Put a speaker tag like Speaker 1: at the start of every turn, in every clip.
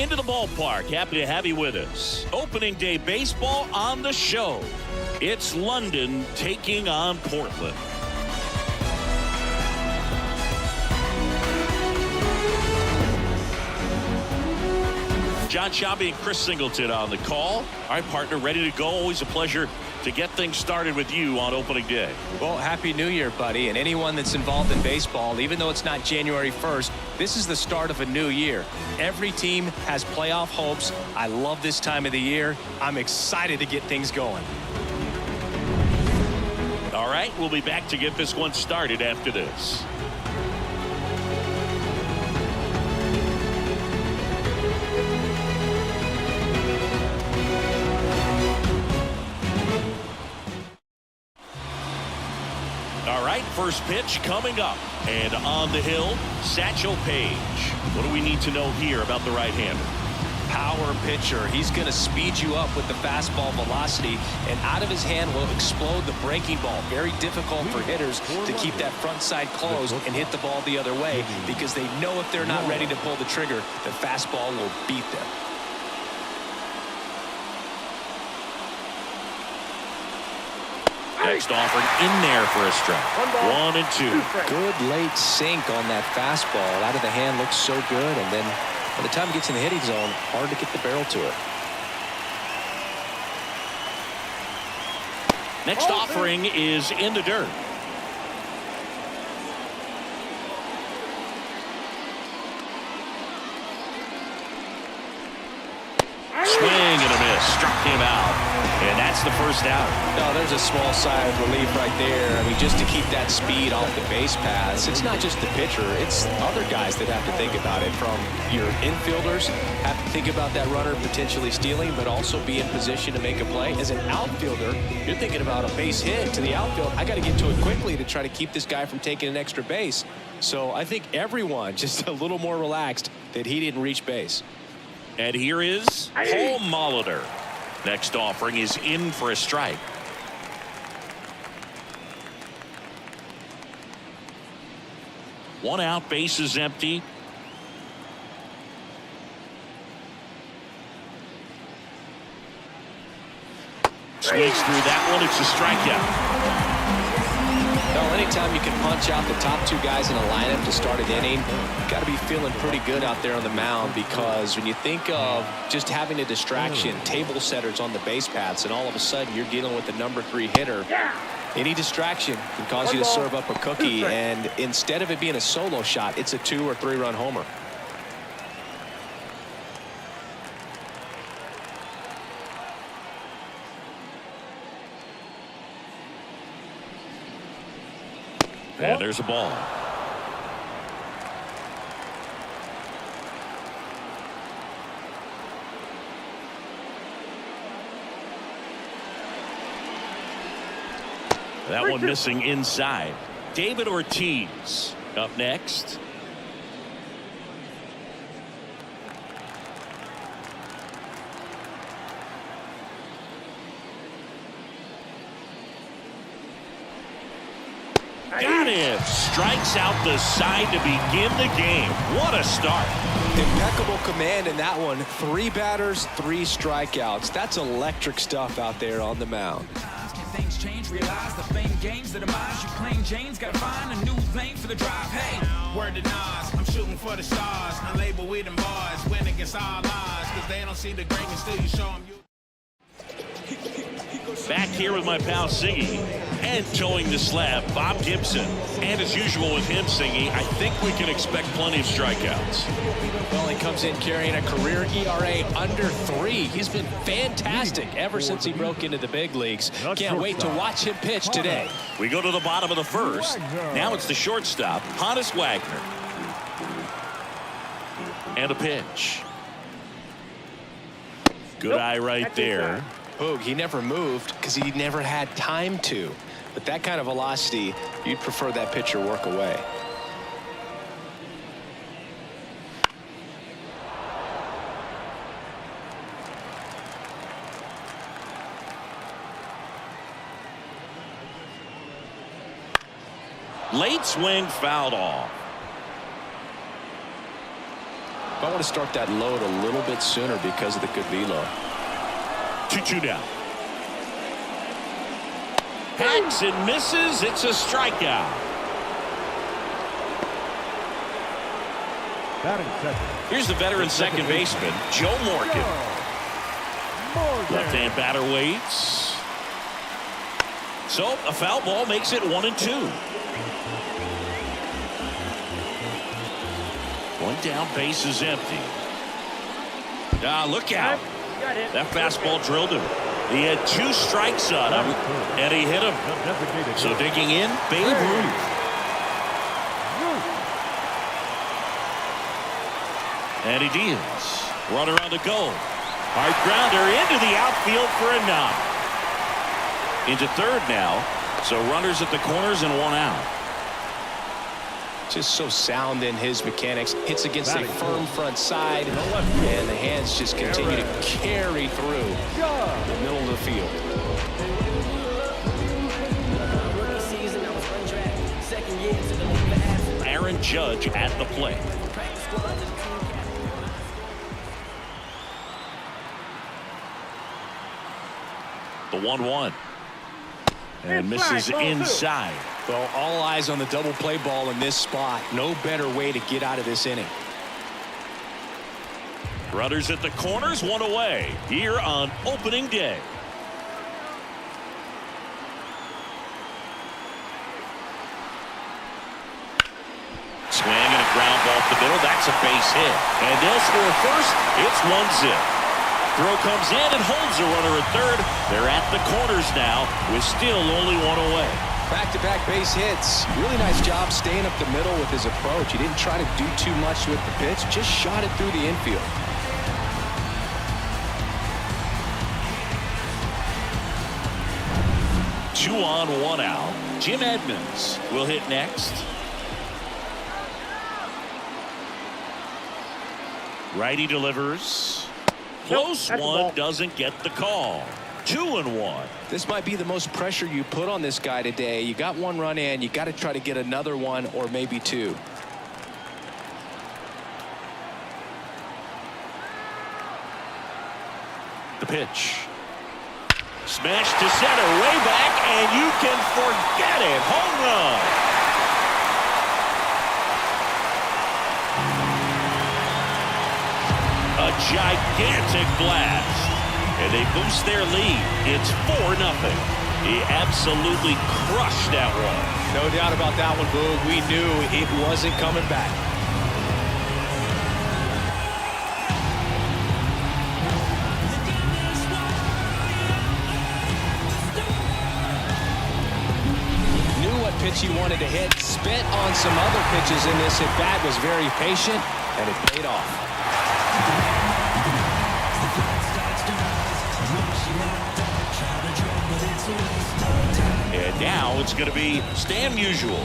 Speaker 1: into the ballpark. Happy to have you with us. Opening day baseball on the show. It's London taking on Portland. John Schaube and Chris Singleton on the call. All right, partner, ready to go. Always a pleasure to get things started with you on opening day.
Speaker 2: Well, happy New Year, buddy. And anyone that's involved in baseball, even though it's not January 1st, this is the start of a new year. Every team has playoff hopes. I love this time of the year. I'm excited to get things going.
Speaker 1: All right, we'll be back to get this one started after this. All right, first pitch coming up. And on the hill, Satchel Paige. What do we need to know here about the right-hander?
Speaker 2: Power pitcher. He's going to speed you up with the fastball velocity, and out of his hand will explode the breaking ball. Very difficult for hitters to keep that front side closed and hit the ball the other way, because they know if they're not ready to pull the trigger, the fastball will beat them.
Speaker 1: Next offering in there for a strike. 1-2.
Speaker 2: Good late sink on that fastball. Out of the hand looks so good, and then by the time it gets in the hitting zone, hard to get the barrel to it.
Speaker 1: Next offering is in the dirt. Swing and a miss. Struck him out. And that's the first out.
Speaker 2: No, there's a small sigh of relief right there. I mean, just to keep that speed off the base paths. It's not just the pitcher. It's other guys that have to think about it. From your infielders, have to think about that runner potentially stealing, but also be in position to make a play. As an outfielder, you're thinking about a base hit to the outfield. I got to get to it quickly to try to keep this guy from taking an extra base. So I think everyone just a little more relaxed that he didn't reach base.
Speaker 1: And here is Paul Molitor. Next offering is in for a strike. One out, base is empty. Swings through that one. It's a strikeout.
Speaker 2: Well, anytime you can punch out the top two guys in a lineup to start an inning, you've got to be feeling pretty good out there on the mound, because when you think of just having a distraction, table setters on the base paths, and all of a sudden you're dealing with the number 3 hitter, any distraction can cause you to serve up a cookie, and instead of it being a solo shot, it's a 2 or 3 run homer.
Speaker 1: And there's a ball. That one missing inside. David Ortiz up next. Got him. Strikes out the side to begin the game. What a start.
Speaker 2: Impeccable command in that one. 3 batters, 3 strikeouts. That's electric stuff out there on the mound.
Speaker 3: Things change, realize the fame games that are mine. You plain Jane's gotta find a new lane for the drive. Hey, word to Nas, I'm shooting for the stars. Unlabeled with them bars, win against all odds, cause they don't see the greatness till you show them you.
Speaker 1: Back here with my pal Singy, and towing the slab, Bob Gibson. And as usual with him, Singy, I think we can expect plenty of strikeouts.
Speaker 2: Well, he comes in carrying a career ERA under 3. He's been fantastic ever since he broke into the big leagues. Can't wait to watch him pitch today.
Speaker 1: We go to the bottom of the first. Now it's the shortstop, Honus Wagner. And a pitch. Good eye right there.
Speaker 2: Boog, he never moved because he never had time to. But that kind of velocity, you'd prefer that pitcher work away.
Speaker 1: Late swing fouled off.
Speaker 2: I want to start that load a little bit sooner because of the good velo.
Speaker 1: 2-2 now. Hacks and misses. It's a strikeout. Here's the veteran second baseman, Joe Morgan. Left-hand batter waits. So a foul ball makes it 1-2. One down, base is empty. Look out. That fastball drilled him. He had 2 strikes on him, and he hit him. So digging in, Babe Ruth. And he deals. Runner on the go. Hard grounder into the outfield for a knock. Into third now. So runners at the corners and 1 out.
Speaker 2: Just so sound in his mechanics. Hits against a firm front side, and the hands just continue to carry through the middle of the field.
Speaker 1: Aaron Judge at the plate. The 1-1. And misses inside.
Speaker 2: Well, all eyes on the double play ball in this spot. No better way to get out of this inning.
Speaker 1: Runners at the corners, 1 away here on opening day. Swing and a ground ball up the middle. That's a base hit. And they'll score first. It's 1-0. Throw comes in and holds a runner at third. They're at the corners now with still only 1 away.
Speaker 2: Back-to-back base hits. Really nice job staying up the middle with his approach. He didn't try to do too much with the pitch. Just shot it through the infield.
Speaker 1: Two on, 1 out. Jim Edmonds will hit next. Righty delivers. Close one, doesn't get the call. 2-1.
Speaker 2: This might be the most pressure you put on this guy today. You got 1 run in. You got to try to get another 1 or maybe 2.
Speaker 1: The pitch. Smash to center, way back, and you can forget it. Home run. A gigantic blast. And they boost their lead. It's 4-0. He absolutely crushed that one.
Speaker 2: No doubt about that one, Boog. We knew it wasn't coming back. Knew what pitch he wanted to hit. Spent on some other pitches in this at-bat. Was very patient, and it paid off.
Speaker 1: And now it's going to be Stan Musial.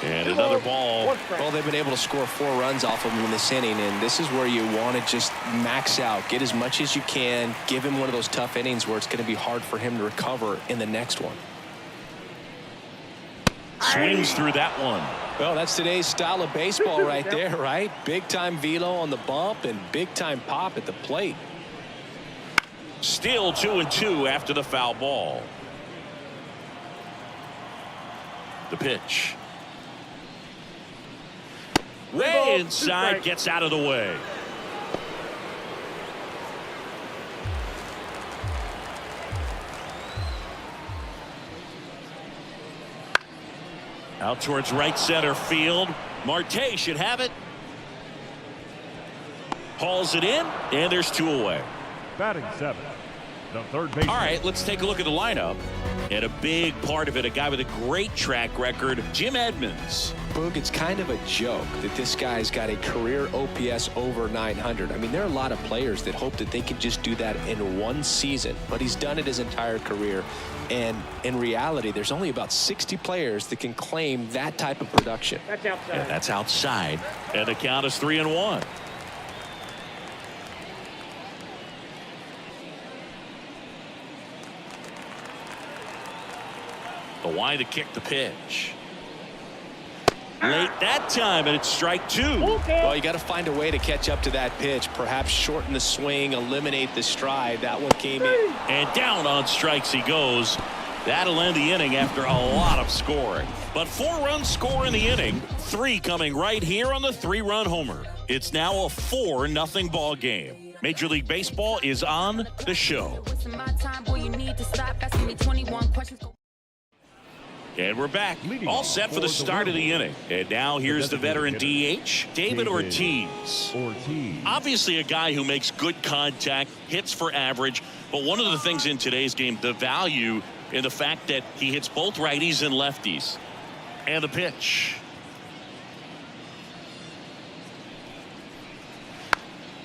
Speaker 1: And another ball.
Speaker 2: Well, they've been able to score 4 runs off of him in this inning, and this is where you want to just max out. Get as much as you can. Give him one of those tough innings where it's going to be hard for him to recover in the next one.
Speaker 1: Swings through that one.
Speaker 2: Well, that's today's style of baseball right there, right? Big-time velo on the bump and big-time pop at the plate.
Speaker 1: Still 2-2 after the foul ball. The pitch. Way inside, gets out of the way. Out towards right center field. Marte should have it. Hauls it in, and there's 2 away.
Speaker 4: Batting 7, the third baseman.
Speaker 1: All right, let's take a look at the lineup. And a big part of it, a guy with a great track record, Jim Edmonds.
Speaker 2: Boog, it's kind of a joke that this guy's got a career OPS over 900. I mean, there are a lot of players that hope that they can just do that in 1 season, but he's done it his entire career. And in reality, there's only about 60 players that can claim that type of production.
Speaker 5: That's outside.
Speaker 1: And that's outside. And the count is 3-1. The wind to kick the pitch. Late that time, and it's strike two.
Speaker 2: Well, you got to find a way to catch up to that pitch. Perhaps shorten the swing, eliminate the stride. That one came in.
Speaker 1: And down on strikes he goes. That'll end the inning after a lot of scoring. But 4 runs score in the inning. 3 coming right here on the 3-run homer. It's now a 4-0 ball game. Major League Baseball is on the show. And we're back, all set for the start of the inning. And now here's the veteran DH, David Ortiz. Obviously a guy who makes good contact, hits for average. But one of the things in today's game, the value in the fact that he hits both righties and lefties. And the pitch.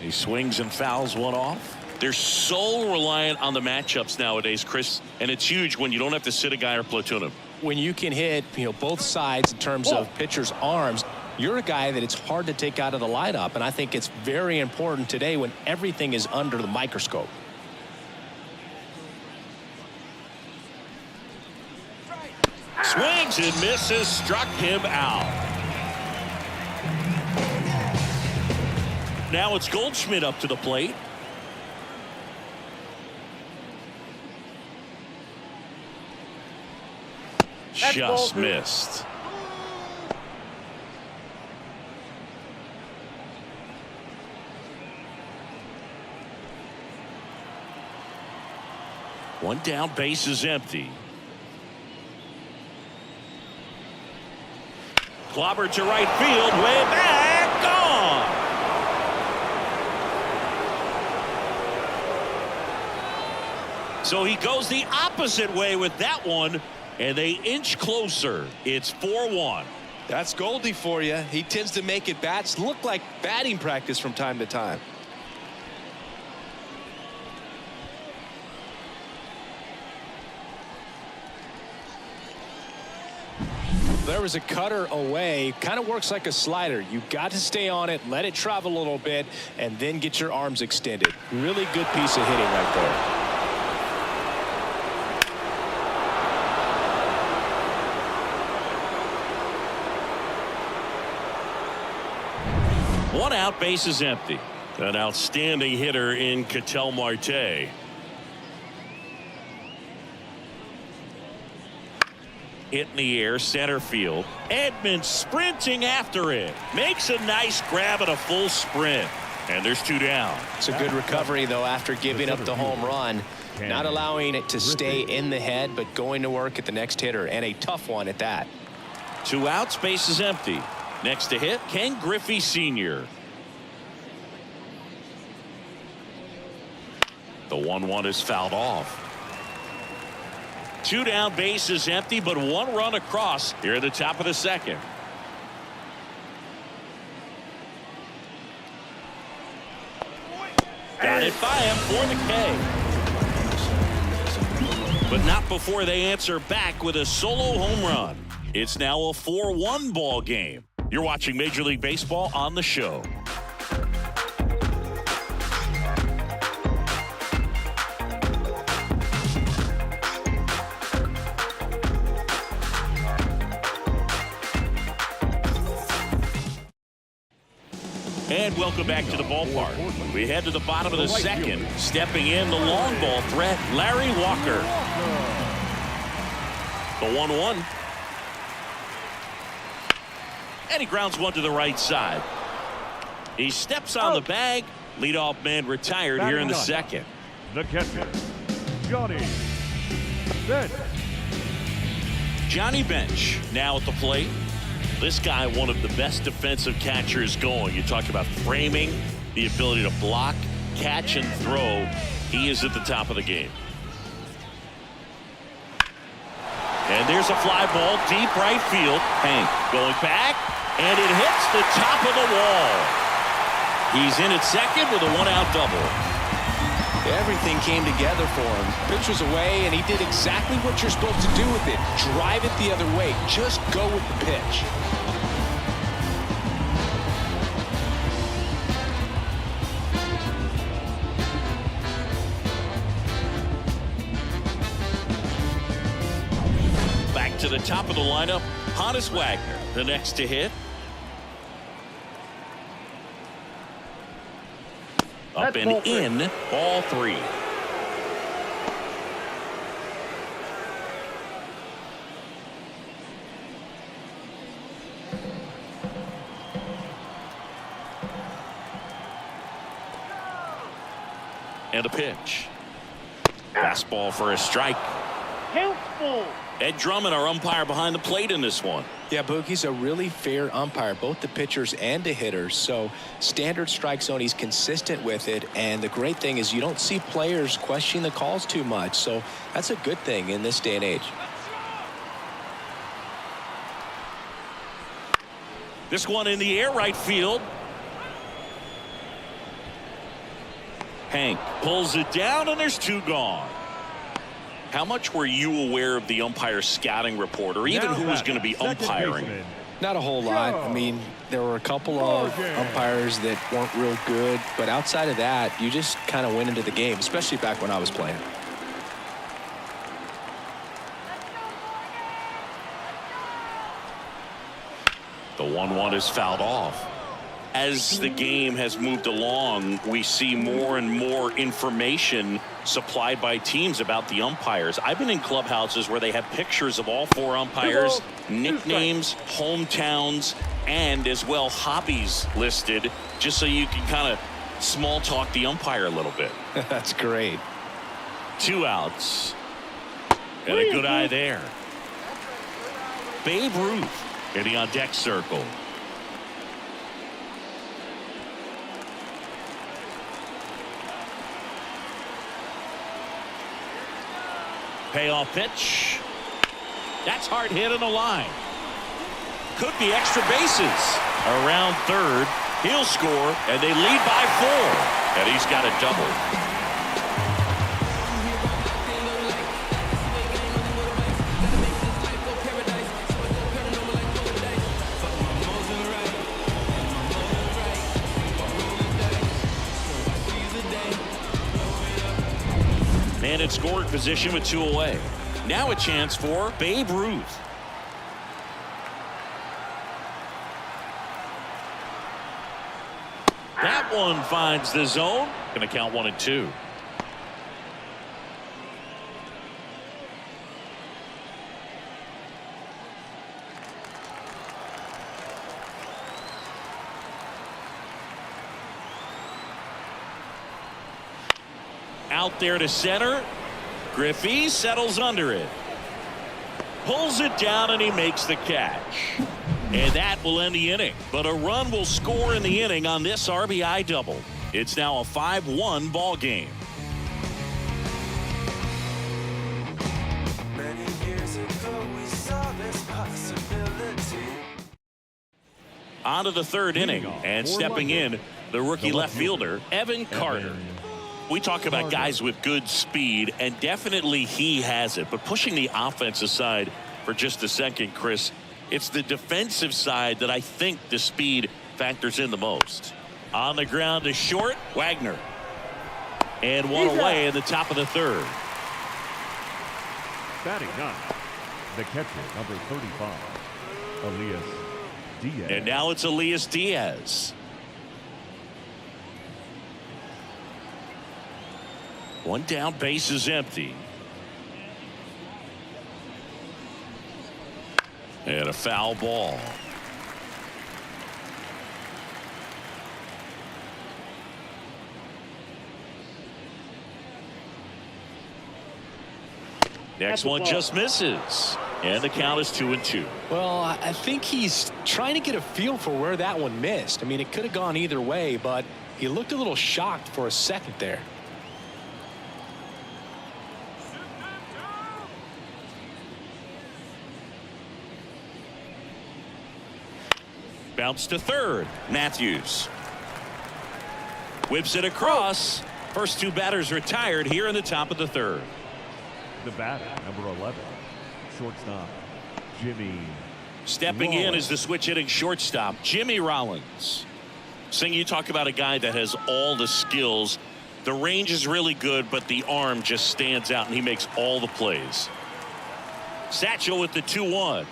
Speaker 1: He swings and fouls one off. They're so reliant on the matchups nowadays, Chris, and it's huge when you don't have to sit a guy or platoon him.
Speaker 2: When you can hit, both sides in terms of pitchers' arms, you're a guy that it's hard to take out of the lineup, and I think it's very important today when everything is under the microscope.
Speaker 1: Swings and misses, struck him out. Now it's Goldschmidt up to the plate. Just missed. One down, base is empty. Clobber to right field, way back, gone. So he goes the opposite way with that one, and they inch closer. It's 4-1.
Speaker 2: That's Goldie for you. He tends to make it bats look like batting practice from time to time. There was a cutter away. Kind of works like a slider. You've got to stay on it, let it travel a little bit, and then get your arms extended. Really good piece of hitting right there.
Speaker 1: One out, base is empty. An outstanding hitter in Ketel Marte. Hit in the air, center field. Edmonds sprinting after it. Makes a nice grab at a full sprint. And there's 2 down.
Speaker 2: It's a good recovery, though, after giving up the home run. Not allowing it to stay in the head, but going to work at the next hitter, and a tough one at that.
Speaker 1: 2 outs, base is empty. Next to hit, Ken Griffey Sr. The 1-1 is fouled off. 2 down, base is empty, but 1 run across here at the top of the second. Got it by him for the K. But not before they answer back with a solo home run. It's now a 4-1 ball game. You're watching Major League Baseball on the show. And welcome back to the ballpark. We head to the bottom of the second. Stepping in, the long ball threat, Larry Walker. The 1-1. And he grounds one to the right side. He steps on the bag. Leadoff man retired here in the second.
Speaker 4: The catcher, Johnny Bench.
Speaker 1: Johnny Bench now at the plate. This guy, one of the best defensive catchers going. You talk about framing, the ability to block, catch, and throw. He is at the top of the game. And there's a fly ball deep right field. Hank going back, and it hits the top of the wall. He's in at second with a 1-out double.
Speaker 2: Everything came together for him. Pitch was away, and he did exactly what you're supposed to do with it. Drive it the other way. Just go with the pitch.
Speaker 1: Back to the top of the lineup, Honus Wagner. The next to hit. Up and in, ball 3. And a pitch. Fastball for a strike. Ed Drummond, our umpire behind the plate in this one.
Speaker 2: Yeah, Boog, he's a really fair umpire, both the pitchers and the hitters. So standard strike zone, he's consistent with it. And the great thing is you don't see players question the calls too much. So that's a good thing in this day and age.
Speaker 1: This one in the air, right field. Hank pulls it down, and there's 2 gone. How much were you aware of the umpire's scouting report, or even who was going to be umpiring?
Speaker 2: Not a whole lot. I mean, there were a couple of umpires that weren't real good, but outside of that, you just kind of went into the game, especially back when I was playing.
Speaker 1: The 1-1 is fouled off. As the game has moved along, we see more and more information supplied by teams about the umpires. I've been in clubhouses where they have pictures of all 4 umpires, nicknames, hometowns, and as well hobbies listed, just so you can kind of small talk the umpire a little bit.
Speaker 2: That's great.
Speaker 1: 2 outs. And a good eye there. Babe Ruth in the on deck circle. Payoff pitch. That's hard hit on the line. Could be extra bases. Around third. He'll score, and they lead by 4. And he's got a double. And in scoring position with 2 away. Now a chance for Babe Ruth. That one finds the zone. Going to count 1 and 2. Out there to center. Griffey settles under it. Pulls it down, and he makes the catch. And that will end the inning. But a run will score in the inning on this RBI double. It's now a 5-1 ball game.
Speaker 5: Many years ago we saw this possibility.
Speaker 1: On to the 3rd inning, and stepping in, the rookie left fielder, Evan Carter. We talk about guys with good speed, and definitely he has it. But pushing the offense aside for just a second, Chris, it's the defensive side that I think the speed factors in the most. On the ground to short, Wagner. And 1 away in the top of the 3rd.
Speaker 4: Batting 9, the catcher, number 35, Elias Diaz.
Speaker 1: And now it's Elias Diaz. One down, base is empty. And a foul ball. Next one just misses. And the count is 2 and 2.
Speaker 2: Well, I think he's trying to get a feel for where that one missed. I mean, it could have gone either way, but he looked a little shocked for a second there.
Speaker 1: Bounce to 3rd. Matthews whips it across. First 2 batters retired here in the top of the 3rd.
Speaker 4: The batter, number 11, shortstop, Jimmy.
Speaker 1: Stepping in is the switch hitting shortstop, Jimmy Rollins. Sing, you talk about a guy that has all the skills. The range is really good, but the arm just stands out, and he makes all the plays. Satchel with the 2-1.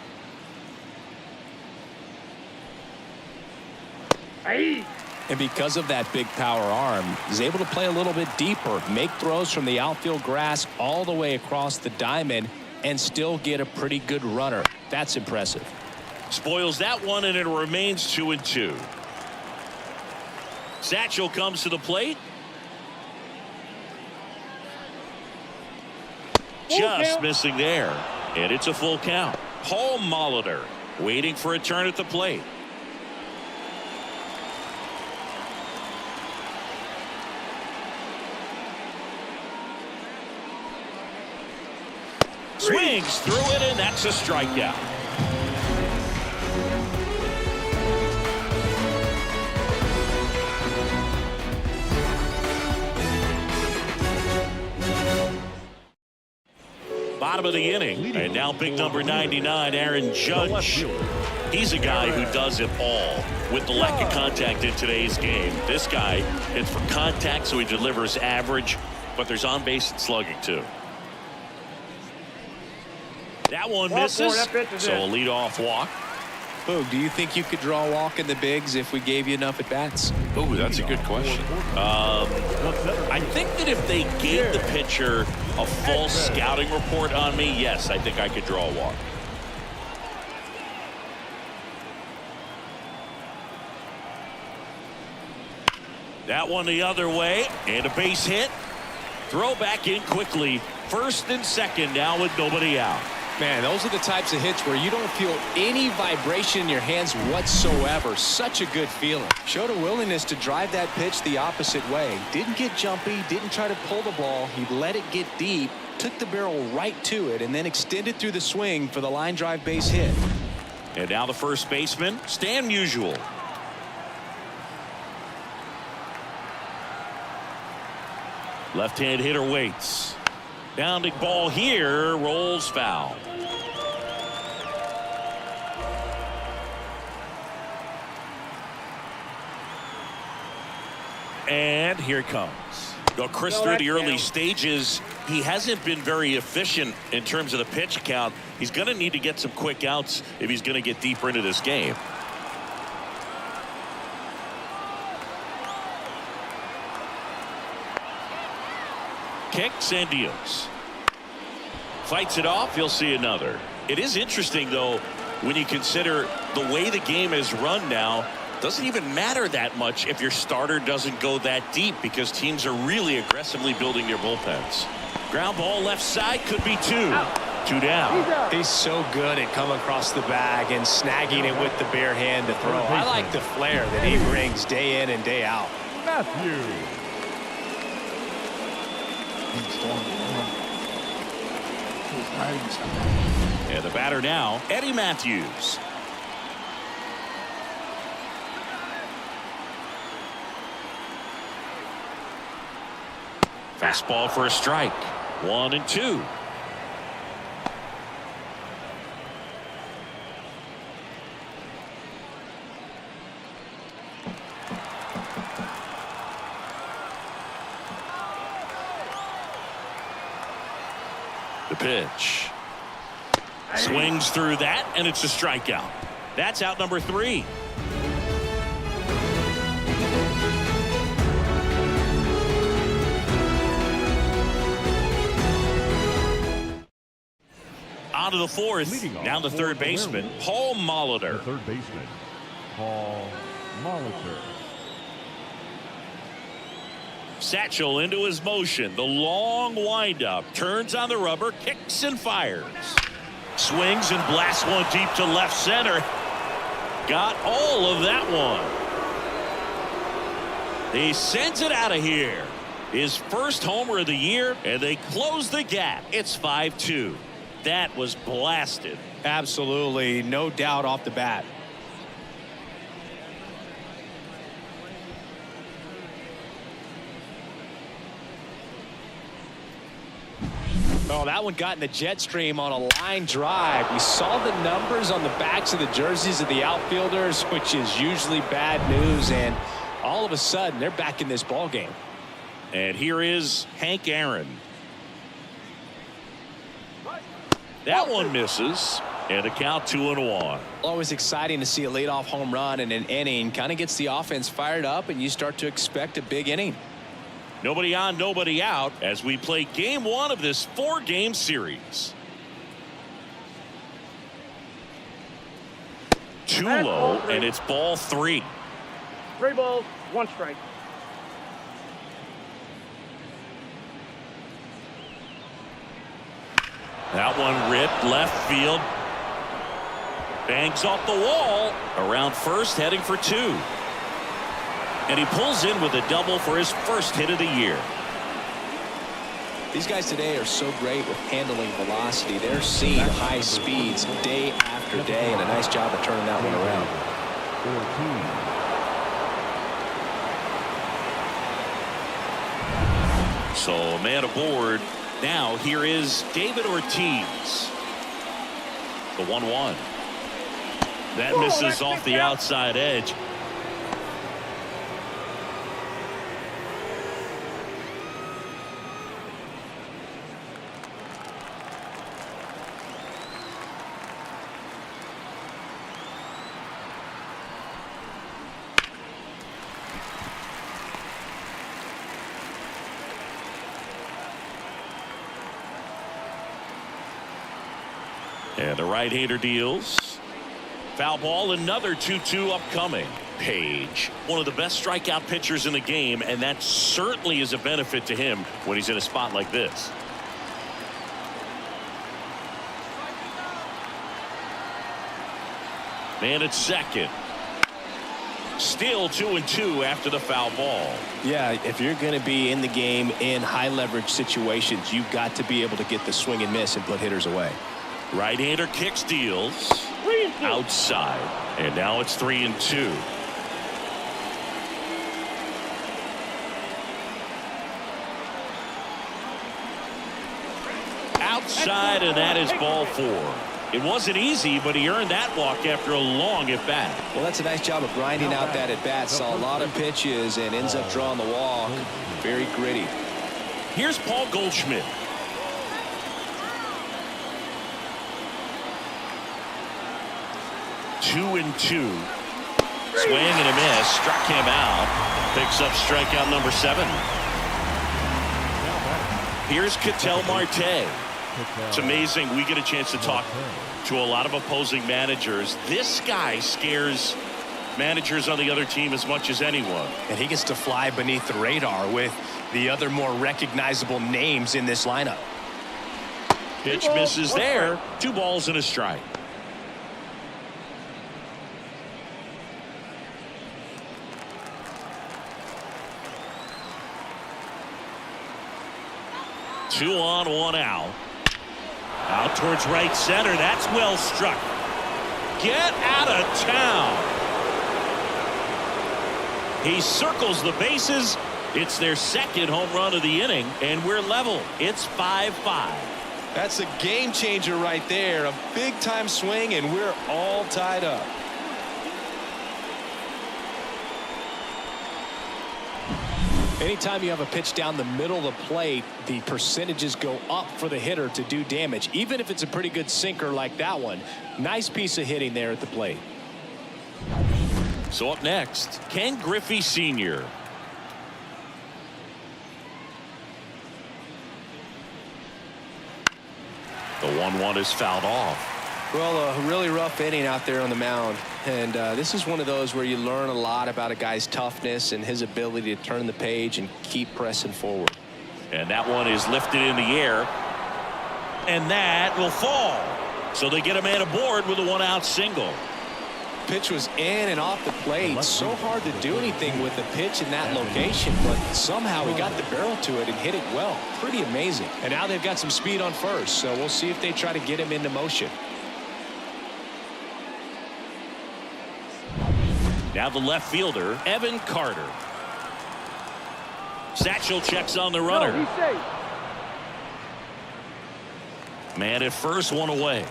Speaker 2: And because of that big power arm, he's able to play a little bit deeper, make throws from the outfield grass all the way across the diamond, and still get a pretty good runner. That's impressive.
Speaker 1: Spoils that one, and it remains 2-2. Satchel comes to the plate. Just missing there. And it's a full count. Paul Molitor waiting for a turn at the plate. Swings through it, and that's a strikeout. Bottom of the inning, and now big number 99, Aaron Judge. He's a guy who does it all with the lack of contact in today's game. This guy hits for contact, so he delivers average, but there's on base and slugging too. That one misses, so a leadoff walk.
Speaker 2: Boog, do you think you could draw a walk in the bigs if we gave you enough at bats?
Speaker 1: Oh, that's a good question. I think that if they gave the pitcher a full scouting report on me, yes, I think I could draw a walk. That one the other way, and a base hit. Throw back in quickly. First and second now with nobody out.
Speaker 2: Man, those are the types of hits where you don't feel any vibration in your hands whatsoever. Such a good feeling. Showed a willingness to drive that pitch the opposite way. Didn't get jumpy, didn't try to pull the ball. He let it get deep, took the barrel right to it, and then extended through the swing for the line drive base hit.
Speaker 1: And now the first baseman, Stan Musial. Left-hand hitter waits. Bounding ball here, rolls foul. And here it comes. Well, Chris, through the early stages, he hasn't been very efficient in terms of the pitch count. He's going to need to get some quick outs if he's going to get deeper into this game. Kicks and deals. Fights it off. You'll see another. It is interesting, though, when you consider the way the game is run now. Doesn't even matter that much if your starter doesn't go that deep, because teams are really aggressively building their bullpens. Ground ball left side, could be two. Two down.
Speaker 2: He's so good at coming across the bag and snagging it with the bare hand to throw. I like the flair that he brings day in and day out.
Speaker 4: Matthew.
Speaker 1: And the batter now, Eddie Matthews. Fastball for a strike. 1-2. The pitch. Swings through that, and it's a strikeout. That's out number 3. On to the fourth. Now the third baseman, Paul Molitor.
Speaker 4: The third baseman, Paul Molitor.
Speaker 1: Satchel into his motion. The long windup. Turns on the rubber. Kicks and fires. Swings and blasts one deep to left center. Got all of that one. He sends it out of here. His first homer of the year, and they close the gap. It's 5-2. That was blasted.
Speaker 2: Absolutely, no doubt off the bat. Oh, that one got in the jet stream on a line drive. We saw the numbers on the backs of the jerseys of the outfielders, which is usually bad news, and all of a sudden they're back in this ball game.
Speaker 1: And here is Hank Aaron. That one misses. And the count 2-1.
Speaker 2: Always exciting to see a leadoff home run in an inning. Kind of gets the offense fired up, and you start to expect a big inning.
Speaker 1: Nobody on, nobody out as we play game 1 of this 4-game series. Too low, and it's ball 3.
Speaker 6: 3 balls, 1 strike.
Speaker 1: That one ripped left field. Bangs off the wall. Around first, heading for 2. And he pulls in with a double for his first hit of the year.
Speaker 2: These guys today are so great with handling velocity. They're seeing high speeds day after day, and a nice job of turning that one around.
Speaker 4: 14.
Speaker 1: So man aboard. Now here is David Ortiz. The 1-1. That misses off the outside edge. And the right-hander deals. Foul ball, another 2-2 upcoming. Page, one of the best strikeout pitchers in the game, and that certainly is a benefit to him when he's in a spot like this. Man at second. Still 2-2 after the foul ball.
Speaker 2: Yeah, if you're going to be in the game in high leverage situations, you've got to be able to get the swing and miss and put hitters away.
Speaker 1: Right-hander kicks, deals. Outside. And now it's 3-2. Outside, and that is ball 4. It wasn't easy, but he earned that walk after a long at-bat.
Speaker 2: Well, that's a nice job of grinding out that at-bat. Saw a lot of pitches and ends up drawing the walk. Very gritty.
Speaker 1: Here's Paul Goldschmidt. Two and 2. Swing and a miss. Struck him out. Picks up strikeout number 7. Here's Ketel Marte. It's amazing. We get a chance to talk to a lot of opposing managers. This guy scares managers on the other team as much as anyone.
Speaker 2: And he gets to fly beneath the radar with the other more recognizable names in this lineup.
Speaker 1: Pitch misses there. 2 balls and a strike. Two on, 1 out. Out towards right center. That's well struck. Get out of town. He circles the bases. It's their second home run of the inning, and we're level. It's 5-5.
Speaker 2: That's a game changer right there. A big time swing, and we're all tied up. Anytime you have a pitch down the middle of the plate, the percentages go up for the hitter to do damage, even if it's a pretty good sinker like that one. Nice piece of hitting there at the plate.
Speaker 1: So up next, Ken Griffey Sr. The 1-1 is fouled off.
Speaker 2: Well, a really rough inning out there on the mound. And this is one of those where you learn a lot about a guy's toughness and his ability to turn the page and keep pressing forward.
Speaker 1: And that one is lifted in the air. And that will fall. So they get a man aboard with a 1-out single.
Speaker 2: Pitch was in and off the plate. So hard to do anything with the pitch in that location, but somehow he got the barrel to it and hit it well. Pretty amazing. And now they've got some speed on first, so we'll see if they try to get him into motion.
Speaker 1: Now the left fielder, Evan Carter. Satchel checks on the runner.
Speaker 6: No, he's safe.
Speaker 1: Man at first, 1 away.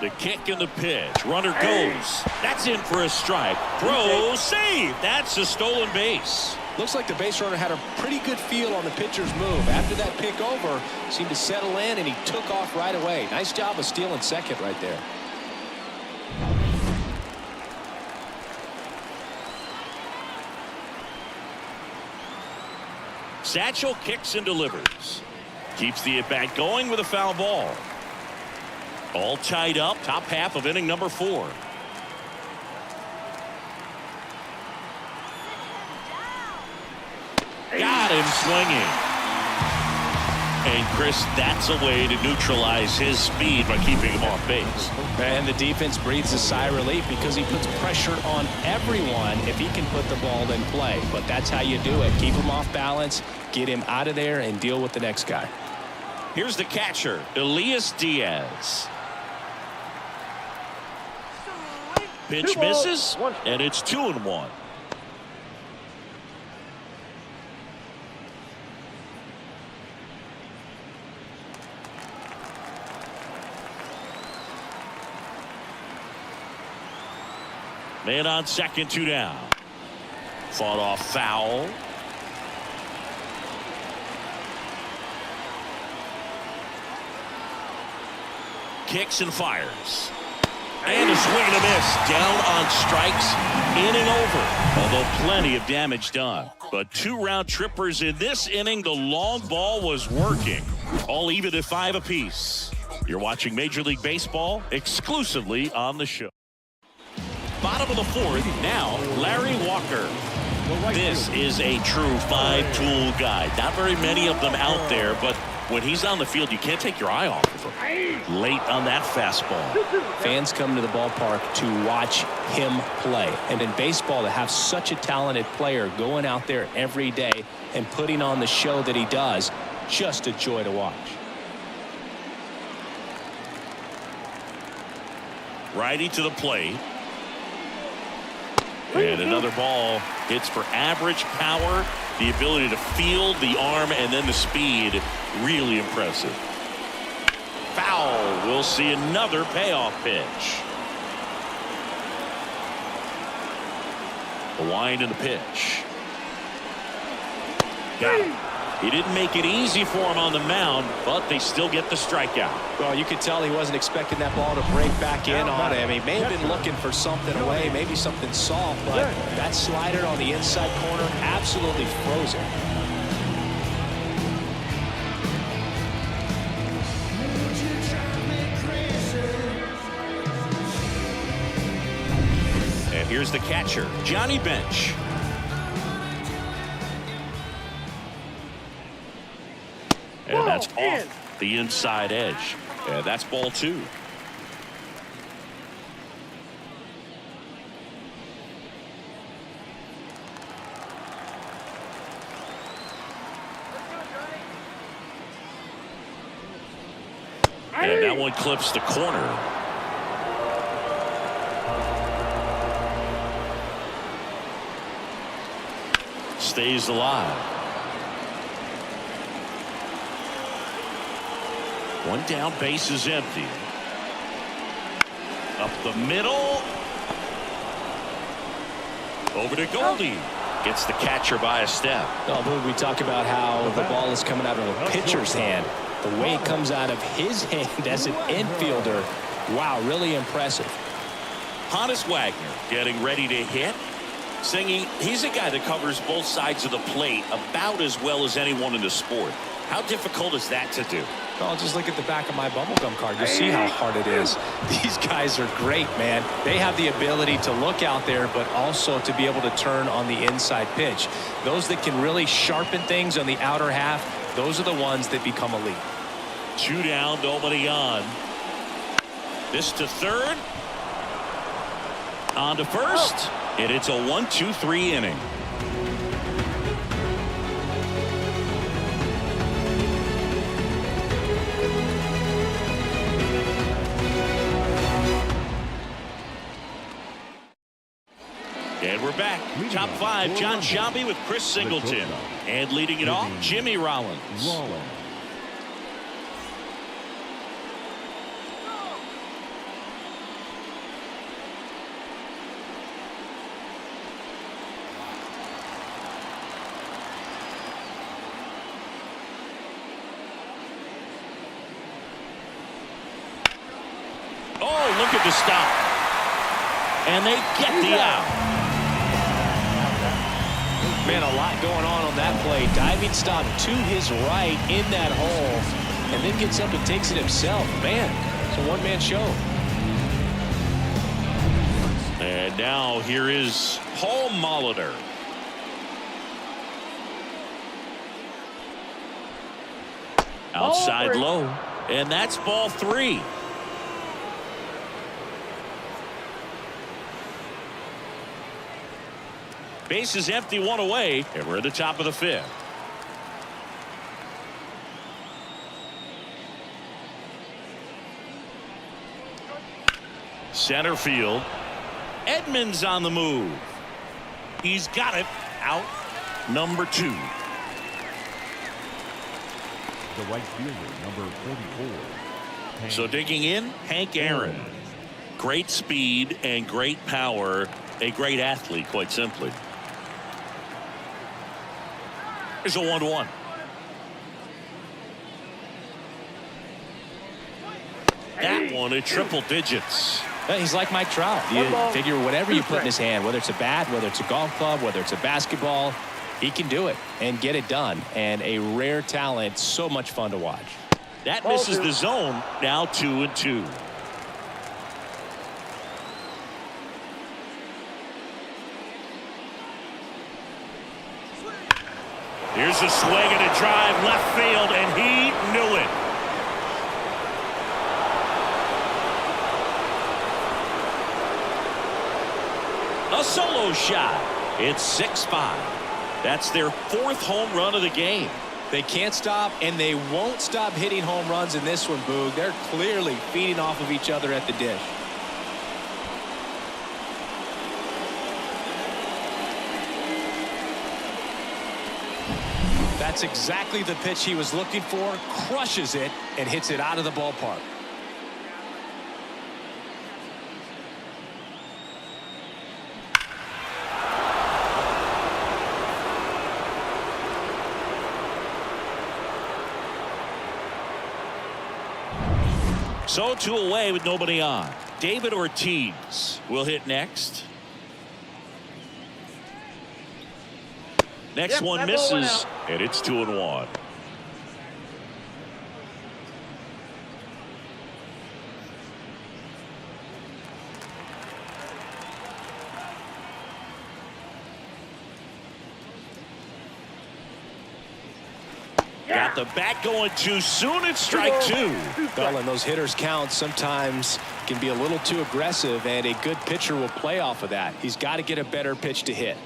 Speaker 1: The kick and the pitch. Runner goes. That's in for a strike. Throw, save. That's a stolen base.
Speaker 2: Looks like the base runner had a pretty good feel on the pitcher's move. After that pick over, seemed to settle in, and he took off right away. Nice job of stealing second right there.
Speaker 1: Satchel kicks and delivers. Keeps the at-bat going with a foul ball. All tied up, top half of inning number 4. Got him swinging. And Chris, that's a way to neutralize his speed by keeping him off base.
Speaker 2: And the defense breathes a sigh of relief because he puts pressure on everyone if he can put the ball in play. But that's how you do it. Keep him off balance, get him out of there, and deal with the next guy.
Speaker 1: Here's the catcher, Elias Diaz. Pitch misses, and it's 2-1. Man on second, 2 down. Fought off foul. Kicks and fires. And a swing and a miss. Down on strikes. Inning over. Although plenty of damage done. But 2 round trippers in this inning. The long ball was working. All even at 5 apiece. You're watching Major League Baseball exclusively on the show. Bottom of the 4th. Now Larry Walker. This is a true 5-tool guy. Not very many of them out there, but when he's on the field, you can't take your eye off of him. Late on that fastball.
Speaker 2: Fans come to the ballpark to watch him play. And in baseball, to have such a talented player going out there every day and putting on the show that he does, just a joy to watch.
Speaker 1: Righty to the plate. And another ball hits for average power, the ability to field, the arm, and then the speed. Really impressive. Foul. We'll see another payoff pitch. The wind and the pitch. Got him. He didn't make it easy for him on the mound, but they still get the strikeout.
Speaker 2: Well, you could tell he wasn't expecting that ball to break back in on him. He may have been looking for something away, maybe something soft, but that slider on the inside corner absolutely froze him.
Speaker 1: And here's the catcher, Johnny Bench. And that's off the inside edge. And that's ball 2. And that one clips the corner. Stays alive. One down, base is empty. Up the middle. Over to Goldie. Gets the catcher by a step.
Speaker 2: Oh, Boog, we talk about how the ball is coming out of a pitcher's hand. The way it comes out of his hand as an infielder. Wow, really impressive.
Speaker 1: Honus Wagner getting ready to hit. Singing, he's a guy that covers both sides of the plate about as well as anyone in the sport. How difficult is that to do?
Speaker 2: Well, just look at the back of my bubblegum card. You'll see how hard it is. These guys are great, man. They have the ability to look out there, but also to be able to turn on the inside pitch. Those that can really sharpen things on the outer half, those are the ones that become elite.
Speaker 1: 2 down, nobody on. This to third. On to first. And it's a 1-2-3 inning. And we're back. Top 5, John Sciambi with Chris Singleton. And leading it off, Jimmy Rollins. looking to stop. And they get the out.
Speaker 2: Man, a lot going on that play. Diving stop to his right in that hole, and then gets up and takes it himself. Man, it's a one-man show.
Speaker 1: And now here is Paul Molitor. Outside low, and that's ball 3. Base is empty, 1 away, and we're at the top of the 5th. Center field. Edmonds on the move. He's got it. Out number 2.
Speaker 4: The right fielder, number 44.
Speaker 1: So digging in, Hank Aaron. Great speed and great power. A great athlete, quite simply. Here's a 1-1. That one at triple digits.
Speaker 2: He's like Mike Trout. You figure whatever you put in his hand, whether it's a bat, whether it's a golf club, whether it's a basketball, he can do it and get it done. And a rare talent, so much fun to watch.
Speaker 1: That misses the zone. Now 2-2. Here's a swing and a drive left field, and he knew it. A solo shot. It's 6-5. That's their 4th home run of the game.
Speaker 2: They can't stop, and they won't stop hitting home runs in this one, Boog. They're clearly feeding off of each other at the dish. That's exactly the pitch he was looking for. Crushes it and hits it out of the ballpark.
Speaker 1: So 2 away with nobody on. David Ortiz will hit next. Next one misses, and it's 2-1. Got the bat going too soon. It's strike 2.
Speaker 2: Well, and those hitters count sometimes can be a little too aggressive, and a good pitcher will play off of that. He's got to get a better pitch to hit.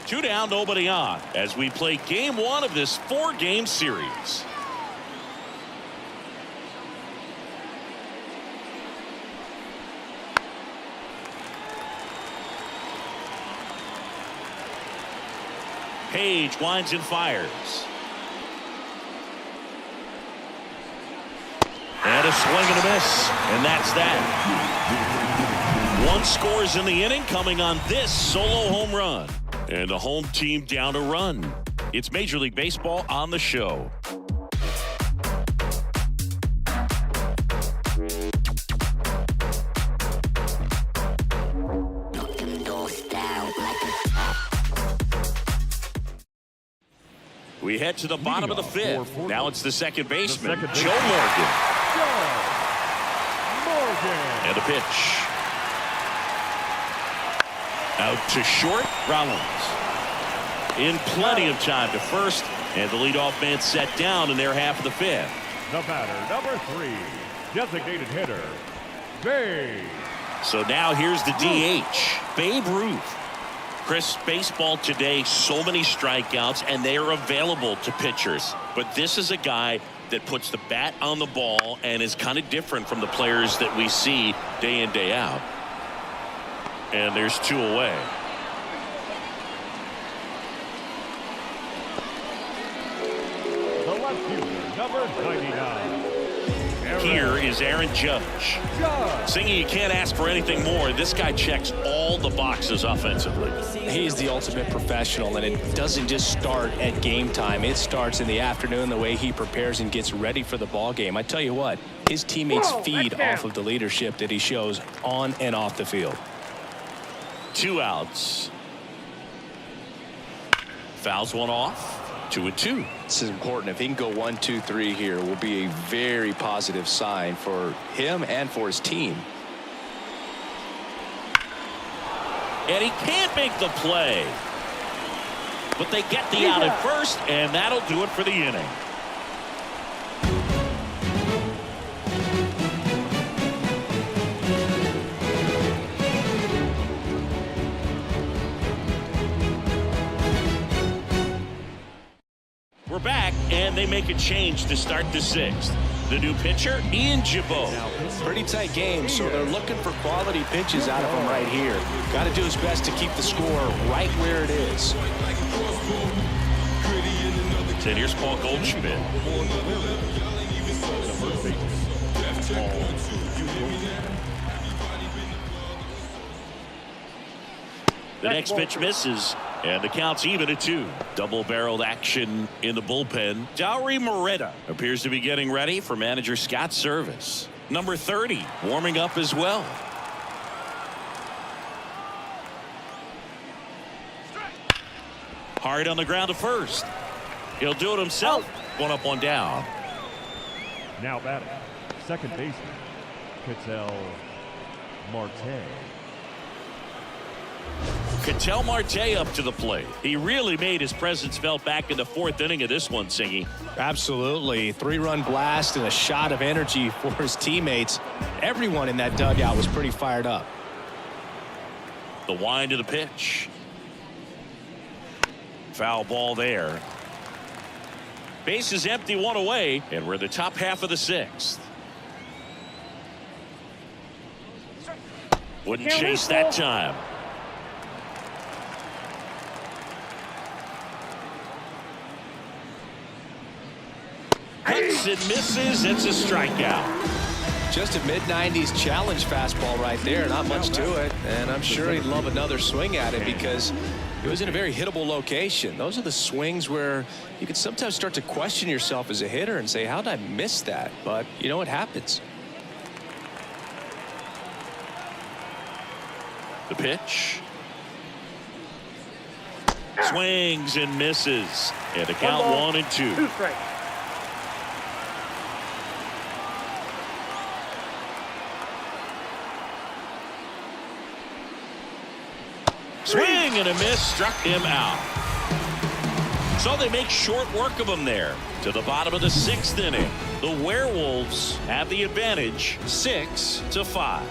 Speaker 1: Two down, nobody on, as we play game 1 of this 4-game series. Page winds and fires. And a swing and a miss. And that's that. 1 scores in the inning, coming on this solo home run. And the home team down a run. It's Major League Baseball on the show. We head to the bottom of the 5th. Now it's the second baseman, Joe Morgan. And a pitch. Out to short, Rollins. In plenty of time to first, and the leadoff man set down in their half of the 5th.
Speaker 4: The batter, number 3, designated hitter, Babe.
Speaker 1: So now here's the DH, Babe Ruth. Chris, baseball today, so many strikeouts, and they are available to pitchers. But this is a guy that puts the bat on the ball and is kind of different from the players that we see day in, day out. And there's 2 away.
Speaker 4: The left fielder, number 99.
Speaker 1: He here is Aaron Judge. Singing, you can't ask for anything more. This guy checks all the boxes offensively.
Speaker 2: He's the ultimate professional, and it doesn't just start at game time. It starts in the afternoon, the way he prepares and gets ready for the ball game. I tell you what, his teammates feed off of the leadership that he shows on and off the field.
Speaker 1: 2 outs. Fouls one off. 2-2.
Speaker 2: This is important. If he can go 1, 2, 3 here, will be a very positive sign for him and for his team.
Speaker 1: And he can't make the play. But they get the out at first, and that'll do it for the inning. We're back, and they make a change to start the 6th. The new pitcher, Ian Jabot.
Speaker 2: Pretty tight game, so they're looking for quality pitches out of him right here. Got to do his best to keep the score right where it is.
Speaker 1: And here's Paul Goldschmidt. The next pitch misses, and the count's even at 2. Double-barreled action in the bullpen. Dauri Moreta appears to be getting ready for manager Scott's service. Number 30 warming up as well. Hard on the ground to first. He'll do it himself. 1 up, 1 down.
Speaker 4: Now batting, second baseman, Ketel Marte.
Speaker 1: Ketel Marte up to the plate. He really made his presence felt back in the 4th inning of this one, Singy.
Speaker 2: Absolutely. 3-run blast and a shot of energy for his teammates. Everyone in that dugout was pretty fired up.
Speaker 1: The wind of the pitch. Foul ball there. Base is empty, 1 away, and we're in the top half of the 6th. Wouldn't chase that time. Cuts and misses. It's a strikeout.
Speaker 2: Just a mid-90s challenge fastball right there. Not much to it. And I'm sure he'd love another swing at it because it was in a very hittable location. Those are the swings where you can sometimes start to question yourself as a hitter and say, how did I miss that? But, you know, it happens.
Speaker 1: The pitch. Swings and misses. And the count 1 and 2.
Speaker 6: 2 strikes.
Speaker 1: Swing and a miss, struck him out. So they make short work of him there. To the bottom of the 6th inning. The Werewolves have the advantage, 6-5.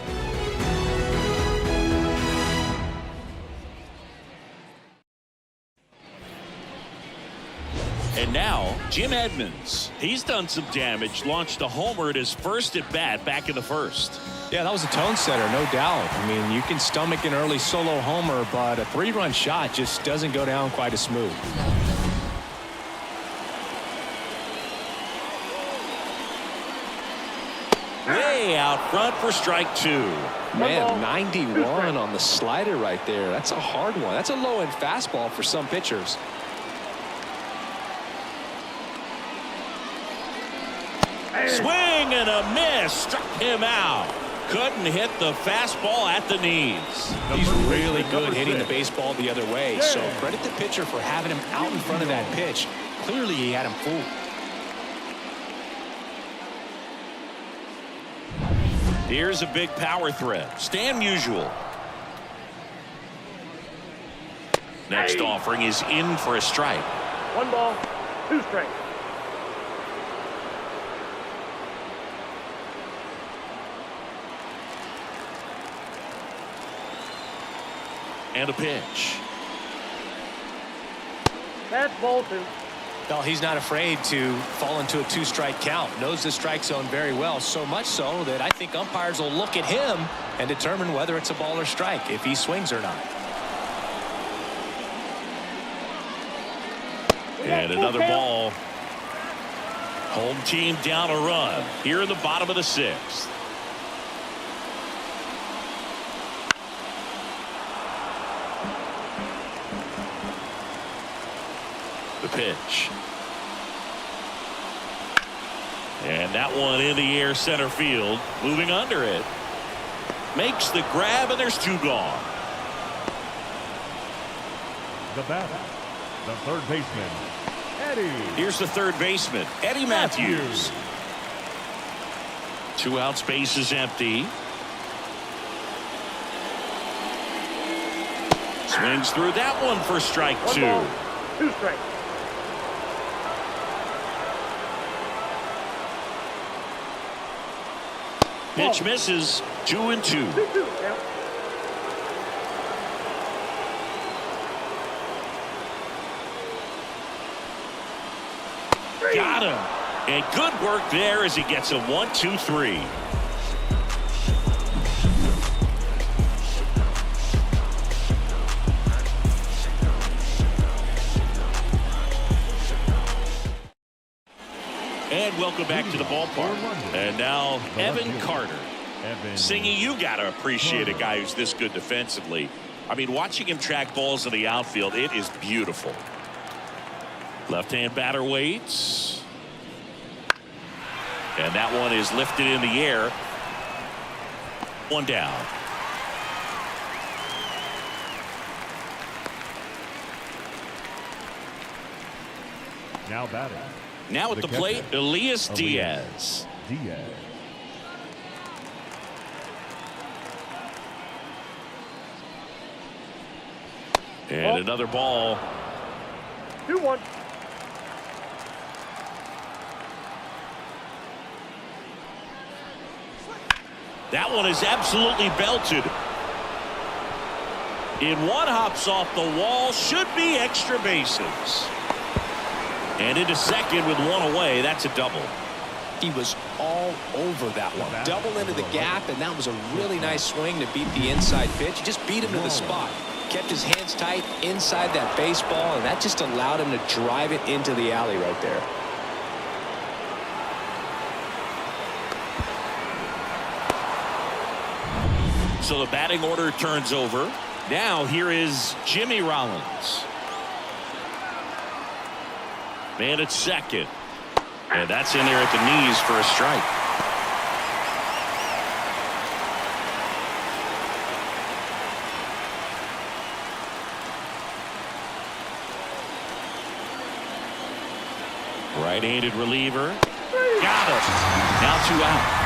Speaker 1: And now, Jim Edmonds. He's done some damage, launched a homer at his first at bat back in the 1st.
Speaker 2: Yeah, that was a tone setter, no doubt. I mean, you can stomach an early solo homer, but a 3-run shot just doesn't go down quite as smooth.
Speaker 1: Way out front for strike 2.
Speaker 2: Man, 91 on the slider right there. That's a hard one. That's a low-end fastball for some pitchers.
Speaker 1: Swing and a miss, struck him out. Couldn't hit the fastball at the knees.
Speaker 2: He's really good hitting the baseball the other way, so credit the pitcher for having him out in front of that pitch. Clearly he had him fooled.
Speaker 1: Here's a big power threat. Stan Musial. Next offering is in for a strike.
Speaker 6: 1 ball, 2 strikes.
Speaker 1: And a pitch.
Speaker 6: That's ball 2.
Speaker 2: Well, he's not afraid to fall into a 2-strike count. Knows the strike zone very well, so much so that I think umpires will look at him and determine whether it's a ball or strike, if he swings or not.
Speaker 1: And another ball. Home team down a run here in the bottom of the 6th. The pitch. And that one in the air center field. Moving under it. Makes the grab, and there's 2 gone.
Speaker 4: The batter, the third baseman, Eddie.
Speaker 1: Here's the third baseman, Eddie Matthews. 2 outs, base is empty. Swings through that one for strike 2.
Speaker 6: 1 ball, 2 strikes.
Speaker 1: Pitch misses. 2-2.
Speaker 6: 2-2. Yeah.
Speaker 1: Got him. And good work there as he gets a 1-2-3. And welcome back to the ballpark. And now Evan Carter. Singy, you got to appreciate a guy who's this good defensively. I mean, watching him track balls in the outfield, it is beautiful. Left-hand batter waits. And that one is lifted in the air. 1 down.
Speaker 4: Now batting.
Speaker 1: Now at the plate, Elias Diaz. And another ball.
Speaker 6: 2-1.
Speaker 1: That one is absolutely belted. In one, hops off the wall. Should be extra bases. And into second with 1 away. That's a double.
Speaker 2: He was all over that one. Double into the gap, and that was a really nice swing to beat the inside pitch. He just beat him to the spot. Kept his hands tight inside that baseball, and that just allowed him to drive it into the alley right there.
Speaker 1: So the batting order turns over. Now here is Jimmy Rollins. Man at second. And that's in there at the knees for a strike. Right-handed reliever. Got it. Now 2 out.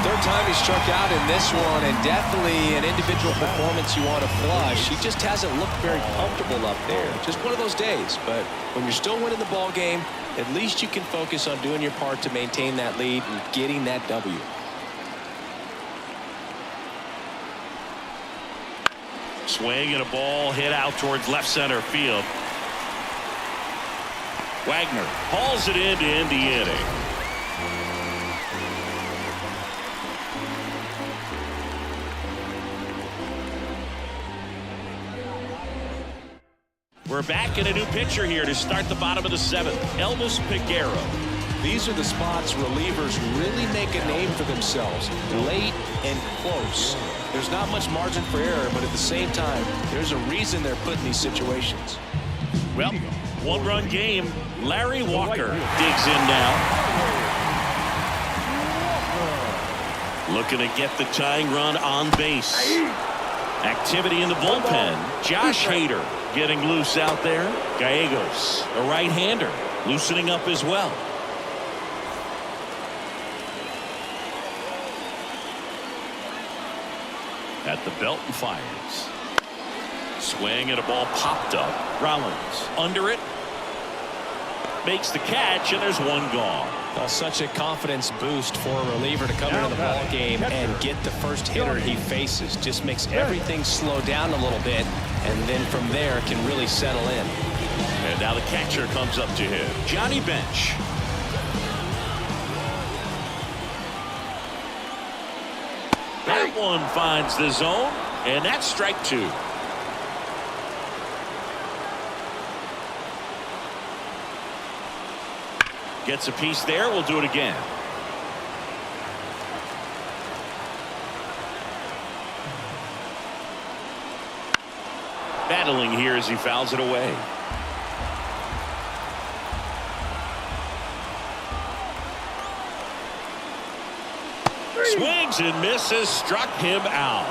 Speaker 2: Third time he struck out in this one, and definitely an individual performance you want to flush. He just hasn't looked very comfortable up there. Just one of those days. But when you're still winning the ball game, at least you can focus on doing your part to maintain that lead and getting that W.
Speaker 1: Swing and a ball hit out towards left center field. Wagner hauls it in to end the inning. We're back in a new pitcher here to start the bottom of the 7th. Elvis Peguero.
Speaker 2: These are the spots relievers really make a name for themselves. Late and close. There's not much margin for error, but at the same time, there's a reason they're put in these situations.
Speaker 1: Well, 1-run game. Larry Walker digs in now. Looking to get the tying run on base. Activity in the bullpen. Josh Hader getting loose out there. Gallegos, a right-hander, loosening up as well. At the belt and fires. Swing and a ball popped up. Rollins under it. Makes the catch, and there's 1 gone.
Speaker 2: Well, such a confidence boost for a reliever to come into the ball game and get the first hitter he faces. Just makes everything slow down a little bit, and then from there can really settle in.
Speaker 1: And now the catcher comes up to him. Johnny Bench. That one finds the zone, and that's strike 2. Gets a piece there. We'll do it again. Battling here as he fouls it away. Swings and misses. Struck him out.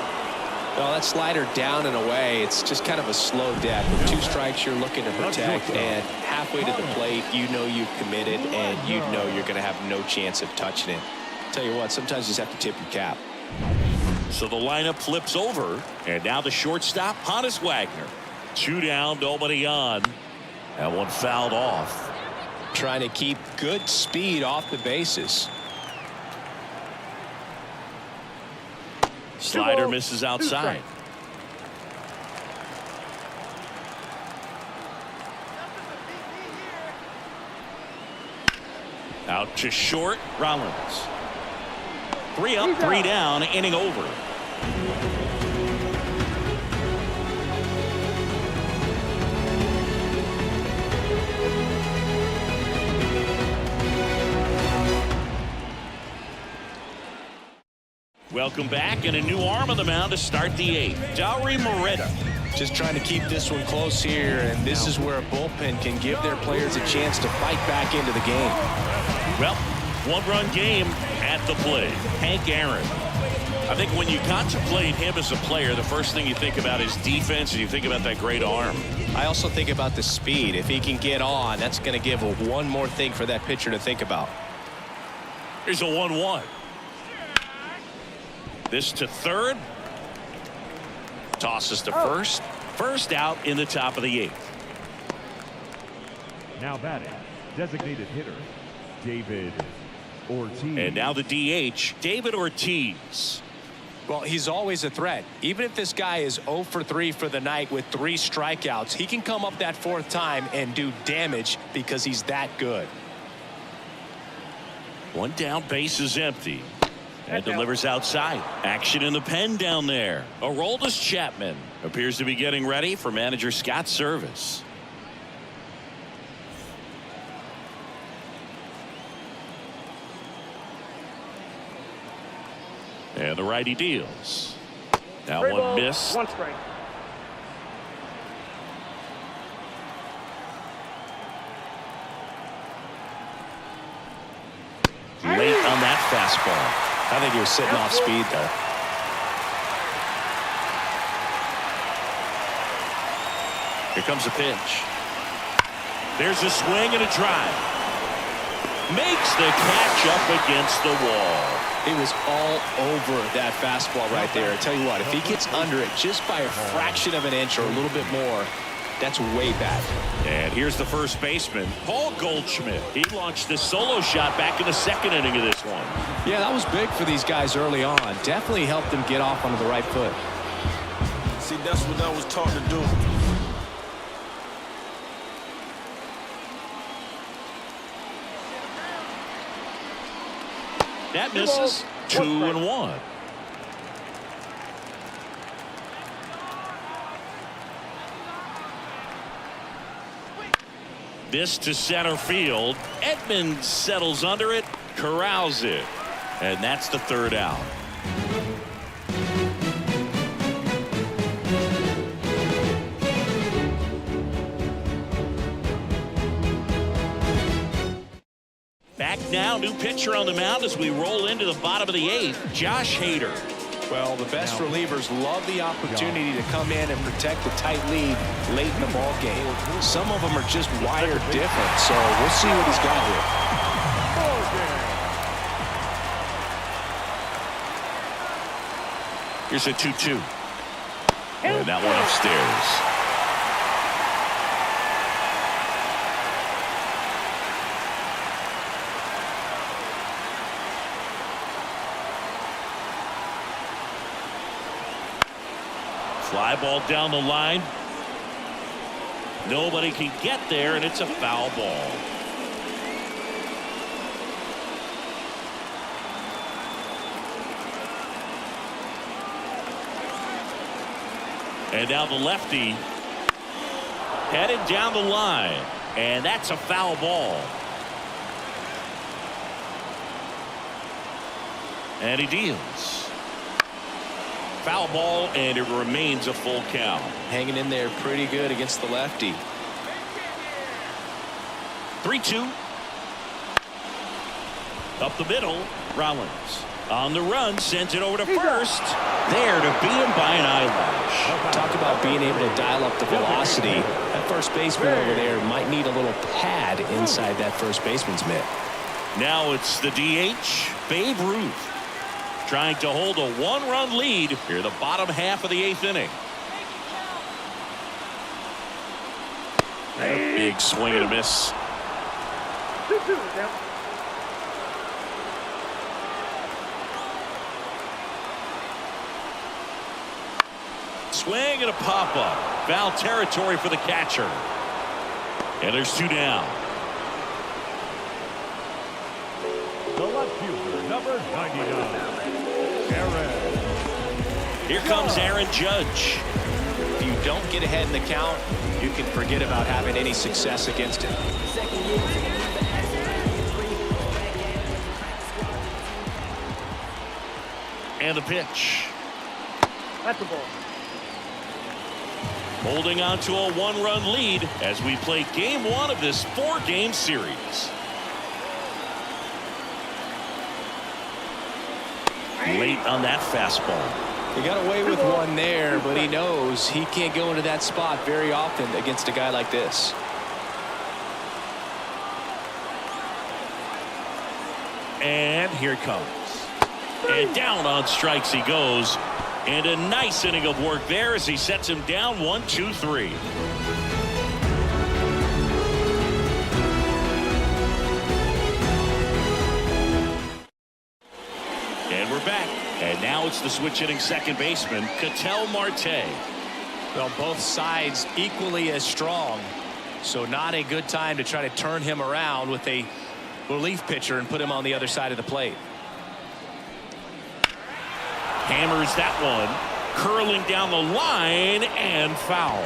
Speaker 2: Well, that slider down and away, it's just kind of a slow death. With 2 strikes, you're looking to protect, and halfway to the plate, you know you've committed, and you know you're going to have no chance of touching it. Tell you what, sometimes you just have to tip your cap.
Speaker 1: So the lineup flips over, and now the shortstop, Honus Wagner. 2 down, nobody on. That one fouled off.
Speaker 2: Trying to keep good speed off the bases.
Speaker 1: Slider misses outside. Out to short, Rollins. 3 up, 3 down, inning over. Welcome back, and a new arm on the mound to start the 8th. Dauri Moreta.
Speaker 2: Just trying to keep this one close here, and this is where a bullpen can give their players a chance to fight back into the game.
Speaker 1: Well, 1-run game at the plate. Hank Aaron. I think when you contemplate him as a player, the first thing you think about is defense, and you think about that great arm.
Speaker 2: I also think about the speed. If he can get on, that's going to give one more thing for that pitcher to think about.
Speaker 1: Here's a 1-1. This to third. Tosses to first. First out in the top of the 8th.
Speaker 4: Now batting, designated hitter, David Ortiz.
Speaker 1: And now the DH, David Ortiz.
Speaker 2: Well, he's always a threat. Even if this guy is 0 for 3 for the night with 3 strikeouts, he can come up that 4th time and do damage because he's that good.
Speaker 1: 1 down, base is empty. And delivers outside. Action in the pen down there. Aroldis Chapman appears to be getting ready for manager Scott's service. And the righty deals. Now one miss.
Speaker 6: 1 strike.
Speaker 1: Late on that fastball.
Speaker 2: I think he was sitting off speed there.
Speaker 1: Here comes a pitch. There's a swing and a drive. Makes the catch up against the wall.
Speaker 2: He was all over that fastball right there. I tell you what, if he gets under it just by a fraction of an inch or a little bit more, that's way bad.
Speaker 1: And here's the first baseman, Paul Goldschmidt. He launched the solo shot back in the 2nd inning of this one.
Speaker 2: Yeah, that was big for these guys early on. Definitely helped them get off onto the right foot.
Speaker 7: See, that's what I was taught to do.
Speaker 1: That misses. 2-1. This to center field. Edmonds settles under it, corrals it, and that's the 3rd out. Back now, new pitcher on the mound as we roll into the bottom of the 8th, Josh Hader.
Speaker 2: Well, the best relievers love the opportunity to come in and protect the tight lead late in the ball game. Some of them are just wired different, so we'll see what he's got here.
Speaker 1: Here's a 2-2. And that one upstairs. Fly ball down the line. Nobody can get there, and it's a foul ball. And now the lefty headed down the line, and that's a foul ball. And he deals. Foul ball, and it remains a full count.
Speaker 2: Hanging in there pretty good against the lefty.
Speaker 1: 3-2. Up the middle, Rollins. On the run, sends it over to first. There to beat him by an eyelash.
Speaker 2: Talk about being able to dial up the velocity. That first baseman over there might need a little pad inside that first baseman's mitt.
Speaker 1: Now it's the DH, Babe Ruth, trying to hold a one-run lead here the bottom half of the 8th inning. A big swing and a miss.
Speaker 6: 2-2 count.
Speaker 1: Swing and a pop-up. Foul territory for the catcher. And there's 2 down.
Speaker 4: The left fielder, number 99, Aaron.
Speaker 1: Here comes Aaron Judge.
Speaker 2: If you don't get ahead in the count, you can forget about having any success against him.
Speaker 1: And the pitch.
Speaker 6: That's the ball.
Speaker 1: Holding on to a one-run lead as we play game 1 of this 4-game series. Late on that fastball.
Speaker 2: He got away with one there, but he knows he can't go into that spot very often against a guy like this.
Speaker 1: And here it comes. And down on strikes he goes. And a nice inning of work there as he sets him down 1-2-3. And we're back. And now it's the switch hitting second baseman, Ketel Marte.
Speaker 2: Well, both sides equally as strong. So not a good time to try to turn him around with a relief pitcher and put him on the other side of the plate.
Speaker 1: Hammers that one, curling down the line, and foul.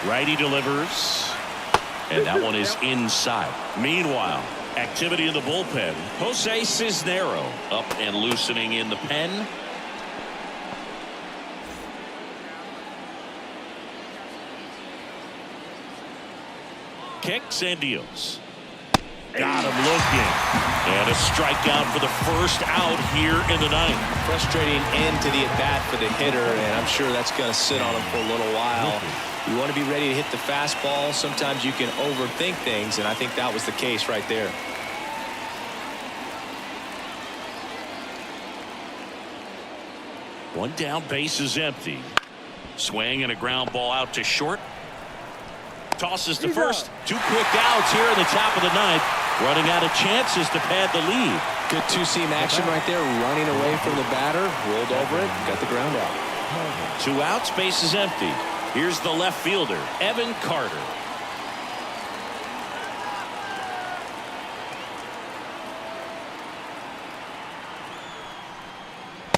Speaker 1: Righty delivers, and that one is inside. Meanwhile, activity in the bullpen. Jose Cisnero up and loosening in the pen. Kicks and deals. Got him looking. And a strikeout for the first out here in the 9th.
Speaker 2: Frustrating end to the at-bat for the hitter, and I'm sure that's going to sit on him for a little while. You want to be ready to hit the fastball. Sometimes you can overthink things, and I think that was the case right there.
Speaker 1: One down, base is empty. Swing and a ground ball out to short. Tosses to first. 2 quick outs here in the top of the 9th. Running out of chances to pad the lead.
Speaker 2: Good two-seam action right there. Running away from the batter. Rolled over it. Got the ground out.
Speaker 1: 2 outs, base is empty. Here's the left fielder, Evan Carter.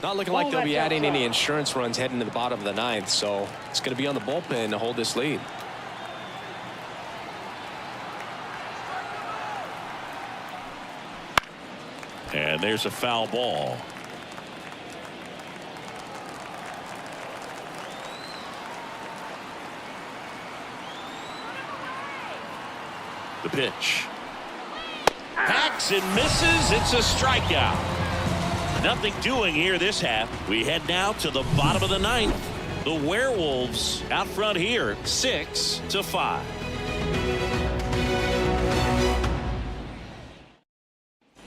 Speaker 2: Not looking like they'll be adding any insurance runs heading to the bottom of the 9th, so it's going to be on the bullpen to hold this lead.
Speaker 1: And there's a foul ball. The pitch. Hacks and misses. It's a strikeout. Nothing doing here this half. We head now to the bottom of the 9th. The Werewolves out front here, 6-5.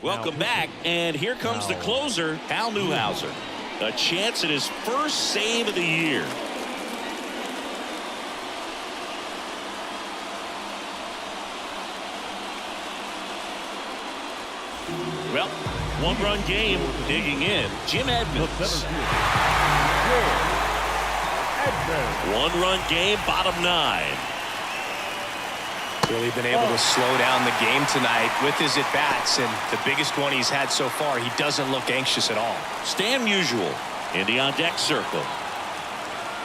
Speaker 1: Welcome back, and here comes the closer, Hal Newhouser. A chance at his first save of the year. Well, one-run game, digging in, Jim Edmonds. One-run game, bottom 9.
Speaker 2: Really been able to slow down the game tonight with his at-bats, and the biggest one he's had so far, he doesn't look anxious at all.
Speaker 1: Stan Musial in the on-deck circle.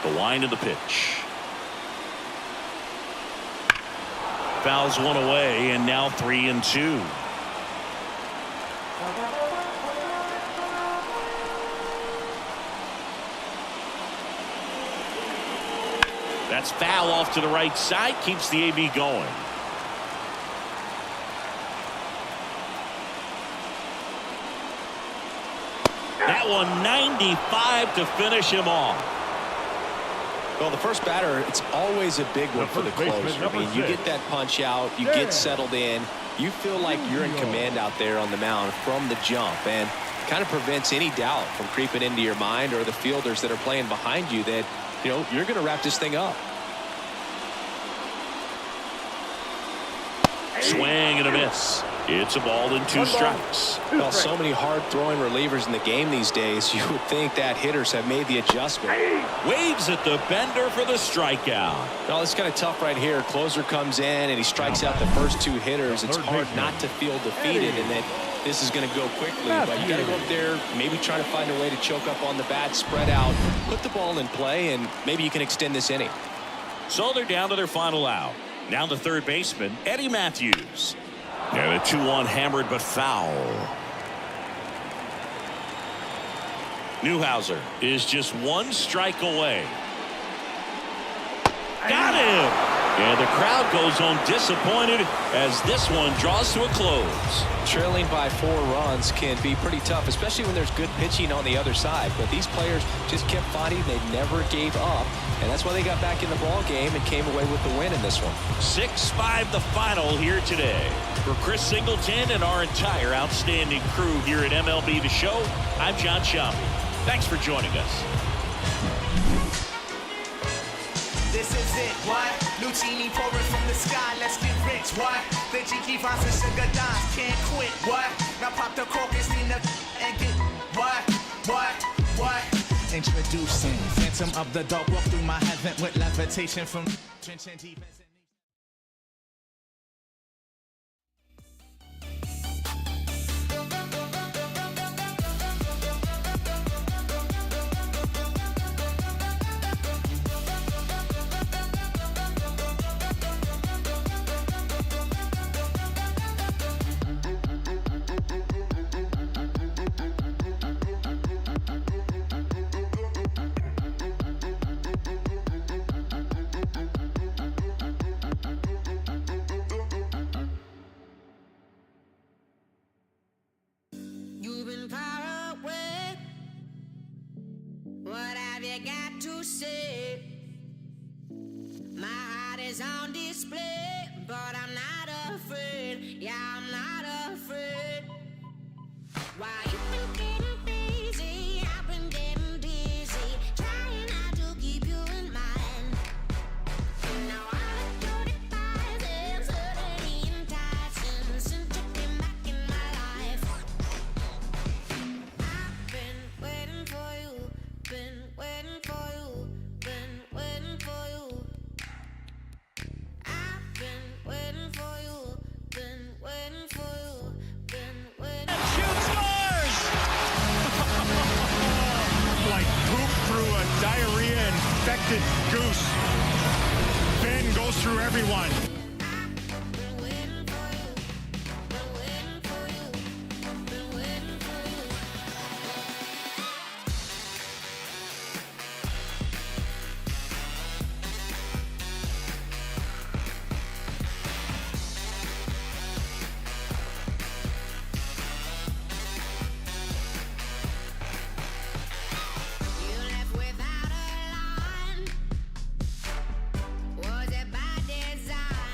Speaker 1: The wind of the pitch. fouls one away, and now 3-2. That's foul off to the right side, keeps the AB going. That one 95 to finish him off.
Speaker 2: Well, the first batter, it's always a big one for the closer. I mean, you get that punch out, you get settled in, you feel like you're in command out there on the mound from the jump, and kind of prevents any doubt from creeping into your mind or the fielders that are playing behind you that, you know, you're going to wrap this thing up.
Speaker 1: Swing and a miss. It's a ball and 2 strikes.
Speaker 2: Well, so many hard-throwing relievers in the game these days, you would think that hitters have made the adjustment.
Speaker 1: Waves at the bender for the strikeout.
Speaker 2: Well, it's kind of tough right here. Closer comes in, and he strikes out the first 2 hitters. It's hard not to feel defeated, and that this is going to go quickly. But you got to go up there, maybe try to find a way to choke up on the bat, spread out, put the ball in play, and maybe you can extend this inning.
Speaker 1: So they're down to their final out. Now the third baseman, Eddie Matthews. And a 2-1 hammered but foul. Newhouser is just 1 strike away. Got him! And the crowd goes home disappointed as this one draws to a close.
Speaker 2: Trailing by 4 runs can be pretty tough, especially when there's good pitching on the other side. But these players just kept fighting. They never gave up. And that's why they got back in the ball game and came away with the win in this one.
Speaker 1: 6-5 the final here today. For Chris Singleton and our entire outstanding crew here at MLB The Show, I'm John Shambi. Thanks for joining us.
Speaker 8: This is it, what? Lucini pouring from the sky, let's get rich, what? The Jiki Vines and Sugar Dimes can't quit, what? Now pop the cork and steam the and get, what? Introducing Phantom of the Dark, walk through my heaven with levitation from trenchant defense.
Speaker 9: Got to say, my heart is on display, but I'm not afraid. Yeah, I'm not afraid. Why you been getting busy? I've been getting dizzy, trying not to keep you in mind. Now I do the thighs and suddenly enticing since you came back in my life. I've been waiting for you, been waiting for you, been waiting for you. I've been waiting for you, been waiting for you, been waiting.
Speaker 3: Shoot scores! Like poop through a diarrhea-infected goose. Ben goes through everyone.
Speaker 9: Been waiting for you, been waiting for you, been waiting for you. You left without a line. Was it by design?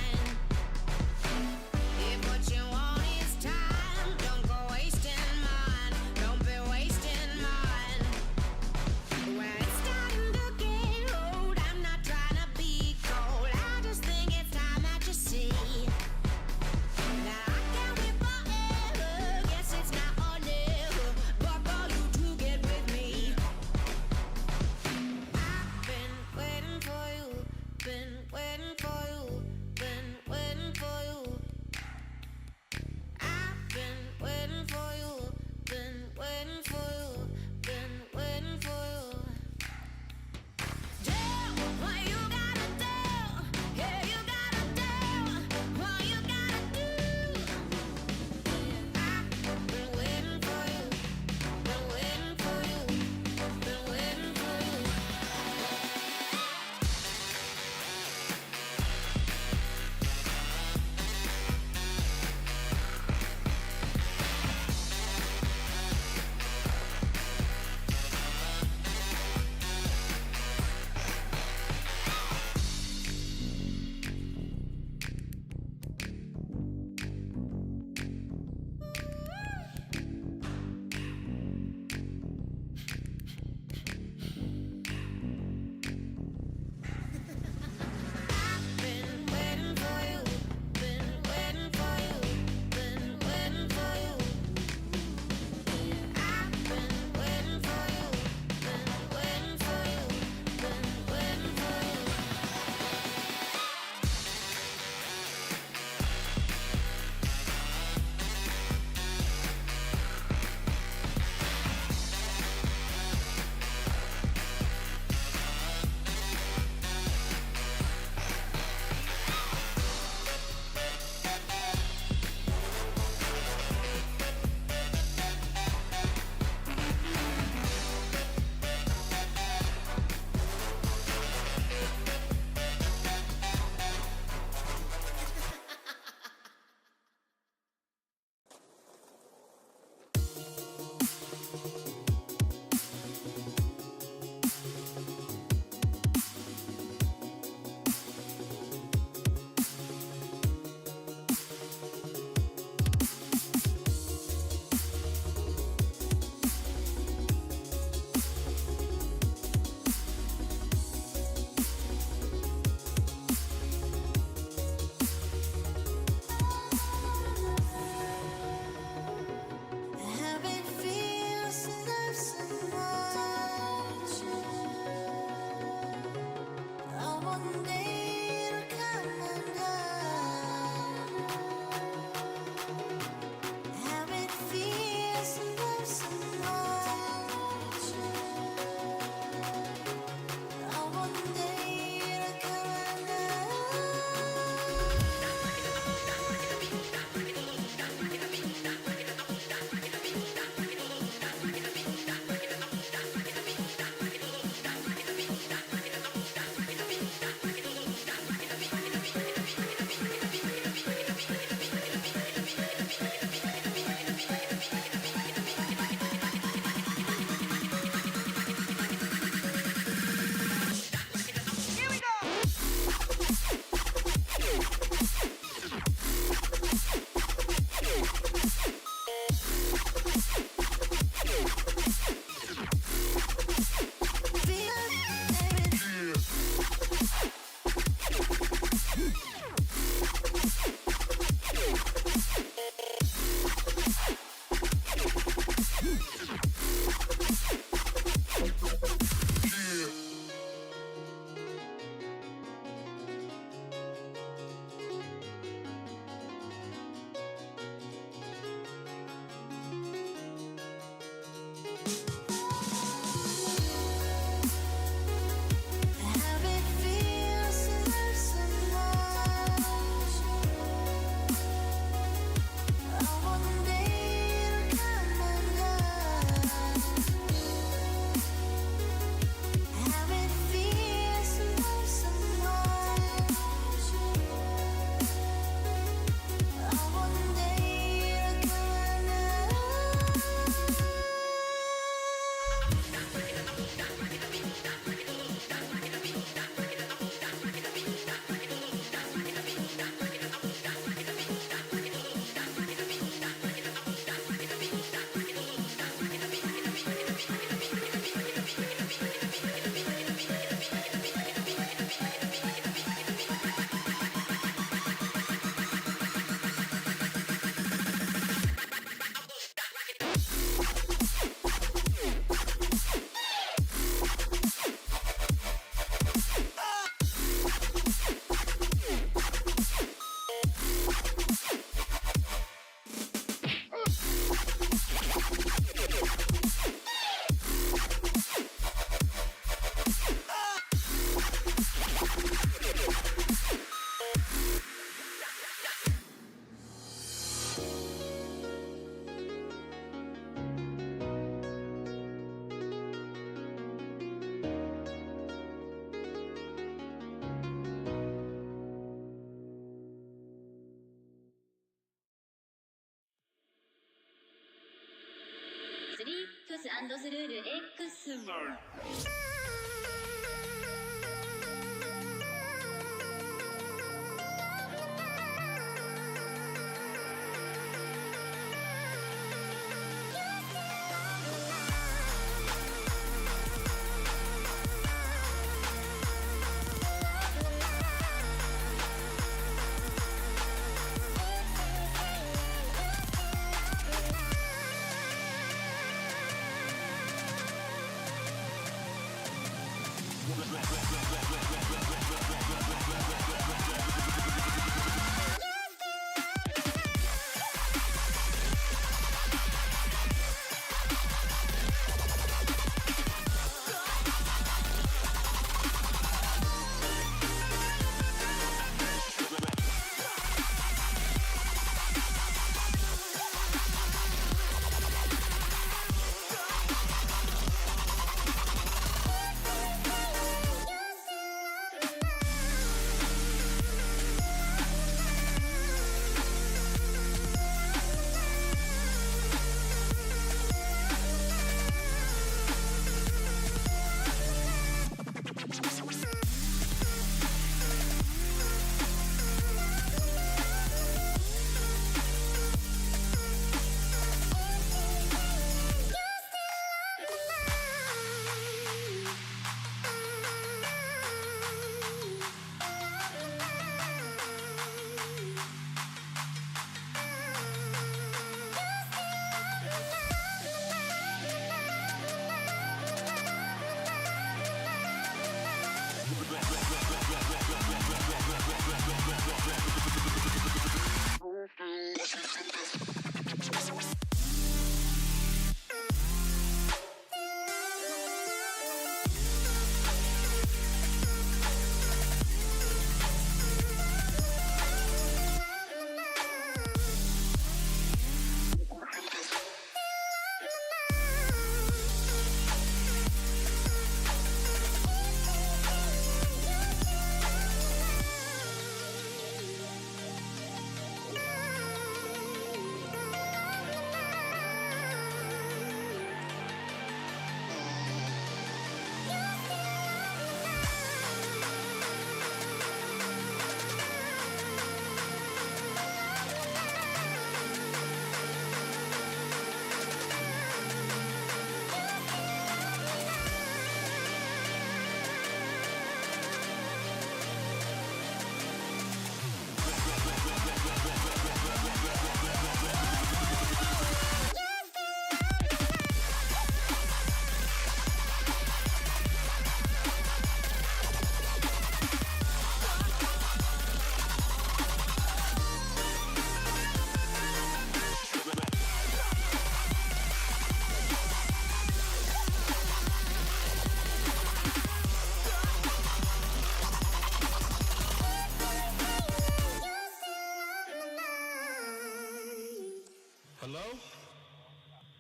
Speaker 9: ハンドスルール X。Hello?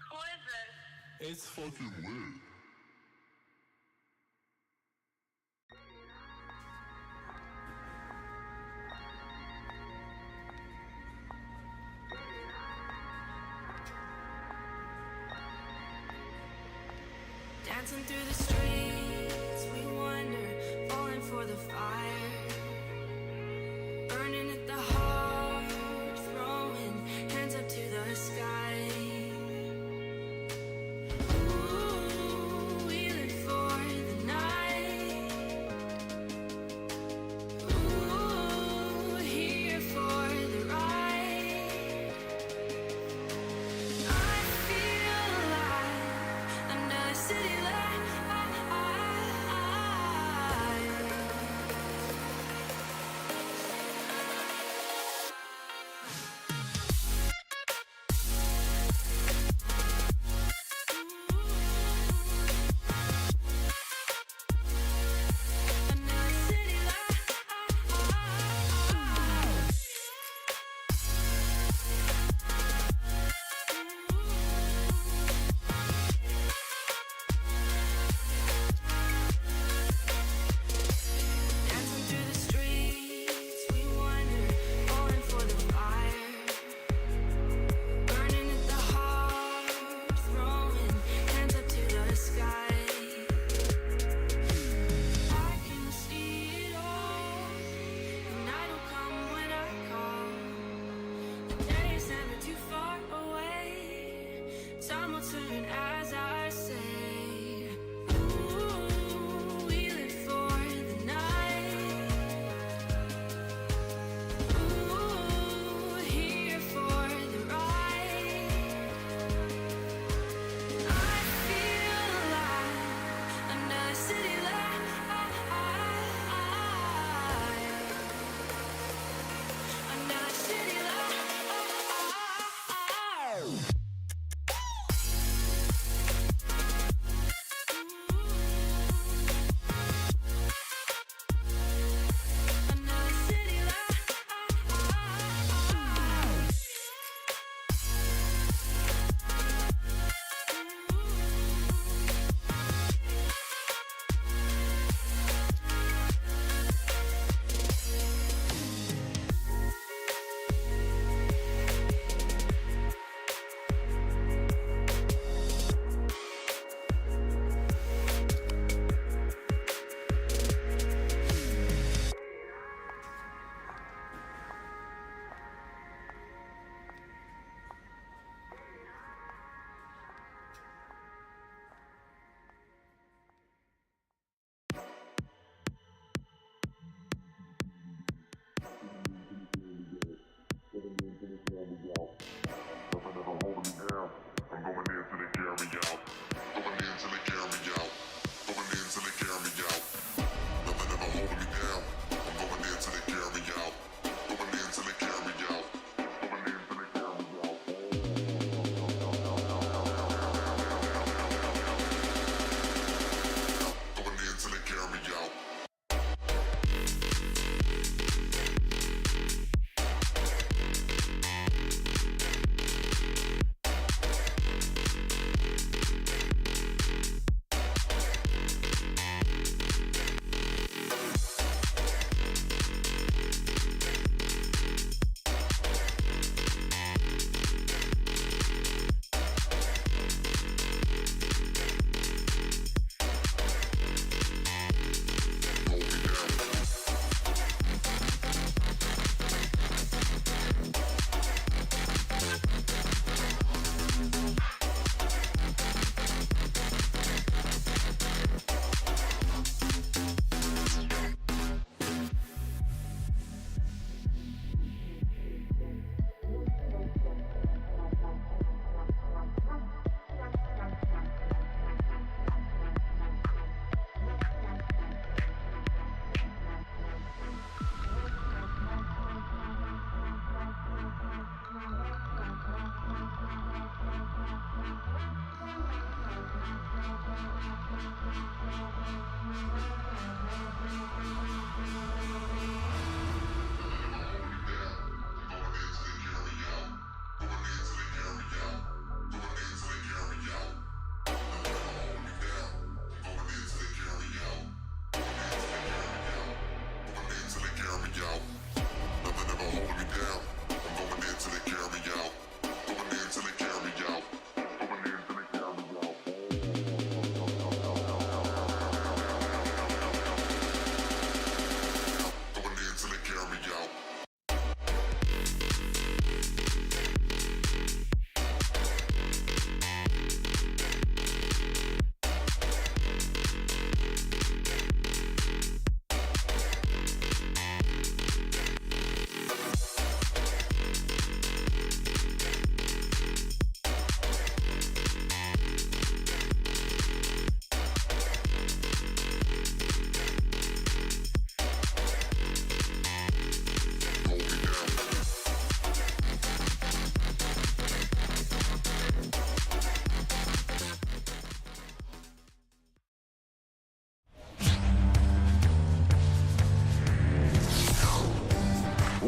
Speaker 10: Who is this?
Speaker 3: It's fucking weird.
Speaker 10: Dancing through the streets, we wander, falling for the fire. Burning at the heart, throwing hands up to the sky. Ooh, we live for the night. Ooh, here for the ride. I feel alive under the city light.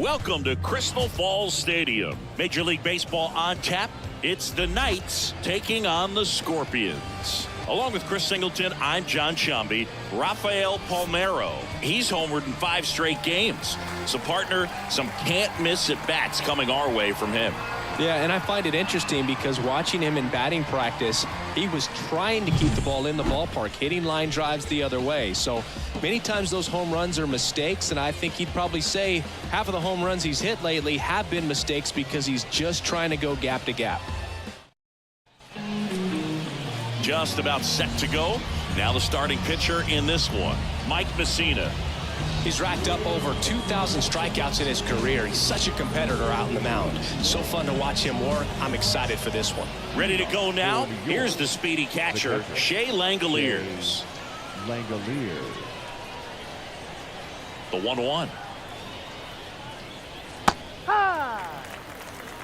Speaker 1: Welcome to Crystal Falls Stadium. Major League Baseball on tap. It's the Knights taking on the Scorpions. Along with Chris Singleton, I'm John Shambi. Rafael Palmeiro, he's homered in 5 straight games. So, partner, some can't-miss at-bats coming our way from him.
Speaker 2: Yeah, and I find it interesting because watching him in batting practice, he was trying to keep the ball in the ballpark, hitting line drives the other way. So many times those home runs are mistakes, and I think he'd probably say half of the home runs he's hit lately have been mistakes because he's just trying to go gap to gap.
Speaker 1: Just about set to go. Now the starting pitcher in this one, Mike Messina.
Speaker 2: He's racked up over 2,000 strikeouts in his career. He's such a competitor out in the mound. So fun to watch him work. I'm excited for this one.
Speaker 1: Ready to go now? Here's the speedy catcher, Shea Langoliers.
Speaker 4: Langoliers.
Speaker 1: The 1-1.
Speaker 2: I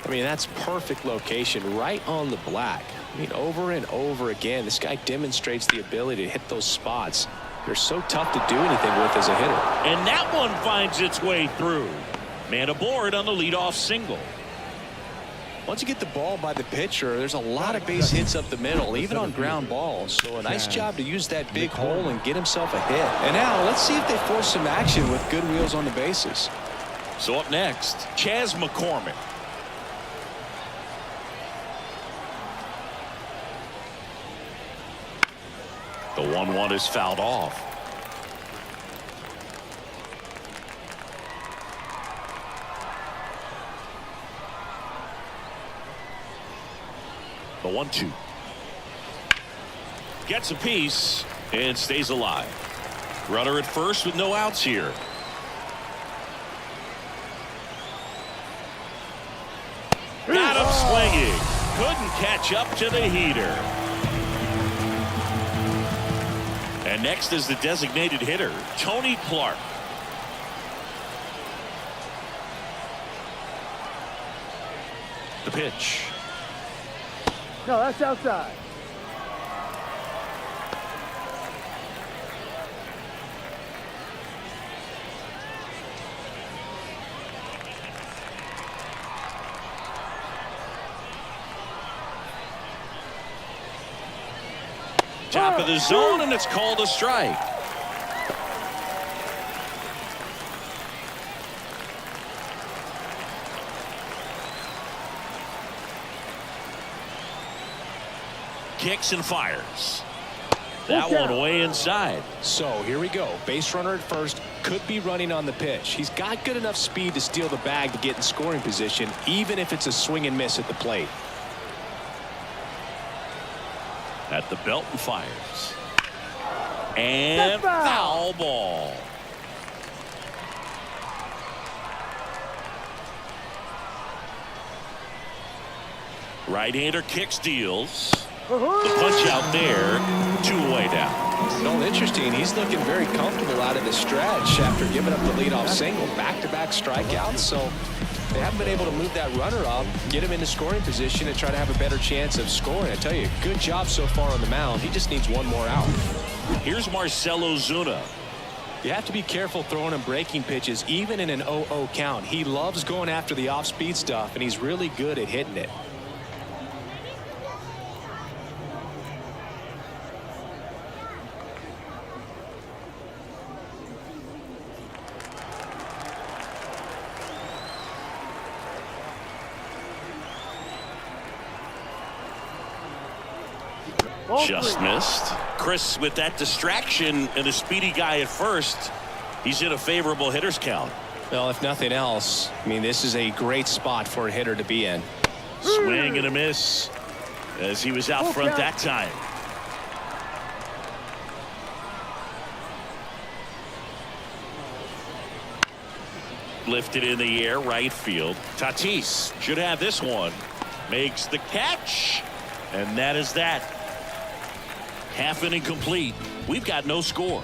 Speaker 2: mean, that's perfect location, right on the black. I mean, over and over again, this guy demonstrates the ability to hit those spots. They're so tough to do anything with as a hitter.
Speaker 1: And that one finds its way through. Man aboard on the leadoff single.
Speaker 2: Once you get the ball by the pitcher, there's a lot of base hits up the middle, even on ground balls. So a nice job to use that big hole and get himself a hit. And now let's see if they force some action with good wheels on the bases.
Speaker 1: So up next, Chas McCormick. The 1-1 is fouled off. The 1-2. Gets a piece and stays alive. Runner at first with no outs here. Got him swinging. Couldn't catch up to the heater. And next is the designated hitter, Tony Clark. The pitch.
Speaker 6: No, that's outside.
Speaker 1: Top of the zone, and it's called a strike. Kicks and fires. That one way inside.
Speaker 2: So here we go. Base runner at first, could be running on the pitch. He's got good enough speed to steal the bag to get in scoring position, even if it's a swing and miss at the plate.
Speaker 1: At the belt and fires. And foul ball. Right-hander kicks, deals. The punch out there, 2 away down.
Speaker 2: No, interesting. He's looking very comfortable out of the stretch after giving up the leadoff single. Back-to-back strikeouts, so they haven't been able to move that runner up, get him into scoring position, and try to have a better chance of scoring. I tell you, good job so far on the mound. He just needs one more out.
Speaker 1: Here's Marcell Ozuna.
Speaker 2: You have to be careful throwing him breaking pitches, even in an 0-0 count. He loves going after the off-speed stuff, and he's really good at hitting it.
Speaker 1: Just missed. Chris, with that distraction and a speedy guy at first, he's in a favorable hitter's count.
Speaker 2: Well, if nothing else, I mean, this is a great spot for a hitter to be in.
Speaker 1: Swing and a miss as he was out front that time. Lifted in the air, right field. Tatis should have this one. Makes the catch, and that is that. Half inning complete. We've got no score.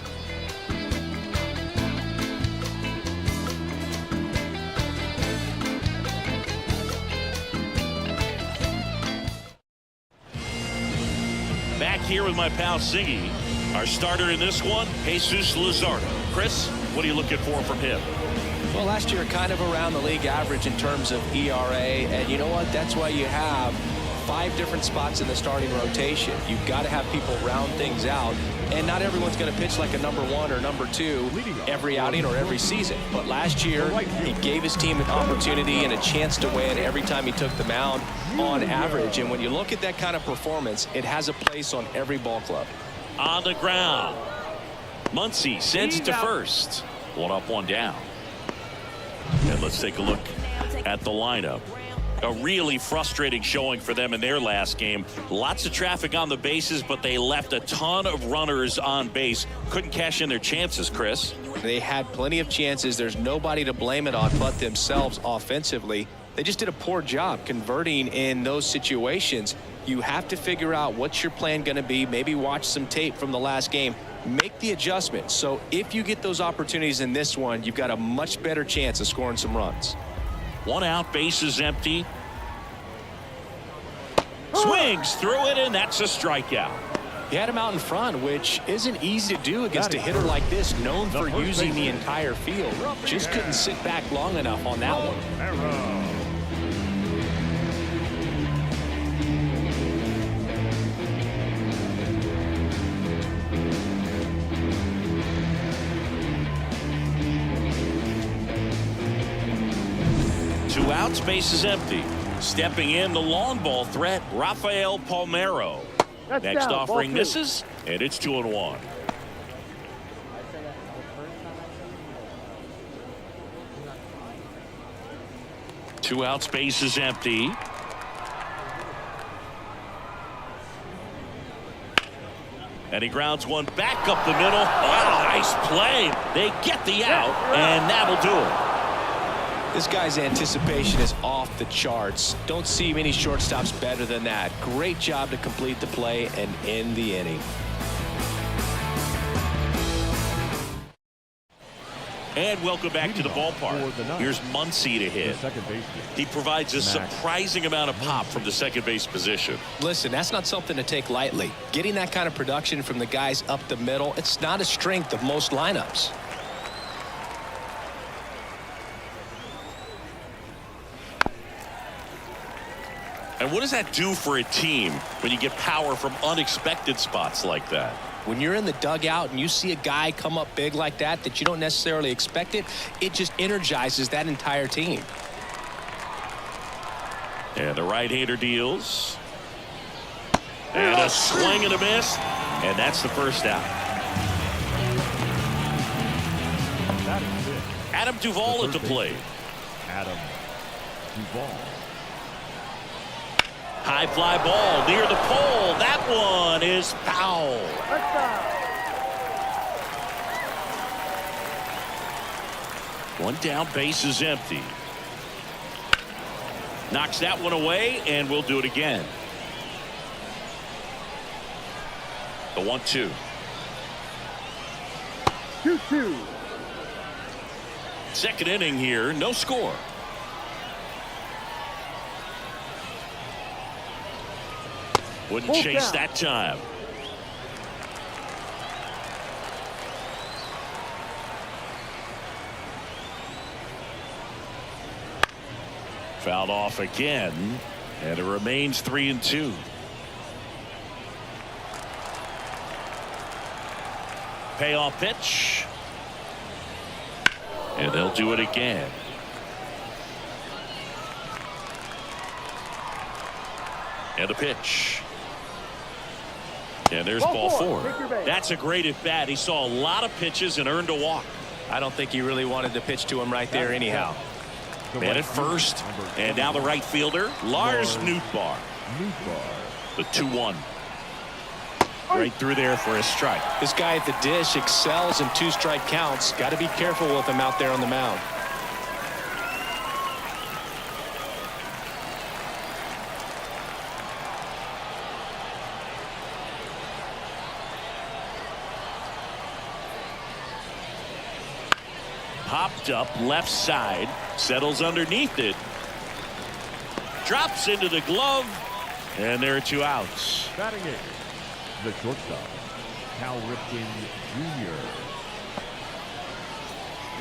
Speaker 1: Back here with my pal Siggy. Our starter in this one, Jesus Luzardo. Chris, what are you looking for from him?
Speaker 2: Well, last year kind of around the league average in terms of ERA, and you know what? That's why you have 5 different spots in the starting rotation. You've got to have people round things out, and not everyone's going to pitch like a number 1 or number 2 every outing or every season. But last year, he gave his team an opportunity and a chance to win every time he took the mound on average. And when you look at that kind of performance, it has a place on every ball club.
Speaker 1: On the ground, Muncy sends it to first. 1 up, 1 down. And let's take a look at the lineup. A really frustrating showing for them in their last game. Lots of traffic on the bases, but they left a ton of runners on base. Couldn't cash in their chances, Chris.
Speaker 2: They had plenty of chances. There's nobody to blame it on but themselves offensively. They just did a poor job converting in those situations. You have to figure out what's your plan going to be. Maybe watch some tape from the last game. Make the adjustment. So if you get those opportunities in this one, you've got a much better chance of scoring some runs.
Speaker 1: 1 out, bases empty. Swings through it, and that's a strikeout.
Speaker 2: He had him out in front, which isn't easy to do against a hitter like this, known for using the entire field. Just couldn't sit back long enough on that one.
Speaker 1: Two outs, bases empty. Stepping in the long ball threat, Rafael Palmeiro. Next offering misses, and it's 2-1. Two outs, bases empty. And he grounds one back up the middle. Oh, nice play. They get the out, and that'll do it.
Speaker 2: This guy's anticipation is off the charts. Don't see many shortstops better than that. Great job to complete the play and end the inning.
Speaker 1: And welcome back to the ballpark. Here's Muncy to hit. He provides a surprising amount of pop from the second base position.
Speaker 2: Listen, that's not something to take lightly. Getting that kind of production from the guys up the middle, it's not a strength of most lineups.
Speaker 1: And what does that do for a team when you get power from unexpected spots like that?
Speaker 2: When you're in the dugout and you see a guy come up big like that you don't necessarily expect it, it just energizes that entire team.
Speaker 1: And the right-hander deals. And a swing and a miss. And that's the first out. Adam Duvall at the plate.
Speaker 4: Adam Duvall.
Speaker 1: High fly ball near the pole. That one is foul. One down, base is empty. Knocks that one away, and we'll do it again. The 1-2.
Speaker 6: 2-2.
Speaker 1: Second inning here, no score. Wouldn't chase that time. Fouled off again, and it remains 3-2. Payoff pitch. And they'll do it again. And the pitch. And there's ball 4. That's a great at bat. He saw a lot of pitches and earned a walk.
Speaker 2: I don't think he really wanted to pitch to him right there anyhow.
Speaker 1: Man at first, and now the right fielder, Lars Nootbaar. The 2-1. Right through there for a strike.
Speaker 2: This guy at the dish excels in 2-strike counts. Got to be careful with him out there on the mound.
Speaker 1: Popped up left side, settles underneath it, drops into the glove, and there are 2 outs.
Speaker 4: Batting it, the shortstop, Cal Ripken Jr.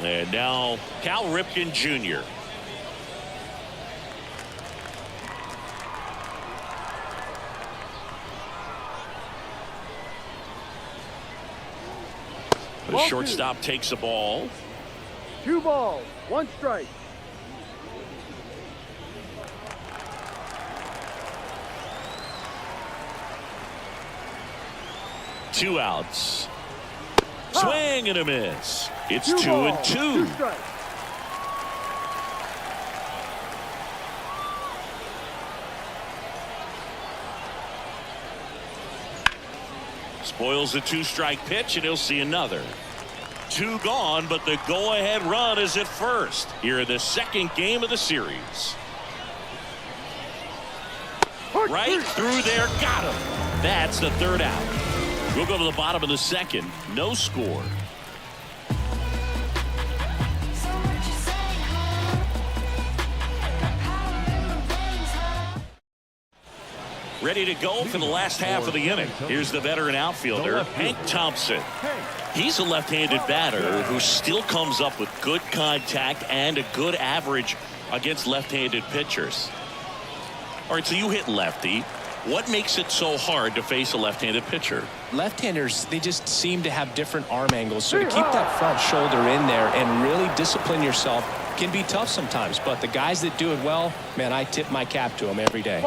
Speaker 1: And now Cal Ripken Jr. The shortstop takes a ball.
Speaker 6: 2 balls, 1 strike.
Speaker 1: Two outs. Swing and a miss. It's 2 and 2.
Speaker 6: 2 strikes.
Speaker 1: Spoils the 2-strike pitch, and he'll see another. 2 gone, but the go-ahead run is at first here in the second game of the series. Right through there, got him. That's the 3rd out. We'll go to the bottom of the 2nd. No score. Ready to go for the last half of the inning. Here's the veteran outfielder, Hank Thompson. He's a left-handed batter who still comes up with good contact and a good average against left-handed pitchers. All right, so you hit lefty. What makes it so hard to face a left-handed pitcher?
Speaker 2: Left-handers, they just seem to have different arm angles. So to keep that front shoulder in there and really discipline yourself can be tough sometimes. But the guys that do it well, man, I tip my cap to them every day.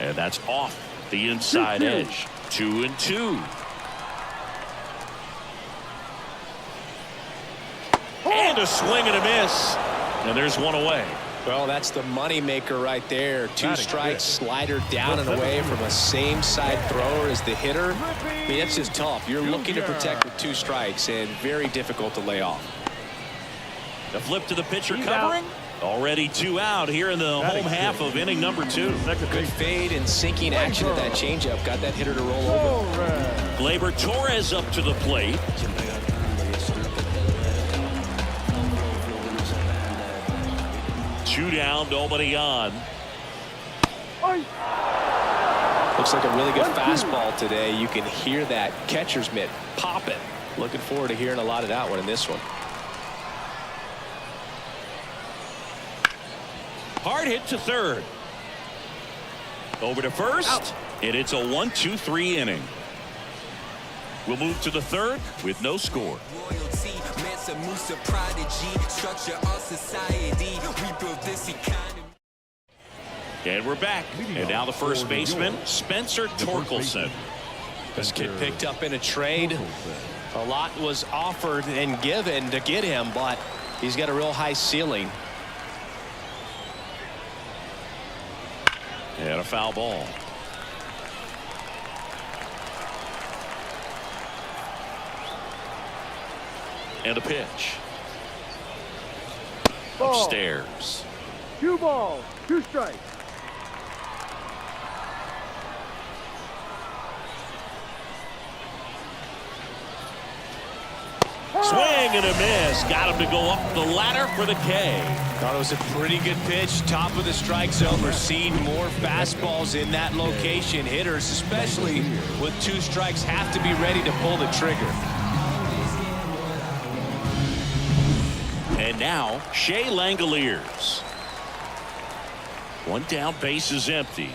Speaker 1: And that's off the inside edge. 2 and 2. And a swing and a miss. And there's one away.
Speaker 2: Well, that's the money maker right there. 2 strikes, slider down and away from a same side thrower as the hitter. I mean, that's just tough. You're looking to protect with 2 strikes and very difficult to lay off.
Speaker 1: The flip to the pitcher covering. Already 2 out here in the home half of inning number 2.
Speaker 2: Good fade and sinking action of that changeup. Got that hitter to roll over.
Speaker 1: Gleyber Torres up to the plate. Two down, nobody on.
Speaker 2: Looks like a really good fastball today. You can hear that catcher's mitt popping. Looking forward to hearing a lot of that one in this one.
Speaker 1: Hard hit to 3rd. Over to 1st. And it's a 1-2-3 inning. We'll move to the 3rd with no score.
Speaker 5: Royalty, Mansa Musa prodigy, structure our society, we built this economy.
Speaker 1: And we're back. And now the first baseman, Spencer Torkelson.
Speaker 2: This kid picked up in a trade. A lot was offered and given to get him, but he's got a real high ceiling.
Speaker 1: And a foul ball. And a pitch.
Speaker 6: Ball.
Speaker 1: Upstairs.
Speaker 6: 2 balls, 2 strikes.
Speaker 1: Swing and a miss. Got him to go up the ladder for the K.
Speaker 2: Thought it was a pretty good pitch. Top of the strike zone. We're seeing more fastballs in that location. Hitters, especially with 2 strikes, have to be ready to pull the trigger.
Speaker 1: And now, Shea Langoliers. 1 down, base is empty.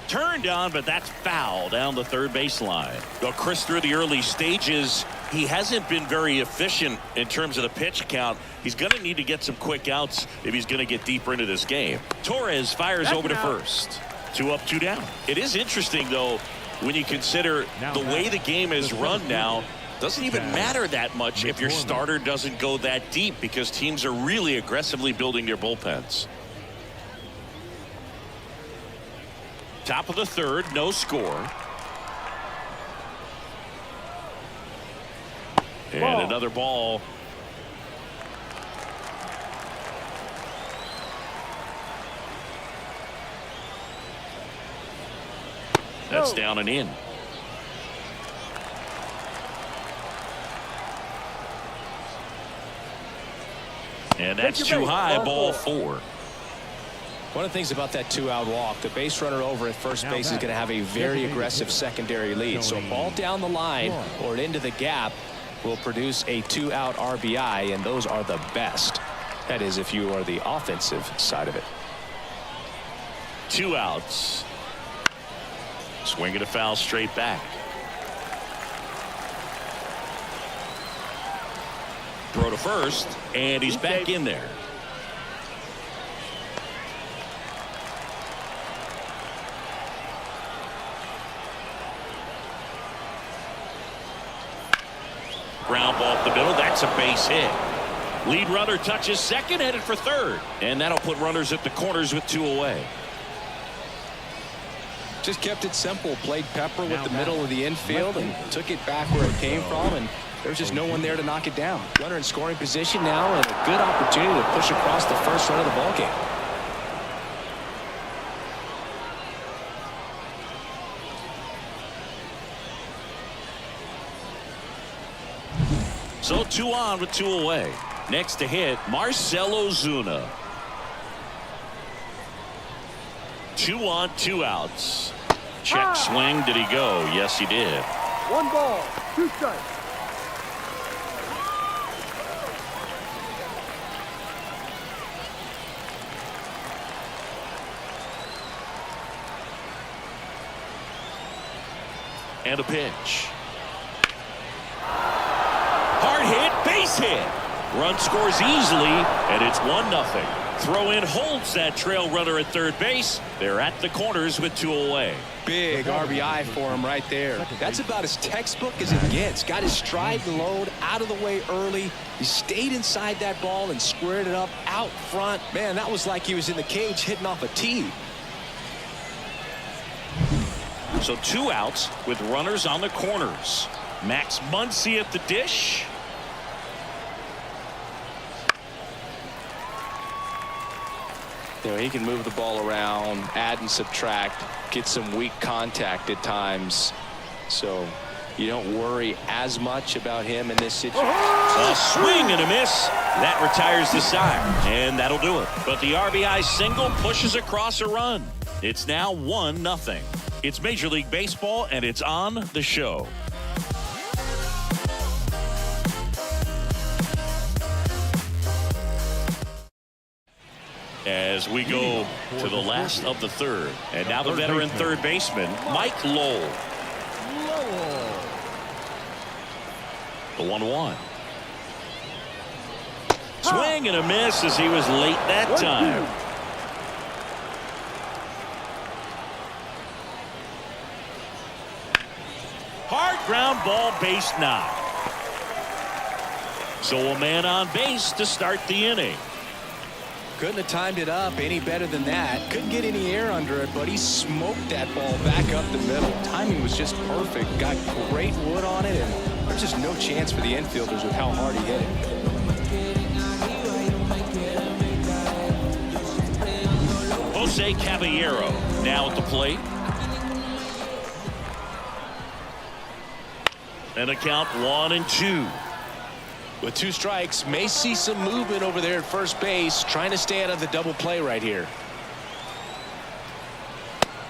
Speaker 1: Turned on, but that's foul down the 3rd baseline. Well, Chris, through the early stages, he hasn't been very efficient in terms of the pitch count. He's going to need to get some quick outs if he's going to get deeper into this game. Torres fires over to 1st. 2 up, 2 down. It is interesting, though, when you consider the way the game is run now. Doesn't even matter that much if your starter doesn't go that deep, because teams are really aggressively building their bullpens. Top of the 3rd, no score. And another ball. That's down and in. And that's too high, ball 4.
Speaker 2: One of the things about that 2-out walk, the base runner over at first base is going to have a very aggressive secondary lead. So a ball down the line or into the gap, will produce a 2-out RBI, and those are the best. That is, if you are the offensive side of it.
Speaker 1: 2 outs. Swing and a foul straight back. Throw to first, and he's back in there. Ground ball up the middle. That's a base hit. Lead runner touches second, headed for third. And that'll put runners at the corners with 2 away.
Speaker 2: Just kept it simple. Played pepper with the middle of the infield and took it back where it came from. And there's just no one there to knock it down. Runner in scoring position now, and a good opportunity to push across the first run of the ballgame.
Speaker 1: So 2 on with 2 away. Next to hit, Marcell Ozuna. 2 on, 2 outs. Check swing. Did he go? Yes, he did.
Speaker 6: 1 ball, 2 strikes.
Speaker 1: And a pitch. Hard hit, base hit. Run scores easily, and it's 1-0. Throw in holds that trail runner at third base. They're at the corners with 2 away.
Speaker 2: Big RBI for him right there. That's about as textbook as it gets. Got his stride and load out of the way early. He stayed inside that ball and squared it up out front. Man, that was like he was in the cage hitting off a tee.
Speaker 1: So 2 outs with runners on the corners. Max Muncy at the dish.
Speaker 2: You know, he can move the ball around, add and subtract, get some weak contact at times. So you don't worry as much about him in this situation.
Speaker 1: A swing and a miss. That retires the side, and that'll do it. But the RBI single pushes across a run. It's now 1-0. It's Major League Baseball, and it's on the show. As we go to the last of the third. And now the veteran third baseman, Mike Lowell. The 1-1. Swing and a miss as he was late that time. Hard ground ball, base knock. So a man on base to start the inning.
Speaker 2: Couldn't have timed it up any better than that. Couldn't get any air under it, but he smoked that ball back up the middle. Timing was just perfect. Got great wood on it, and there's just no chance for the infielders with how hard he hit it.
Speaker 1: Jose Caballero now at the plate. And a count 1-2.
Speaker 2: With 2 strikes, may see some movement over there at first base, trying to stay out of the double play right here.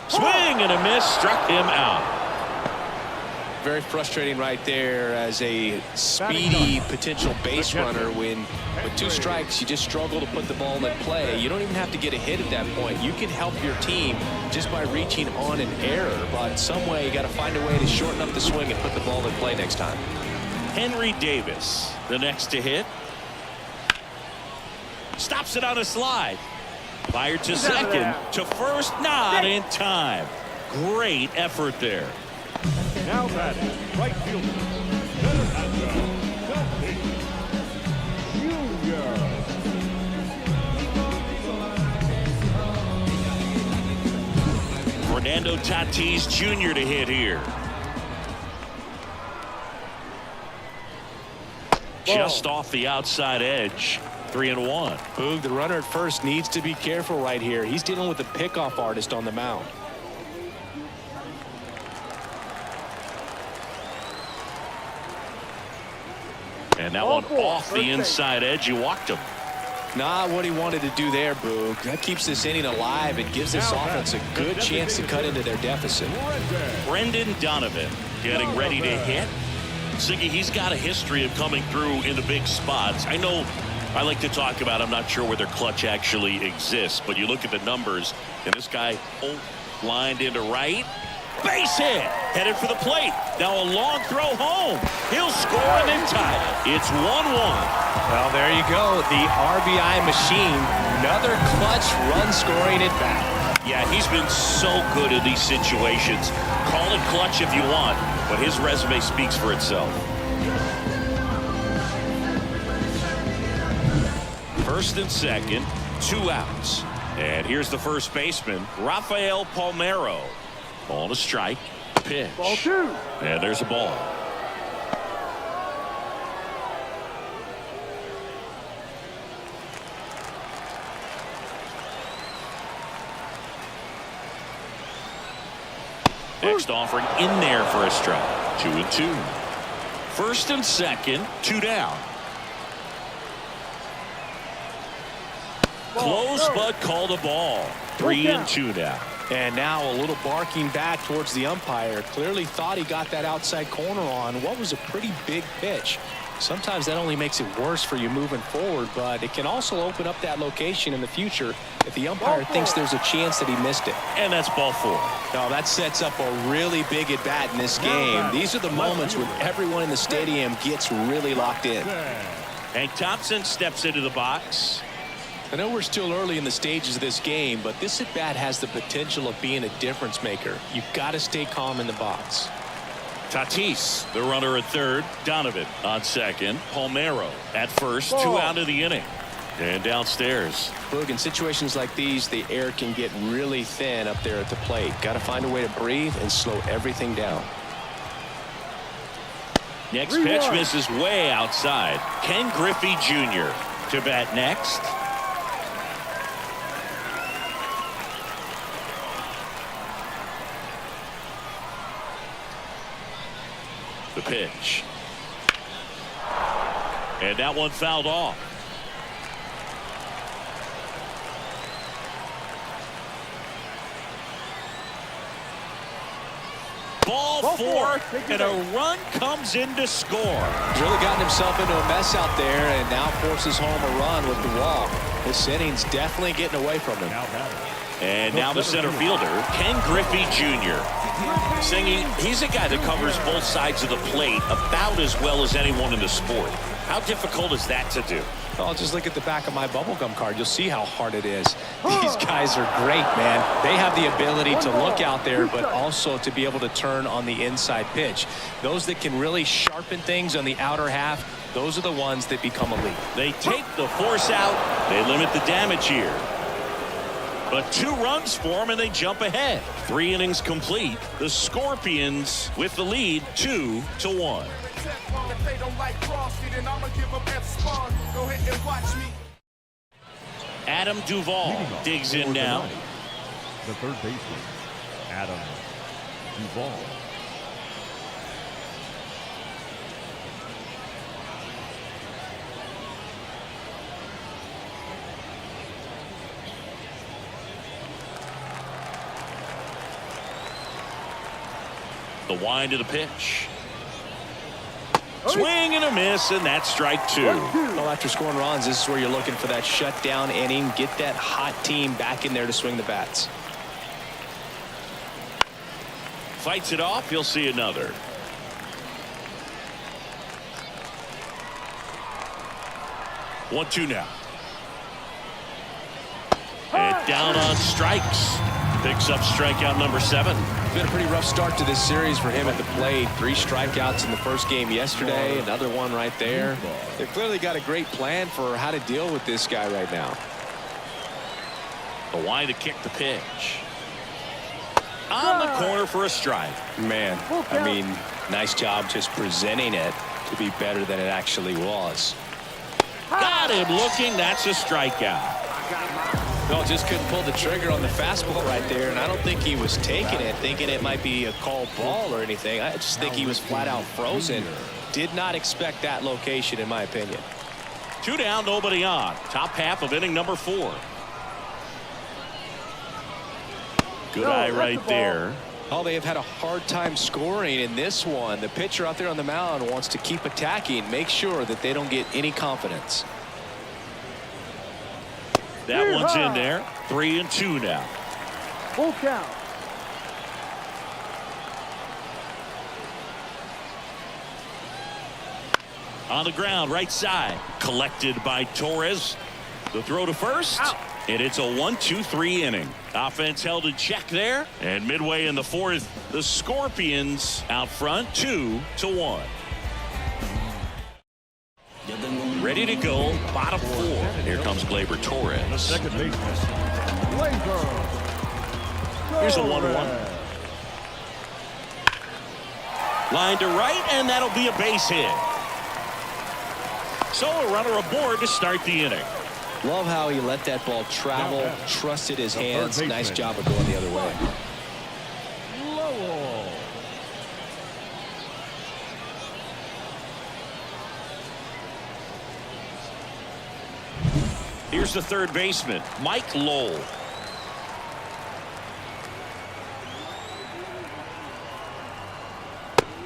Speaker 1: Swing and a miss, struck him out.
Speaker 2: Very frustrating right there as a speedy potential base runner when with 2 strikes you just struggle to put the ball in play. You don't even have to get a hit at that point. You can help your team just by reaching on an error, but some way you got to find a way to shorten up the swing and put the ball in play next time.
Speaker 1: Henry Davis, the next to hit. Stops it on a slide. Fired to second, to first, not in time. Great effort there.
Speaker 4: Now batting, right fielder,
Speaker 1: Fernando Tatis Jr. to hit here. Just off the outside edge. 3-1.
Speaker 2: Boog, the runner at first needs to be careful right here. He's dealing with a pickoff artist on the mound.
Speaker 1: And that one off the inside edge. You walked him.
Speaker 2: Not what he wanted to do there, Boog. That keeps this inning alive. It gives this offense a good chance to cut into their deficit.
Speaker 1: Brendan Donovan getting ready to hit. Siggy, he's got a history of coming through in the big spots. I know I like to talk about, I'm not sure whether clutch actually exists, but you look at the numbers, and this guy lined into right. Base hit, headed for the plate. Now a long throw home. He'll score and then tie it. It's 1-1.
Speaker 2: Well, there you go. The RBI machine. Another clutch run scoring at bat.
Speaker 1: Yeah, he's been so good in these situations. Call it clutch if you want, but his resume speaks for itself. First and second, 2 outs. And here's the first baseman, Rafael Palmeiro. On a strike, pitch.
Speaker 6: Ball 2.
Speaker 1: And there's a ball. Next offering in there for a strike. 2-2. First and second, 2 down. Close, but called a ball. 3-2 now.
Speaker 2: And now a little barking back towards the umpire. Clearly thought he got that outside corner on what was a pretty big pitch. Sometimes that only makes it worse for you moving forward, but it can also open up that location in the future if the umpire thinks there's a chance that he missed it.
Speaker 1: And that's ball 4.
Speaker 2: Now that sets up a really big at bat in this game. These are the moments when everyone in the stadium gets really locked in.
Speaker 1: Hank Thompson steps into the box.
Speaker 2: I know we're still early in the stages of this game, but this at bat has the potential of being a difference maker. You've got to stay calm in the box.
Speaker 1: Tatis, the runner at third. Donovan on second. Palmeiro at first. 2 out of the inning. And downstairs.
Speaker 2: Boog, in situations like these, the air can get really thin up there at the plate. Got to find a way to breathe and slow everything down.
Speaker 1: Next pitch misses way outside. Ken Griffey Jr. to bat next. The pitch. And that one fouled off. Ball 4, and a run comes in to score.
Speaker 2: He's really gotten himself into a mess out there and now forces home a run with the walk. This inning's definitely getting away from him.
Speaker 1: And now the center fielder, Ken Griffey Jr. Singing, he's a guy that covers both sides of the plate about as well as anyone in the sport. How difficult is that to do?
Speaker 2: Well, just look at the back of my bubblegum card. You'll see how hard it is. These guys are great, man. They have the ability to look out there, but also to be able to turn on the inside pitch. Those that can really sharpen things on the outer half, those are the ones that become elite.
Speaker 1: They take the force out. They limit the damage here. But 2 runs for them, and they jump ahead. 3 innings complete. The Scorpions with the lead, 2-1. Adam Duvall digs in now.
Speaker 4: The third baseman, Adam Duvall.
Speaker 1: The wind of the pitch. Swing and a miss, and that's strike 2.
Speaker 2: Well, after scoring runs, this is where you're looking for that shutdown inning. Get that hot team back in there to swing the bats.
Speaker 1: Fights it off. He'll see another. One-two now. And down on strikes. Picks up strikeout number 7.
Speaker 2: Been a pretty rough start to this series for him at the plate. 3 strikeouts in the first game yesterday. Another one right there. They've clearly got a great plan for how to deal with this guy right now.
Speaker 1: The wind to kick the pitch. On the corner for a strike.
Speaker 2: Man, I mean, nice job just presenting it to be better than it actually was.
Speaker 1: Got him looking. That's a strikeout.
Speaker 2: No, just couldn't pull the trigger on the fastball right there, and I don't think he was taking it, thinking it might be a called ball or anything. I just think he was flat out frozen. Did not expect that location, in my opinion.
Speaker 1: 2 down, nobody on. Top half of inning number 4. Good eye right there.
Speaker 2: Oh, they have had a hard time scoring in this one. The pitcher out there on the mound wants to keep attacking, make sure that they don't get any confidence.
Speaker 1: That one's in there. 3-2 now.
Speaker 6: Full count.
Speaker 1: On the ground, right side. Collected by Torres. The throw to first.
Speaker 6: Out.
Speaker 1: And it's a 1-2-3 inning. Offense held in check there. And midway in the fourth, the Scorpions out front 2-1. Ready to go, bottom four. Here comes Gleyber
Speaker 4: The
Speaker 1: Torres.
Speaker 4: second baseman, Gleyber.
Speaker 1: Here's a 1-1. Line to right, and that'll be a base hit. So a runner aboard to start the inning.
Speaker 2: Love how he let that ball travel, trusted his hands. Nice job of going the other way.
Speaker 4: Lowell.
Speaker 1: Here's the third baseman, Mike Lowell.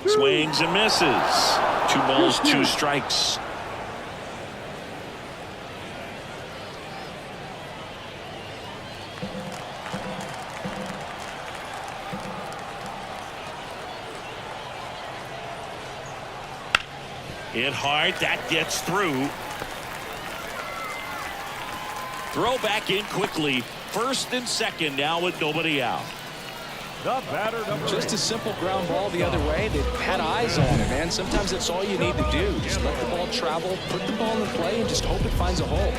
Speaker 1: Swings and misses. 2 balls, 2 strikes. Hit hard, that gets through. Throw back in quickly. First and second now with nobody out.
Speaker 4: The batter number
Speaker 2: Just
Speaker 4: 8.
Speaker 2: a simple ground ball the other way. They had eyes on it, man. Sometimes that's all you need to do. Just let the ball travel, put the ball in play, and just hope it finds a hole.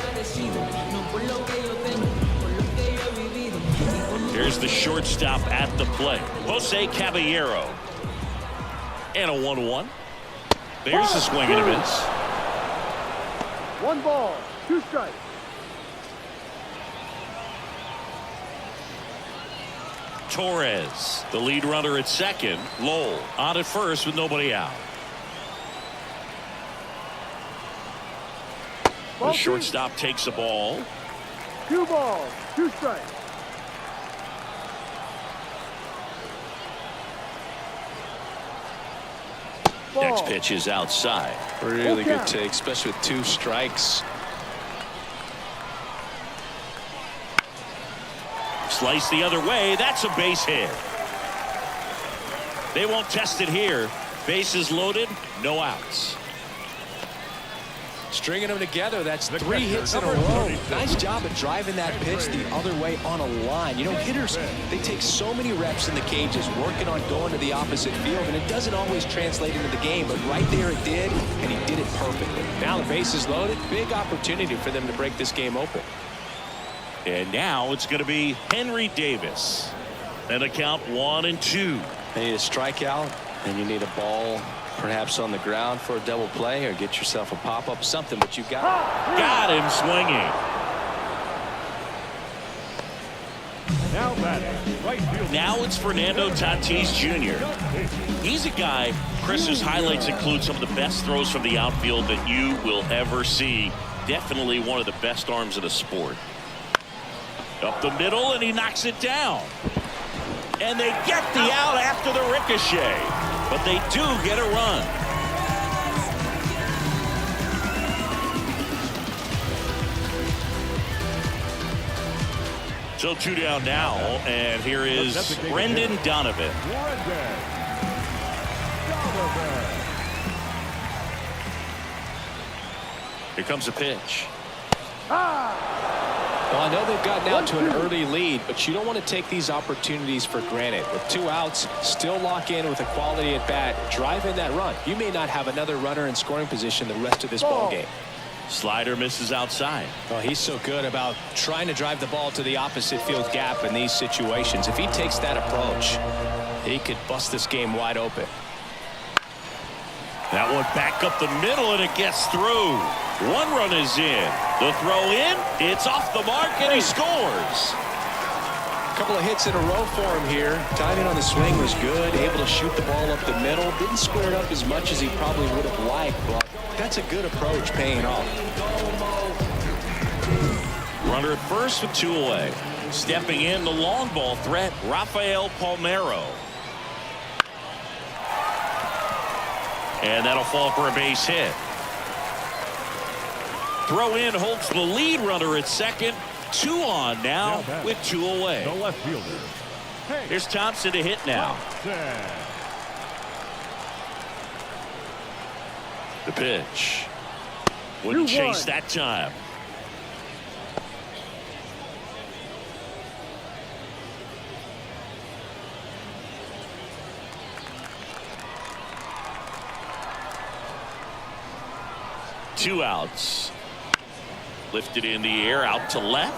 Speaker 1: Here's the shortstop at the plate, Jose Caballero. And a 1-1. There's the swing and a miss.
Speaker 6: 1 ball, 2 strikes.
Speaker 1: Torres, the lead runner at second. Lowell on at first with nobody out. The shortstop takes the ball.
Speaker 6: 2 balls, 2 strikes.
Speaker 1: Next pitch is outside.
Speaker 2: Really good take, especially with 2 strikes.
Speaker 1: Slice the other way. That's a base hit. They won't test it here. Bases loaded, no outs.
Speaker 2: Stringing them together, that's 3 hits in a row. Nice job of driving that pitch the other way on a line. You know, hitters, they take so many reps in the cages, working on going to the opposite field, and it doesn't always translate into the game, but right there it did, and he did it perfectly. Now the base is loaded. Big opportunity for them to break this game open.
Speaker 1: And now it's going to be Henry Davis. And a count 1-2.
Speaker 2: They need a strikeout, and you need a ball perhaps on the ground for a double play, or get yourself a pop-up, something, but you
Speaker 1: got him swinging.
Speaker 4: Now batting, right field.
Speaker 1: Now it's Fernando Tatis Jr. He's a guy, Chris's highlights include some of the best throws from the outfield that you will ever see. Definitely one of the best arms in the sport. Up the middle, and he knocks it down. And they get the out after the ricochet. But they do get a run. So 2 down now, and here is Brendan Donovan. Here comes a pitch.
Speaker 2: Well, I know they've gotten out to an early lead, but you don't want to take these opportunities for granted. With 2 outs, still lock in with a quality at bat, drive in that run. You may not have another runner in scoring position the rest of this ball game.
Speaker 1: Slider misses outside.
Speaker 2: Well, he's so good about trying to drive the ball to the opposite field gap in these situations. If he takes that approach, he could bust this game wide open.
Speaker 1: That one back up the middle, and it gets through. 1 run is in. The throw in, it's off the mark, and he scores.
Speaker 2: A couple of hits in a row for him here. Timing on the swing was good, able to shoot the ball up the middle. Didn't square it up as much as he probably would have liked, but that's a good approach paying off.
Speaker 1: Runner at first with 2 away. Stepping in, the long ball threat, Rafael Palmeiro. And that'll fall for a base hit. Throw in holds the lead runner at second. 2 on now with 2 away.
Speaker 4: The left fielder. Hey.
Speaker 1: Here's Thompson to hit now. The pitch. Wouldn't chase that time. Two outs. Lifted in the air out to left.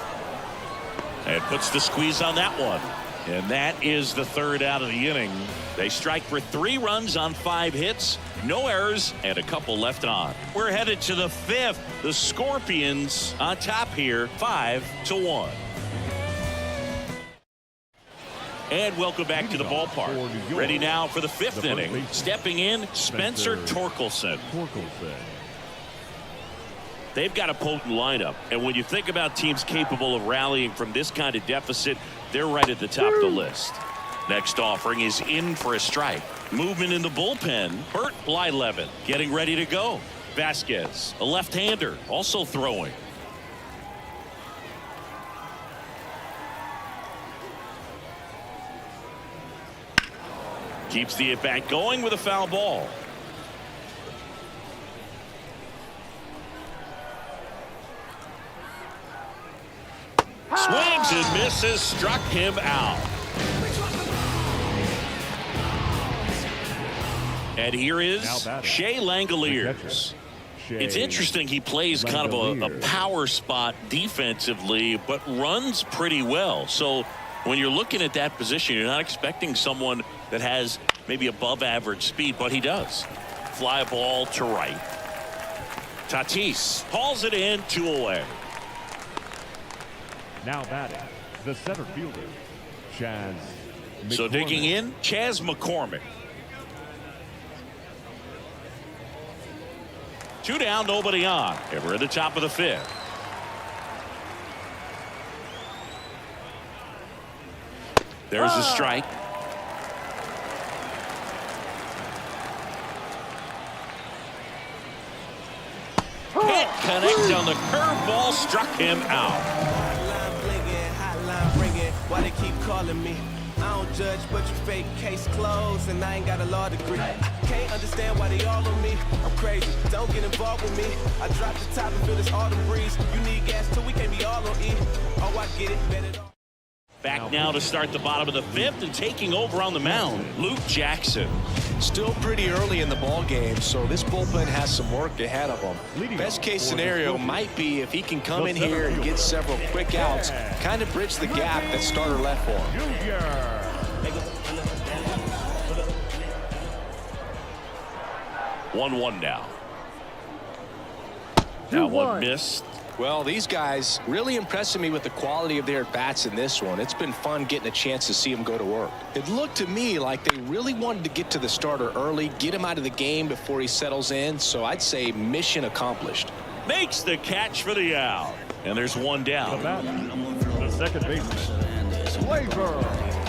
Speaker 1: And puts the squeeze on that one. And that is the 3rd out of the inning. They strike for 3 runs on 5 hits. No errors and a couple left on. We're headed to the 5th. The Scorpions on top here 5-1. And welcome back to the ballpark. Ready now for the 5th inning. Stepping in, Spencer Torkelson. They've got a potent lineup, and when you think about teams capable of rallying from this kind of deficit, they're right at the top of the list. Next offering is in for a strike. Movement in the bullpen. Bert Blyleven getting ready to go. Vasquez, a left-hander, also throwing. Keeps the at-bat going with a foul ball. Swings and misses, struck him out. And here is Shea Langoliers. It's interesting, he plays kind of a power spot defensively, but runs pretty well. So when you're looking at that position, you're not expecting someone that has maybe above average speed, but he does. Fly ball to right. Tatis hauls it in, 2 away.
Speaker 4: Now batting, the center fielder, Chaz McCormick.
Speaker 1: So digging in, Chaz McCormick. 2 down, nobody on. And we're at the top of the 5th. There's a strike. Can't connect on the curveball, struck him out.
Speaker 8: Why they keep calling me? I don't judge, but you fake case closed, and I ain't got a law degree. I can't understand why they all on me. I'm crazy, don't get involved with me. I drop the top and feel this autumn breeze. You need gas too, we can't be all on E. Oh, I get it, bet it all.
Speaker 1: Back now to start the bottom of the 5th and taking over on the mound, Luke Jackson.
Speaker 2: Still pretty early in the ball game, so this bullpen has some work ahead of them. Best case scenario might be if he can come in here and get several quick outs, kind of bridge the gap that starter left for him.
Speaker 1: 1-1 now. That one missed.
Speaker 2: Well, these guys really impressing me with the quality of their bats in this one. It's been fun getting a chance to see them go to work. It looked to me like they really wanted to get to the starter early, get him out of the game before he settles in. So I'd say mission accomplished.
Speaker 1: Makes the catch for the out. And there's 1 down.
Speaker 4: The second baseman,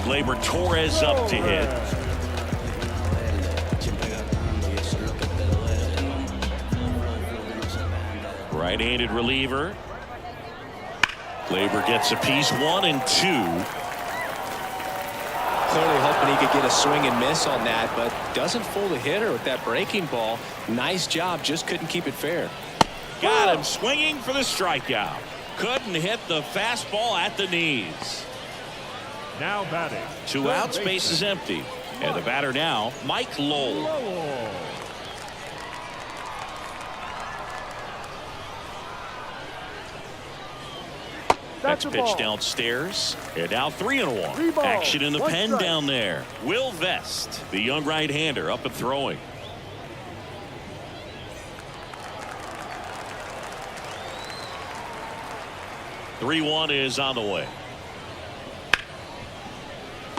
Speaker 1: Gleyber Torres up to hit. Right-handed reliever. Gleyber gets a piece, 1 and 2.
Speaker 2: Clearly hoping he could get a swing and miss on that, but doesn't fool the hitter with that breaking ball. Nice job, just couldn't keep it fair.
Speaker 1: Got him swinging for the strikeout. Couldn't hit the fastball at the knees.
Speaker 4: Now batting.
Speaker 1: 2 outs, base is empty. And the batter now, Mike Lowell. Next pitch downstairs. And now 3-1. Action in the pen down there. Will Vest, the young right-hander, up and throwing. (3-1) is on the way.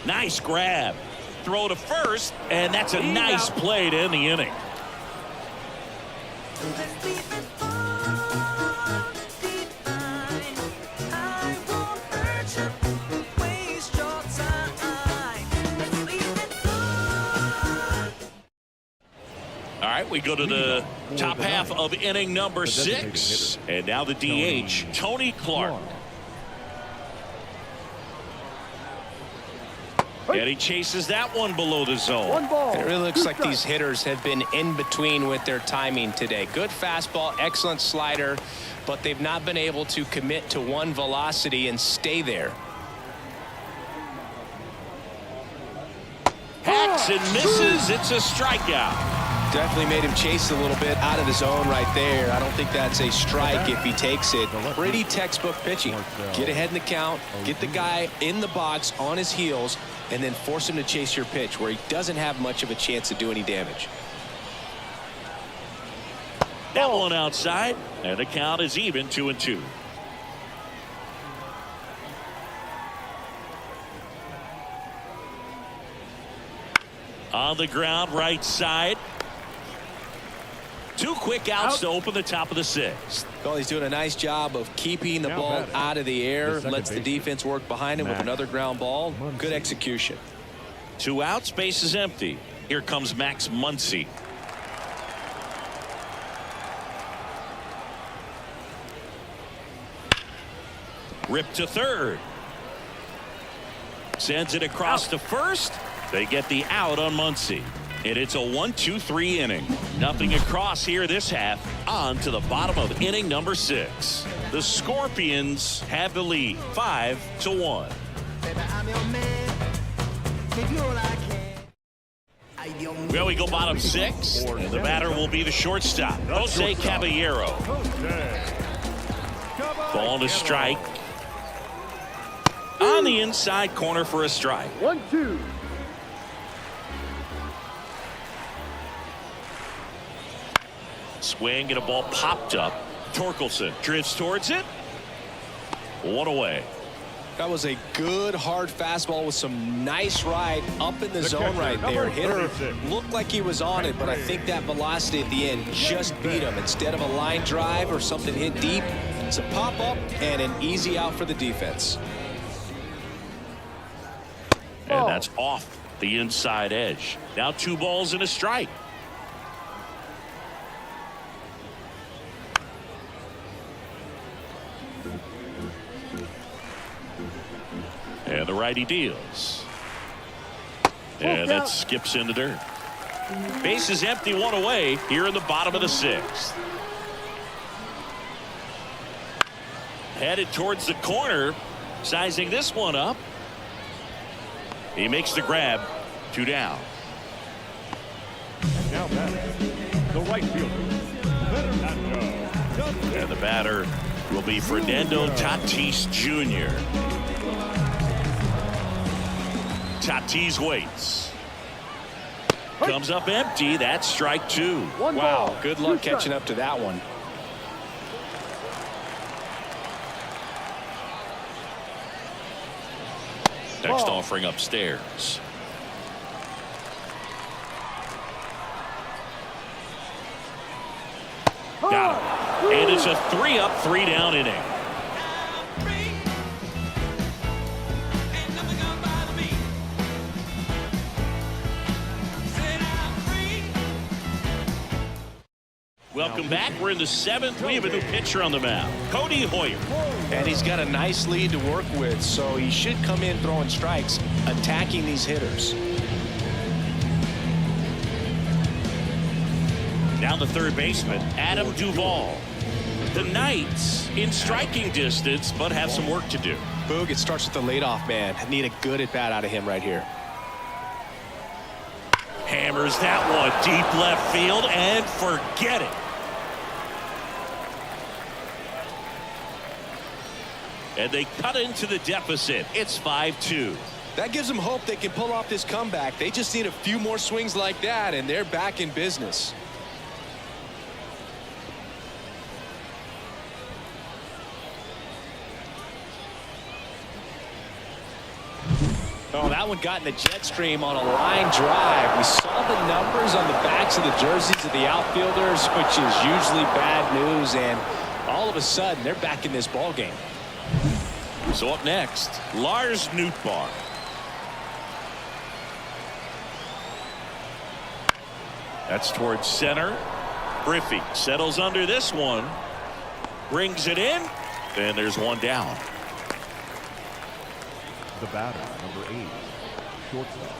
Speaker 1: Nice grab. Throw to first, and that's a nice play to end the inning. All right, right, we go to the top half of inning number 6. And now the DH, Tony Clark. And he chases that one below the zone.
Speaker 6: One ball.
Speaker 2: It really looks like these hitters have been in between with their timing today. Good fastball, excellent slider, but they've not been able to commit to one velocity and stay there.
Speaker 1: Hacks and misses. It's a strikeout.
Speaker 2: Definitely made him chase a little bit out of the zone right there. I don't think that's a strike if he takes it. Pretty textbook pitching. Get ahead in the count, get the guy in the box on his heels, and then force him to chase your pitch where he doesn't have much of a chance to do any damage.
Speaker 1: That one outside, and the count is even 2-2. On the ground, right side. 2 quick outs to open the top of the 6th.
Speaker 2: Well, he's doing a nice job of keeping the ball out of the air. Lets the defense work behind him with another ground ball. Good execution.
Speaker 1: 2 outs, base is empty. Here comes Max Muncy. Ripped to third. Sends it across to first. They get the out on Muncy. And it's a 1-2-3 inning. Nothing across here this half. On to the bottom of inning number 6. The Scorpions have the lead 5-1. Well, we go bottom 6. And the batter will be the shortstop, Jose Caballero. Ball to strike. On the inside corner for a strike.
Speaker 6: 1-2.
Speaker 1: Swing and a ball popped up. Torkelson drifts towards it. 1 away.
Speaker 2: That was a good hard fastball with some nice ride up in the zone right there. Hitter looked like he was on it, but I think that velocity at the end just beat him. Instead of a line drive or something hit deep, it's a pop up and an easy out for the defense.
Speaker 1: And that's off the inside edge. Now 2 balls and a strike. And the righty deals. And that skips in the dirt. Base is empty, 1 away here in the bottom of the 6th. Headed towards the corner. Sizing this one up. He makes the grab. 2 down.
Speaker 4: Now batting, the right fielder, Fernando.
Speaker 1: And the batter will be Fernando Tatis Jr. Tatis waits. Comes up empty. That's strike 2.
Speaker 2: Wow, good luck catching up to that one.
Speaker 1: Next offering upstairs. Got him. And it's a 3-up, 3-down inning. Welcome back. We're in the 7th. We have a new pitcher on the mound, Cody Hoyer.
Speaker 2: And he's got a nice lead to work with, so he should come in throwing strikes, attacking these hitters.
Speaker 1: Now the third baseman, Adam Duvall. The Knights in striking distance, but have some work to do.
Speaker 2: Boog, it starts with the leadoff man. Need a good at-bat out of him right here.
Speaker 1: Hammers that one deep left field and forget it. And they cut into the deficit. It's 5-2.
Speaker 2: That gives them hope they can pull off this comeback. They just need a few more swings like that, and they're back in business. Oh, that one got in the jet stream on a line drive. We saw the numbers on the backs of the jerseys of the outfielders, which is usually bad news, and all of a sudden they're back in this ball game.
Speaker 1: So up next, Lars Nootbaar. That's towards center. Griffey settles under this one. Brings it in. And there's one down.
Speaker 4: The batter, number 8, shortstop.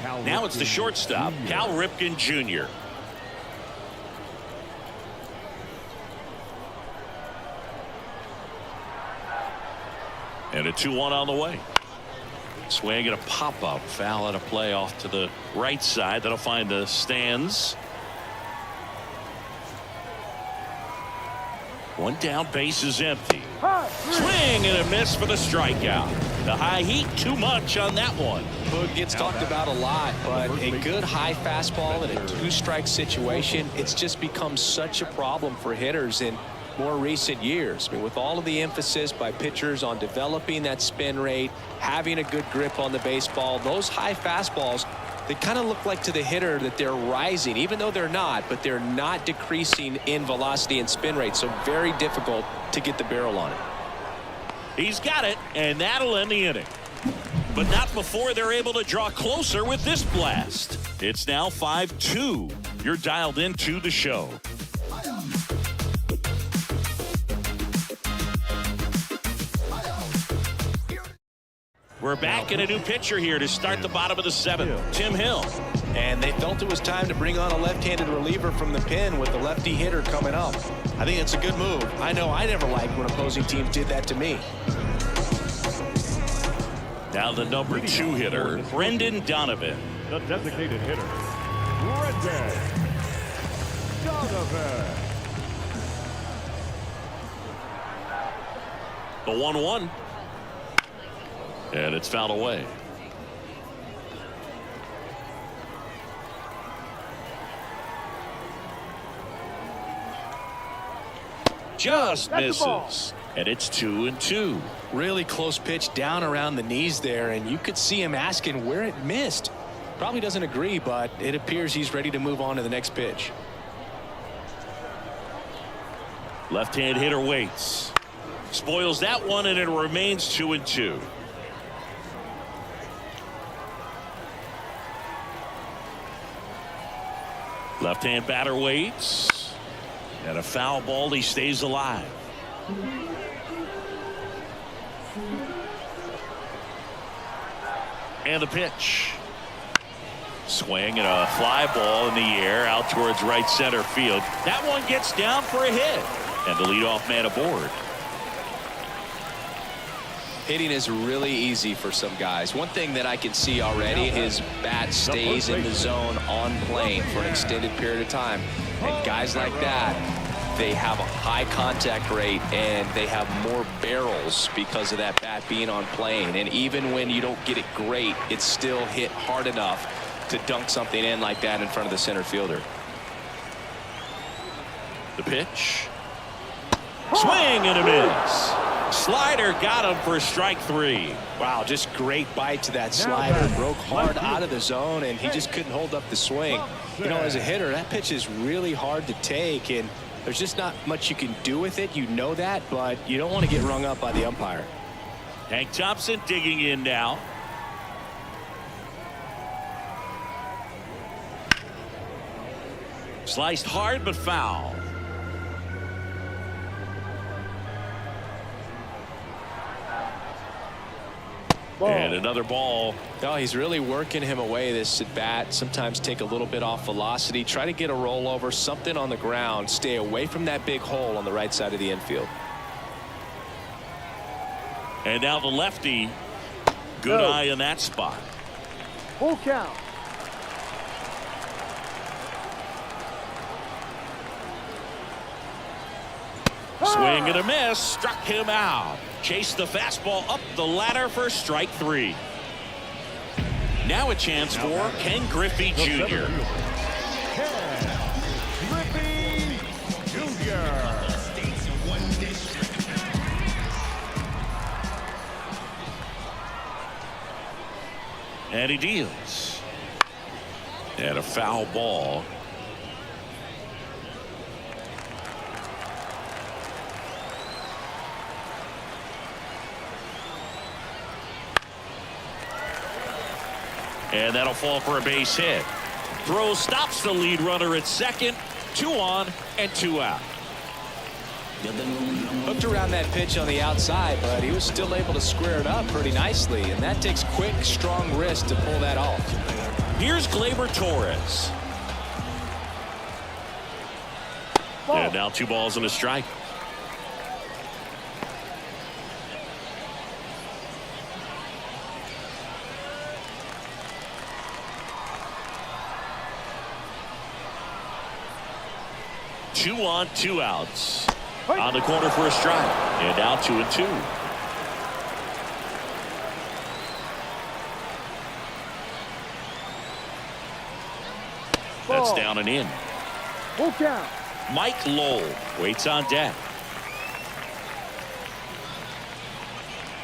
Speaker 4: Cal
Speaker 1: Now it's the
Speaker 4: Ripken
Speaker 1: shortstop,
Speaker 4: Jr.
Speaker 1: Cal Ripken Jr. And a 2-1 on the way. Swing and a pop-up. Foul out of play off to the right side. That'll find the stands. One down, base is empty. Swing and a miss for the strikeout. The high heat, too much on that one.
Speaker 2: Boog gets talked about a lot, but a good high fastball in a 2-strike situation, it's just become such a problem for hitters in more recent years. I mean, with all of the emphasis by pitchers on developing that spin rate, having a good grip on the baseball, those high fastballs, they kind of look like to the hitter that they're rising, even though they're not, but they're not decreasing in velocity and spin rate, so very difficult to get the barrel on it.
Speaker 1: He's got it, and that'll end the inning. But not before they're able to draw closer with this blast. It's now 5-2. You're dialed into the show. We're back in a new pitcher here to start the bottom of the 7th. Tim Hill.
Speaker 2: And they felt it was time to bring on a left-handed reliever from the pen with the lefty hitter coming up. I think it's a good move. I know I never liked when opposing teams did that to me.
Speaker 1: Now the number 2 hitter, Brendan Donovan.
Speaker 4: The designated hitter, Brendan Donovan.
Speaker 1: The 1-1. And it's fouled away. Just misses. And it's 2-2.
Speaker 2: Really close pitch down around the knees there, and you could see him asking where it missed. Probably doesn't agree, but it appears he's ready to move on to the next pitch.
Speaker 1: Left-hand hitter waits. Spoils that one, and it remains 2-2. Left-hand batter waits. And a foul ball. He stays alive. And the pitch. Swing and a fly ball in the air out towards right center field. That one gets down for a hit. And the leadoff man aboard.
Speaker 2: Hitting is really easy for some guys. One thing that I can see already, his bat stays in the zone on plane for an extended period of time. And guys like that, they have a high contact rate and they have more barrels because of that bat being on plane. And even when you don't get it great, it's still hit hard enough to dunk something in like that in front of the center fielder.
Speaker 1: The pitch. Swing and a miss. Slider got him for strike 3.
Speaker 2: Wow, just great bite to that slider. Broke hard out of the zone, and he just couldn't hold up the swing. You know, as a hitter, that pitch is really hard to take, and there's just not much you can do with it. You know that, but you don't want to get rung up by the umpire.
Speaker 1: Hank Thompson digging in now. Sliced hard but foul. And another ball.
Speaker 2: Oh, he's really working him away, this at bat. Sometimes take a little bit off velocity. Try to get a rollover, something on the ground. Stay away from that big hole on the right side of the infield.
Speaker 1: And now the lefty. Good eye in that spot.
Speaker 6: Full count.
Speaker 1: Swing and a miss. Struck him out. Chased the fastball up the ladder for strike 3. Now a chance for Ken Griffey Jr.
Speaker 4: Ken Griffey Jr.
Speaker 1: And he deals. And a foul ball. And that'll fall for a base hit. Throw stops the lead runner at second. 2 on and 2 out.
Speaker 2: Hooked around that pitch on the outside, but he was still able to square it up pretty nicely, and that takes quick, strong wrist to pull that off.
Speaker 1: Here's Gleyber Torres. And now 2 balls and a strike. Two on, 2 outs. On the corner for a strike. And now 2-2. That's down and in.
Speaker 6: Full count.
Speaker 1: Mike Lowell waits on deck.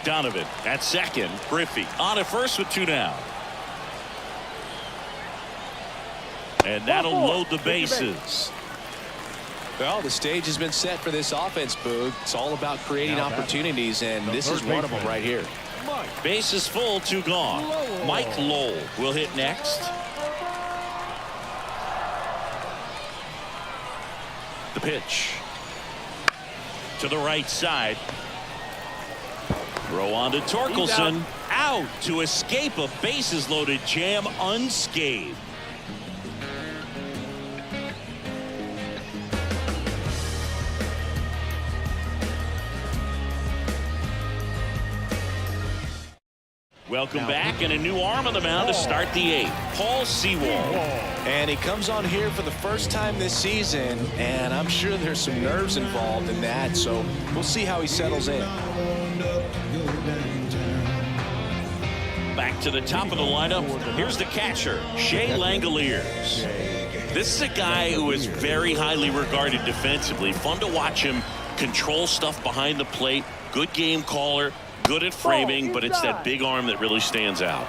Speaker 1: Donovan at second. Griffey on at first with 2 down. And that'll load the bases.
Speaker 2: Well, the stage has been set for this offense, Boog. It's all about creating opportunities, and this is one of them right here.
Speaker 1: Bases full, 2 gone. Mike Lowell will hit next. The pitch. To the right side. Throw on to Torkelson. Out to escape a bases-loaded jam unscathed. Welcome back, and a new arm on the mound to start the 8th. Paul Sewald.
Speaker 2: And he comes on here for the first time this season, and I'm sure there's some nerves involved in that, so we'll see how he settles in.
Speaker 1: Back to the top of the lineup. Here's the catcher, Shea Langoliers. This is a guy who is very highly regarded defensively. Fun to watch him control stuff behind the plate. Good game caller. Good at framing, but it's that big arm that really stands out.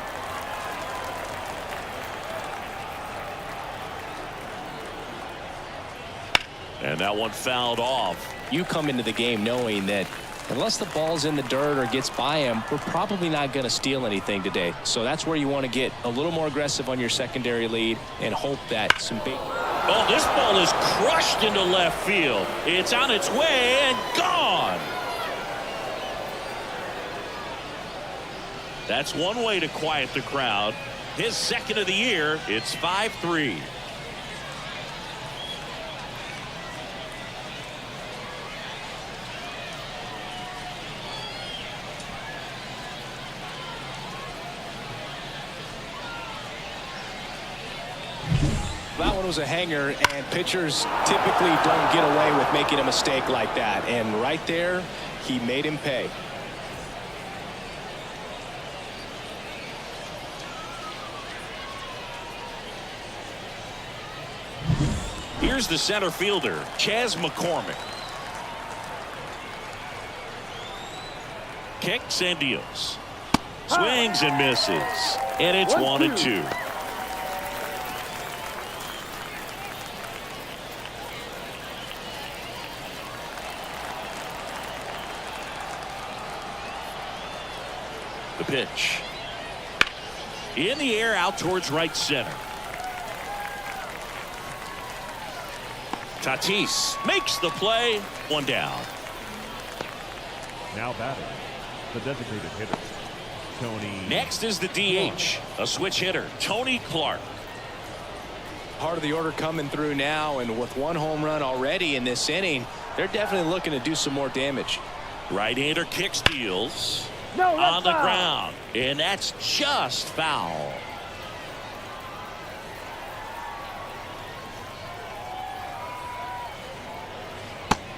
Speaker 1: And that one fouled off.
Speaker 2: You come into the game knowing that unless the ball's in the dirt or gets by him, we're probably not going to steal anything today. So that's where you want to get a little more aggressive on your secondary lead and hope that some big...
Speaker 1: Oh, this ball is crushed into left field. It's on its way and gone. That's one way to quiet the crowd. His second of the year. It's 5-3.
Speaker 2: That one was a hanger, and pitchers typically don't get away with making a mistake like that. And right there, he made him pay.
Speaker 1: Here's the center fielder, Chas McCormick. Kicks and deals. Swings and misses. And it's 1-2. The pitch. In the air out towards right center. Tatis makes the play. 1 down.
Speaker 4: Now batting, the designated hitter, Tony.
Speaker 1: Next is the DH, a switch hitter, Tony Clark.
Speaker 2: Part of the order coming through now, and with 1 home run already in this inning, they're definitely looking to do some more damage.
Speaker 1: Right-hander kicks, deals. On the ground, and that's just foul.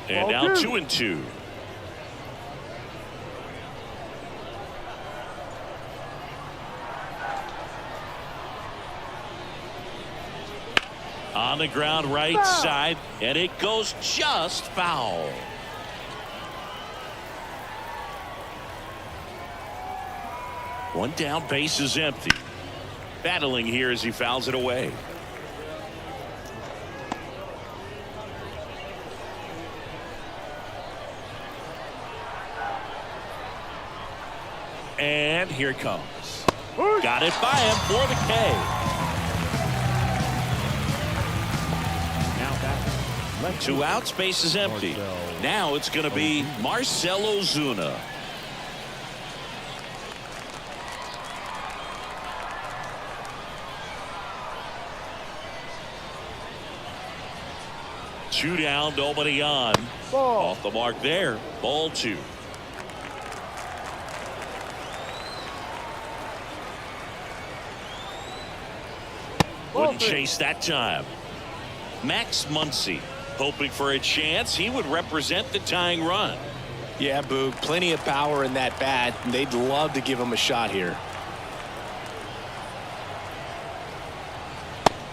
Speaker 1: And now 2-2. On the ground right side, and it goes just foul. One down, base is empty. Battling here as he fouls it away. And here it comes. Got it by him for the K. 2 outs, base is empty. Now it's going to be Marcell Ozuna. Two down, nobody on.
Speaker 6: Ball.
Speaker 1: Off the mark there. Ball 2. Wouldn't chase that time. Max Muncy hoping for a chance. He would represent the tying run.
Speaker 2: Yeah, Boog, plenty of power in that bat, and they'd love to give him a shot here.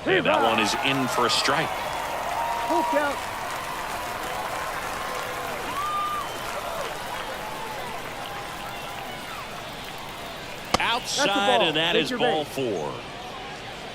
Speaker 1: And that one is in for a strike.
Speaker 6: Full count.
Speaker 1: Outside, and that is ball 4.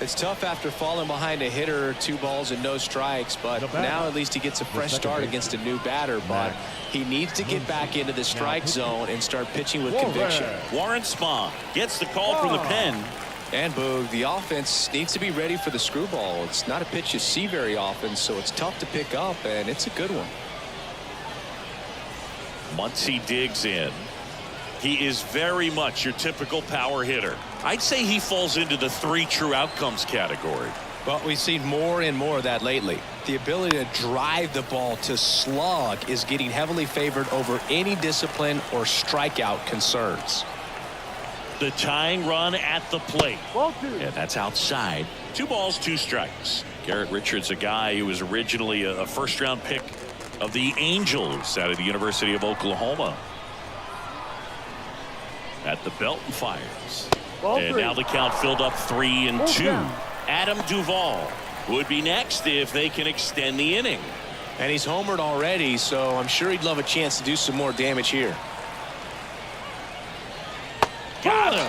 Speaker 2: It's tough after falling behind a hitter, 2 balls and no strikes, but now at least he gets a fresh start against a new batter. But he needs to get back into the strike zone and start pitching with conviction.
Speaker 1: Warren Spahn gets the call from the pen.
Speaker 2: And Boog, the offense needs to be ready for the screwball. It's not a pitch you see very often, so it's tough to pick up, and it's a good one.
Speaker 1: Muncy digs in. He is very much your typical power hitter. I'd say he falls into the 3 true outcomes category.
Speaker 2: But we've seen more and more of that lately. The ability to drive the ball to slug is getting heavily favored over any discipline or strikeout concerns.
Speaker 1: The tying run at the plate.
Speaker 6: Ball 2.
Speaker 1: And that's outside. 2 balls, 2 strikes. Garrett Richards, a guy who was originally a first-round pick of the Angels out of the University of Oklahoma. At the belt and fires. And now the count filled up 3-2. Adam Duvall would be next if they can extend the inning.
Speaker 2: And he's homered already, so I'm sure he'd love a chance to do some more damage here.
Speaker 1: Got him.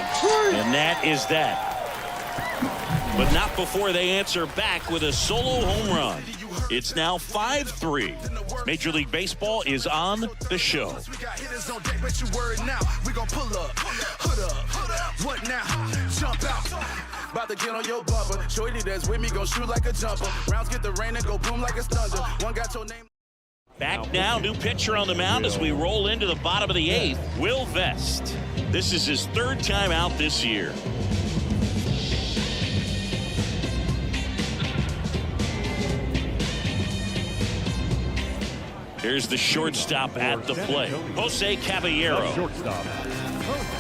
Speaker 1: And that is that. But not before they answer back with a solo home run. It's now 5-3. Major League Baseball is on the show.
Speaker 8: What now? Jump out. About to get on your bumper. Shorty that's with me gon' shoot like a jumper. Rounds get the rain and go boom like a thunder. One got your name.
Speaker 1: Back now, new pitcher on the mound as we roll into the bottom of the 8th. Will Vest. This is his 3rd time out this year. Here's the shortstop at the plate, Jose Caballero.
Speaker 4: Shortstop, Jose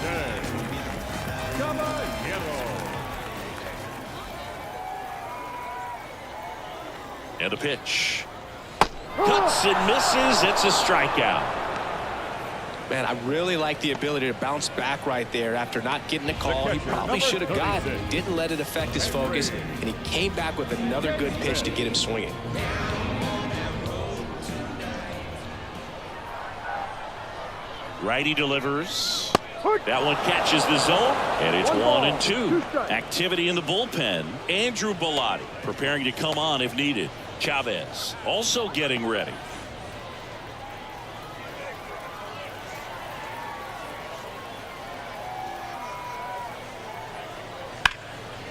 Speaker 4: Caballero.
Speaker 1: And the pitch. Cuts and misses. It's a strikeout.
Speaker 2: Man, I really like the ability to bounce back right there after not getting a call. He probably should have gotten it. Didn't let it affect his focus, and he came back with another good pitch to get him swinging.
Speaker 1: Righty delivers. That one catches the zone, and it's 1-2. Activity in the bullpen. Andrew Bellotti preparing to come on if needed. Chavez also getting ready.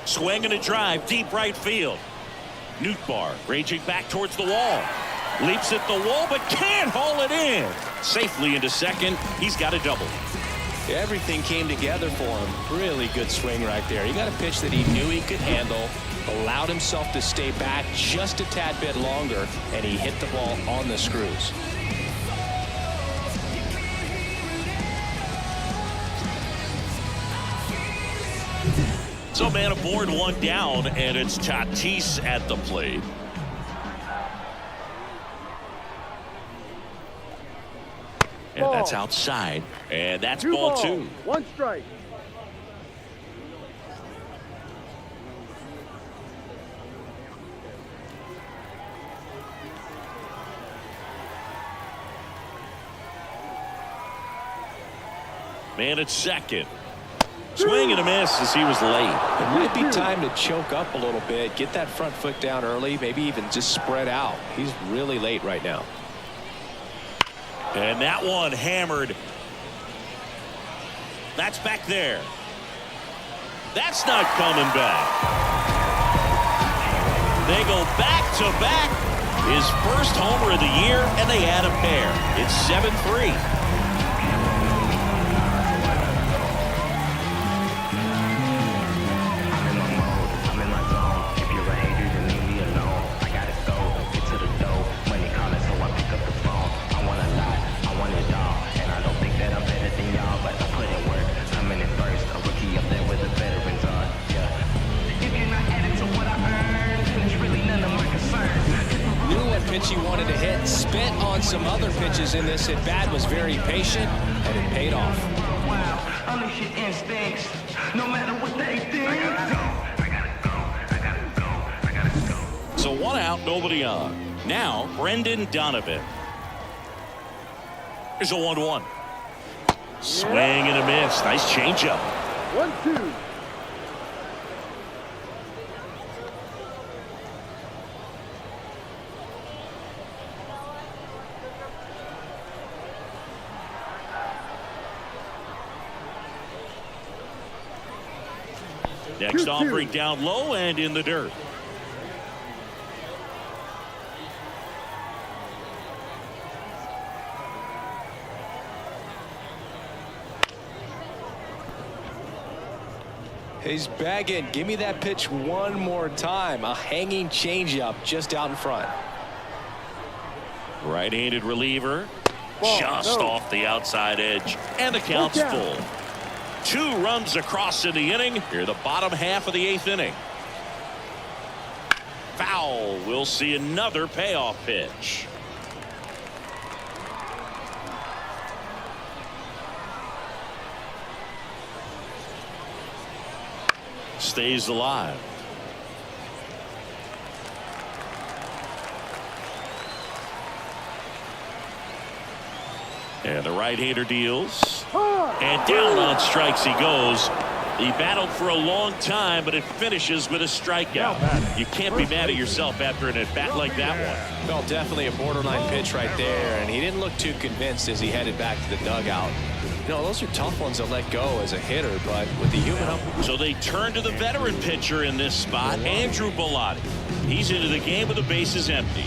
Speaker 1: Swing and a drive deep right field. Nootbaar raging back towards the wall. Leaps at the wall but can't haul it in. Safely into second. He's got a double.
Speaker 2: Everything came together for him. Really good swing right there. He got a pitch that he knew he could handle, allowed himself to stay back just a tad bit longer, and he hit the ball on the screws.
Speaker 1: So man aboard, 1 down, and it's Tatis at the plate. And that's outside, and that's ball 2.
Speaker 6: 1 strike.
Speaker 1: Man at second. Swing and a miss as he was late.
Speaker 2: It might be time to choke up a little bit, get that front foot down early, maybe even just spread out. He's really late right now.
Speaker 1: And that one hammered. That's back there. That's not coming back. They go back to back. His first homer of the year, and they add a pair. It's 7-3.
Speaker 2: Pitch he wanted to hit, spent on some other pitches in this at bat, was very patient, and it paid off.
Speaker 8: Wow, unleash your instincts, no matter what they think. I gotta go.
Speaker 1: So 1 out, nobody on. Now, Brendan Donovan. Here's a 1-1. Swing and a miss. Nice changeup.
Speaker 6: 1-2.
Speaker 1: Next offering down low and in the dirt.
Speaker 2: He's bagging. Give me that pitch one more time. A hanging changeup just out in front.
Speaker 1: Right-handed reliever. Just off the outside edge. And the count's full. 2 runs across in the inning. Here, the bottom half of the 8th inning. Foul. We'll see another payoff pitch. Stays alive. And the right-hander deals. And down on strikes he goes. He battled for a long time, but it finishes with a strikeout. You can't be mad at yourself after an at-bat like that one.
Speaker 2: Well, definitely a borderline pitch right there, and he didn't look too convinced as he headed back to the dugout. You know, those are tough ones to let go as a hitter, but with the human up.
Speaker 1: So they turn to the veteran pitcher in this spot, Andrew Bellotti. He's into the game with the bases empty.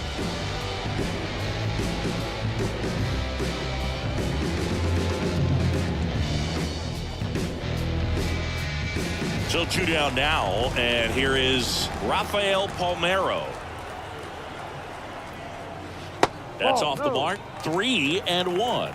Speaker 1: So 2 down now, and here is Rafael Palmeiro. That's off the mark. 3-1.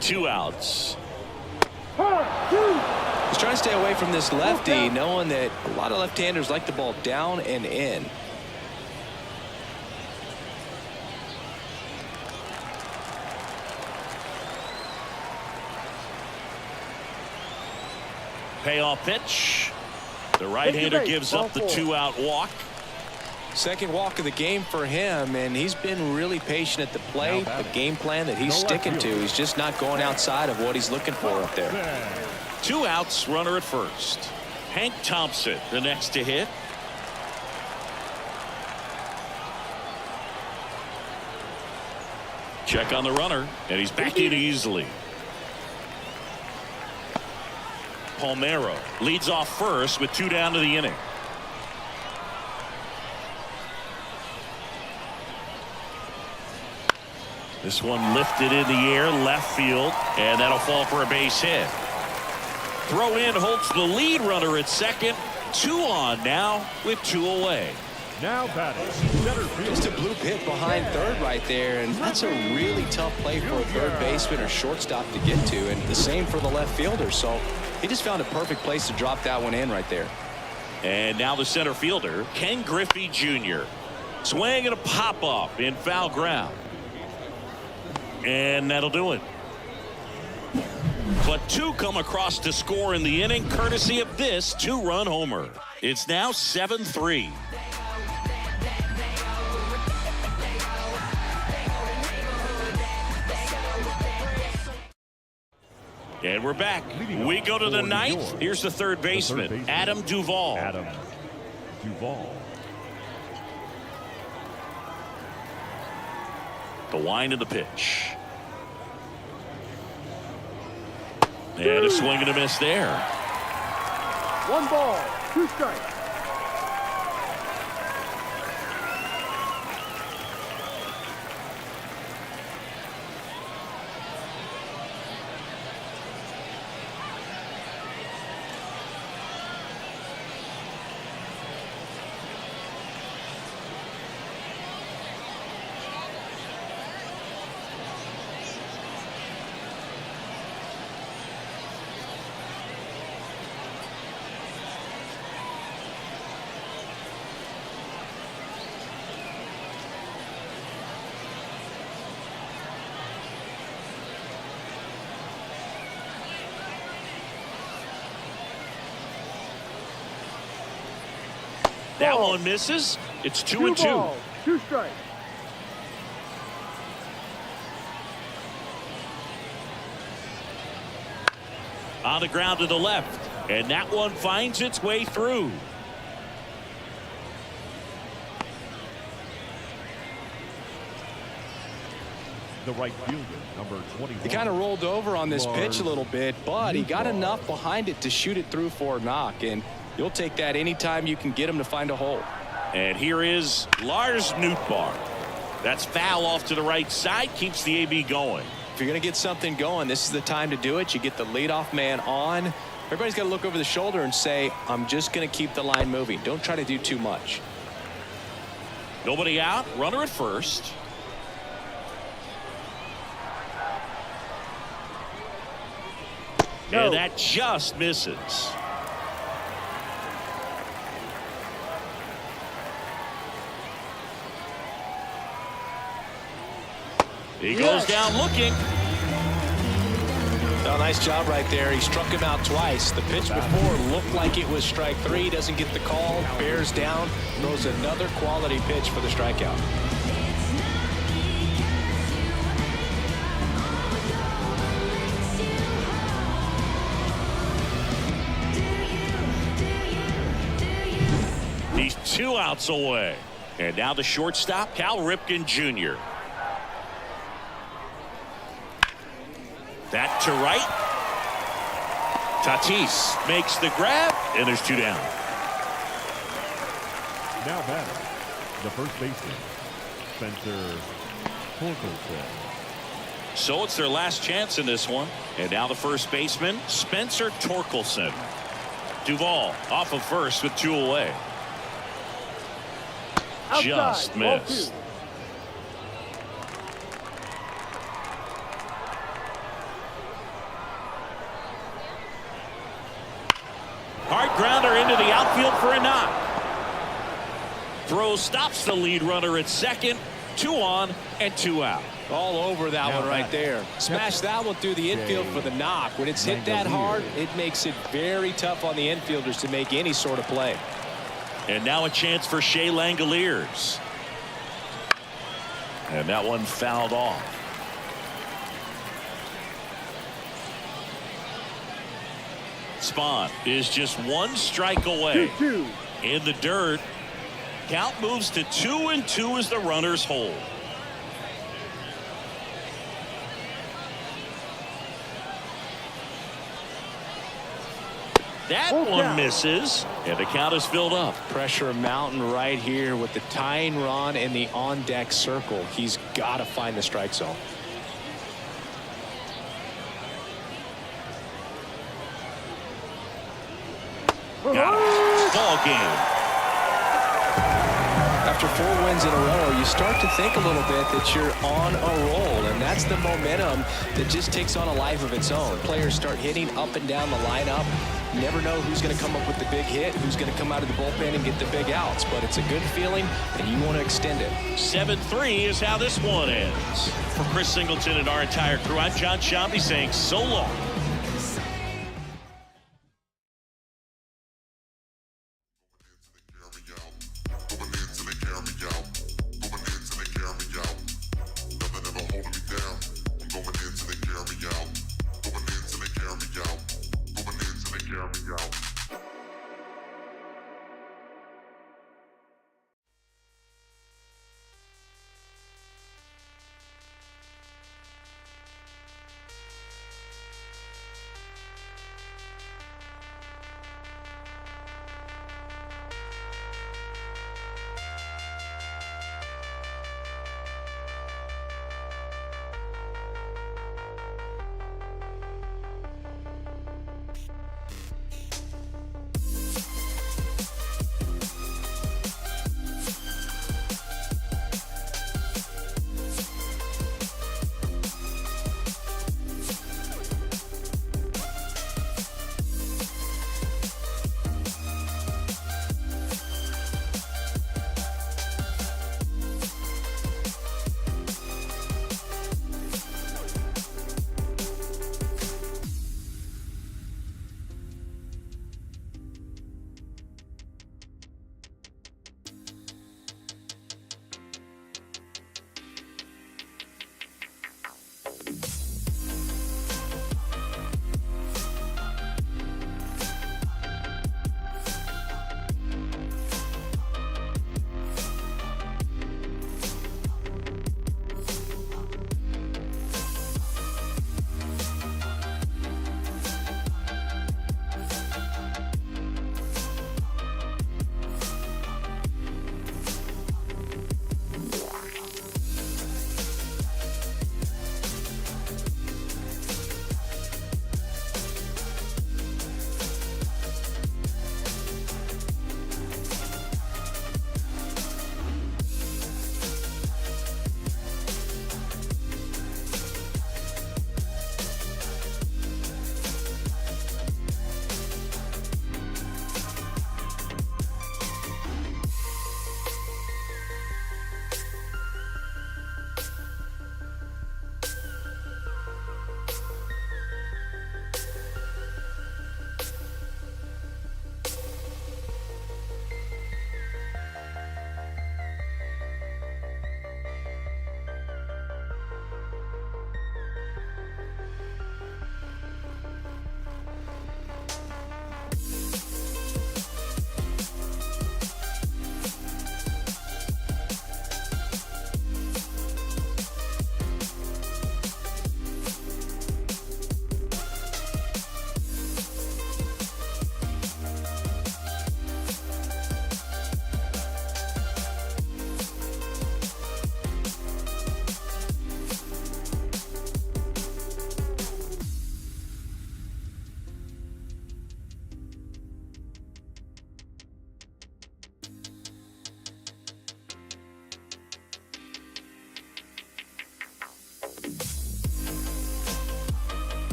Speaker 1: Two outs.
Speaker 2: He's trying to stay away from this lefty, knowing that a lot of left-handers like the ball down and in.
Speaker 1: Payoff pitch. The right-hander gives up the 2-out walk.
Speaker 2: Second walk of the game for him, and he's been really patient at the plate. The game plan that he's sticking to, he's just not going outside of what he's looking for up there.
Speaker 1: 2 outs, runner at first. Hank Thompson, the next to hit. Check on the runner, and he's back in easily. Palmeiro leads off first with 2 down to the inning. This one lifted in the air, left field, and that'll fall for a base hit. Throw in holds the lead runner at second. 2 on now with 2 away.
Speaker 4: Now batting, center field.
Speaker 2: Just a bloop hit behind third right there, and that's a really tough play for a third baseman or shortstop to get to, and the same for the left fielder. So he just found a perfect place to drop that one in right there.
Speaker 1: And now the center fielder, Ken Griffey Jr. Swing and a pop-up in foul ground. And that'll do it. But 2 come across to score in the inning, courtesy of this 2-run homer. It's now 7-3. And we're back. We go to the 9th. Here's the third baseman, Adam Duvall.
Speaker 4: Adam Duvall.
Speaker 1: The wind of the pitch. And a swing and a miss there.
Speaker 6: 1 ball, 2 strikes.
Speaker 1: That one misses. It's 2-2.
Speaker 6: 2 balls, 2 strikes.
Speaker 1: On the ground to the left. And that one finds its way through.
Speaker 4: The right fielder, number 21.
Speaker 2: He kind of rolled over on this pitch a little bit, but he got enough behind it to shoot it through for a knock. And you'll take that anytime you can get him to find a hole.
Speaker 1: And here is Lars Nootbaar. That's foul off to the right side. Keeps the AB going.
Speaker 2: If you're going to get something going, this is the time to do it. You get the leadoff man on. Everybody's got to look over the shoulder and say, I'm just going to keep the line moving. Don't try to do too much.
Speaker 1: Nobody out. Runner at first.
Speaker 6: No.
Speaker 1: And that just misses. He goes down looking.
Speaker 2: Oh, nice job right there. He struck him out twice. The pitch before looked like it was strike 3. Doesn't get the call. Bears down. Throws another quality pitch for the strikeout.
Speaker 1: He's 2 outs away. And now the shortstop, Cal Ripken Jr. That to right. Tatis makes the grab, and there's 2 down.
Speaker 4: Now batting, the first baseman, Spencer Torkelson.
Speaker 1: So it's their last chance in this one. And now the first baseman, Spencer Torkelson. Duvall off of first with 2 away.
Speaker 6: Outside,
Speaker 1: Just
Speaker 6: ball
Speaker 1: missed.
Speaker 6: 2.
Speaker 1: Hard grounder into the outfield for a knock. Throw stops the lead runner at second. 2 on and 2 out.
Speaker 2: All over that
Speaker 4: Now
Speaker 2: one right
Speaker 4: back.
Speaker 2: there. Smash that one through the infield for the knock. When it's hit that hard, it makes it very tough on the infielders to make any sort of play.
Speaker 1: And now a chance for Shea Langoliers. And that one fouled off. Spahn is just 1 strike away.
Speaker 6: 2-2.
Speaker 1: In the dirt. Count moves to 2-2 as the runners hold. That
Speaker 6: Full
Speaker 1: one
Speaker 6: count.
Speaker 1: misses, and the count is filled up.
Speaker 2: Pressure mountain right here with the tying run in the on-deck circle. He's got to find the strike zone.
Speaker 1: Got it. Ball game.
Speaker 2: After 4 wins in a row, you start to think a little bit that you're on a roll, and that's the momentum that just takes on a life of its own. Players start hitting up and down the lineup. You never know who's going to come up with the big hit, who's going to come out of the bullpen and get the big outs, but it's a good feeling, and you want to extend it.
Speaker 1: 7-3 is how this one ends. For Chris Singleton and our entire crew, I'm John Shambi saying so long.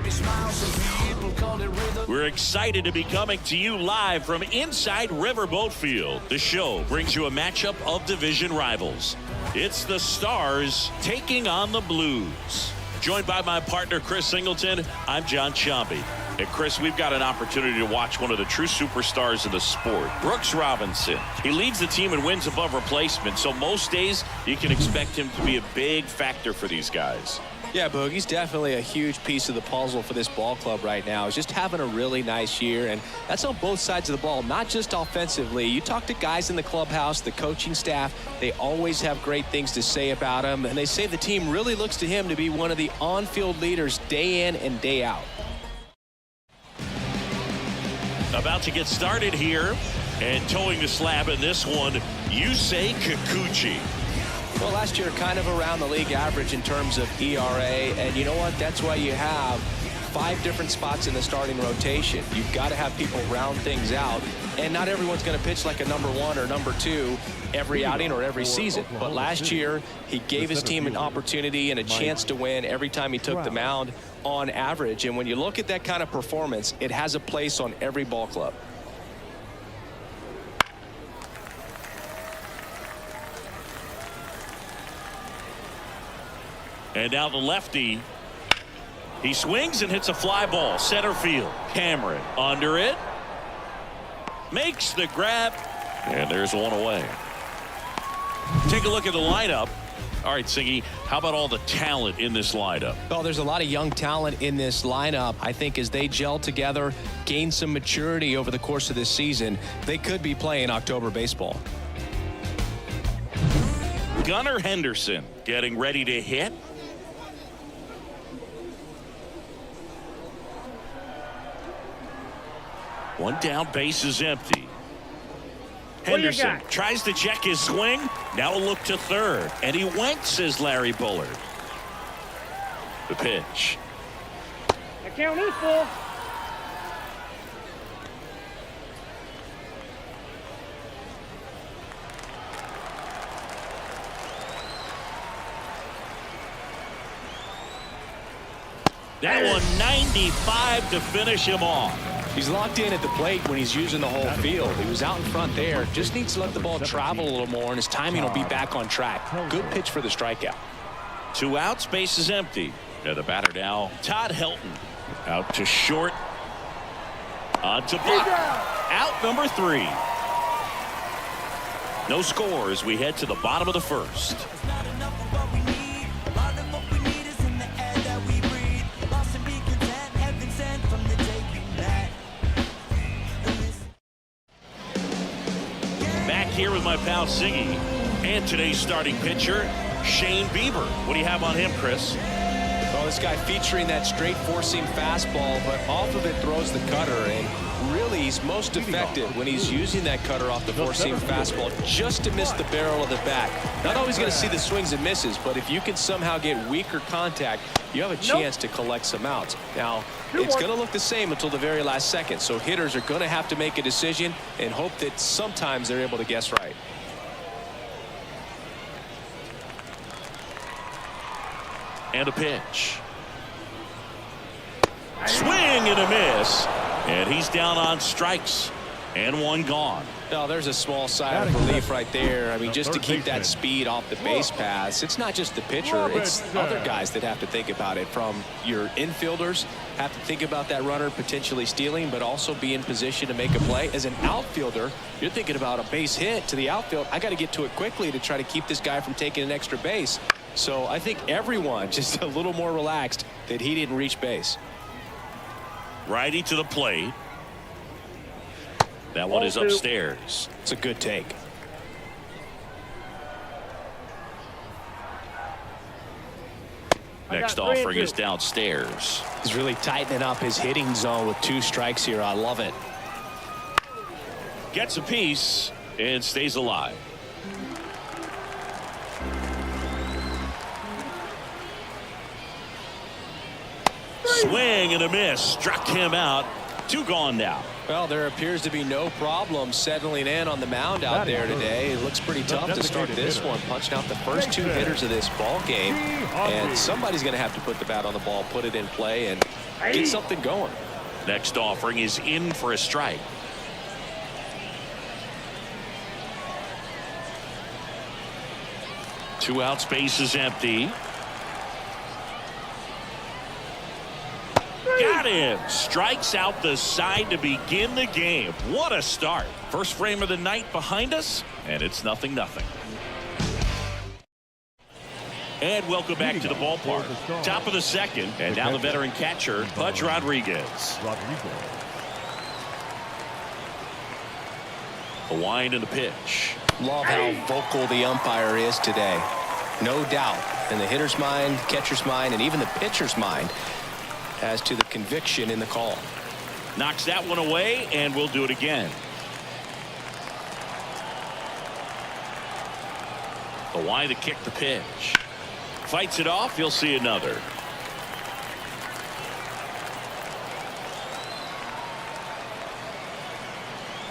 Speaker 3: me smile. Some people call it rhythm.
Speaker 1: We're excited to be coming to you live from inside Riverboat Field. The show brings you a matchup of division rivals. It's the Stars taking on the Blues. Joined by my partner, Chris Singleton, I'm John Sciambi. And Chris, we've got an opportunity to watch one of the true superstars of the sport, Brooks Robinson. He leads the team in wins above replacement, so most days you can expect him to be a big factor for these guys.
Speaker 2: Yeah, Boog, he's definitely a huge piece of the puzzle for this ball club right now. He's just having a really nice year, and that's on both sides of the ball, not just offensively. You talk to guys in the clubhouse, the coaching staff, they always have great things to say about him, and they say the team really looks to him to be one of the on-field leaders day in and day out.
Speaker 1: About to get started here, and towing the slab in this one, Yusei Kikuchi.
Speaker 2: Well, last year kind of around the league average in terms of ERA, and you know what? That's why you have 5 different spots in the starting rotation. You've got to have people round things out, and not everyone's going to pitch like a number 1 or number 2 every outing or every season. But last year, he gave his team an opportunity and a chance to win every time he took the mound on average. And when you look at that kind of performance, it has a place on every ball club.
Speaker 1: And now the lefty. He swings and hits a fly ball. Center field. Cameron under it. Makes the grab. And there's one away. Take a look at the lineup. All right, Singy, how about all the talent in this lineup?
Speaker 2: Well, there's a lot of young talent in this lineup. I think as they gel together, gain some maturity over the course of this season, they could be playing October baseball.
Speaker 1: Gunnar Henderson getting ready to hit. One down, base is empty. Henderson tries to check his swing. Now a look to third. And he went, says Larry Bullard. The pitch.
Speaker 6: That count is full.
Speaker 1: That one 95 to finish him off.
Speaker 2: He's locked in at the plate when he's using the whole field. He was out in front there. Just needs to let the ball travel a little more, and his timing will be back on track. Good pitch for the strikeout.
Speaker 1: 2 outs, base is empty. And the batter now, Todd Helton. Out to short. On to Buck. Out number 3. No score as we head to the bottom of the first. Here with my pal Singy and today's starting pitcher Shane Bieber. What do you have on him, Chris?
Speaker 2: Well, this guy featuring that straight four-seam fastball, but off of it throws the cutter, and really he's most effective when he's using that cutter off the four-seam fastball just to miss the barrel of the bat. Not always going to see the swings and misses, but if you can somehow get weaker contact, you have a chance to collect some outs. Now, it's going to look the same until the very last second, so hitters are going to have to make a decision and hope that sometimes they're able to guess right.
Speaker 1: And a pitch. Swing and a miss. And he's down on strikes. And one gone.
Speaker 2: No, there's a small sigh of relief right there. I mean, just to keep that speed off the base paths. It's not just the pitcher, it's other guys that have to think about it. From your infielders, have to think about that runner potentially stealing, but also be in position to make a play. As an outfielder, you're thinking about a base hit to the outfield. I got to get to it quickly to try to keep this guy from taking an extra base. So I think everyone just a little more relaxed that he didn't reach base.
Speaker 1: Righty to the plate. That one is upstairs.
Speaker 2: It's a good take.
Speaker 1: Next offering is downstairs.
Speaker 2: He's really tightening up his hitting zone with 2 strikes here. I love it.
Speaker 1: Gets a piece and stays alive. Swing and a miss. Struck him out. 2 gone now.
Speaker 2: Well, there appears to be no problem settling in on the mound out there today. It looks pretty tough to start this one, punching out the first 2 hitters of this ball game. And somebody's going to have to put the bat on the ball, put it in play, and get something going.
Speaker 1: Next offering is in for a strike. Two outs, base is empty. Got him. Strikes out the side to begin the game. What a start. First frame of the night behind us, and it's 0-0. And welcome back to the ballpark. Top of the second, and now the veteran catcher, Pudge Rodriguez. A wind and a pitch.
Speaker 2: Love how vocal the umpire is today. No doubt in the hitter's mind, catcher's mind, and even the pitcher's mind as to the conviction in the call.
Speaker 1: Knocks that one away, and we'll do it again. The wind to kick the pitch. Fights it off. You'll see another.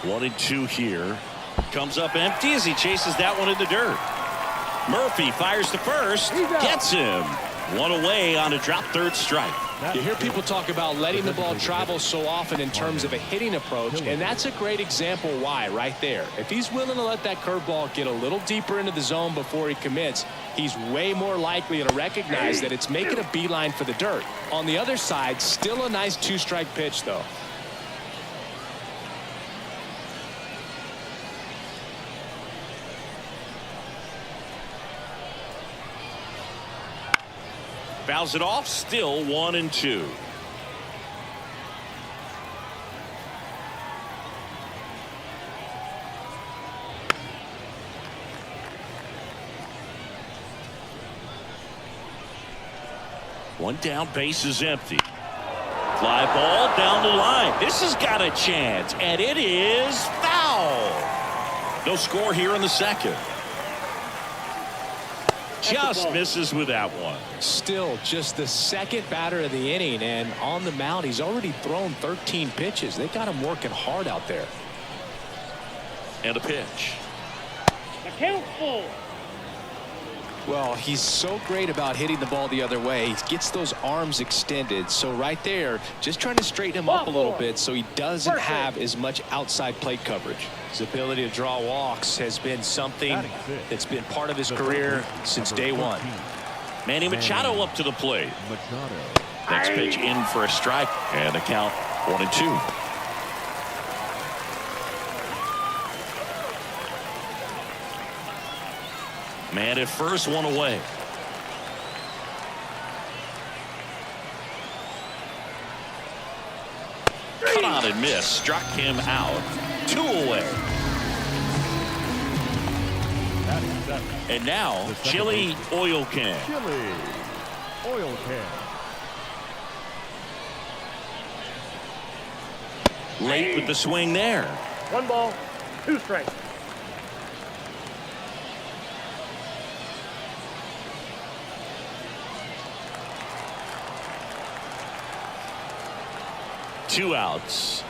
Speaker 1: One and 2 here. Comes up empty as he chases that one in the dirt. Murphy fires to first. Gets him. One away on a drop third strike.
Speaker 2: You hear people talk about letting the ball travel so often in terms of a hitting approach, and that's a great example why right there. If he's willing to let that curveball get a little deeper into the zone before he commits, he's way more likely to recognize that it's making a beeline for the dirt. On the other side, still a nice 2-strike pitch, though.
Speaker 1: Fouls it off. Still 1 and 2. One down, base is empty. Fly ball down the line. This has got a chance, and it is foul. No score here in the second. Just misses with that one.
Speaker 2: Still just the second batter of the inning, and on the mound he's already thrown 13 pitches. They got him working hard out there.
Speaker 1: And a pitch.
Speaker 6: The count's full.
Speaker 2: Well, he's so great about hitting the ball the other way. He gets those arms extended. So right there, just trying to straighten him up a little bit so he doesn't have as much outside plate coverage. His ability to draw walks has been something that's been part of his career since day one.
Speaker 1: Manny Machado up to the plate. Next pitch in for a strike, and the count 1 and 2. Man at first, one away. Cut on and miss. Struck him out. 2 away. And now, Chili Oil Can.
Speaker 4: Chili Oil Can.
Speaker 1: Late with the swing there.
Speaker 6: 1 ball, 2 strikes.
Speaker 1: Two outs.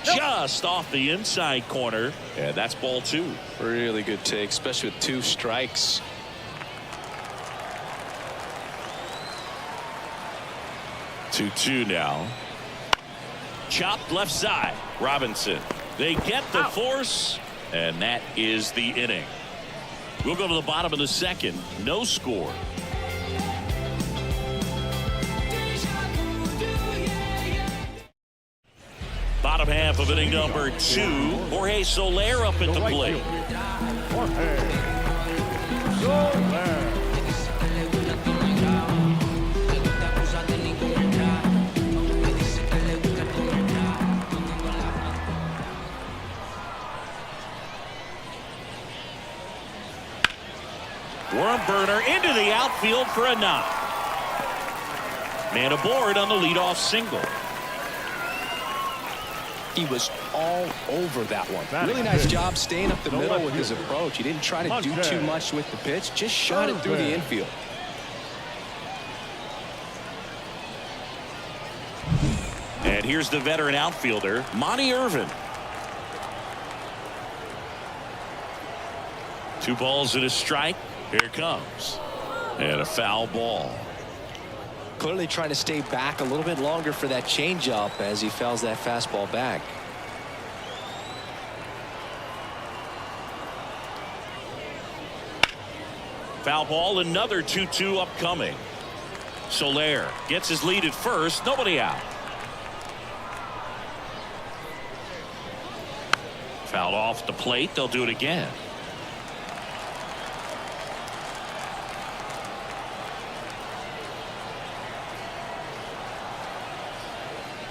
Speaker 1: Just off the inside corner, and that's ball 2.
Speaker 2: Really good take, especially with 2 strikes.
Speaker 1: 2-2 now. Chopped left side. Robinson. They get the force, and that is the inning. We'll go to the bottom of the second. No score. Bottom half of inning number 2. Jorge Soler up at the plate.
Speaker 4: Jorge Soler.
Speaker 1: Worm burner into the outfield for a knock. Man aboard on the leadoff single.
Speaker 2: He was all over that one. Really nice job staying up the middle with his approach. He didn't try to do too much with the pitch, just shot it through the infield.
Speaker 1: And here's the veteran outfielder, Monty Irvin. 2 balls and a strike. Here it comes. And a foul ball.
Speaker 2: Clearly trying to stay back a little bit longer for that changeup as he fouls that fastball back.
Speaker 1: Foul ball, another 2-2 upcoming. Soler gets his lead at first, nobody out. Fouled off the plate, they'll do it again.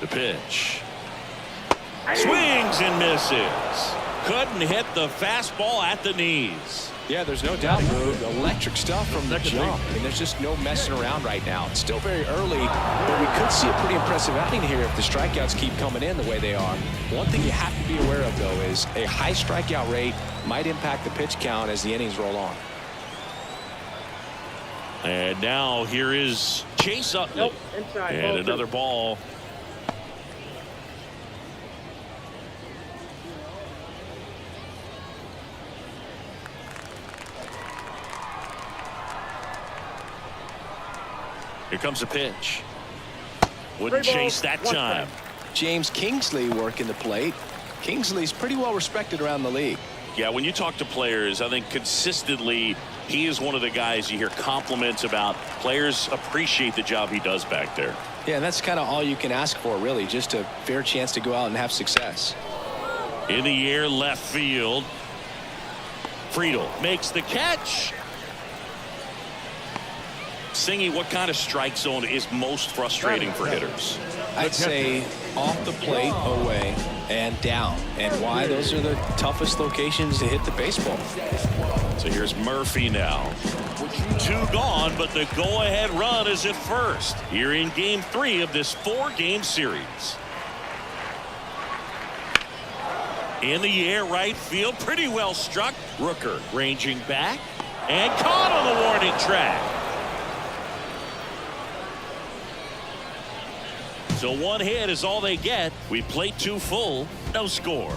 Speaker 1: The pitch. Swings and misses. Couldn't hit the fastball at the knees.
Speaker 2: Yeah, there's no doubt, Boog. Electric stuff from the jump. I mean, there's just no messing around right now. It's still very early, but we could see a pretty impressive outing here if the strikeouts keep coming in the way they are. One thing you have to be aware of, though, is a high strikeout rate might impact the pitch count as the innings roll on.
Speaker 1: And now here is Chase Utley.
Speaker 6: Nope, inside.
Speaker 1: And another ball. Here comes a pitch. Wouldn't chase that time.
Speaker 2: James Kingsley working the plate. Kingsley's pretty well respected around the league.
Speaker 1: Yeah, when you talk to players, I think consistently he is one of the guys you hear compliments about. Players appreciate the job he does back there.
Speaker 2: Yeah, and that's kind of all you can ask for, really, just a fair chance to go out and have success.
Speaker 1: In the air, left field. Friedel makes the catch. Singy, what kind of strike zone is most frustrating for hitters?
Speaker 2: I'd say off the plate, away, and down. And why? Those are the toughest locations to hit the baseball.
Speaker 1: So here's Murphy now. 2 gone, but the go-ahead run is at first. Here in Game 3 of this 4-game series. In the air, right field, pretty well struck. Rooker ranging back and caught on the warning track. So 1 hit is all they get. We play 2 full, no score.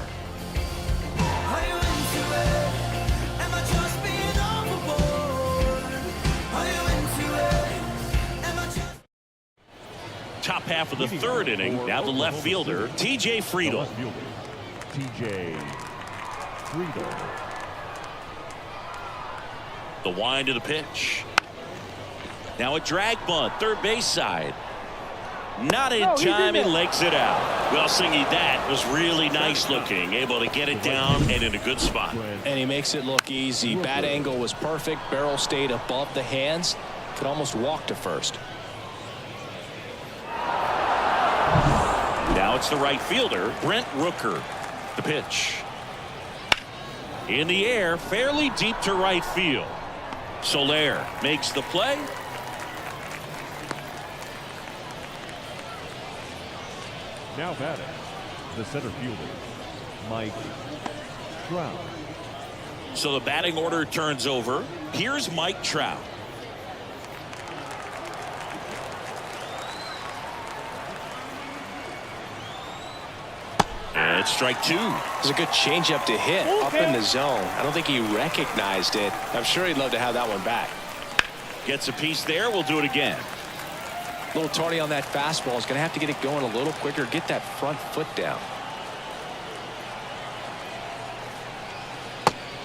Speaker 1: Top half of the 3rd inning. Now the left fielder, T.J. Friedel.
Speaker 4: T.J. Friedel.
Speaker 1: The wind of the pitch. Now a drag bunt, third base side. Not in time, and legs it out. Well, Singy, that was really nice looking. Able to get it down and in a good spot.
Speaker 2: And he makes it look easy. Bat angle was perfect. Barrel stayed above the hands. Could almost walk to first.
Speaker 1: Now it's the right fielder, Brent Rooker. The pitch. In the air, fairly deep to right field. Soler makes the play.
Speaker 4: Now batting, the center fielder, Mike Trout.
Speaker 1: So the batting order turns over. Here's Mike Trout. And it's strike 2.
Speaker 2: It's a good changeup to hit up in the zone. I don't think he recognized it. I'm sure he'd love to have that one back.
Speaker 1: Gets a piece there. We'll do it again.
Speaker 2: A little tardy on that fastball. Is going to have to get it going a little quicker. Get that front foot down.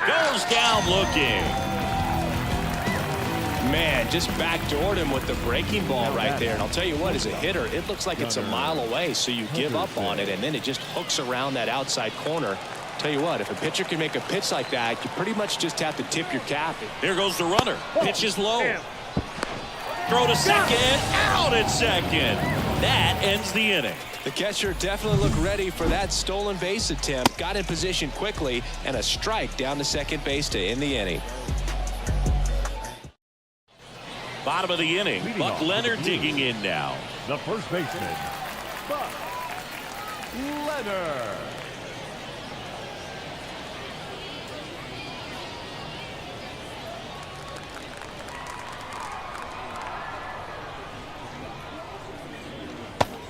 Speaker 1: Goes down looking.
Speaker 2: Man, just backdoored him with the breaking ball right there. And I'll tell you what, as a hitter, it looks like it's a mile away. So you give up on it, and then it just hooks around that outside corner. Tell you what, if a pitcher can make a pitch like that, you pretty much just have to tip your cap.
Speaker 1: There goes the runner. Pitch is low. Throw to second, out at second. That ends the inning.
Speaker 2: The catcher definitely looked ready for that stolen base attempt. Got in position quickly, and a strike down to second base to end the inning.
Speaker 1: Bottom of the inning, Buck Leonard digging in now.
Speaker 4: The first baseman, Buck Leonard.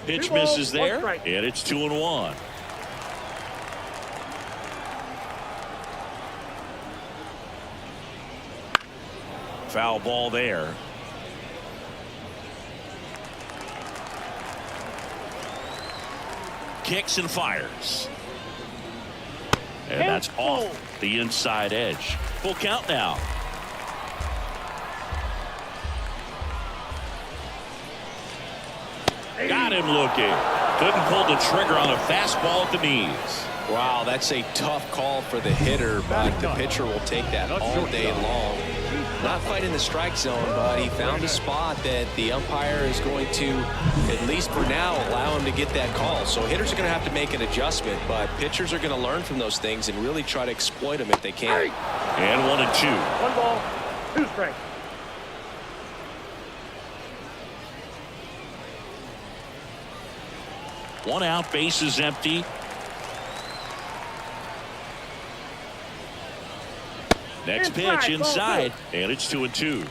Speaker 1: Pitch
Speaker 6: 2 balls,
Speaker 1: misses
Speaker 6: 1
Speaker 1: there,
Speaker 6: strike.
Speaker 1: and it's 2-1. Foul ball there. Kicks and fires. And that's off the inside edge. Full count now. Got him looking. Couldn't pull the trigger on a fastball at the knees.
Speaker 2: Wow, that's a tough call for the hitter, but the pitcher will take that all day long. Not fighting the strike zone, but he found a spot that the umpire is going to, at least for now, allow him to get that call. So hitters are going to have to make an adjustment, but pitchers are going to learn from those things and really try to exploit them if they can.
Speaker 1: And 1-2.
Speaker 6: 1 ball, 2 strikes.
Speaker 1: One out, base is empty. Next pitch inside, and it's 2-2.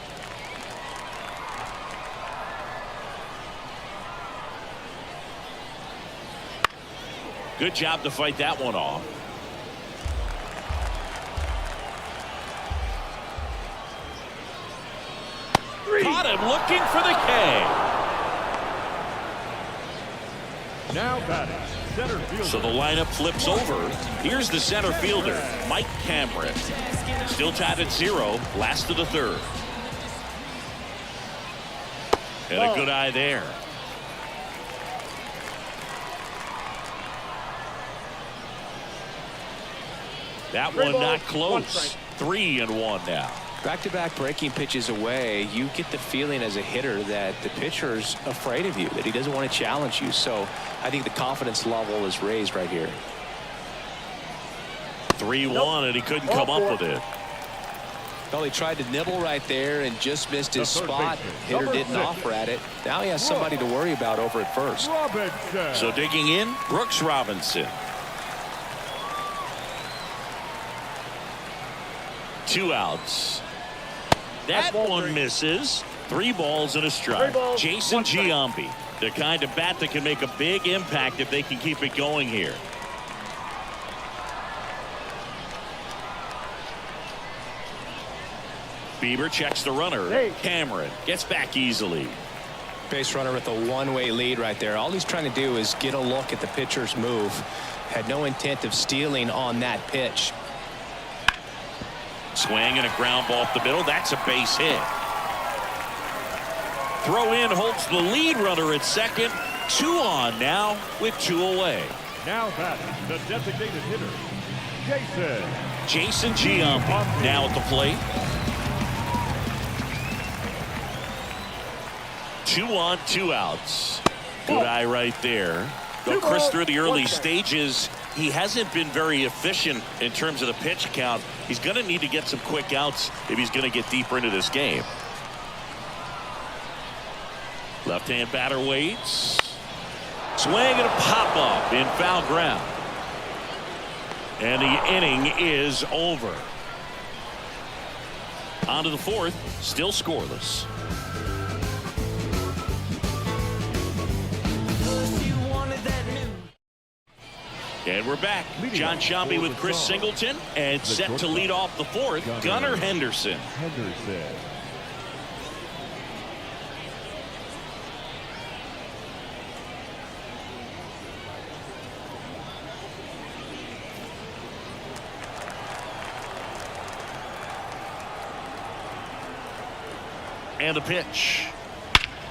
Speaker 1: Good job to fight that one off. Caught him looking for the K.
Speaker 4: Now batting, center fielder.
Speaker 1: So the lineup flips over. Here's the center fielder, Mike Cameron. Still tied at 0, last of the third. And a good eye there. That one not close. 3-1 now.
Speaker 2: Back-to-back breaking pitches away, you get the feeling as a hitter that the pitcher's afraid of you, that he doesn't want to challenge you. So I think the confidence level is raised right here.
Speaker 1: 3-1, and he couldn't come up with it.
Speaker 2: Well, he tried to nibble right there and just missed his spot. Hitter didn't offer at it. Now he has somebody to worry about over at first.
Speaker 4: Robinson.
Speaker 1: So digging in, Brooks Robinson. 2 outs. That one misses. 3 balls and a strike. Jason Giambi, the kind of bat that can make a big impact if they can keep it going here. Bieber checks the runner. Cameron gets back easily.
Speaker 2: Base runner with a one-way lead right there. All he's trying to do is get a look at the pitcher's move. Had no intent of stealing on that pitch.
Speaker 1: Swing and a ground ball up the middle. That's a base hit. Throw in holds the lead runner at second. 2 on now with 2 away.
Speaker 4: Now batting, the designated hitter,
Speaker 1: Jason Giambi now at the plate. 2 on, 2 outs. Good eye right there. Go Chris through the early stages. He hasn't been very efficient in terms of the pitch count. He's going to need to get some quick outs if he's going to get deeper into this game. Left-hand batter waits. Swing and a pop-up in foul ground. And the inning is over. On to the 4th, still scoreless. And we're back. John Sciambi with Chris Singleton, and set to lead off the 4th, Gunnar Henderson. And a pitch.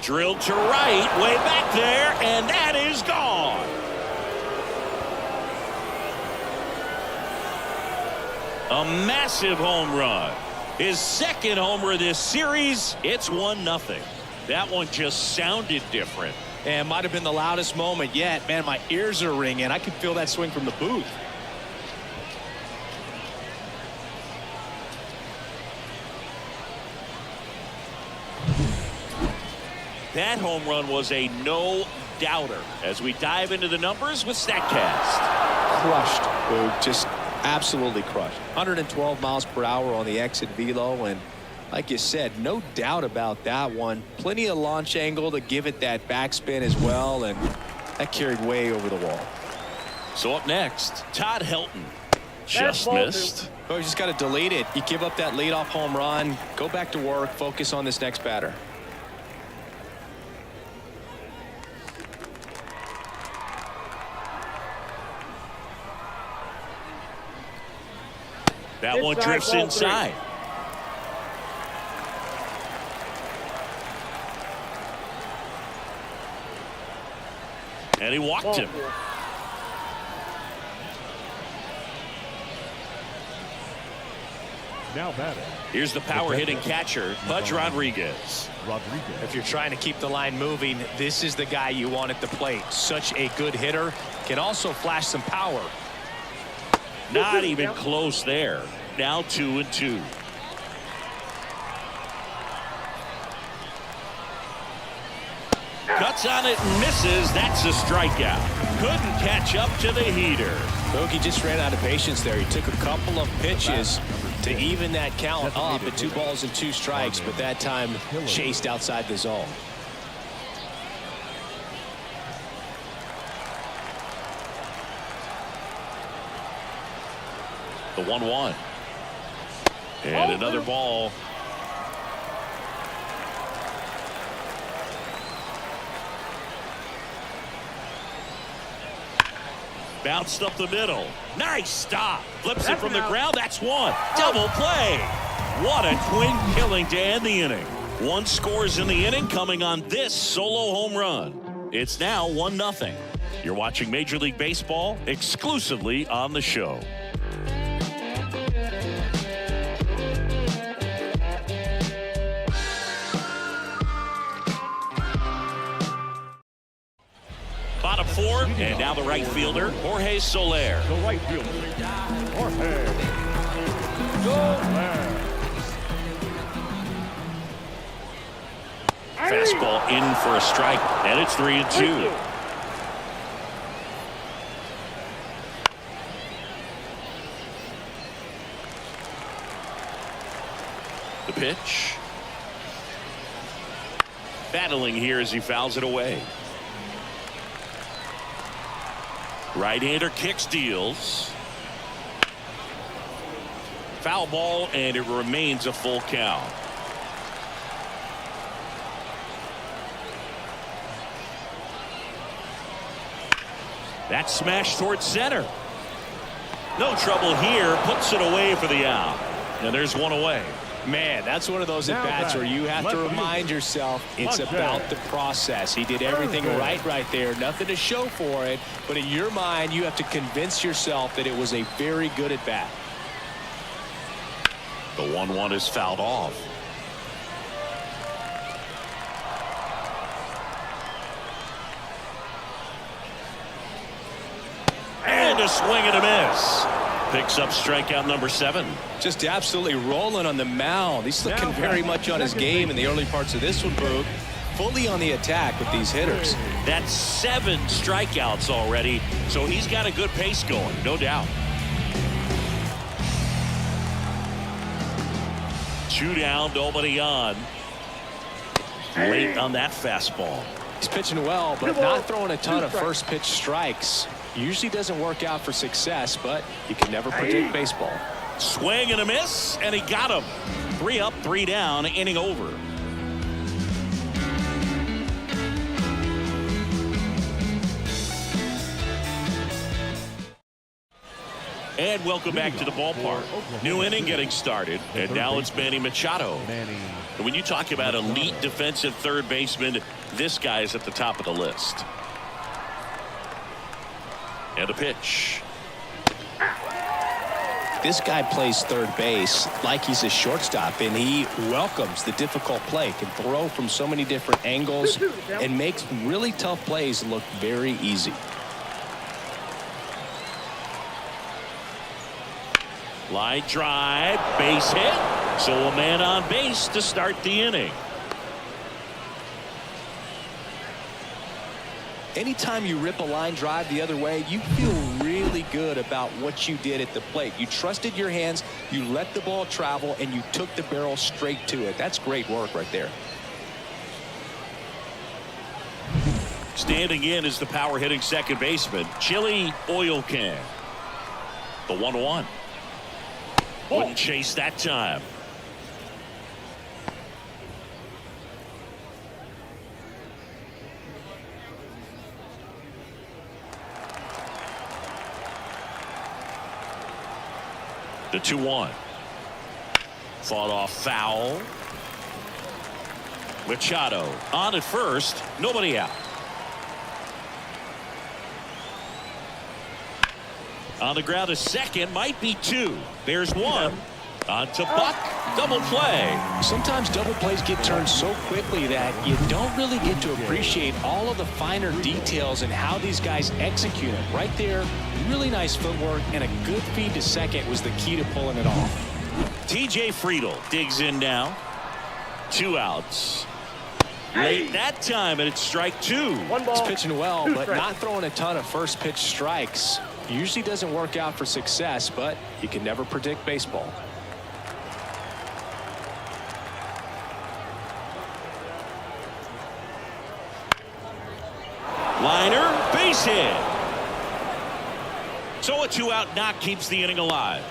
Speaker 1: Drilled to right, way back there, and that is gone. A massive home run. His second homer this series. It's 1-0. That one just sounded different.
Speaker 2: And might have been the loudest moment yet. Man, my ears are ringing. I could feel that swing from the booth.
Speaker 1: That home run was a no-doubter. As we dive into the numbers with StatCast.
Speaker 2: Crushed. Just absolutely crushed. 112 miles per hour on the exit velo, and Like you said, no doubt about that one. Plenty of launch angle to give it that backspin as well, and that carried way over the wall.
Speaker 1: So up next, Todd Helton. Just missed.
Speaker 2: Oh, you just got to delete it. You give up that leadoff home run, go back to work, focus on this next batter.
Speaker 1: That one drifts inside. And he walked him.
Speaker 4: Now batting.
Speaker 1: Here's the power hitting catcher, Pudge Rodriguez.
Speaker 2: If you're trying to keep the line moving, this is the guy you want at the plate. Such a good hitter. Can also flash some power.
Speaker 1: Not even close there. Now 2-2. Cuts on it and misses. That's a strikeout. Couldn't catch up to the heater.
Speaker 2: Bogey just ran out of patience there. He took a couple of pitches to even that count up at 2 balls and 2 strikes, but that time chased outside the zone.
Speaker 1: The 1-1. And another ball. Bounced up the middle. Nice stop. Flips it from the ground. That's one. Double play. What a twin killing to end the inning. 1 scores in the inning coming on this solo home run. It's now 1-0. You're watching Major League Baseball exclusively on the show. Bottom 4, and now the right fielder, Jorge Soler.
Speaker 4: The right fielder, Jorge Soler.
Speaker 1: Fastball in for a strike, and it's 3-2. The pitch. Battling here as he fouls it away. Right-hander kicks, deals. Foul ball, and it remains a full count. That's smashed towards center. No trouble here. Puts it away for the out. And there's one away.
Speaker 2: Man, that's one of those at-bats where you have to remind yourself it's about the process. He did everything right there. Nothing to show for it. But in your mind, you have to convince yourself that it was a very good at-bat.
Speaker 1: The 1-1 is fouled off. And a swing and a miss. Picks up strikeout number 7.
Speaker 2: Just absolutely rolling on the mound. He's looking very much on his game in the early parts of this one, Boog. Fully on the attack with these hitters.
Speaker 1: That's 7 strikeouts already, so he's got a good pace going, no doubt. 2 down, nobody on. Late on that fastball.
Speaker 2: He's pitching well, but not throwing a ton of first pitch strikes. Usually doesn't work out for success, but you can never predict baseball.
Speaker 1: Swing and a miss, and he got him. 3 up, 3 down, inning over. And welcome back to the ballpark. New inning getting started, and now it's Manny Machado. And when you talk about elite defensive third baseman, this guy is at the top of the list. And a pitch.
Speaker 2: This guy plays third base like he's a shortstop, and he welcomes the difficult play. Can throw from so many different angles and makes really tough plays look very easy.
Speaker 1: Line drive, base hit. So a man on base to start the inning.
Speaker 2: Anytime you rip a line drive the other way, you feel really really good about what you did at the plate. You trusted your hands, you let the ball travel, and you took the barrel straight to it. That's great work right there.
Speaker 1: Standing in is the power hitting second baseman, Chili Oil Can. The 1-1. Wouldn't chase that time. The 2-1. Fought off foul. Machado on at first, nobody out. On the ground, a second, might be two. There's one. On to Buck. Double play.
Speaker 2: Sometimes double plays get turned so quickly that you don't really get to appreciate all of the finer details and how these guys execute it. Right there, really nice footwork, and a good feed to second was the key to pulling it off.
Speaker 1: TJ Friedel digs in now. 2 outs. Late that time, and it's strike 2.
Speaker 2: He's pitching well, but not throwing a ton of first pitch strikes. Usually doesn't work out for success, but you can never predict baseball.
Speaker 1: Liner, base hit. So a 2-out knock keeps the inning alive.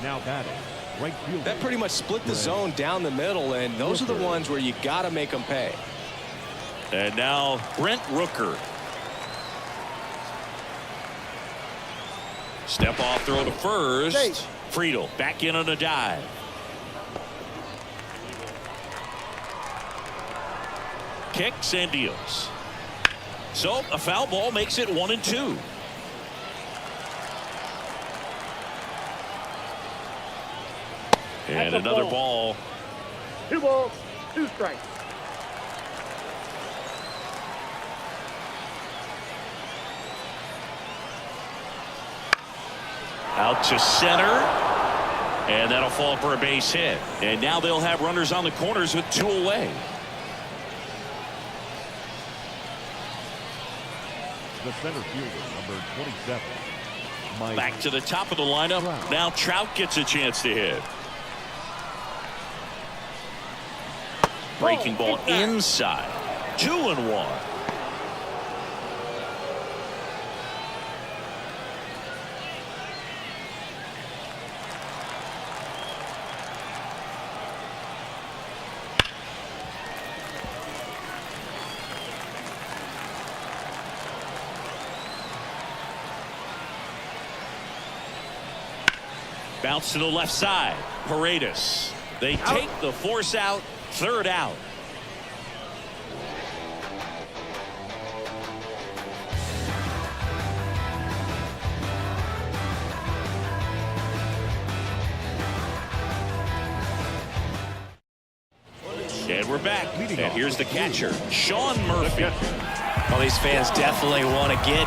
Speaker 4: Now batting, right fielder.
Speaker 2: That pretty much split the zone down the middle, and those are the ones where you got to make them pay.
Speaker 1: And now Brent Rooker. Step off throw to first. Friedel back in on a dive. Kicks and deals. So a foul ball makes it 1-2. And another ball.
Speaker 6: 2 balls, 2 strikes.
Speaker 1: Out to center. And that'll fall for a base hit. And now they'll have runners on the corners with 2 away.
Speaker 4: The center fielder, number 27. Mike.
Speaker 1: Back to the top of the lineup. Now Trout gets a chance to hit. Breaking ball inside. 2-1. Bounce to the left side. Paredes. They take the force out. 3rd out. And we're back. And here's the catcher, Sean Murphy.
Speaker 2: Well, these fans definitely want to get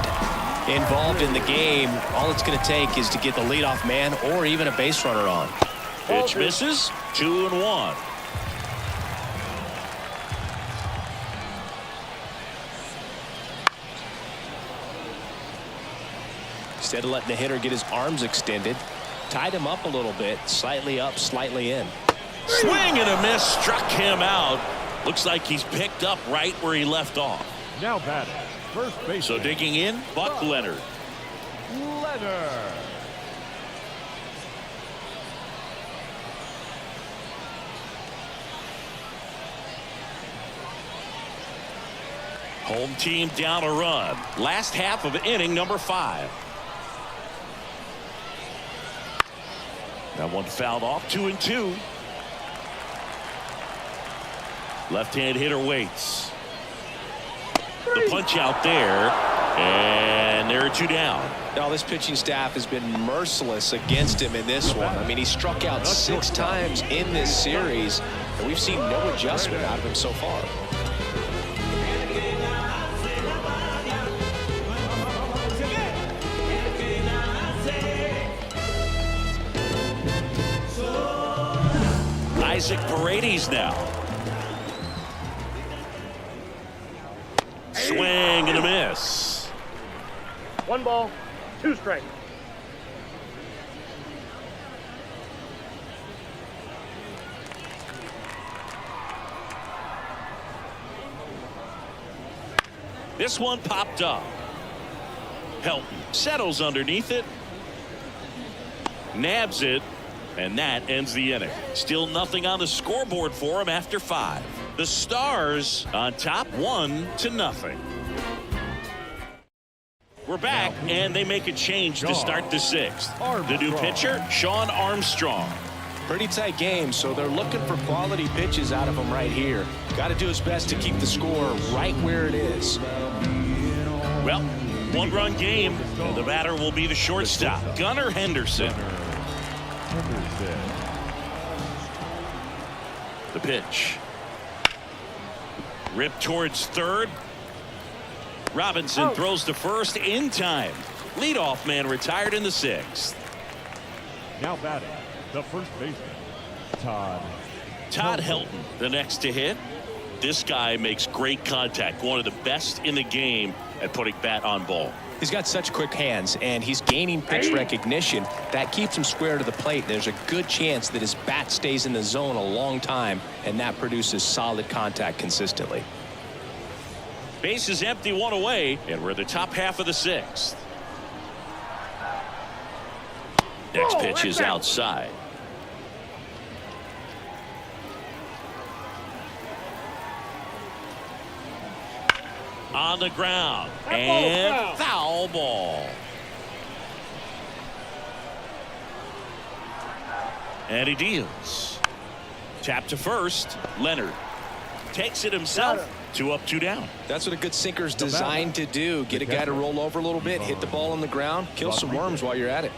Speaker 2: involved in the game. All it's going to take is to get the leadoff man or even a base runner on.
Speaker 1: Pitch misses. 2-1.
Speaker 2: Instead of letting the hitter get his arms extended, tied him up a little bit, slightly up, slightly in.
Speaker 1: Swing and a miss, struck him out. Looks like he's picked up right where he left off.
Speaker 4: Now batting, first base.
Speaker 1: So digging in, Buck Leonard.
Speaker 4: Leonard.
Speaker 1: Home team down a run. Last half of inning number 5. That one fouled off. 2-2. Left-hand hitter waits. The punch out there, and there are 2 down.
Speaker 2: Now this pitching staff has been merciless against him in this one. I mean, he struck out 6 times in this series, and we've seen no adjustment out of him so far.
Speaker 1: Isaac Paredes now. Swing and a miss.
Speaker 6: 1 ball, 2 strikes.
Speaker 1: This one popped up. Helton settles underneath it. Nabs it. And that ends the inning. Still nothing on the scoreboard for him after 5. The Stars on top 1-0. We're back, and they make a change to start the 6th. The new pitcher, Sean Armstrong.
Speaker 2: Pretty tight game, so they're looking for quality pitches out of him right here. Got to do his best to keep the score right where it is.
Speaker 1: Well, 1-run game, and the batter will be the shortstop, Gunnar Henderson. The pitch. Ripped towards third. Robinson throws to first in time. Leadoff man retired in the 6th.
Speaker 4: Now batting, the first baseman, Todd
Speaker 1: Helton, the next to hit. This guy makes great contact. One of the best in the game at putting bat on ball.
Speaker 2: He's got such quick hands, and he's gaining pitch recognition. That keeps him square to the plate. There's a good chance that his bat stays in the zone a long time, and that produces solid contact consistently.
Speaker 1: Base is empty, 1 away, and we're in the top half of the 6th. Next pitch is outside. On the ground, and foul ball. And he deals. Tap to first. Leonard takes it himself. 2 up, 2 down.
Speaker 2: That's what a good sinker's designed to do. Get a guy to roll over a little bit, hit the ball on the ground, kill some worms while you're at it.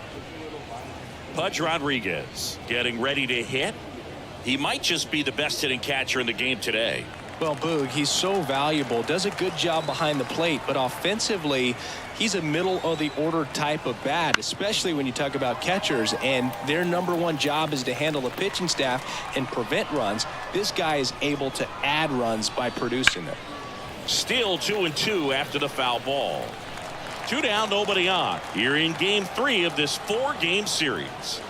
Speaker 1: Pudge Rodriguez getting ready to hit. He might just be the best hitting catcher in the game today.
Speaker 2: Well, Boog, he's so valuable, does a good job behind the plate, but offensively, he's a middle-of-the-order type of bat, especially when you talk about catchers, and their #1 job is to handle the pitching staff and prevent runs. This guy is able to add runs by producing them.
Speaker 1: Still 2-2 after the foul ball. 2 down, nobody on. Here in Game 3 of this 4-game series.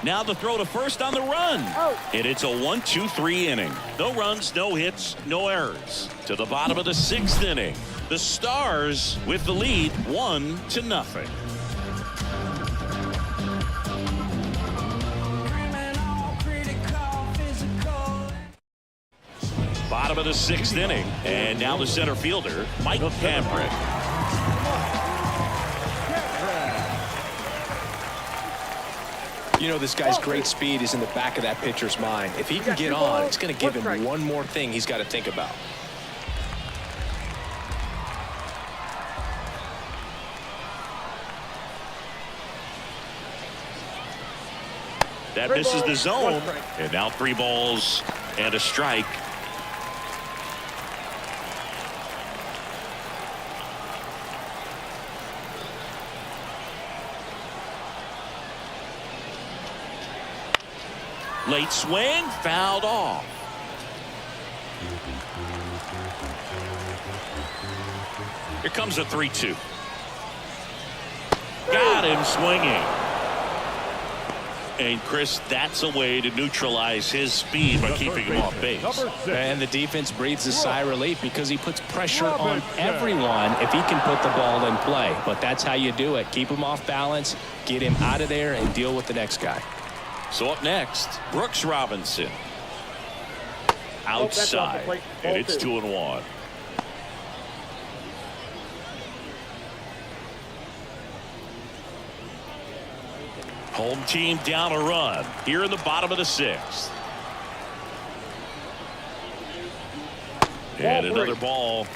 Speaker 1: Now the throw to first on the run. And it's a 1-2-3 inning. No runs, no hits, no errors. To the bottom of the 6th inning. The Stars with the lead 1-0. Bottom of the 6th inning. And now the center fielder, Mike Cambrick.
Speaker 2: You know, this guy's great speed is in the back of that pitcher's mind. If he can get on, it's going to give him one more thing he's got to think about.
Speaker 1: That misses the zone. And now 3 balls and a strike. Late swing, fouled off. Here comes a 3-2. Got him swinging. And Chris, that's a way to neutralize his speed by keeping him off base.
Speaker 2: And the defense breathes a sigh of relief because he puts pressure on everyone if he can put the ball in play. But that's how you do it. Keep him off balance, get him out of there, and deal with the next guy.
Speaker 1: So up next, Brooks Robinson. Outside, and it's 2-1. Home team down a run here in the bottom of the 6th. And another ball.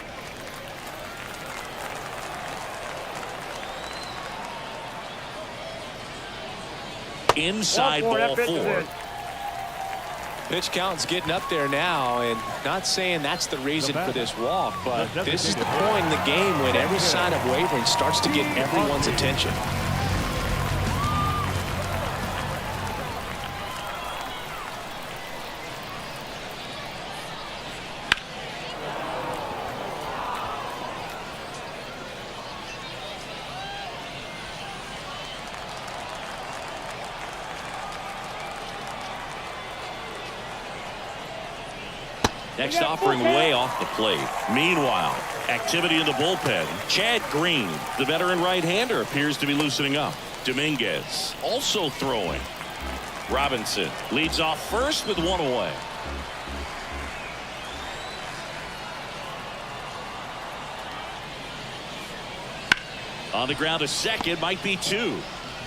Speaker 1: Inside ball 4.
Speaker 2: Pitch count's getting up there now, and not saying that's the reason for this walk, but this is the point in the game when every sign of wavering starts to get everyone's attention.
Speaker 1: Next offering way off the plate. Meanwhile, activity in the bullpen. Chad Green, the veteran right-hander, appears to be loosening up. Dominguez also throwing. Robinson leads off first with one away. On the ground to second, might be two.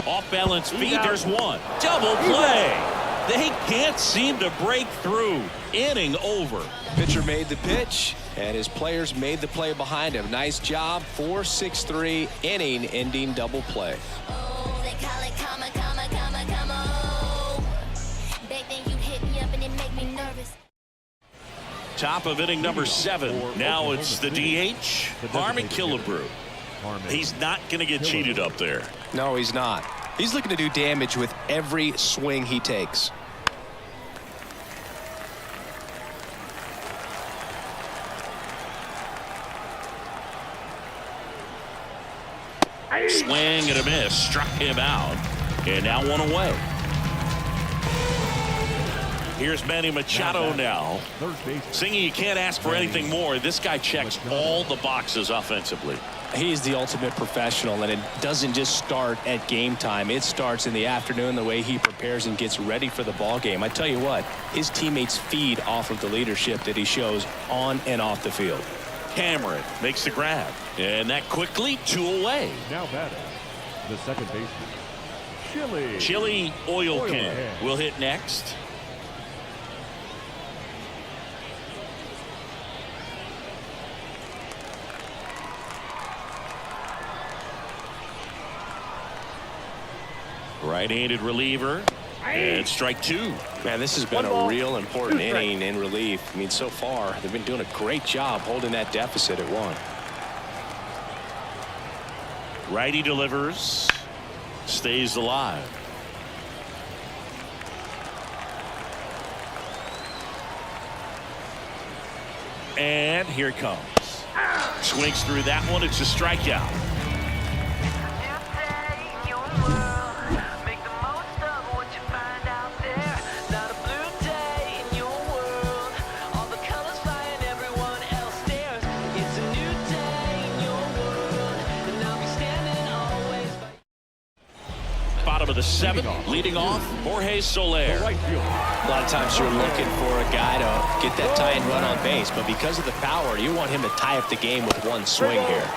Speaker 1: Off balance feed, there's one. Double play. They can't seem to break through. Inning over.
Speaker 2: Pitcher made the pitch, and his players made the play behind him. Nice job. 4-6-3 inning ending double play.
Speaker 9: Oh, they call it karma, karma, karma, karma. Back then you hit me up and it make me nervous.
Speaker 1: Top of inning number 7. Now it's the DH, Harmon Killebrew. He's not going to get cheated up there.
Speaker 2: No, he's not. He's looking to do damage with every swing he takes.
Speaker 1: Swing and a miss. Struck him out. And now one away. Here's Manny Machado now. Singing, you can't ask for anything more. This guy checks all the boxes offensively.
Speaker 2: He's the ultimate professional, and it doesn't just start at game time. It starts in the afternoon, the way he prepares and gets ready for the ball game. I tell you what, his teammates feed off of the leadership that he shows on and off the field.
Speaker 1: Cameron makes the grab, and that quickly 2 away.
Speaker 4: Now batting, the second baseman,
Speaker 1: Chili Oil Can will hit next. Right-handed reliever, and strike 2.
Speaker 2: Man, this has been a real important inning in relief. I mean, so far, they've been doing a great job holding that deficit at 1.
Speaker 1: Righty delivers, stays alive. And here it comes. Swings through that one. It's a strikeout. Bottom of the 7th, leading off, Jorge Soler.
Speaker 2: A lot of times you're looking for a guy to get that tying run on base, but because of the power, you want him to tie up the game with one swing here.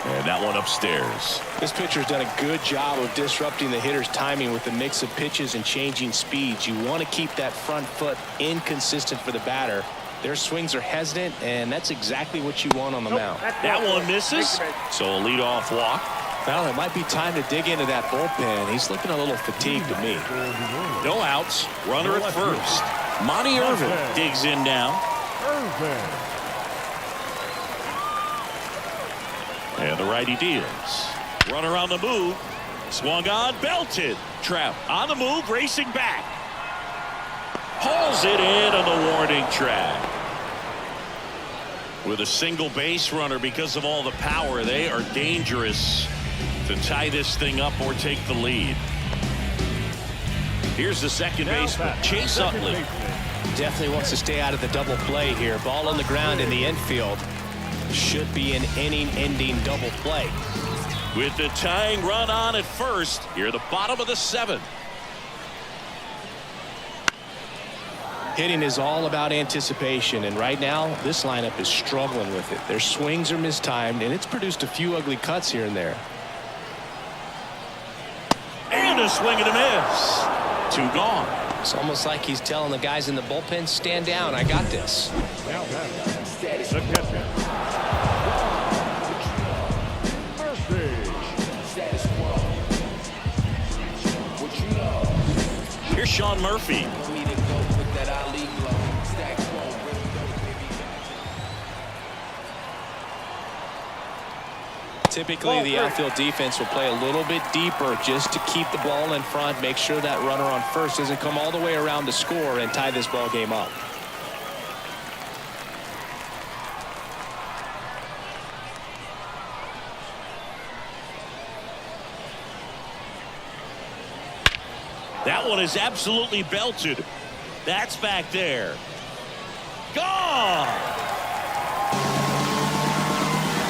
Speaker 1: And that one upstairs.
Speaker 2: This pitcher's done a good job of disrupting the hitter's timing with the mix of pitches and changing speeds. You want to keep that front foot inconsistent for the batter. Their swings are hesitant, and that's exactly what you want on the mound.
Speaker 1: That one misses, so a leadoff walk.
Speaker 2: Well, it might be time to dig into that bullpen. He's looking a little fatigued to me.
Speaker 1: No outs. Runner at first. Monty Irvin digs in now. And the righty deals. Runner on the move. Swung on, belted. Trout on the move, racing back. Hauls it in on the warning track. With a single base runner, because of all the power, they are dangerous to tie this thing up or take the lead. Here's the second baseman, Chase Utley.
Speaker 2: Definitely wants to stay out of the double play here. Ball on the ground in the infield. Should be an inning-ending double play.
Speaker 1: With the tying run on at first, here the bottom of the 7th.
Speaker 2: Hitting is all about anticipation, and right now this lineup is struggling with it. Their swings are mistimed, and it's produced a few ugly cuts here and there.
Speaker 1: And a swing and a miss. 2 gone.
Speaker 2: It's almost like he's telling the guys in the bullpen, stand down, I got this.
Speaker 4: Now batting, the catcher,
Speaker 1: Here's Sean Murphy.
Speaker 2: Typically, the outfield defense will play a little bit deeper just to keep the ball in front, make sure that runner on first doesn't come all the way around to score and tie this ball game up.
Speaker 1: That one is absolutely belted. That's back there. Gone!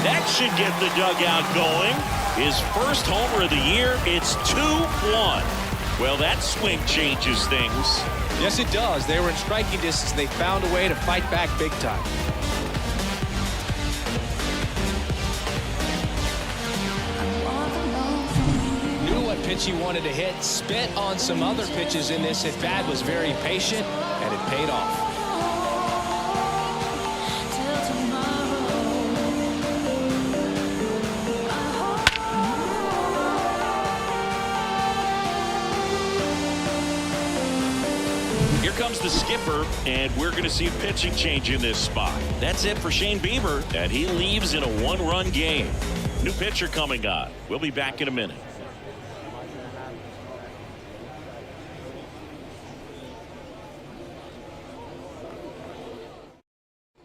Speaker 1: That should get the dugout going. His first homer of the year. It's 2-1. Well, that swing changes things.
Speaker 2: Yes, it does. They were in striking distance. They found a way to fight back big time. Knew what pitch he wanted to hit. Spent on some other pitches in this at bat. Was very patient, and it paid off.
Speaker 1: Here comes the skipper, and we're going to see a pitching change in this spot. That's it for Shane Bieber, and he leaves in a one-run game. New pitcher coming on. We'll be back in a minute.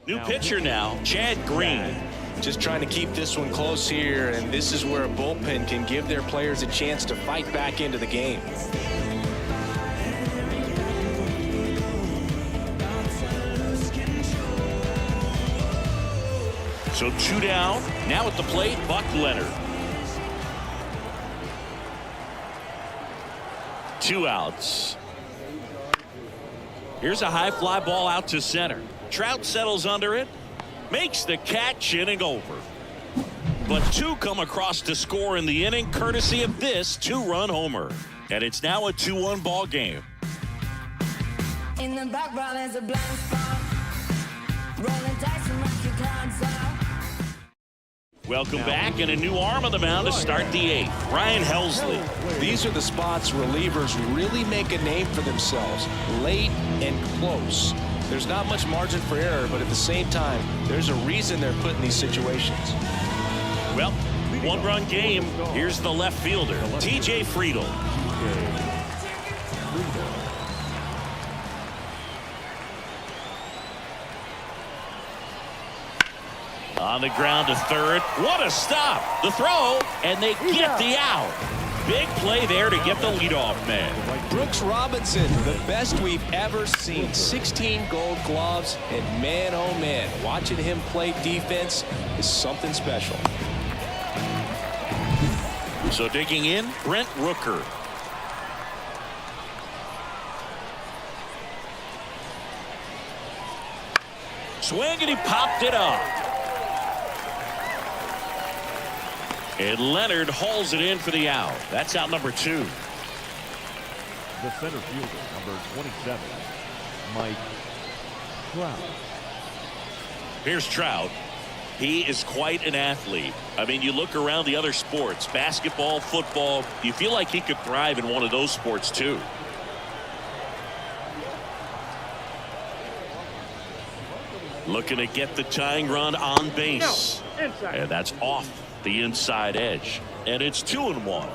Speaker 1: New pitcher now, Chad Green.
Speaker 2: Just trying to keep this one close here, and this is where a bullpen can give their players a chance to fight back into the game.
Speaker 1: So 2 down. Now at the plate, Buck Leonard. 2 outs. Here's a high fly ball out to center. Trout settles under it. Makes the catch, inning over. But 2 come across to score in the inning courtesy of this 2-run homer. And it's now a 2-1 ball game.
Speaker 9: In the background is a blind spot. Rolling dice and rock your clouds out.
Speaker 1: Welcome back, and a new arm on the mound to start the 8th. Ryan Helsley.
Speaker 2: These are the spots relievers really make a name for themselves. Late and close. There's not much margin for error, but at the same time, there's a reason they're put in these situations.
Speaker 1: Well, 1-run game. Here's the left fielder, T.J. Friedel. On the ground to third. What a stop. The throw, and they get the out. Big play there to get the leadoff man.
Speaker 2: Brooks Robinson, the best we've ever seen. 16 gold gloves, and man, oh man, watching him play defense is something special.
Speaker 1: So digging in, Brent Rooker. Swing, and he popped it up. And Leonard hauls it in for the out. That's out number 2.
Speaker 4: The center fielder, number 27, Mike Trout.
Speaker 1: Here's Trout. He is quite an athlete. I mean, you look around the other sports, basketball, football, you feel like he could thrive in one of those sports too. Looking to get the tying run on base. And that's off the inside edge. And it's 2-1.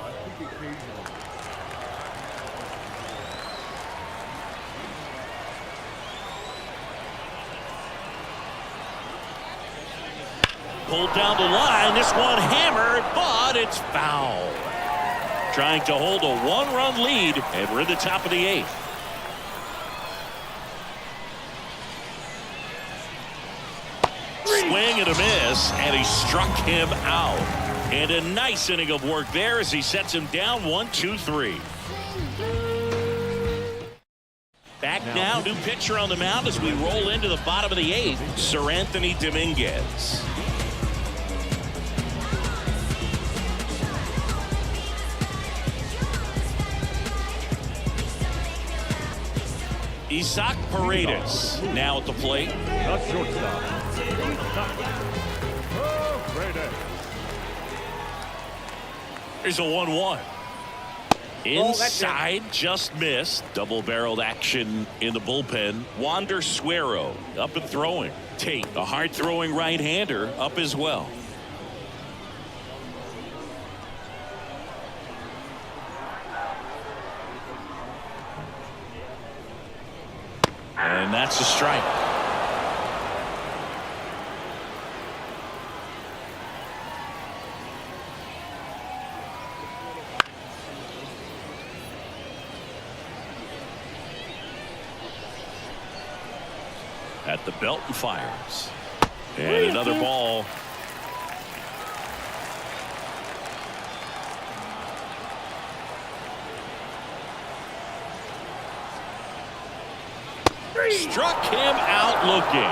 Speaker 1: Pulled down the line. This one hammered, but it's foul. Trying to hold a 1-run lead, and we're at the top of the 8th. Swing and a miss, and he struck him out. And a nice inning of work there as he sets him down 1-2-3. Back now, new pitcher on the mound as we roll into the bottom of the 8th, Sir Anthony Dominguez. Isaac Paredes now at the plate.
Speaker 4: The shortstop, Paredes.
Speaker 1: Here's a 1-1. Inside, just missed. Double-barreled action in the bullpen. Wander Suero up and throwing. Tate, a hard-throwing right-hander, up as well. And that's a strike. at the belt and fires. And another ball. Struck him out looking.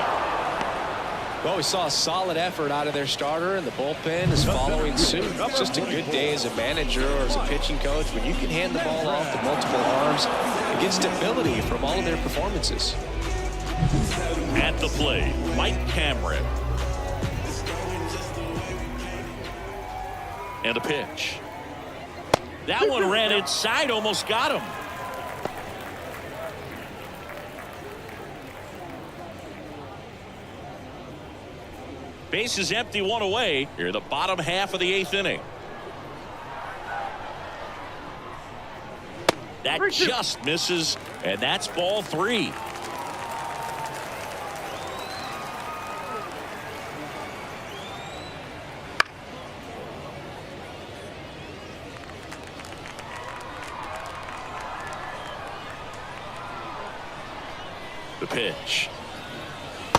Speaker 2: Well, we saw a solid effort out of their starter, and the bullpen is following suit. It's just a good day as a manager or as a pitching coach when you can hand the ball off to multiple arms and get stability from all of their performances.
Speaker 1: At the plate, Mike Cameron. And a pitch. That one ran inside, almost got him. Base is empty, one away. Here in the bottom half of the 8th inning. That just misses, and that's ball 3. The pitch.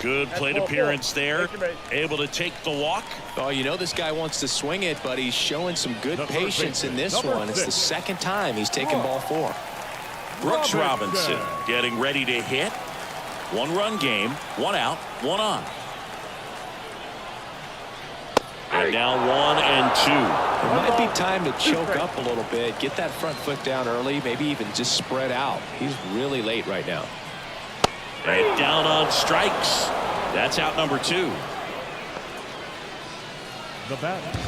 Speaker 1: Good plate appearance there. Able to take the walk.
Speaker 2: Oh, you know this guy wants to swing it, but he's showing some good patience in this one. It's the second time he's taken ball 4.
Speaker 1: Brooks Robinson getting ready to hit. 1-run game, 1 out, 1 on. And now 1 and 2.
Speaker 2: It might be time to choke up a little bit, get that front foot down early, maybe even just spread out. He's really late right now.
Speaker 1: And down on strikes. That's out number 2.
Speaker 4: The batter.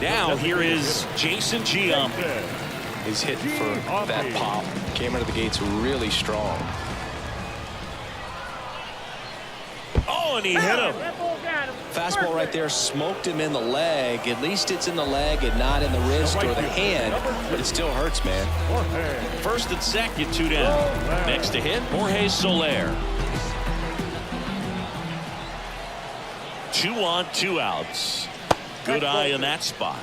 Speaker 1: Now here is Jason Giambi.
Speaker 2: He's hitting for that pop. Came out of the gates really strong.
Speaker 1: Oh, and he hit him.
Speaker 2: Fastball right there smoked him in the leg. At least it's in the leg and not in the wrist or the hand, but it still hurts, man.
Speaker 1: First and second, 2 down. Next to hit, Jorge Soler. 2 on, 2 outs. Good eye in that spot.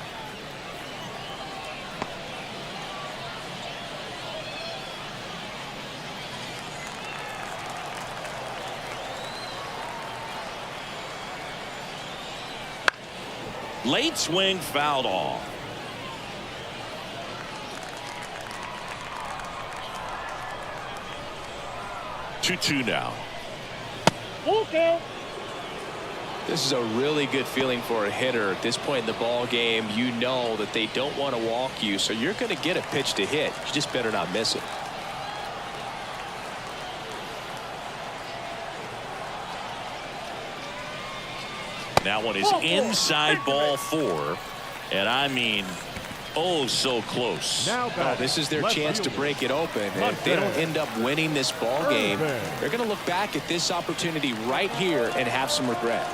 Speaker 1: Late swing fouled off. Two now.
Speaker 6: Okay.
Speaker 2: This is a really good feeling for a hitter. At this point in the ball game, you know that they don't want to walk you, so you're going to get a pitch to hit. You just better not miss it.
Speaker 1: That one is inside ball 4, and I mean, oh, so close.
Speaker 2: Oh, this is their chance to break it open. And if they don't end up winning this ball game, they're going to look back at this opportunity right here and have some regret.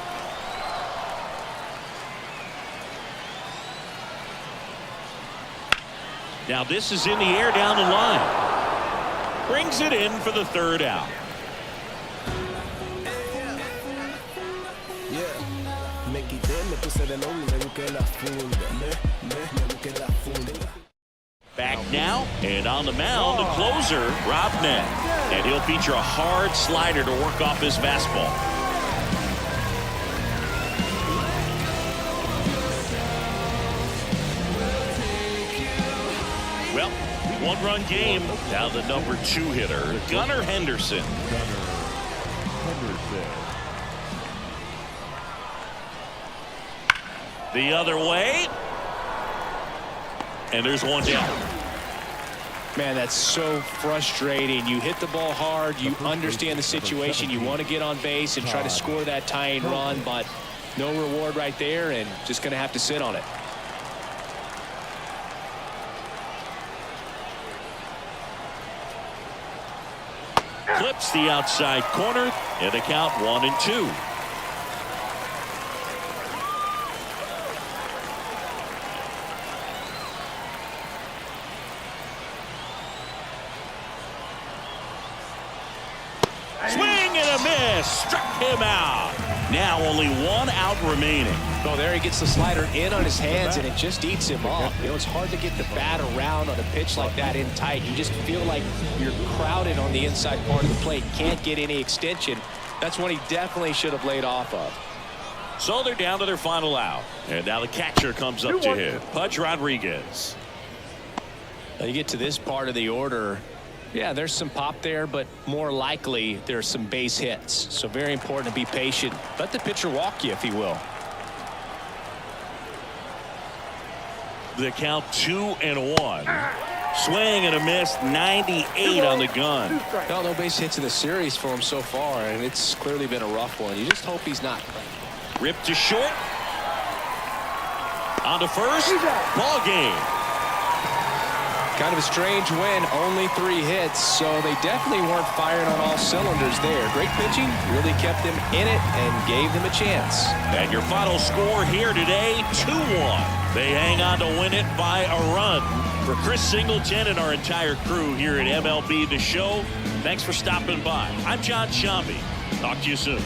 Speaker 1: Now this is in the air down the line. Brings it in for the 3rd out. Back now, and on the mound, the closer, Rob Nett. And he'll feature a hard slider to work off his fastball. Well, 1-run game. Now the number 2 hitter, Gunnar Henderson. The other way. And there's 1 down.
Speaker 2: Man, that's so frustrating. You hit the ball hard. You understand the situation. You want to get on base and try to score that tying run, but no reward right there, and just going to have to sit on it.
Speaker 1: Clips the outside corner, and the count 1 and 2. Swing and a miss. Struck him out. Now only 1 out remaining.
Speaker 2: Oh, there he gets the slider in on his hands, and it just eats him up. You know, it's hard to get the bat around on a pitch like that in tight. You just feel like you're crowded on the inside part of the plate. Can't get any extension. That's one he definitely should have laid off of.
Speaker 1: So they're down to their final out. And now the catcher comes up to hit. Pudge Rodriguez.
Speaker 2: Now you get to this part of the order. Yeah, there's some pop there, but more likely there's some base hits. So very important to be patient. Let the pitcher walk you if he will.
Speaker 1: The count 2-1. Swing and a miss, 98 on the gun.
Speaker 2: No base hits in the series for him so far, and it's clearly been a rough one. You just hope he's not.
Speaker 1: Ripped to short. On to first. Ball game.
Speaker 2: Kind of a strange win, only 3 hits, so they definitely weren't firing on all cylinders there. Great pitching, really kept them in it and gave them a chance.
Speaker 1: And your final score here today, 2-1. They hang on to win it by a run. For Chris Singleton and our entire crew here at MLB The Show, thanks for stopping by. I'm John Shambi. Talk to you soon.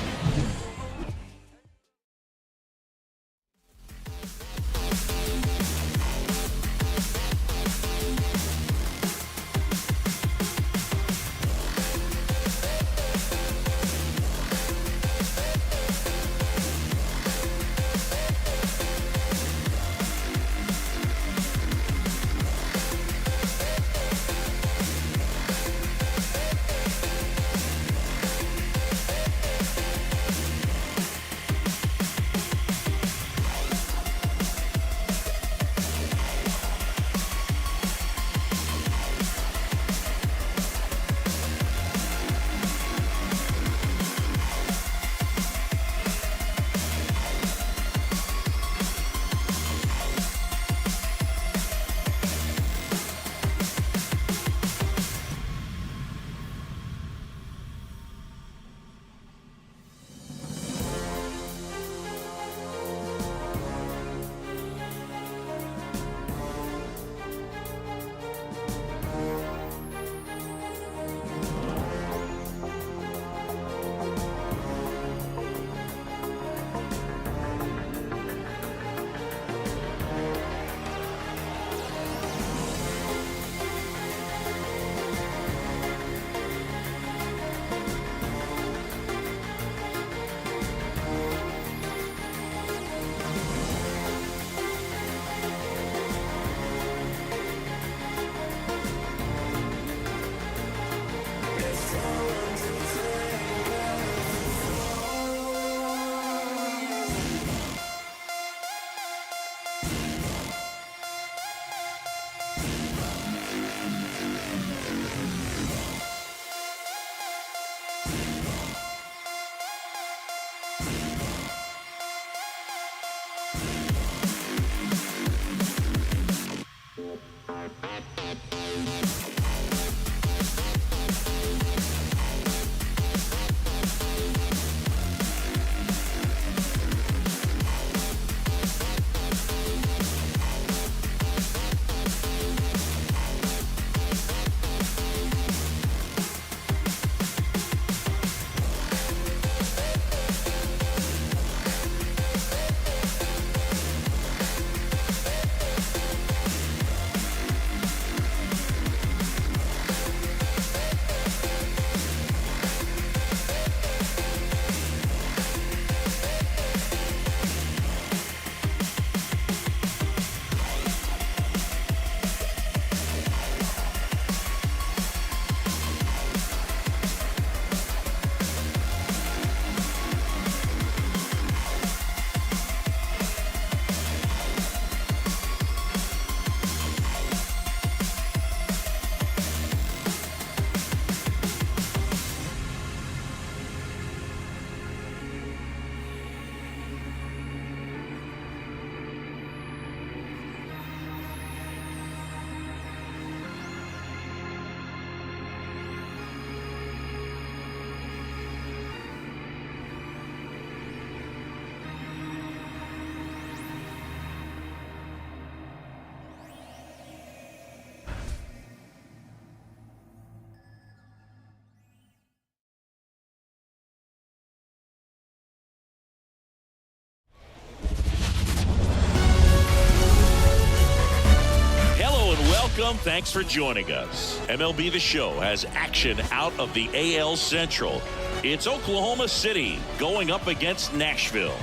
Speaker 1: Welcome. Thanks for joining us. MLB The Show has action out of the AL Central. It's Oklahoma City going up against Nashville.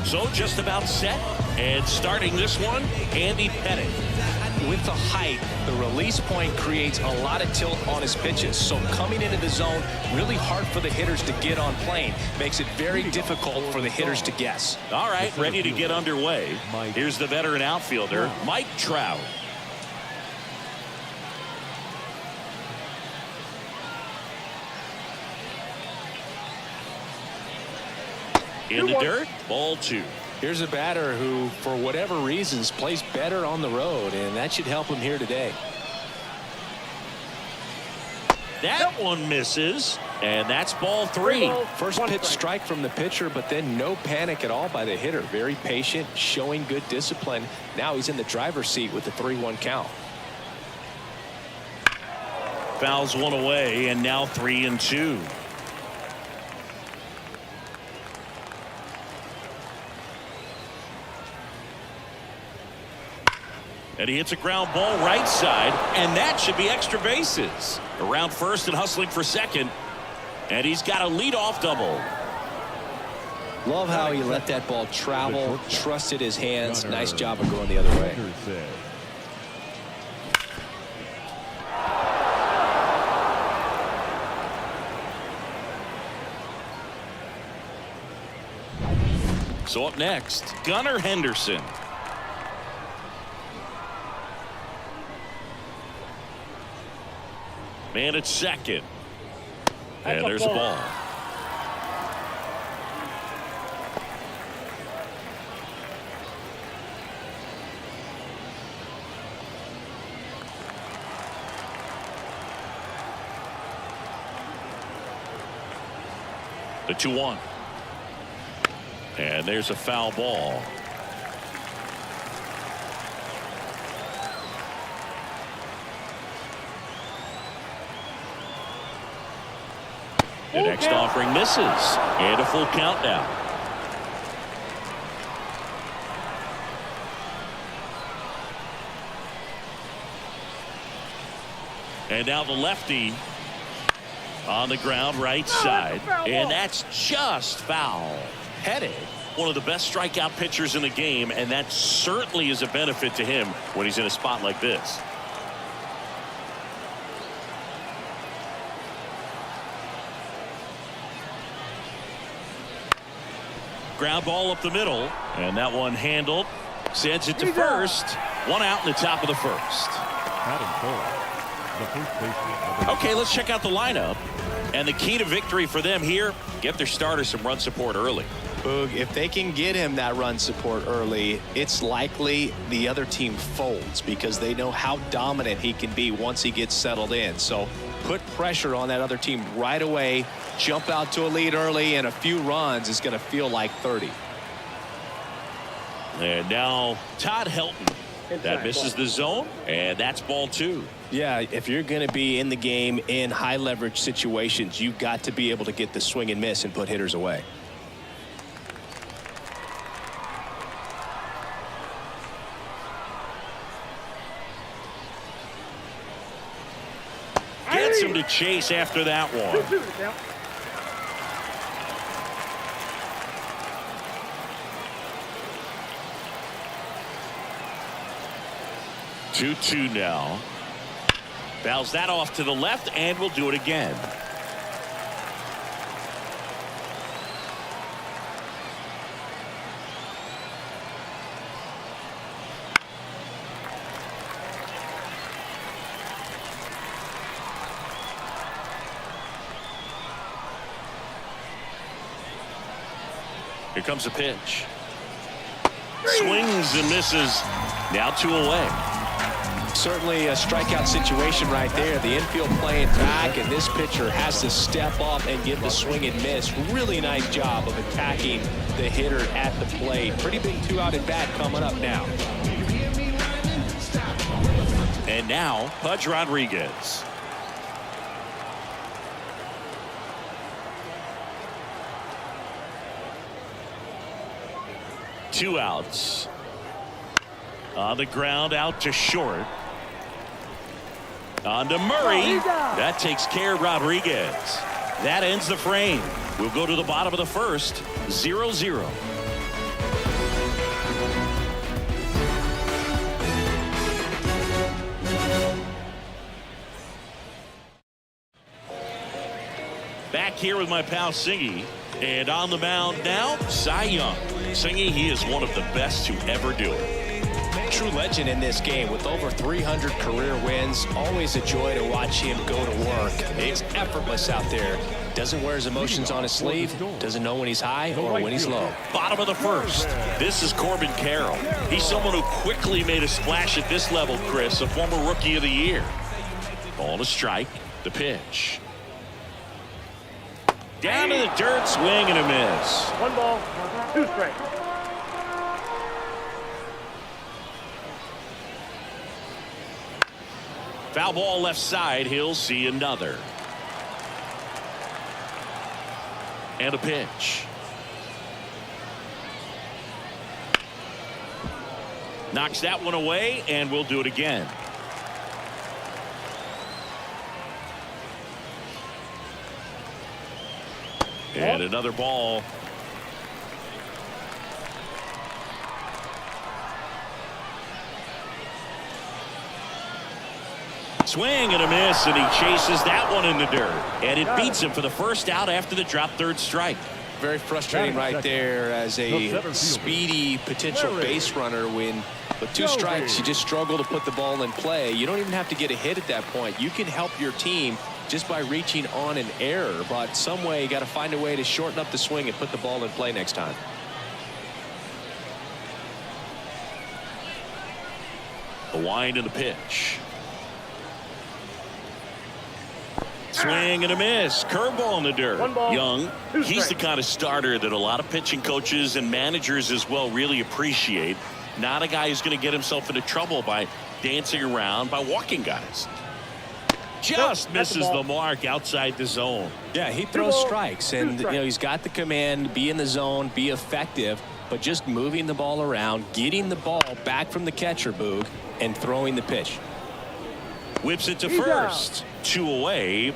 Speaker 1: So just about set. And starting this one, Andy Pettit.
Speaker 2: With the height, the release point creates a lot of tilt on his pitches. So coming into the zone, really hard for the hitters to get on plane. Makes it very difficult for the hitters to guess.
Speaker 1: All right, ready to get underway. Here's the veteran outfielder, Mike Trout. In the dirt, ball 2.
Speaker 2: Here's a batter who, for whatever reasons, plays better on the road, and that should help him here today.
Speaker 1: That one misses, and that's ball 3.
Speaker 2: First pitch strike from the pitcher, but then no panic at all by the hitter. Very patient, showing good discipline. Now he's in the driver's seat with the 3-1 count.
Speaker 1: Fouls one away, and now 3-2. And he hits a ground ball right side, and that should be extra bases. Around first and hustling for second, and he's got a leadoff double.
Speaker 2: Love how he let that ball travel, trusted his hands. Nice job of going the other way.
Speaker 1: So up next, Gunnar Henderson. Man at second. And there's a ball. The 2-1. And there's a foul ball. The next offering misses, and a full count now. And now the lefty on the ground right side, and that's just foul. Pettit, one of the best strikeout pitchers in the game, and that certainly is a benefit to him when he's in a spot like this. Ground ball up the middle, and that one handled. Sends it to first. One out in the top of the first. Okay, let's check out the lineup. And the key to victory for them here, get their starter some run support early.
Speaker 2: Boog, if they can get him that run support early, it's likely the other team folds because they know how dominant he can be once he gets settled in. So put pressure on that other team right away. Jump out to a lead early, and a few runs is going to feel like 30.
Speaker 1: And now Todd Helton. That misses the zone, and that's ball 2.
Speaker 2: Yeah, if you're going to be in the game in high leverage situations, you've got to be able to get the swing and miss and put hitters away.
Speaker 1: Gets him to chase after that one. 2-2 now. Fouls that off to the left, and we'll do it again. Here comes a pitch. Swings and misses. Now 2 away.
Speaker 2: Certainly a strikeout situation right there. The infield playing back, and this pitcher has to step up and get the swing and miss. Really nice job of attacking the hitter at the plate. Pretty big 2-out at bat coming up now.
Speaker 1: And now Pudge Rodriguez. Two outs. On the ground, out to short. On to Murray. That takes care of Rodriguez. That ends the frame. We'll go to the bottom of the first. 0-0. Back here with my pal Singy. And on the mound now, Cy Young. Singy, he is one of the best to ever do it.
Speaker 2: True legend in this game with over 300 career wins. Always a joy to watch him go to work. It's effortless out there. Doesn't wear his emotions on his sleeve. Doesn't know when he's high or when he's low.
Speaker 1: Bottom of the first. This is Corbin Carroll. He's someone who quickly made a splash at this level, Chris, a former Rookie of the Year. Ball to strike. The pitch. Down to the dirt, swing and a miss.
Speaker 6: 1 ball, 2 strikes.
Speaker 1: Foul ball left side. He'll see another. And a pitch. Knocks that one away, and we'll do it again. And another ball. Swing and a miss, and he chases that one in the dirt. And it beats him for the first out after the drop third strike.
Speaker 2: Very frustrating right there as a speedy potential base runner. When with 2 strikes, you just struggle to put the ball in play. You don't even have to get a hit at that point. You can help your team just by reaching on an error, but some way you got to find a way to shorten up the swing and put the ball in play next time.
Speaker 1: The wind and the pitch. Swing and a miss. Curveball in the dirt. Young, he's the kind of starter that a lot of pitching coaches and managers as well really appreciate. Not a guy who's going to get himself into trouble by dancing around, by walking guys. Just misses the mark outside the zone.
Speaker 2: Yeah, he throws strikes, and you know he's got the command, be in the zone, be effective, but just moving the ball around, getting the ball back from the catcher, Boog, and throwing the pitch.
Speaker 1: Whips it to first. 2 away.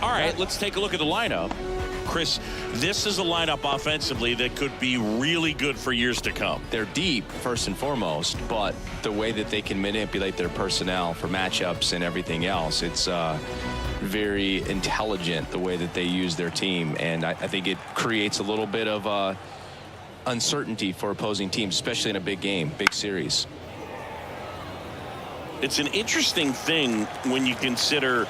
Speaker 1: All right, let's take a look at the lineup. Chris, this is a lineup offensively that could be really good for years to come.
Speaker 2: They're deep, first and foremost, but the way that they can manipulate their personnel for matchups and everything else, it's very intelligent the way that they use their team, and I think it creates a little bit of uncertainty for opposing teams, especially in a big game, big series.
Speaker 1: It's an interesting thing when you consider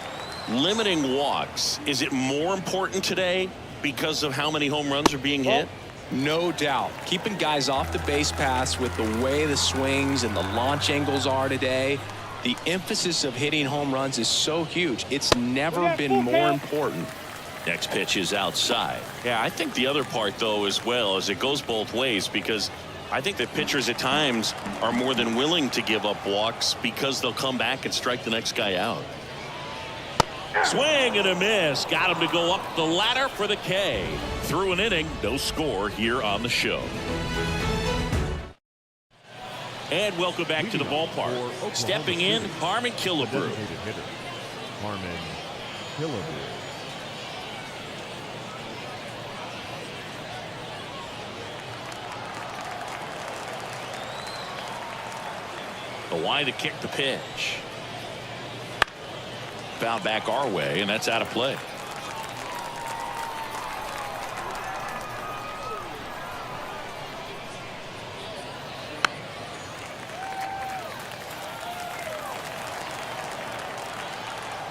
Speaker 1: limiting walks. Is it more important today because of how many home runs are being hit?
Speaker 2: No doubt. Keeping guys off the base paths with the way the swings and the launch angles are today, the emphasis of hitting home runs is so huge. It's never been more important.
Speaker 1: Next pitch is outside. Yeah, I think the other part, though, as well, is it goes both ways, because I think that pitchers at times are more than willing to give up walks because they'll come back and strike the next guy out. Swing and a miss. Got him to go up the ladder for the K. Through an inning, no score here on the show. And welcome back to the ballpark. Stepping in, Harmon Killebrew.
Speaker 4: Harmon Killebrew.
Speaker 1: The line to kick the pitch. Foul back our way, and that's out of play.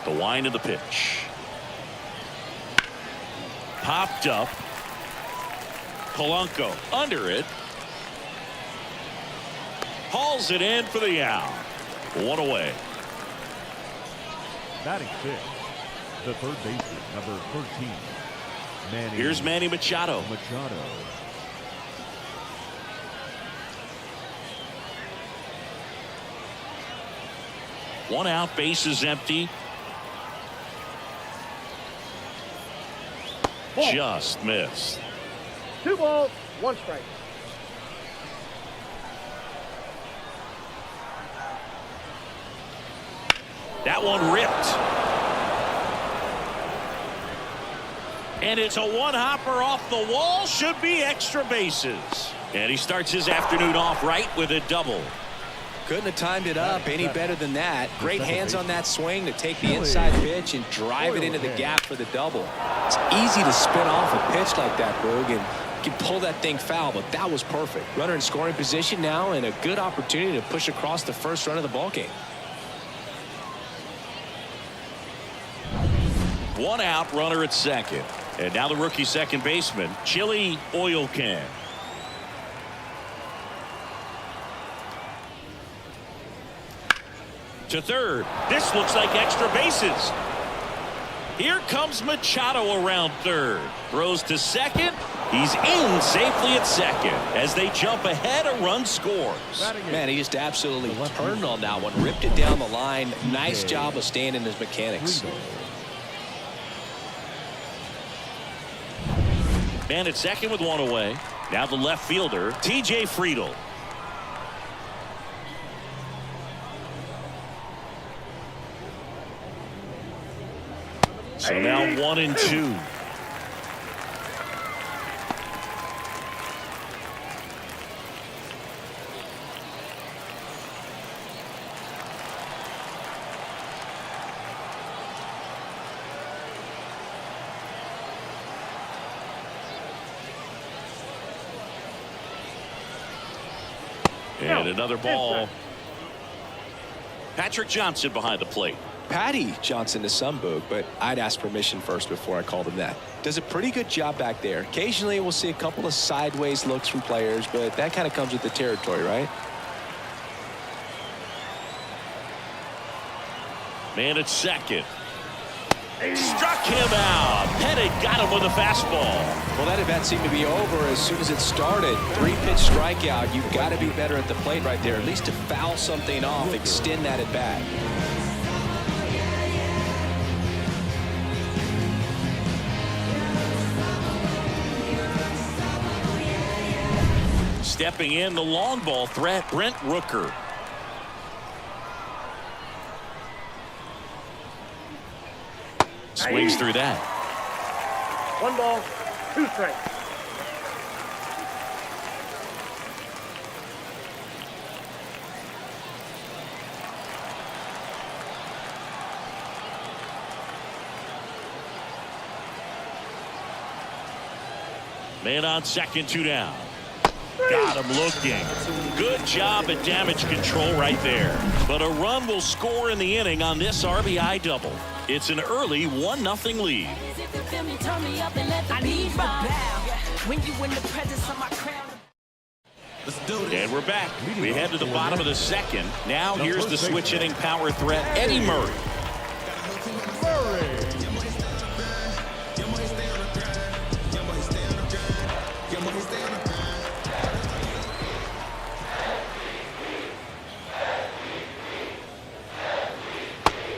Speaker 1: The wind of the pitch. Popped up. Polanco under it. Hauls it in for the out. 1 away.
Speaker 4: Batting fifth, the third baseman, number 13.
Speaker 1: Here's Manny Machado. One out, bases empty.
Speaker 6: Ball.
Speaker 1: Just missed.
Speaker 6: 2 balls, 1 strike.
Speaker 1: That one ripped. And it's a one-hopper off the wall. Should be extra bases. And he starts his afternoon off right with a double.
Speaker 2: Couldn't have timed it up any better than that. Great hands on that swing to take the inside pitch and drive it into the gap for the double. It's easy to spin off a pitch like that, Boog, and you can pull that thing foul, but that was perfect. Runner in scoring position now and a good opportunity to push across the first run of the ball game.
Speaker 1: One out, runner at second. And now the rookie second baseman, Chili Oil Can. To third. This looks like extra bases. Here comes Machado around third. Throws to second. He's in safely at second. As they jump ahead, a run scores.
Speaker 2: Man, he just absolutely turned on that one. Ripped it down the line. Nice job of staying in his mechanics.
Speaker 1: Man at second with one away. Now the left fielder, T.J. Friedel. So now 1-2. And another ball. Patrick Johnson behind the plate.
Speaker 2: Patty Johnson to some, Boog, but I'd ask permission first before I called him that. Does a pretty good job back there. Occasionally we'll see a couple of sideways looks from players, but that kind of comes with the territory, right?
Speaker 1: Man at second. Struck him out. Pettit got him with a fastball.
Speaker 2: Well, that at-bat seemed to be over as soon as it started. 3-pitch strikeout. You've got to be better at the plate right there, at least to foul something off, extend that at-bat.
Speaker 1: Stepping in, the long ball threat, Brent Rooker. Swings through that.
Speaker 6: 1 ball, 2 strikes.
Speaker 1: Man on second, 2 down. Got him looking. Good job at damage control right there. But a run will score in the inning on this RBI double. It's an early 1-0 lead. And we're back. We head to the bottom of the second. Now here's the switch hitting power threat, Eddie Murray.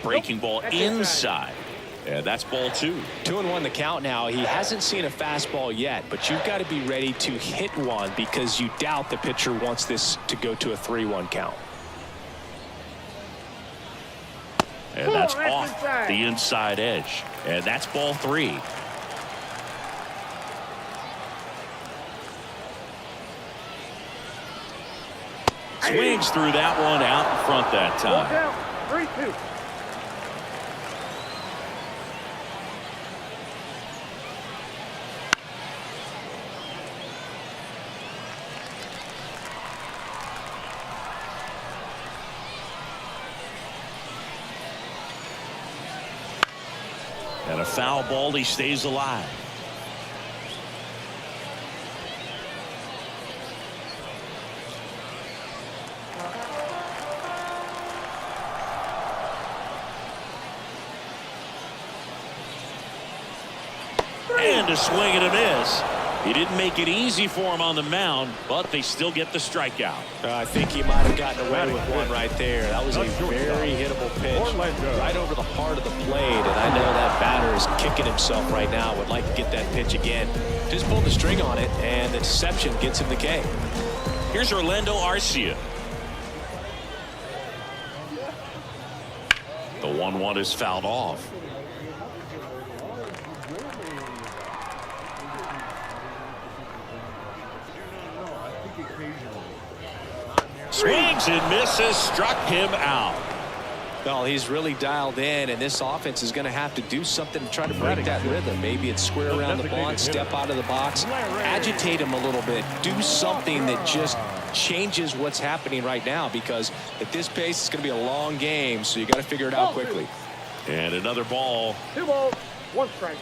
Speaker 1: Breaking ball inside. Yeah, that's ball 2.
Speaker 2: 2-1 the count now. He hasn't seen a fastball yet, but you've got to be ready to hit one because you doubt the pitcher wants this to go to a 3-1 count.
Speaker 1: And that's off the inside edge. And that's ball 3. Swings through that one out in front that time.
Speaker 6: 3-2.
Speaker 1: And a foul ball, he stays alive. And a swing and a miss. He didn't make it easy for him on the mound, but they still get the strikeout.
Speaker 2: I think he might have gotten away with one right there. That was a very hittable pitch right over the heart of the plate, and I know that batter is kicking himself right now. Would like to get that pitch again. Just pulled the string on it, and the deception gets him the K.
Speaker 1: Here's Orlando Arcia. The 1-1 is fouled off. Swings and misses, struck him out.
Speaker 2: Well, he's really dialed in, and this offense is going to have to do something to try to break that rhythm. Maybe it's square around the bunt, step out of the box, agitate him a little bit, do something that just changes what's happening right now, because at this pace it's going to be a long game, so you got to figure it out quickly.
Speaker 1: And another ball.
Speaker 6: 2 balls, 1 strike.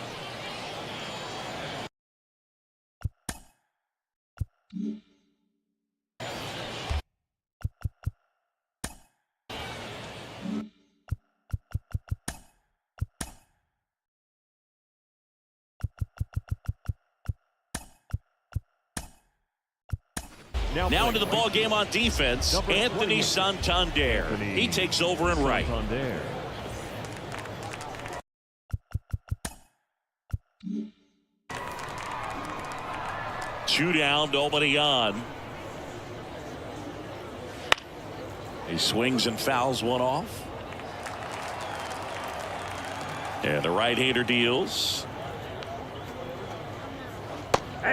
Speaker 1: Now into the ball game on defense, Anthony Santander. He takes over in right. 2 down, nobody on. He swings and fouls one off. And the right-hander deals.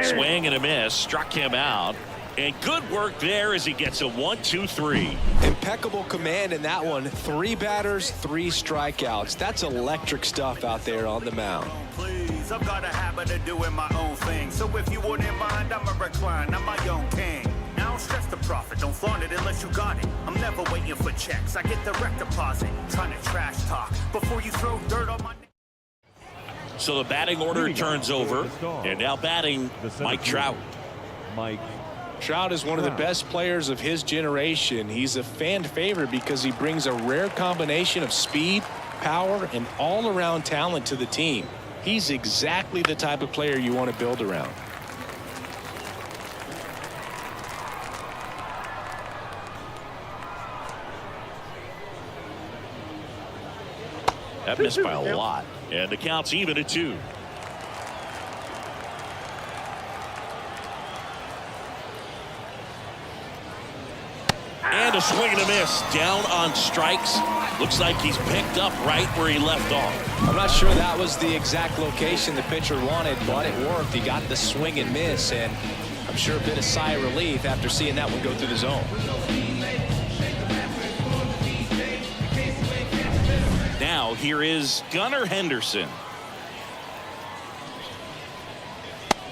Speaker 1: Swing and a miss, struck him out. And good work there as he gets a 1-2-3.
Speaker 2: Impeccable command in that one. 3 batters, 3 strikeouts. That's electric stuff out there on the mound.
Speaker 8: Please, I've got a habit of doing my own thing. So if you wouldn't mind, I'm a recline. I'm my own king. Now don't stress the profit. Don't flaunt it unless you got it. I'm never waiting for checks. I get direct deposit. Trying to trash talk before you throw dirt on my...
Speaker 1: So the batting order turns over. And now batting, Mike Trout.
Speaker 2: Trout is one of the best players of his generation. He's a fan favorite because he brings a rare combination of speed, power, and all-around talent to the team. He's exactly the type of player you want to build around.
Speaker 1: That missed by a lot. And the count's even at 2. And a swing and a miss. Down on strikes. Looks like he's picked up right where he left off.
Speaker 2: I'm not sure that was the exact location the pitcher wanted, but it worked. He got the swing and miss, and I'm sure a bit of sigh of relief after seeing that one go through the zone.
Speaker 1: Now here is Gunnar Henderson.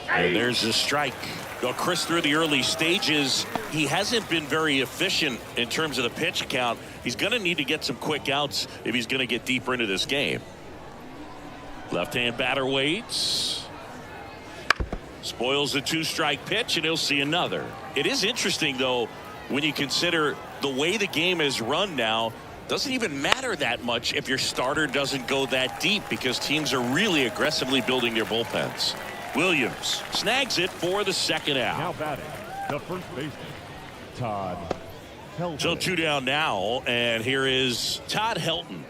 Speaker 1: And there's the strike. Well, Chris, through the early stages, he hasn't been very efficient in terms of the pitch count. He's going to need to get some quick outs if he's going to get deeper into this game. Left-hand batter waits. Spoils the 2-strike pitch, and he'll see another. It is interesting, though, when you consider the way the game is run now. Doesn't even matter that much if your starter doesn't go that deep, because teams are really aggressively building their bullpens. Williams snags it for the second out.
Speaker 4: Now batting, the first baseman, Todd Helton.
Speaker 1: So 2 down now, and here is Todd Helton.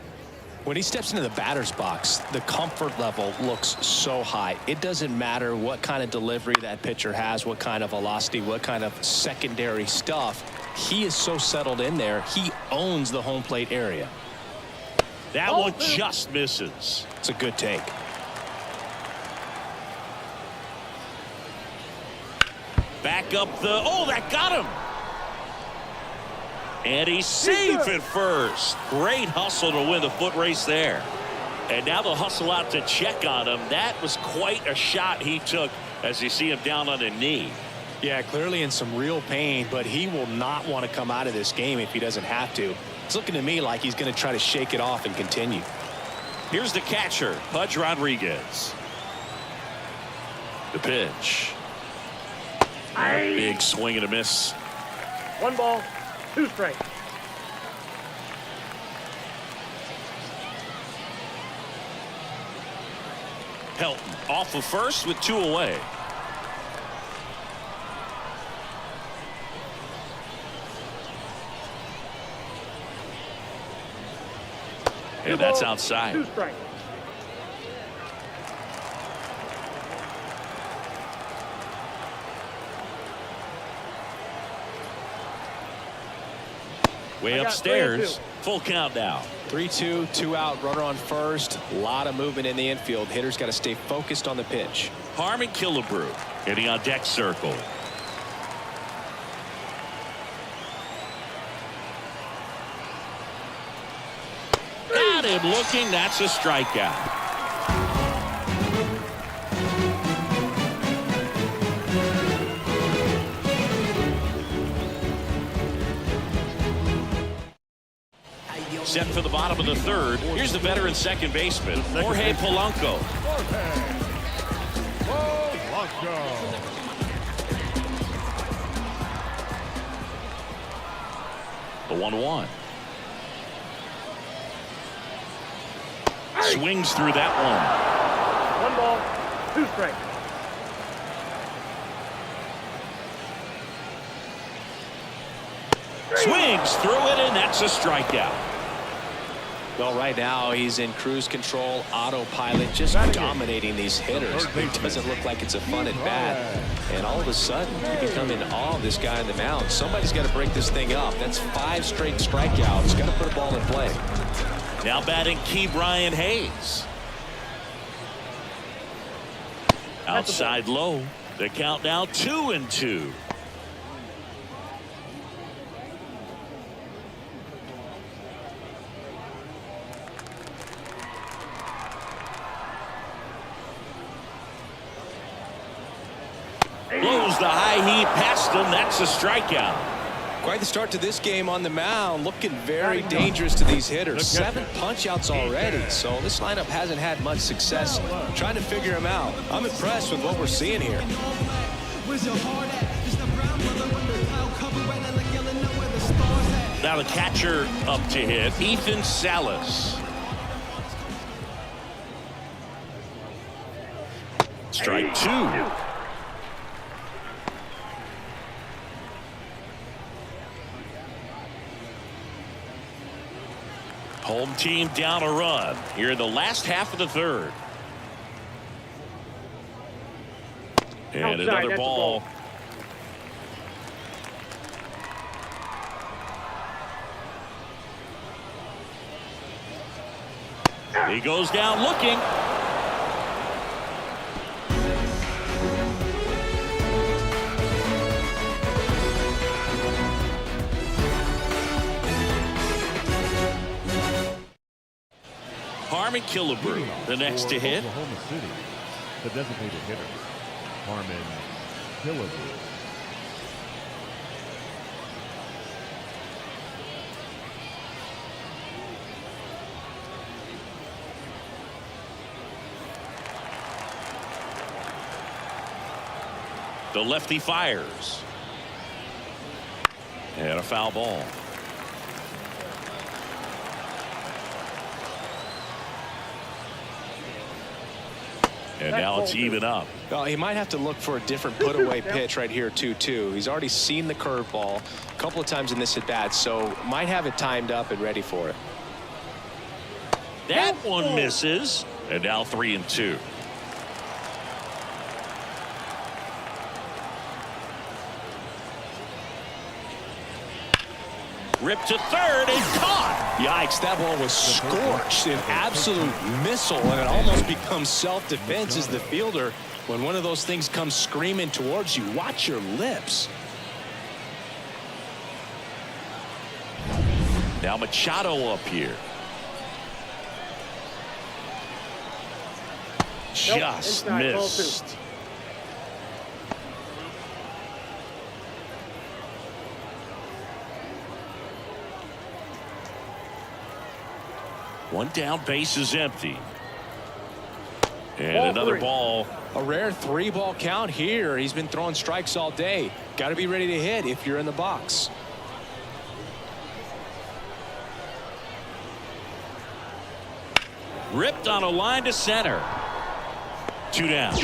Speaker 2: When he steps into the batter's box, the comfort level looks so high. It doesn't matter what kind of delivery that pitcher has, what kind of velocity, what kind of secondary stuff. He is so settled in there. He owns the home plate area.
Speaker 1: That one just misses.
Speaker 2: It's a good take.
Speaker 1: Back up the, oh, that got him. And he's safe at first. Great hustle to win the foot race there. And now the hustle out to check on him. That was quite a shot he took as you see him down on a knee.
Speaker 2: Yeah, clearly in some real pain, but he will not want to come out of this game if he doesn't have to. It's looking to me like he's going to try to shake it off and continue.
Speaker 1: Here's the catcher, Pudge Rodriguez. The pitch. Big swing and a miss.
Speaker 6: 1 ball, 2 strikes.
Speaker 1: Helton off of first with 2 away. And that's outside.
Speaker 6: 2 strikes.
Speaker 1: Way upstairs. Full count now.
Speaker 2: 3-2, 2 out, runner on first. A lot of movement in the infield. Hitters got to stay focused on the pitch.
Speaker 1: Harmon Killebrew hitting on deck circle. Got him looking. That's a strikeout. Set for the bottom of the third. Here's the veteran second baseman, Jorge Polanco. The 1-1. Swings through that one.
Speaker 6: 1 ball, 2 strikes.
Speaker 1: Swings through it, and that's a strikeout.
Speaker 2: Well, right now he's in cruise control, autopilot, just dominating these hitters. It doesn't look like it's a fun at bat. And all of a sudden, you become in awe of this guy on the mound. Somebody's got to break this thing up. That's 5 straight strikeouts. Got to put a ball in play.
Speaker 1: Now batting Key Brian Hayes. Outside low. The count now 2-2. Blows the high heat past him. That's a strikeout.
Speaker 2: Quite the start to this game on the mound. Looking very dangerous to these hitters. 7 punch-outs already. So this lineup hasn't had much success trying to figure him out. I'm impressed with what we're seeing here.
Speaker 1: Now the catcher up to hit, Ethan Salas. Strike 2. Home team down a run here in the last half of the third. And another ball. He goes down looking. Harmon Killebrew, the next to hit.
Speaker 4: Oklahoma City, the designated hitter, Harmon Killebrew.
Speaker 1: The lefty fires. And a foul ball. And now it's even up.
Speaker 2: Well, he might have to look for a different put-away pitch right here, 2-2. He's already seen the curveball a couple of times in this at-bat, so might have it timed up and ready for it.
Speaker 1: That one misses. And now 3-2. Ripped to third and caught.
Speaker 2: Yikes, that ball was scorched, an absolute missile, and it almost becomes self-defense as the fielder. When one of those things comes screaming towards you, watch your lips.
Speaker 1: Now Machado up here. Just missed. One down, base is empty. And another ball.
Speaker 2: A rare 3-ball count here. He's been throwing strikes all day. Got to be ready to hit if you're in the box.
Speaker 1: Ripped on a line to center. 2 down.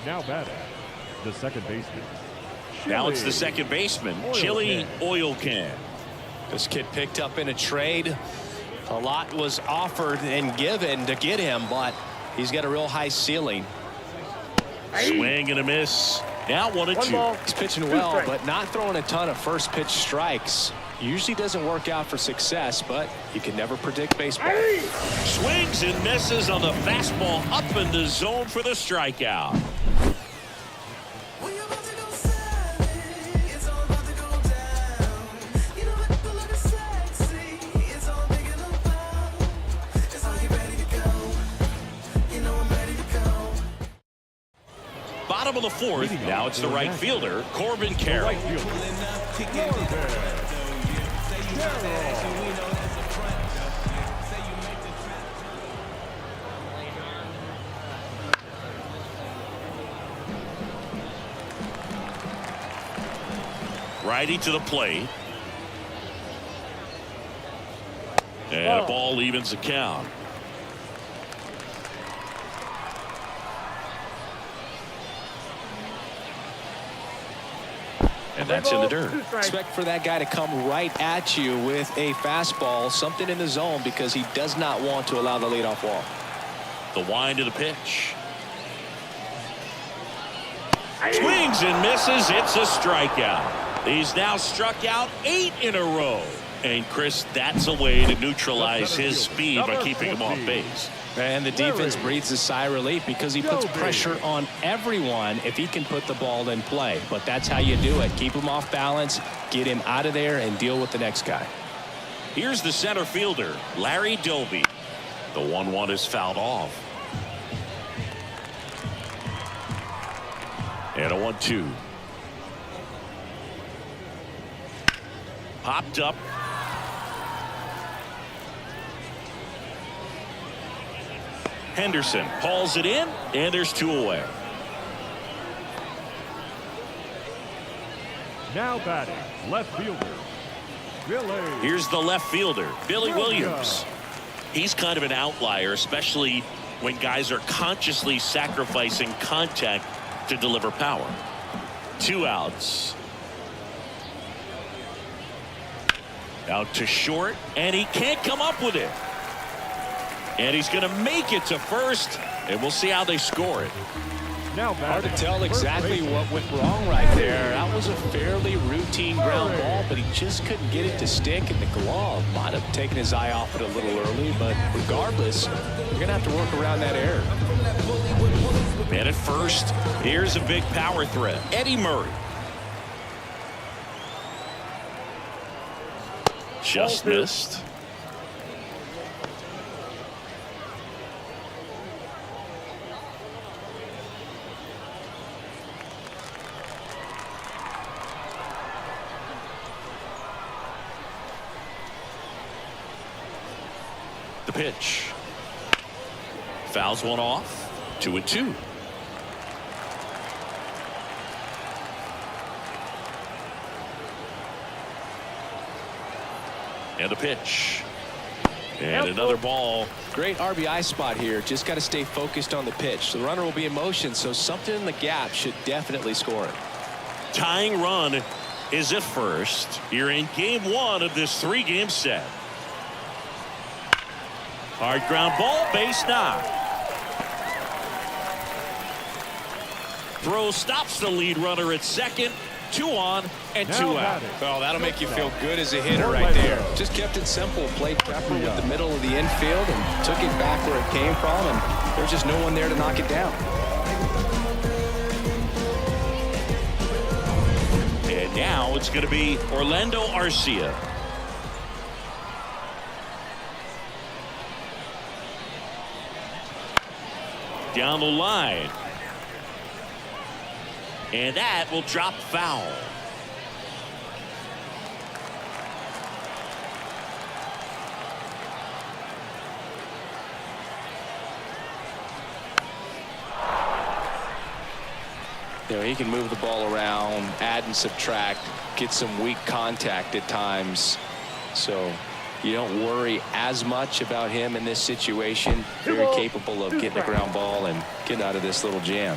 Speaker 4: Now batting, the second baseman.
Speaker 1: Now it's the second baseman, Chili Oil Can.
Speaker 2: This kid picked up in a trade. A lot was offered and given to get him, but he's got a real high ceiling.
Speaker 1: Swing and a miss. Now 1-2.
Speaker 6: ball.
Speaker 2: He's pitching
Speaker 6: Two
Speaker 2: well,
Speaker 6: strikes.
Speaker 2: but not throwing a ton of first pitch strikes. Usually doesn't work out for success, but you can never predict baseball.
Speaker 1: Swings and misses on the fastball up in the zone for the strikeout. Bottom of the fourth. Now it's the right fielder, Corbin Carroll.
Speaker 4: Right fielder.
Speaker 1: Righty to the plate. And a ball evens the count. And that's in the dirt.
Speaker 2: Expect for that guy to come right at you with a fastball, something in the zone, because he does not want to allow the leadoff walk.
Speaker 1: The wind of the pitch. Swings and misses. It's a strikeout. He's now struck out 8 in a row. And Chris, that's a way to neutralize his speed by keeping him off base.
Speaker 2: And the defense breathes a sigh of relief because he puts pressure on everyone if he can put the ball in play. But that's how you do it. Keep him off balance, get him out of there, and deal with the next guy.
Speaker 1: Here's the center fielder, Larry Doby. The 1-1 is fouled off. And a 1-2. Popped up. Henderson hauls it in, and there's 2 away.
Speaker 4: Now batting, left fielder, Billy.
Speaker 1: Here's the left fielder, Billy Williams. He's kind of an outlier, especially when guys are consciously sacrificing contact to deliver power. 2 outs. Out to short, and he can't come up with it. And he's going to make it to first, and we'll see how they score it.
Speaker 4: Now
Speaker 2: hard to tell exactly what went wrong right there. That was a fairly routine ground ball, but he just couldn't get it to stick, and the glove might have taken his eye off it a little early. But regardless, you're going to have to work around that error.
Speaker 1: And at first, here's a big power threat, Eddie Murray. Just missed. The pitch. Fouls one off. 2-2. And the pitch. And another ball.
Speaker 2: Great RBI spot here. Just got to stay focused on the pitch. The runner will be in motion, so something in the gap should definitely score it.
Speaker 1: Tying run is at first. You're in game 1 of this 3-game set. Hard ground ball, base knock. Throw stops the lead runner at second. 2 on and 2 out.
Speaker 2: Well, that'll make you feel good as a hitter right there. Just kept it simple. Played careful with the middle of the infield and took it back where it came from, and there's just no one there to knock it down.
Speaker 1: And now it's going to be Orlando Arcia. Down the line. And that will drop foul.
Speaker 2: You know, he can move the ball around, add and subtract, get some weak contact at times. So you don't worry as much about him in this situation. Very capable of getting a ground ball and getting out of this little jam.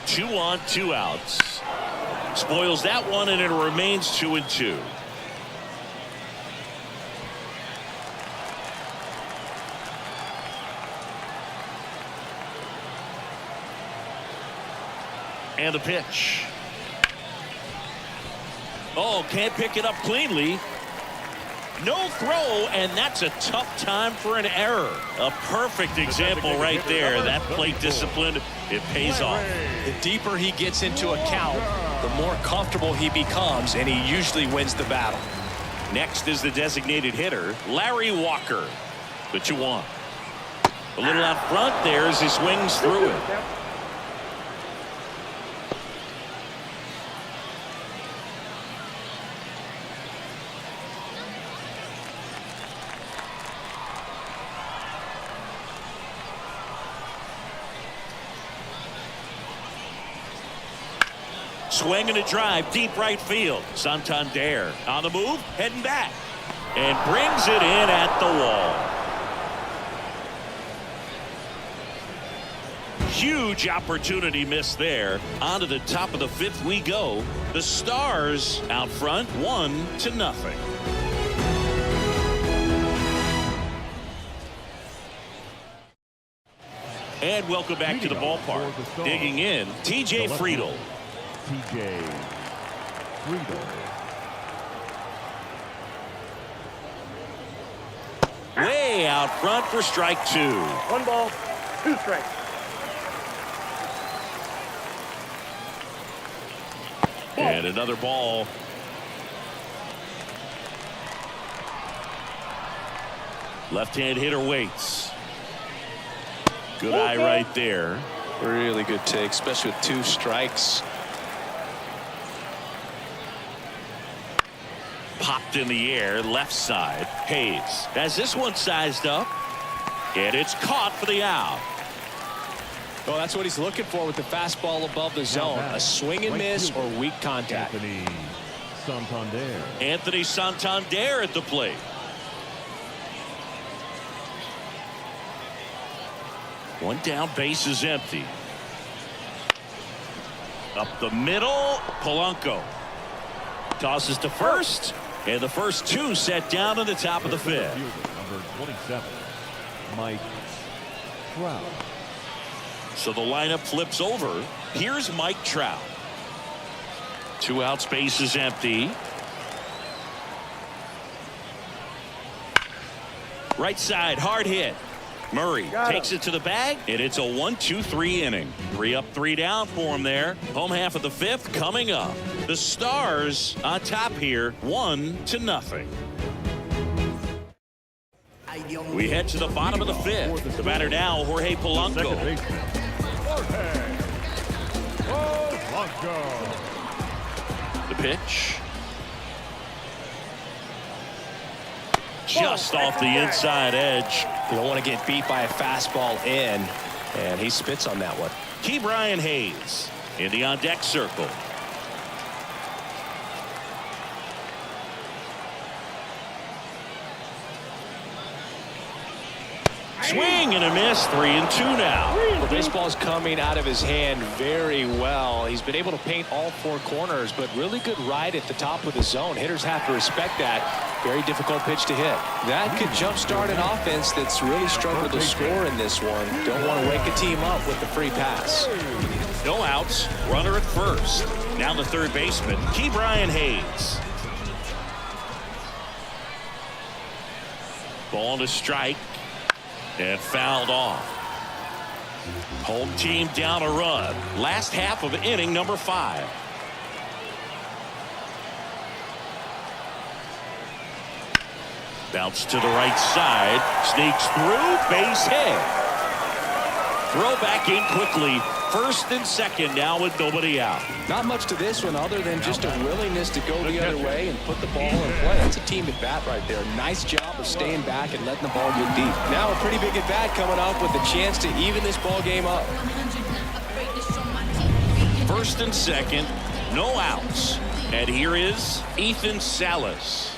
Speaker 1: Two on, 2 outs. Spoils that one, and it remains 2-2. And the pitch. Oh, can't pick it up cleanly. No throw, and that's a tough time for an error. A perfect example right there. That plate discipline, it pays off.
Speaker 2: The deeper he gets into a count, the more comfortable he becomes, and he usually wins the battle.
Speaker 1: Next is the designated hitter, Larry Walker. The 2-1. A little out front there as he swings through it. Swing and a drive, deep right field. Santander on the move, heading back. And brings it in at the wall. Huge opportunity missed there. On to the top of the 5th we go. The Stars out front, 1-0. And welcome back to the ballpark. Digging in, TJ Friedel.
Speaker 4: TJ Friedel.
Speaker 1: Way out front for strike 2.
Speaker 6: 1 ball, 2 strikes.
Speaker 1: And another ball. Left-hand hitter waits. Good eye right there.
Speaker 2: Really good take, especially with 2 strikes.
Speaker 1: Popped in the air, left side. Hayes has this one sized up. And it's caught for the out.
Speaker 2: Well, that's what he's looking for with the fastball above the zone. A swing and miss or weak contact.
Speaker 4: Anthony Santander.
Speaker 1: Anthony Santander at the plate. One down, base is empty. Up the middle, Polanco. Tosses to first, and the first 2 set down in the top of the 5th.
Speaker 4: Number 27, Mike Trout.
Speaker 1: So the lineup flips over. Here's Mike Trout. 2 outs, base is empty. Right side, hard hit. Murray takes it to the bag, and it's a 1-2-3 inning. 3 up, 3 down for him there. Home half of the 5th coming up. The Stars on top here, 1-0. We head to the bottom of the 5th. The batter now, Jorge Polanco.
Speaker 4: Second baseman, Jorge Polanco.
Speaker 1: The pitch. Just off the inside edge.
Speaker 2: You don't want to get beat by a fastball in, and he spits on that one.
Speaker 1: Ke'Bryan Hayes in the on-deck circle. Swing and a miss, 3-2 now.
Speaker 2: The baseball's coming out of his hand very well. He's been able to paint all 4 corners, but really good ride at the top of the zone. Hitters have to respect that. Very difficult pitch to hit. That could jumpstart an offense that's really struggled to score in this one. Don't want to wake a team up with the free pass.
Speaker 1: No outs, runner at first. Now the third baseman, Ke'Bryan Hayes. Ball to strike. And fouled off. Home team down a run. Last half of inning number 5. Bounce to the right side. Sneaks through. Base hit. Throw back in quickly. First and second now with nobody out.
Speaker 2: Not much to this one other than just a willingness to go the other way and put the ball in play. That's a team at bat right there. Nice job of staying back and letting the ball get deep. Now a pretty big at bat coming up with a chance to even this ball game up.
Speaker 1: First and second, no outs. And here is Ethan Salas.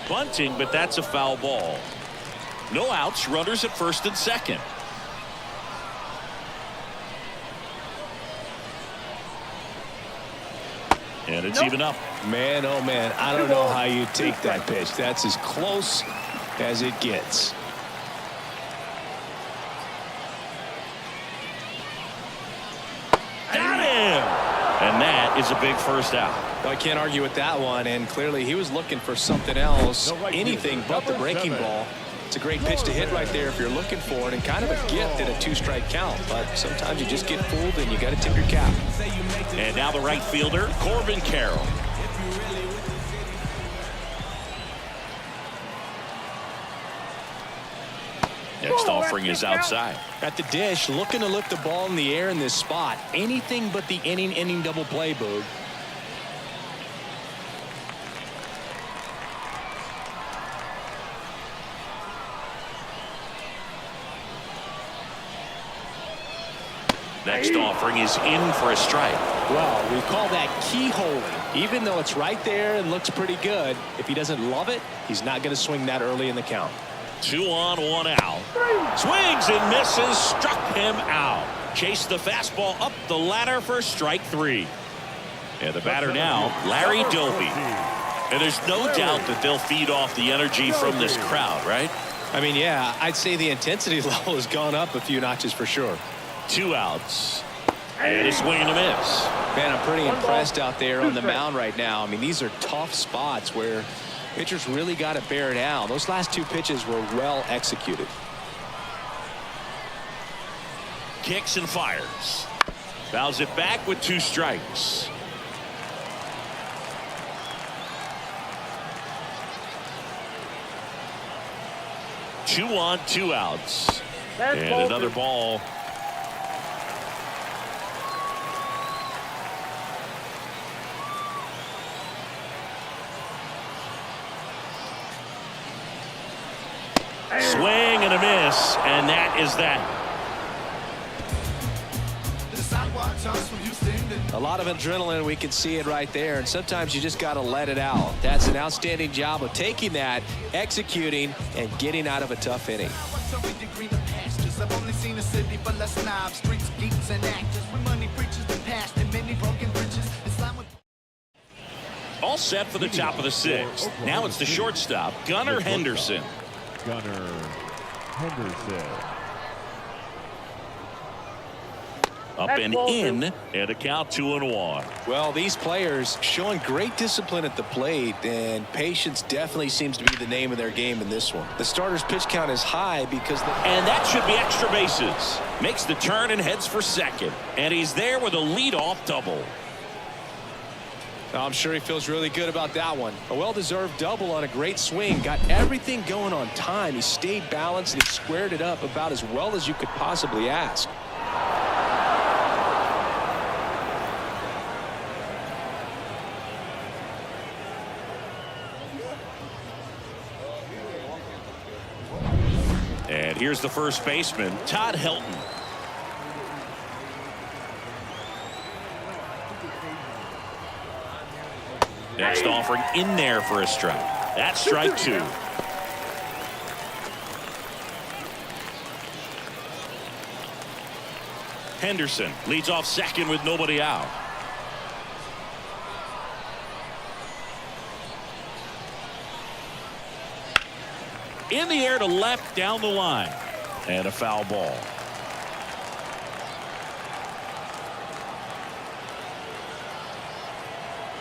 Speaker 1: Bunting, but that's a foul ball. No outs, runners at first and second. And it's even up.
Speaker 2: Man, oh man, I don't know how you take that pitch. That's as close as it gets.
Speaker 1: That is a big first out.
Speaker 2: Well, I can't argue with that one, and clearly he was looking for something else, anything but the breaking ball. It's a great pitch to hit right there if you're looking for it, and kind of a gift at a 2-strike count. But sometimes you just get fooled, and you got to tip your cap.
Speaker 1: And now the right fielder, Corbin Carroll. Next offering is outside.
Speaker 2: At the dish, looking to lift the ball in the air in this spot. Anything but the inning double play, Boog.
Speaker 1: Next offering is in for a strike.
Speaker 2: Well, we call that keyholing. Even though it's right there and looks pretty good, if he doesn't love it, he's not going to swing that early in the count.
Speaker 1: 2 on, 1 out. Swings and misses, struck him out. Chased the fastball up the ladder for strike 3. And the batter now, Larry Dopey. And there's no doubt that they'll feed off the energy from this crowd, right?
Speaker 2: I mean, yeah, I'd say the intensity level has gone up a few notches for sure.
Speaker 1: 2 outs. And a swing and a miss.
Speaker 2: Man, I'm pretty impressed out there on the mound right now. I mean, these are tough spots where pitchers really got to bear down. Those last 2 pitches were well executed.
Speaker 1: Kicks and fires. Fouls it back with 2 strikes. Two on, 2 outs. And another ball. Swing and a miss, and that is that.
Speaker 2: A lot of adrenaline, we can see it right there, and sometimes you just got to let it out. That's an outstanding job of taking that, executing, and getting out of a tough inning.
Speaker 1: All set for the top of the 6th. Now it's the shortstop, Gunnar Henderson.
Speaker 4: Gunnar Henderson.
Speaker 1: Up and in, and a count 2-1.
Speaker 2: Well, these players showing great discipline at the plate, and patience definitely seems to be the name of their game in this one. The starter's pitch count is high because
Speaker 1: and that should be extra bases. Makes the turn and heads for second, and he's there with a leadoff double.
Speaker 2: I'm sure he feels really good about that one. A well-deserved double on a great swing. Got everything going on time. He stayed balanced and he squared it up about as well as you could possibly ask.
Speaker 1: And here's the first baseman, Todd Helton. Next offering in there for a strike. That's strike 2. Henderson leads off second with nobody out. In the air to left down the line. And a foul ball.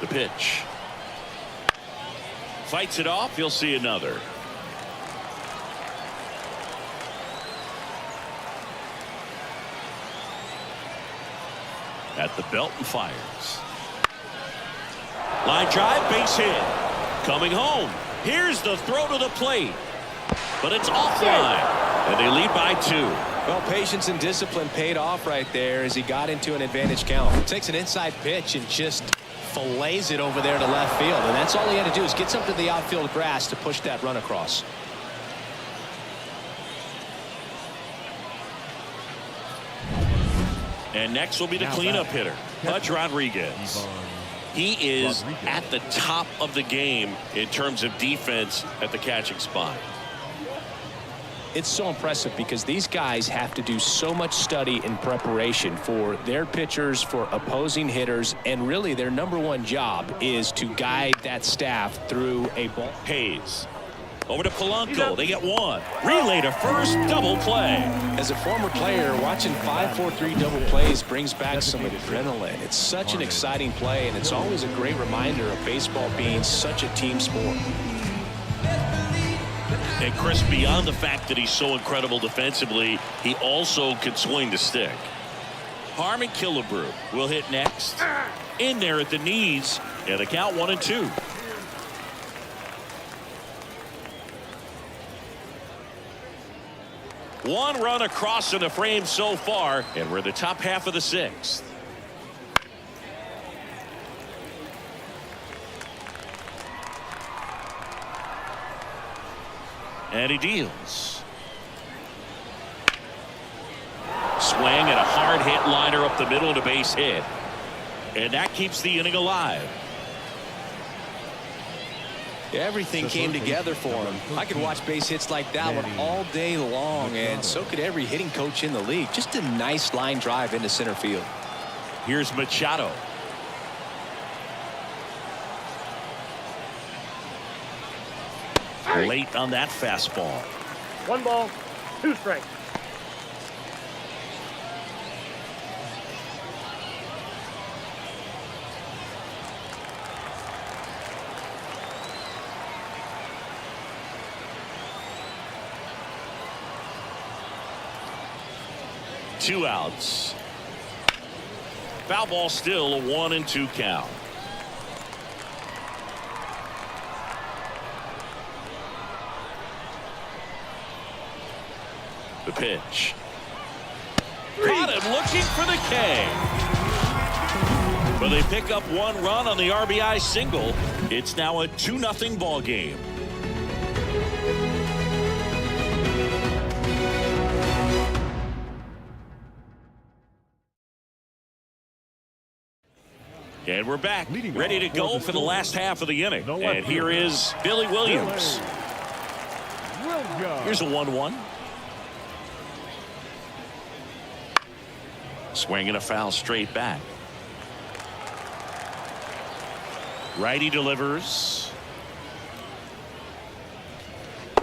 Speaker 1: The pitch. Fights it off. You'll see another. At the belt and fires. Line drive, base hit. Coming home. Here's the throw to the plate. But it's offline. And they lead by 2.
Speaker 2: Well, patience and discipline paid off right there as he got into an advantage count. Takes an inside pitch and just fillets it over there to left field, and that's all he had to do is get something to the outfield grass to push that run across.
Speaker 1: And next will be the cleanup hitter, Pudge Rodriguez. He is at the top of the game in terms of defense at the catching spot.
Speaker 2: It's so impressive because these guys have to do so much study and preparation for their pitchers, for opposing hitters, and really their #1 job is to guide that staff through a ball.
Speaker 1: Hayes Over to Polanco. They get one. Relay to first. Double play.
Speaker 2: As a former player, watching 5-4-3 double plays brings back some adrenaline. It's such an exciting play, and it's always a great reminder of baseball being such a team sport.
Speaker 1: And Chris, beyond the fact that he's so incredible defensively, he also can swing the stick. Harmon Killebrew will hit next. In there at the knees, and the count 1-2. One run across in the frame so far, and we're in the top half of the sixth. And he deals. Swing and a hard hit liner up the middle and a base hit. And that keeps the inning alive.
Speaker 2: Everything came together for him. I could watch base hits like that one all day long, and so could every hitting coach in the league. Just a nice line drive into center field.
Speaker 1: Here's Machado. Late on that fastball.
Speaker 6: 1 ball, 2 strikes.
Speaker 1: Two outs. Foul ball still, a 1-2 count. The pitch. Caught him looking for the K. But they pick up 1 run on the RBI single. It's now a 2-0 ball game. And we're back, ready to go for the last half of the inning. And here is Billy Williams. Here's a 1-1. Swinging a foul straight back. Righty delivers.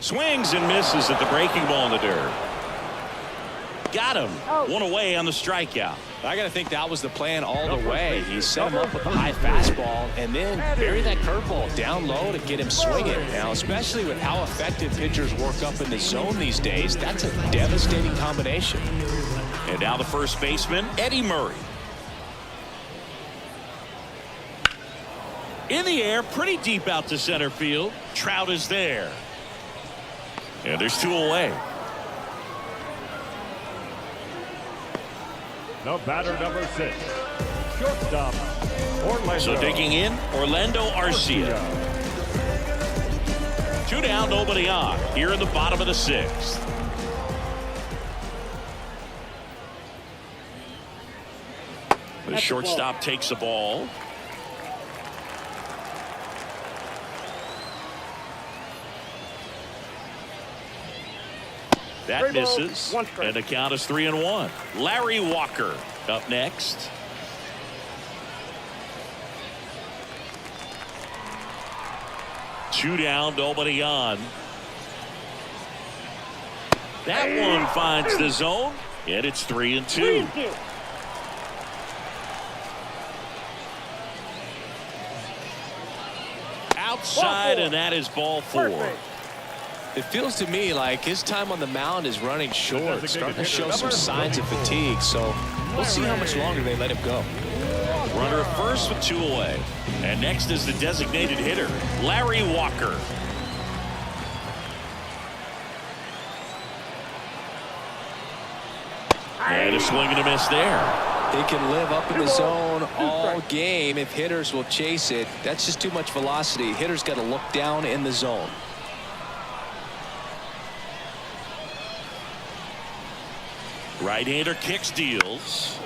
Speaker 1: Swings and misses at the breaking ball in the dirt. Got him. 1 away on the strikeout.
Speaker 2: I got to think that was the plan all the way. He set him up with a high fastball and then bury that curveball down low to get him swinging. Now, especially with how effective pitchers work up in the zone these days, that's a devastating combination.
Speaker 1: And now the first baseman, Eddie Murray. In the air, pretty deep out to center field. Trout is there. And there's 2 away.
Speaker 4: The batter, number 6, shortstop, Orlando.
Speaker 1: So digging in, Orlando Arcia. 2 down, nobody on. Here in the bottom of the 6th. The shortstop takes the ball. That misses, and the count is 3-1. Larry Walker up next. Two down, nobody on. That one finds the zone, and it's 3-2. Outside, and that is ball 4.
Speaker 2: It feels to me like his time on the mound is running short, starting to show some signs of fatigue, so we'll see how much longer they let him go.
Speaker 1: Runner at first with 2 away. And next is the designated hitter, Larry Walker. And a swing and a miss there.
Speaker 2: He can live up in the zone all game if hitters will chase it. That's just too much velocity. Hitters got to look down in the zone.
Speaker 1: Right-hander kicks, deals.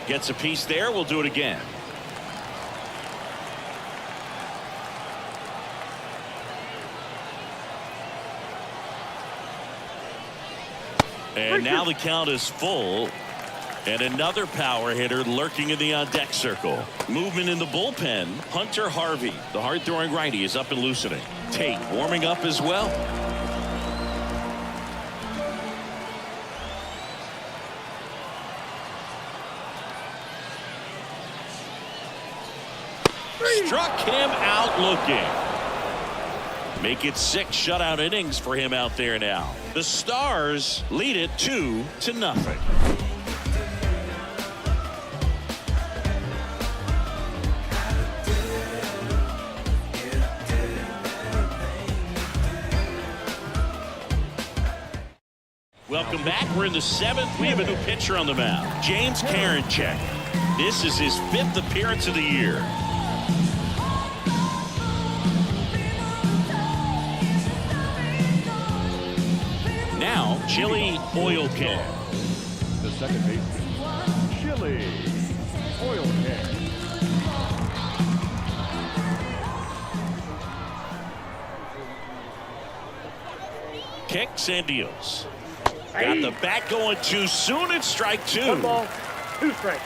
Speaker 1: Gets a piece there. We'll do it again. And now the count is full. And another power hitter lurking in the on-deck circle. Movement in the bullpen. Hunter Harvey, the hard-throwing righty, is up and loosening. Tate warming up as well. struck him out looking. Make it 6 shutout innings for him out there now. The Stars lead it 2-0. Welcome back. We're in the 7th. We have a new pitcher on the mound, James Karinchak. This is his 5th appearance of the year. Now, Chili Oil Can.
Speaker 4: The second baseman, Chili Oil Can.
Speaker 1: Kicks and deals. Got the bat going too soon. It's strike 2.
Speaker 6: 1 ball, 2 strikes.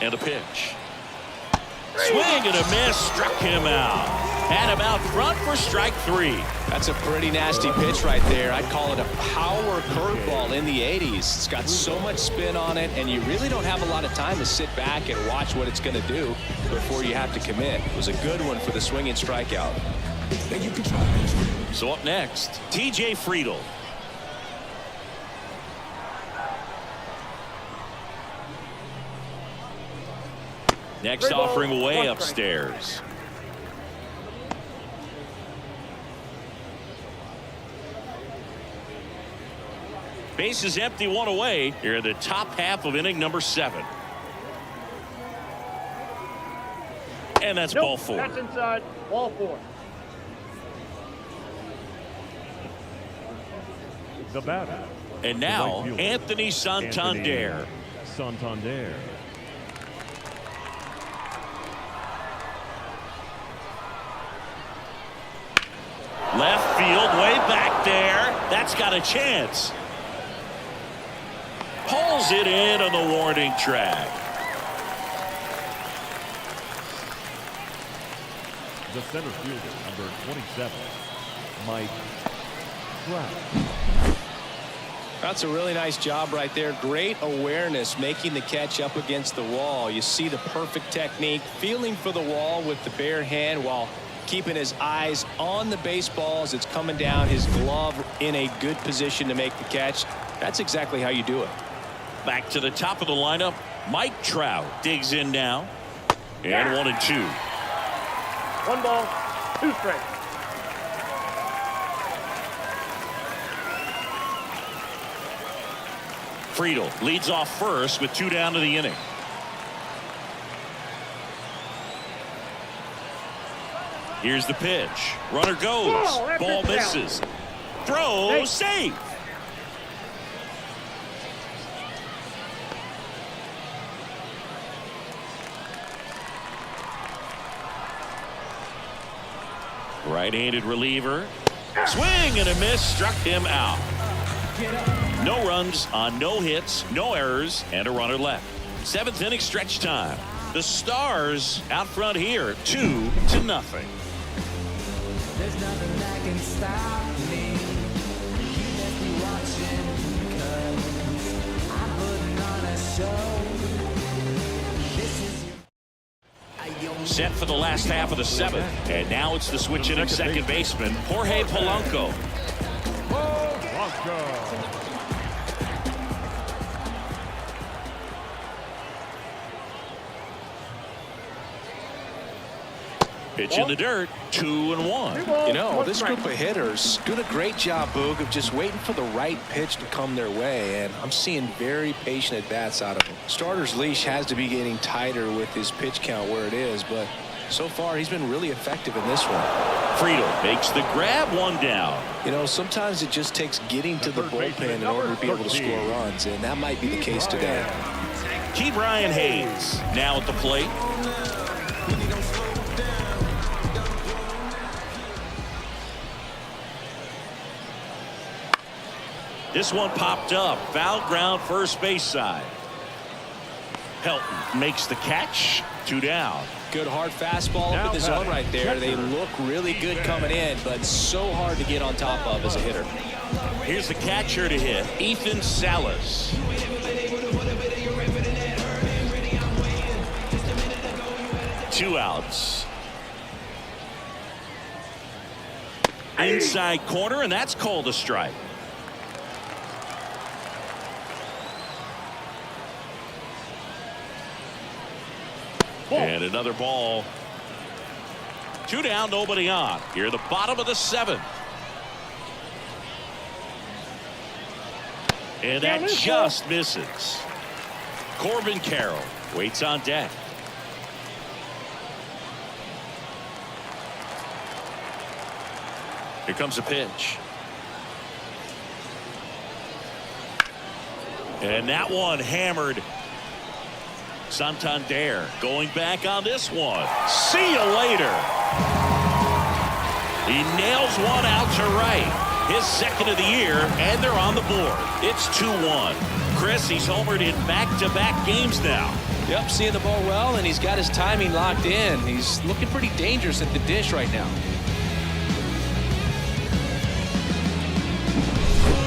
Speaker 1: And a pitch. Swing and a miss. Struck him out. Had him out front for strike 3.
Speaker 2: That's a pretty nasty pitch right there. I'd call it a power curveball in the 80s. It's got so much spin on it, and you really don't have a lot of time to sit back and watch what it's going to do before you have to commit. It was a good one for the swinging strikeout.
Speaker 1: So up next, TJ Friedl. Next offering away upstairs. Base is empty, 1 away here in the top half of inning number 7. And that's ball 4.
Speaker 6: That's inside. Ball 4.
Speaker 4: The batter.
Speaker 1: And now, Anthony Santander.
Speaker 4: Santander.
Speaker 1: Left field, way back there. That's got a chance. Pulls it in on the warning track.
Speaker 4: The center fielder, number 27, Mike Trout.
Speaker 2: That's a really nice job right there. Great awareness, making the catch up against the wall. You see the perfect technique, feeling for the wall with the bare hand while keeping his eyes on the baseball as it's coming down, his glove in a good position to make the catch. That's exactly how you do it.
Speaker 1: Back to the top of the lineup, Mike Trout digs in now. And 1-2.
Speaker 6: 1 ball, 2 strikes.
Speaker 1: Friedl leads off first with 2 down to the inning. Here's the pitch. Runner goes. Ball misses. Throw safe. Right-handed reliever. Swing and a miss. Struck him out. No runs on no hits, no errors, and a runner left. 7th inning stretch time. The Stars out front here, 2-0.
Speaker 5: There's nothing that can stop me. You must be watching, 'cause I'm putting on a show. This is your...
Speaker 1: Set for the last half of the 7th. And now it's the switch inning second baseman, Jorge Polanco. Pitch in the dirt, 2-1.
Speaker 2: You know, this group of hitters doing a great job, Boog, of just waiting for the right pitch to come their way, and I'm seeing very patient at-bats out of them. Starter's leash has to be getting tighter with his pitch count where it is, but so far he's been really effective in this one.
Speaker 1: Friedl makes the grab, 1 down.
Speaker 2: You know, sometimes it just takes getting to the bullpen in order to be able to score runs, and that might be the case today.
Speaker 1: Key Brian Hayes now at the plate. This one popped up. Foul ground, first base side. Helton makes the catch. 2 down.
Speaker 2: Good hard fastball up in the zone right there. They look really good coming in, but so hard to get on top of as a hitter.
Speaker 1: Here's the catcher to hit, Ethan Salas. Two outs. Inside corner, and that's called a strike. And another ball. 2 down, nobody on. Here, the bottom of the 7th. And that just misses. Corbin Carroll waits on deck. Here comes a pitch. And that one hammered. Santander going back on this one. See you later. He nails one out to right. His second of the year, and they're on the board. It's 2-1. Chris, he's homered in back-to-back games now.
Speaker 2: Yep, seeing the ball well, and he's got his timing locked in. He's looking pretty dangerous at the dish right now.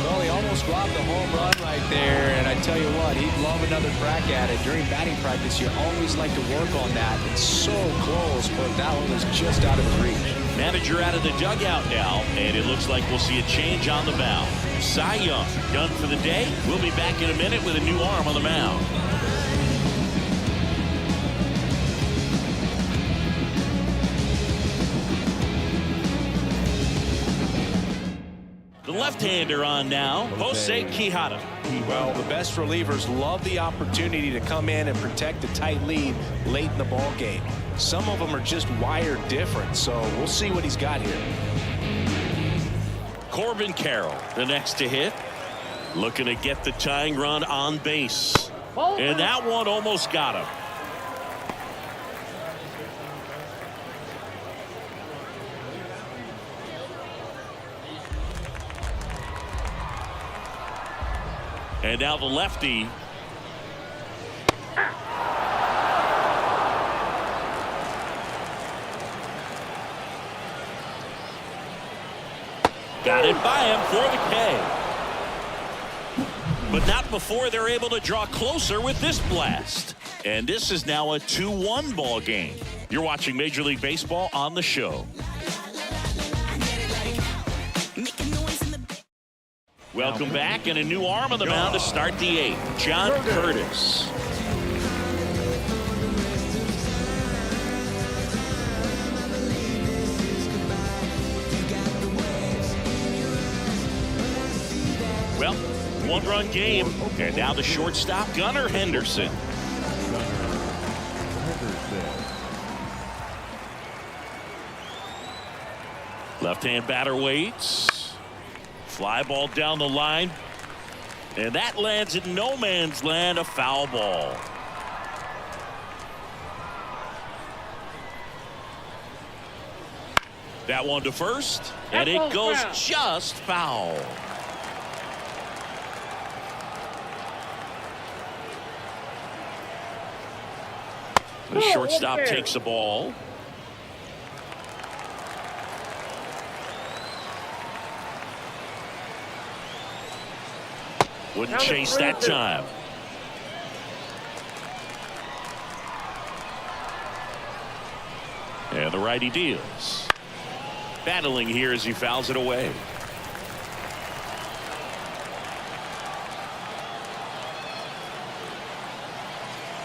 Speaker 2: Well, he almost robbed the home run right there, and I tell you what, he'd love another crack at it. During batting practice, you always like to work on that. It's so close, but that one was just out of his reach.
Speaker 1: Manager out of the dugout now, and it looks like we'll see a change on the mound. Cy Young done for the day. We'll be back in a minute with a new arm on the mound. The left-hander on now, Jose Quijada.
Speaker 2: Well, the best relievers love the opportunity to come in and protect a tight lead late in the ball game. Some of them are just wired different, so we'll see what he's got here.
Speaker 1: Corbin Carroll, the next to hit. Looking to get the tying run on base. And that one almost got him. And now the lefty. Got it by him for the K. But not before they're able to draw closer with this blast. And this is now a 2-1 ball game. You're watching Major League Baseball on the show. Welcome back, and a new arm on the mound to start the 8th. John Curtis. Well, 1-run game, and now the shortstop, Gunnar Henderson. Left-hand batter waits. Fly ball down the line. And that lands in no man's land, a foul ball. That one to first, and it goes just foul. The shortstop takes the ball. Wouldn't chase that time. And the righty deals. Battling here as he fouls it away.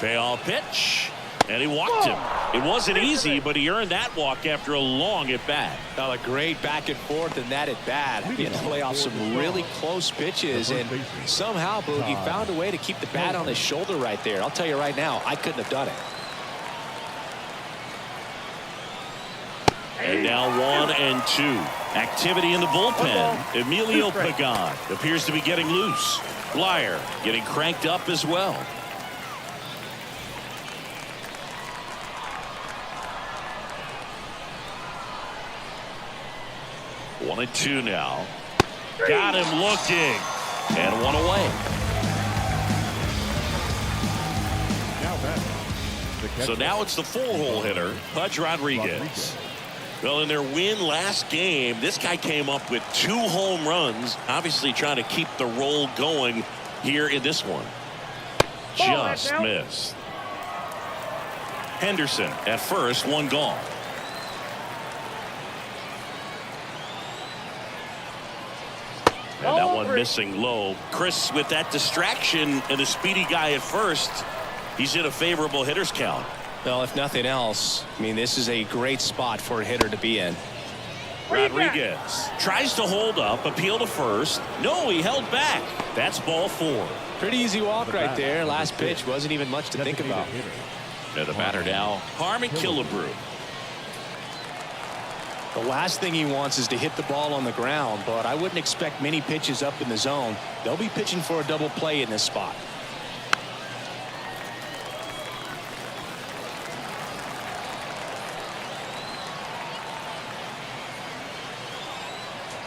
Speaker 1: Payoff pitch. And he walked him. It wasn't easy, but he earned that walk after a long at-bat.
Speaker 2: Now a great back and forth in that at-bat. He had to play off some really close pitches, and somehow Boogie found a way to keep the bat on his shoulder right there. I'll tell you right now, I couldn't have done it.
Speaker 1: And now 1-2. Activity in the bullpen. Emilio Pagan appears to be getting loose. Blyer getting cranked up as well. 1-2 now. Got him looking. And one away. So now it's the 4-hole hitter, Pudge Rodriguez. Well, in their win last game, this guy came up with 2 home runs, obviously trying to keep the roll going here in this one. Just missed. Henderson at first, 1 gone. And that one missing low. Chris, with that distraction and the speedy guy at first, he's in a favorable hitter's count.
Speaker 2: Well, if nothing else, I mean, this is a great spot for a hitter to be in.
Speaker 1: Rodriguez tries to hold up, appeal to first. No, he held back. That's ball 4.
Speaker 2: Pretty easy walk right there. Last pitch wasn't even much to think about.
Speaker 1: And the batter now, Harmon Killebrew.
Speaker 2: The last thing he wants is to hit the ball on the ground, but I wouldn't expect many pitches up in the zone. They'll be pitching for a double play in this spot.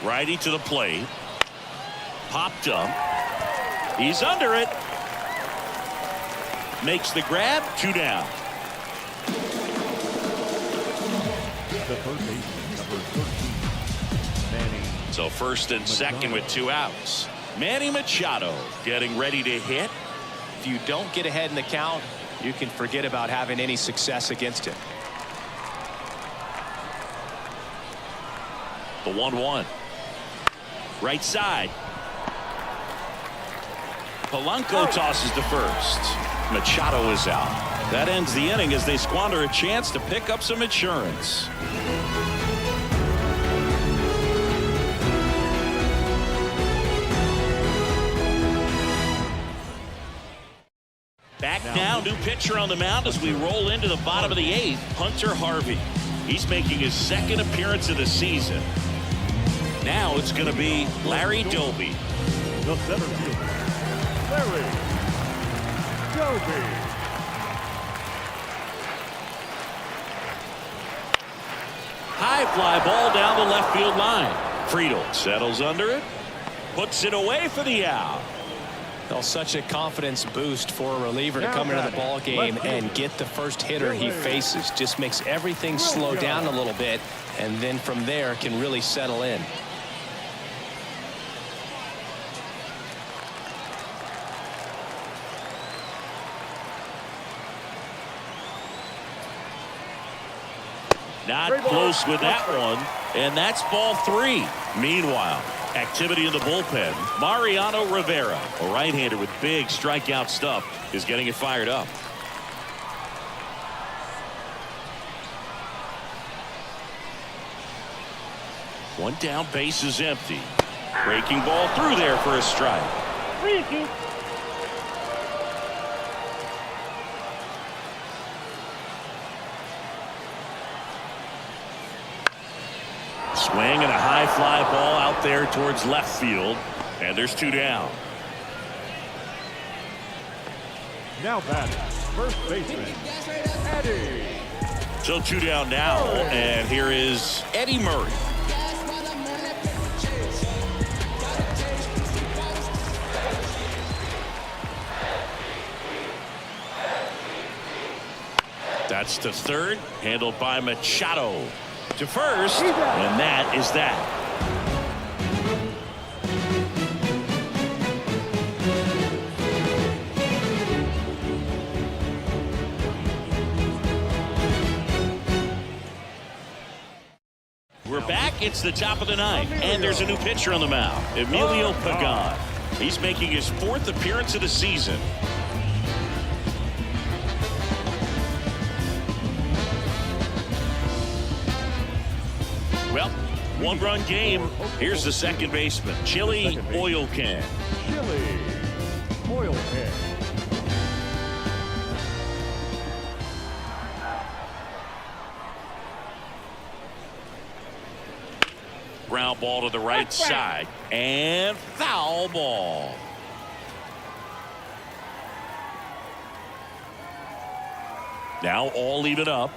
Speaker 1: Righty to the plate. Popped up. He's under it. Makes the grab. 2 down.
Speaker 4: The third baseman, number 13, Manny.
Speaker 1: So first and second with 2 outs. Manny Machado getting ready to hit.
Speaker 2: If you don't get ahead in the count, you can forget about having any success against him.
Speaker 1: The 1-1. Right side. Polanco tosses to first. Machado is out. That ends the inning as they squander a chance to pick up some insurance. Back now, new pitcher on the mound as we roll into the bottom of the 8th, Hunter Harvey. He's making his 2nd appearance of the season. Now it's going to be Larry Doby.
Speaker 4: The center fielder, Larry Doby.
Speaker 1: High fly ball down the left field line. Friedel settles under it, puts it away for the out.
Speaker 2: Well, such a confidence boost for a reliever to come into the ball game and get the first hitter he faces. Just makes everything slow down a little bit, and then from there can really settle in.
Speaker 1: Not close with that one, and that's ball 3. Meanwhile, activity in the bullpen. Mariano Rivera, a right-hander with big strikeout stuff, is getting it fired up. One down, base is empty. Breaking ball through there for a strike.
Speaker 6: 3-2.
Speaker 1: Swing and a high fly ball out there towards left field, and there's 2 down.
Speaker 4: Now batting, first baseman, Eddie.
Speaker 1: So 2 down now, and here is Eddie Murray. That's to third, handled by Machado. To first, and that is that. We're back. It's the top of the 9th, and there's a new pitcher on the mound, Emilio Pagan. He's making his 4th appearance of the season. Well, 1-run game. Here's the second baseman, Chili Oil Can.
Speaker 4: Chili Oil Can.
Speaker 1: Ground ball to the right side, and foul ball. Now all even up.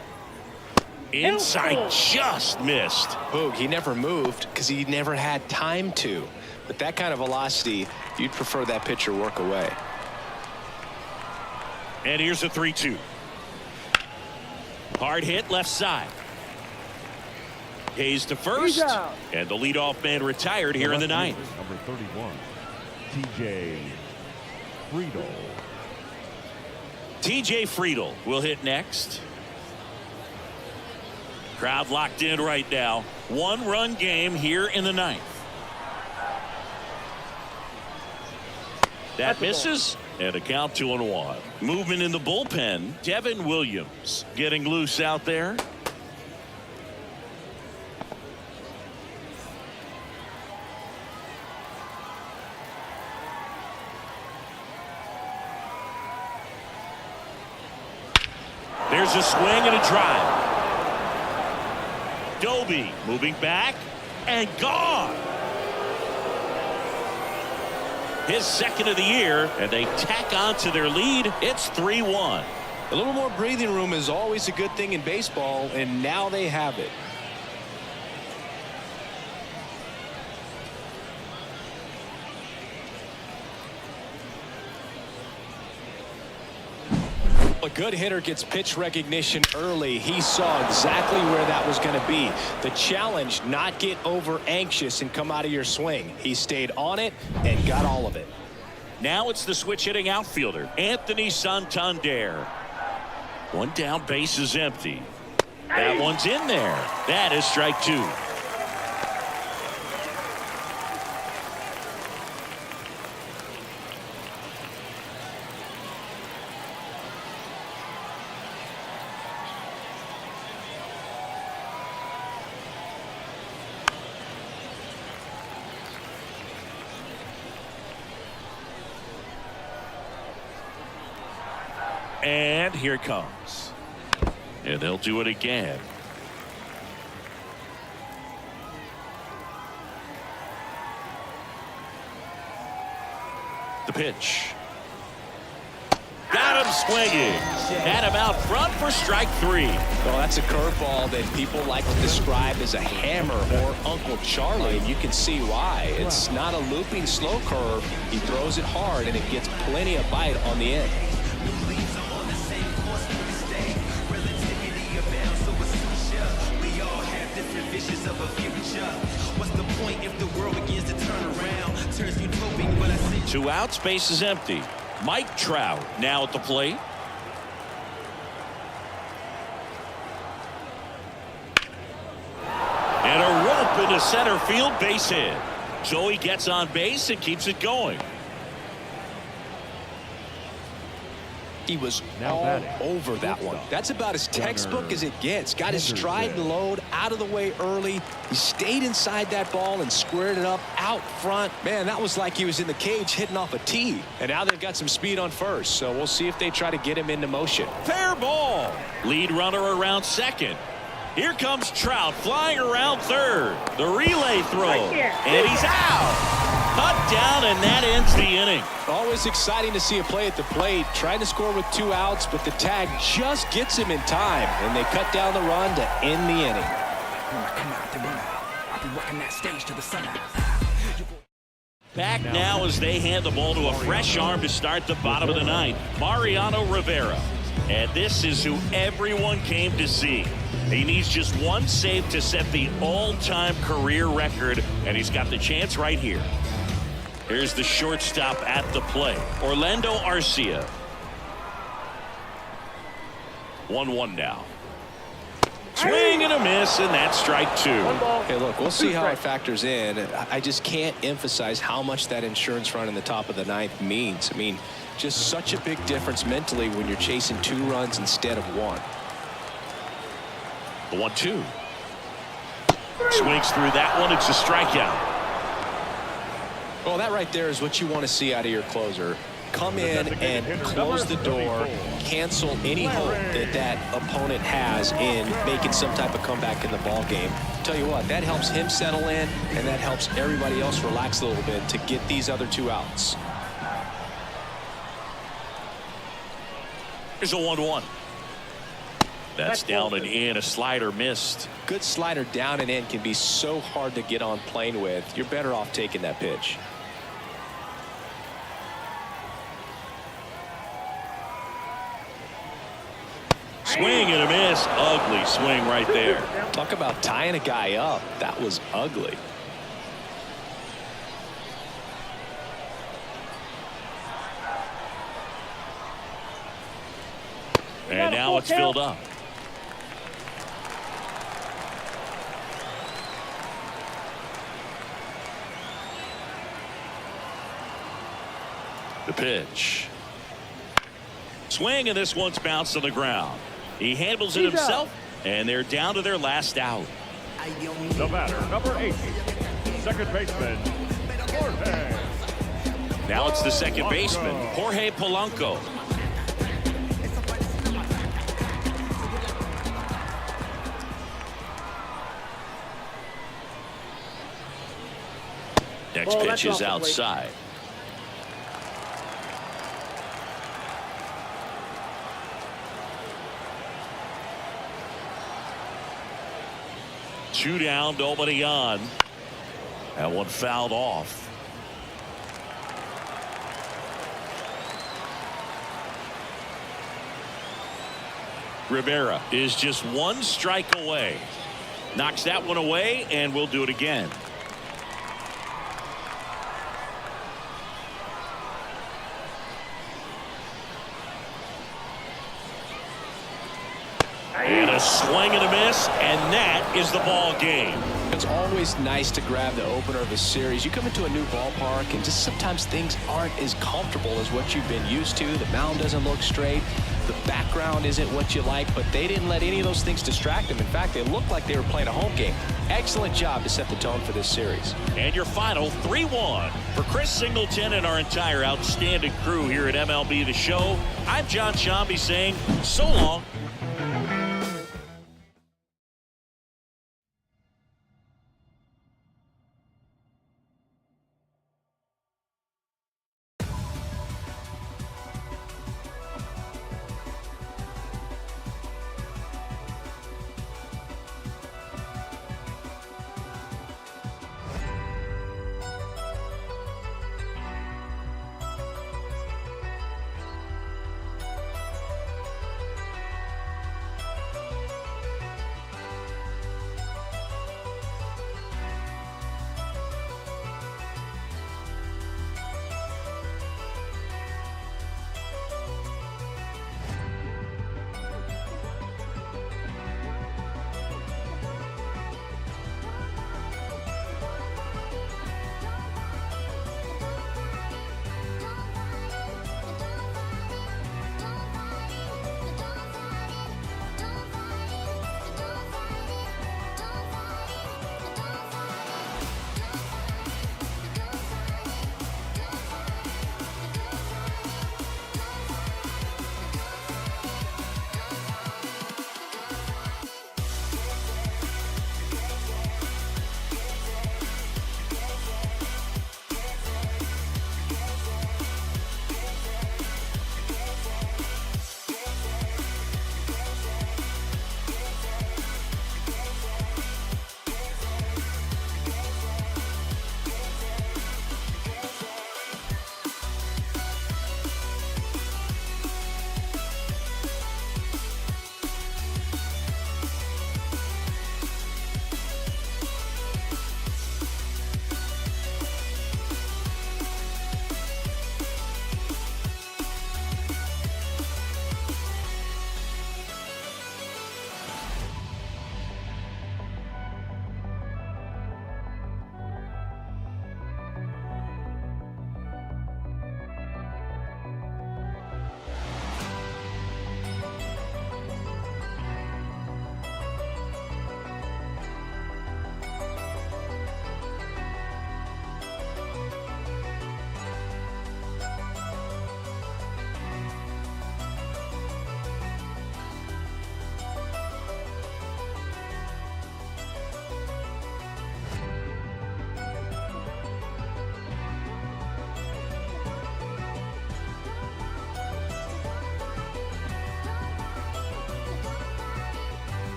Speaker 1: Inside, just missed.
Speaker 2: Boog, he never moved because he never had time to. With that kind of velocity, you'd prefer that pitcher work away.
Speaker 1: And here's a 3-2. Hard hit left side. Hayes to first. And the leadoff man retired here in the ninth.
Speaker 4: Number 31, TJ Friedel.
Speaker 1: TJ Friedel will hit next. Crowd locked in right now. 1-run game here in the ninth. That misses, and a count 2-1. Movement in the bullpen. Devin Williams getting loose out there. There's a swing and a drive. Doby moving back and gone. His second of the year, and they tack on to their lead. It's 3-1.
Speaker 2: A little more breathing room is always a good thing in baseball, and now they have it. A good hitter gets pitch recognition early. He saw exactly where that was going to be. The challenge, not get over anxious and come out of your swing. He stayed on it and got all of it.
Speaker 1: Now it's the switch hitting outfielder, Anthony Santander. One down, base is empty. That one's in there. That is strike 2. And here it comes. And they'll do it again. The pitch. Got him swinging. Had him out front for strike 3.
Speaker 2: Well, that's a curveball that people like to describe as a hammer or Uncle Charlie, and you can see why. It's not a looping slow curve. He throws it hard, and it gets plenty of bite on the end.
Speaker 1: Two outs, base is empty. Mike Trout now at the plate. And a rope into center field, base hit. So he gets on base and keeps it going.
Speaker 2: He was all over that one. That's about as textbook as it gets. Got his stride and load out of the way early. He stayed inside that ball and squared it up out front. Man, that was like he was in the cage hitting off a tee. And now they've got some speed on first, so we'll see if they try to get him into motion.
Speaker 1: Fair ball. Lead runner around second. Here comes Trout flying around third. The relay throw. And he's out. Cut down, and that ends the inning.
Speaker 2: Always exciting to see a play at the plate. Trying to score with 2 outs, but the tag just gets him in time. And they cut down the run to end the inning.
Speaker 1: Back now as they hand the ball to a fresh arm to start the bottom of the ninth. Mariano Rivera. And this is who everyone came to see. He needs just one save to set the all-time career record, and he's got the chance right here. Here's the shortstop at the plate, Orlando Arcia. 1-1 now. Swing and a miss, and that's strike 2.
Speaker 2: Hey, look, we'll see how it factors in. I just can't emphasize how much that insurance run in the top of the ninth means. I mean, just such a big difference mentally when you're chasing 2 runs instead of 1.
Speaker 1: The 1-2. Swings through that one. It's a strikeout.
Speaker 2: Well, that right there is what you want to see out of your closer. Come in and close the door, cancel any hope that that opponent has in making some type of comeback in the ball game. Tell you what, that helps him settle in, and that helps everybody else relax a little bit to get these other 2 outs.
Speaker 1: Here's a 1-1. That's down and in. A slider missed.
Speaker 2: Good slider down and in can be so hard to get on plane with. You're better off taking that pitch.
Speaker 1: Swing and a miss. Ugly swing right there.
Speaker 2: Talk about tying a guy up. That was ugly.
Speaker 1: And now it's filled up. The pitch. Swing, and this one's bounced on the ground. He handles it himself, and they're down to their last out.
Speaker 4: The batter, number 80, second baseman, Jorge.
Speaker 1: Now it's the second baseman, Jorge Polanco. Next pitch is outside. Two down, nobody on. That one fouled off. Rivera is just one strike away. Knocks that one away, and we'll do it again. And a swing and a miss, and that is the ball game.
Speaker 2: It's always nice to grab the opener of a series. You come into a new ballpark, and just sometimes things aren't as comfortable as what you've been used to. The mound doesn't look straight. The background isn't what you like, but they didn't let any of those things distract them. In fact, they looked like they were playing a home game. Excellent job to set the tone for this series.
Speaker 1: And your final 3-1 for Chris Singleton and our entire outstanding crew here at MLB The Show. I'm John Shambi saying so long.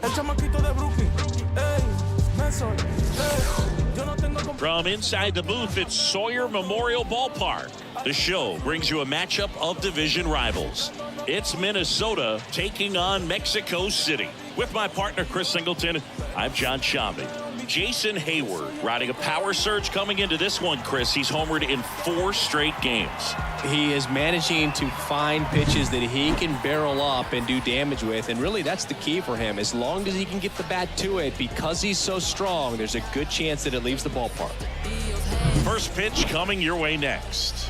Speaker 3: El chamaquito de Brooklyn. Ey, Mason. Yo no tengo.
Speaker 1: From inside the booth, it's Sawyer Memorial Ballpark. The show brings you a matchup of division rivals. It's Minnesota taking on Mexico City. With my partner, Chris Singleton, I'm John Shambi. Jason Hayward riding a power surge coming into this one, Chris. He's homered in 4 straight games.
Speaker 2: He is managing to find pitches that he can barrel up and do damage with, and really that's the key for him. As long as he can get the bat to it, because he's so strong, there's a good chance that it leaves the ballpark.
Speaker 1: First pitch coming your way next.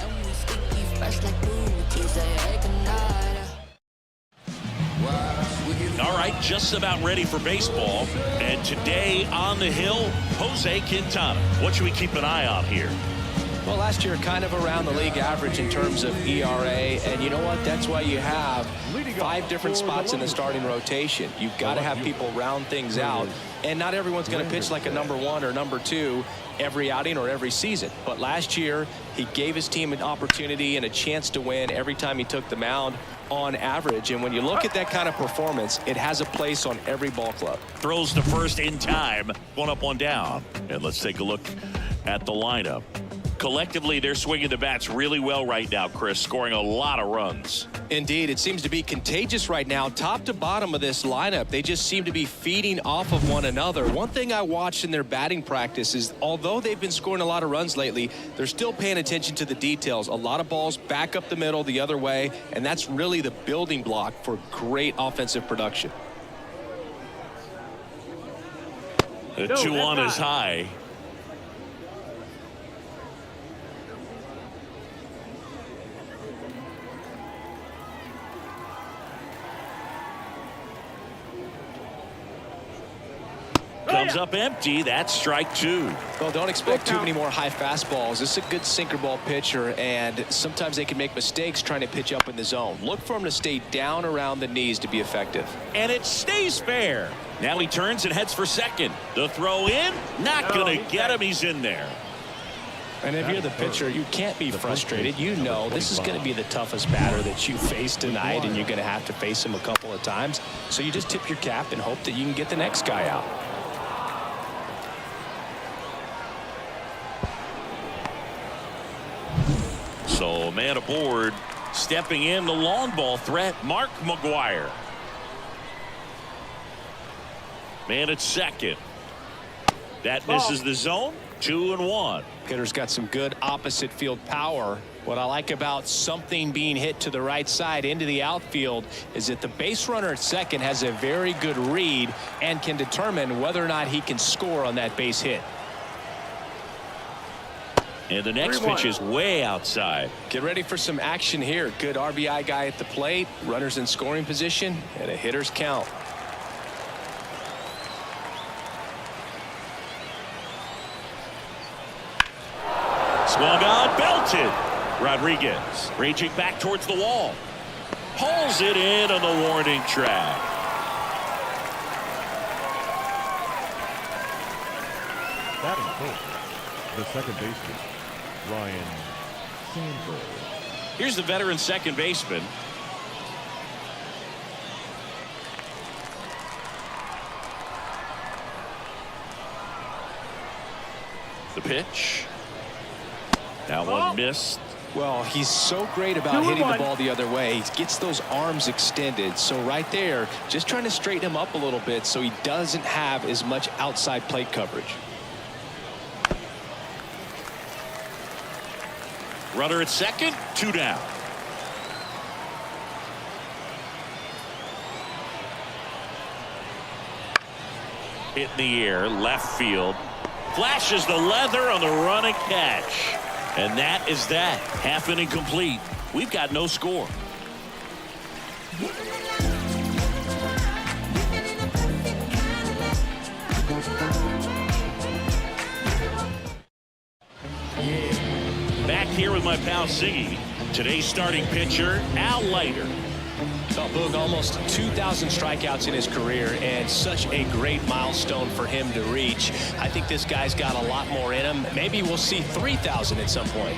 Speaker 1: All right, just about ready for baseball. And today on the hill, Jose Quintana. What should we keep an eye on here?
Speaker 2: Well, last year kind of around the league average in terms of ERA, and you know what? That's why you have 5 different spots in the starting rotation. You've got to have people round things out, and not everyone's going to pitch like a number 1 or number 2 every outing or every season. But last year, he gave his team an opportunity and a chance to win every time he took the mound on average. And when you look at that kind of performance, it has a place on every ball club.
Speaker 1: Throws to first in time. 1 up, 1 down. And let's take a look at the lineup. Collectively, they're swinging the bats really well right now, Chris, scoring a lot of runs.
Speaker 2: Indeed, it seems to be contagious right now. Top to bottom of this lineup, they just seem to be feeding off of one another. One thing I watched in their batting practice is, although they've been scoring a lot of runs lately, they're still paying attention to the details. A lot of balls back up the middle the other way, and that's really the building block for great offensive production.
Speaker 1: The 2-1 is high. Comes up empty. That's strike 2.
Speaker 2: Well, don't expect too many more high fastballs. This is a good sinker ball pitcher, and sometimes they can make mistakes trying to pitch up in the zone. Look for him to stay down around the knees to be effective.
Speaker 1: And it stays fair. Now he turns and heads for second. The throw in, not going to get him. He's in there.
Speaker 2: And if you're the pitcher, you can't be frustrated. You know this is going to be the toughest batter that you face tonight, and you're going to have to face him a couple of times. So you just tip your cap and hope that you can get the next guy out.
Speaker 1: So man aboard, stepping in the long ball threat, Mark McGuire. Man at second. That misses the zone. 2-1.
Speaker 2: Hitter's got some good opposite field power. What I like about something being hit to the right side into the outfield is that the base runner at second has a very good read and can determine whether or not he can score on that base hit.
Speaker 1: And the next pitch is way outside.
Speaker 2: Get ready for some action here. Good RBI guy at the plate, runners in scoring position, and a hitter's count.
Speaker 1: Swung on, belted. Rodriguez reaching back towards the wall. Pulls it in on the warning track.
Speaker 4: Batting fourth, the second baseman, Ryan Sandberg.
Speaker 1: Here's the veteran second baseman. The pitch. That one missed.
Speaker 2: Well, he's so great about hitting the ball the other way. He gets those arms extended. So right there, just trying to straighten him up a little bit so he doesn't have as much outside plate coverage.
Speaker 1: Runner at second, 2 down. Hit in the air, left field. Flashes the leather on the run and catch. And that is that. Half inning complete. We've got no score. Back here with my pal Siggy. Today's starting pitcher, Al Leiter.
Speaker 2: Well, Boog, almost 2,000 strikeouts in his career, and such a great milestone for him to reach. I think this guy's got a lot more in him. Maybe we'll see 3,000 at some point.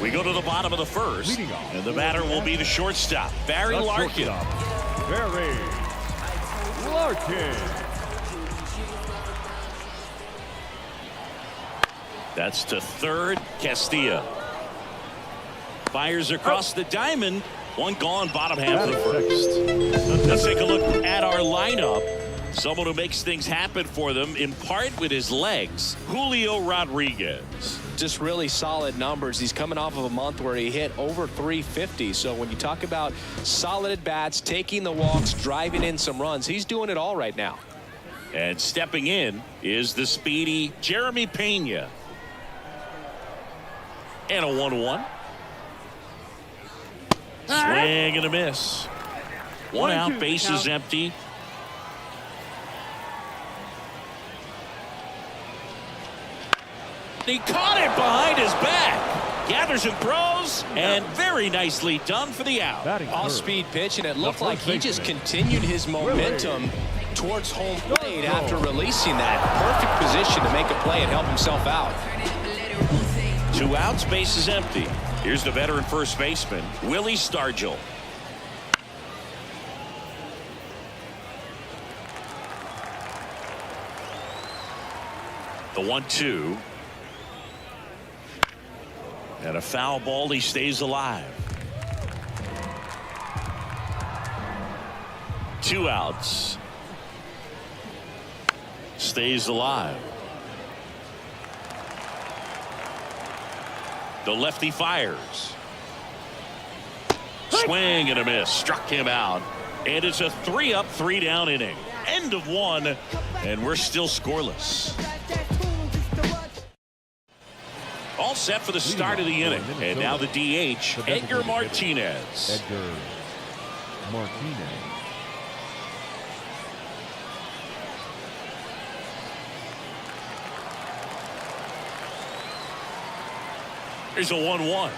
Speaker 1: We go to the bottom of the first,
Speaker 4: Leading off
Speaker 1: and the batter will be the shortstop, Barry
Speaker 4: the
Speaker 1: Larkin.
Speaker 4: shortstop, Barry Larkin.
Speaker 1: That's to third, Castilla. Fires across the diamond. One gone, bottom half of the first. Let's take a look at our lineup. Someone who makes things happen for them, in part with his legs, Julio Rodriguez.
Speaker 2: Just really solid numbers. He's coming off of a month where he hit over 350. So when you talk about solid at bats, taking the walks, driving in some runs, he's doing it all right now.
Speaker 1: And stepping in is the speedy Jeremy Pena. And a 1-1. Swing and a miss. One out, bases empty. He caught it behind his back. Gathers and throws, and very nicely done for the out.
Speaker 2: Off-speed pitch, and it looked like he just continued his momentum towards home plate after releasing that. Perfect position to make a play and help himself out.
Speaker 1: 2 outs, bases empty. Here's the veteran first baseman, Willie Stargell. The 1-2. And a foul ball, he stays alive. 2 outs. Stays alive. The lefty fires. Swing and a miss. Struck him out. And it's a 3-up, 3-down inning. End of 1, and we're still scoreless. All set for the start of the inning. And now the DH, Edgar Martinez.
Speaker 4: Edgar Martinez.
Speaker 1: Here's a 1-1.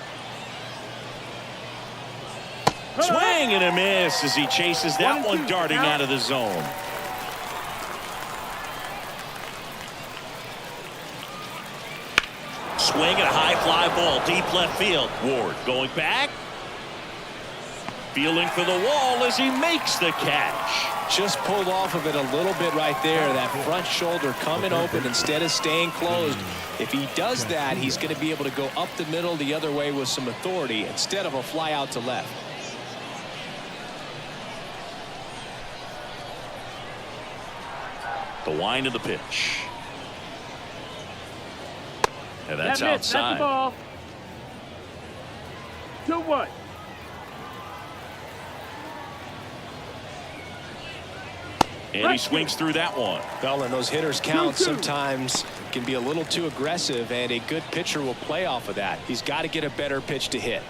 Speaker 1: Swing and a miss as he chases that one darting out of the zone. Swing and a high fly ball deep left field. Ward going back. Feeling for the wall as he makes the catch.
Speaker 2: Just pulled off of it a little bit right there. That front shoulder coming open instead of staying closed. If he does that, he's going to be able to go up the middle the other way with some authority instead of a fly out to left.
Speaker 1: The wind of the pitch. And that's outside.
Speaker 6: That's the ball. 2-1.
Speaker 1: And he swings through that one.
Speaker 2: Well, and those hitters count sometimes can be a little too aggressive, and a good pitcher will play off of that. He's got to get a better pitch to hit.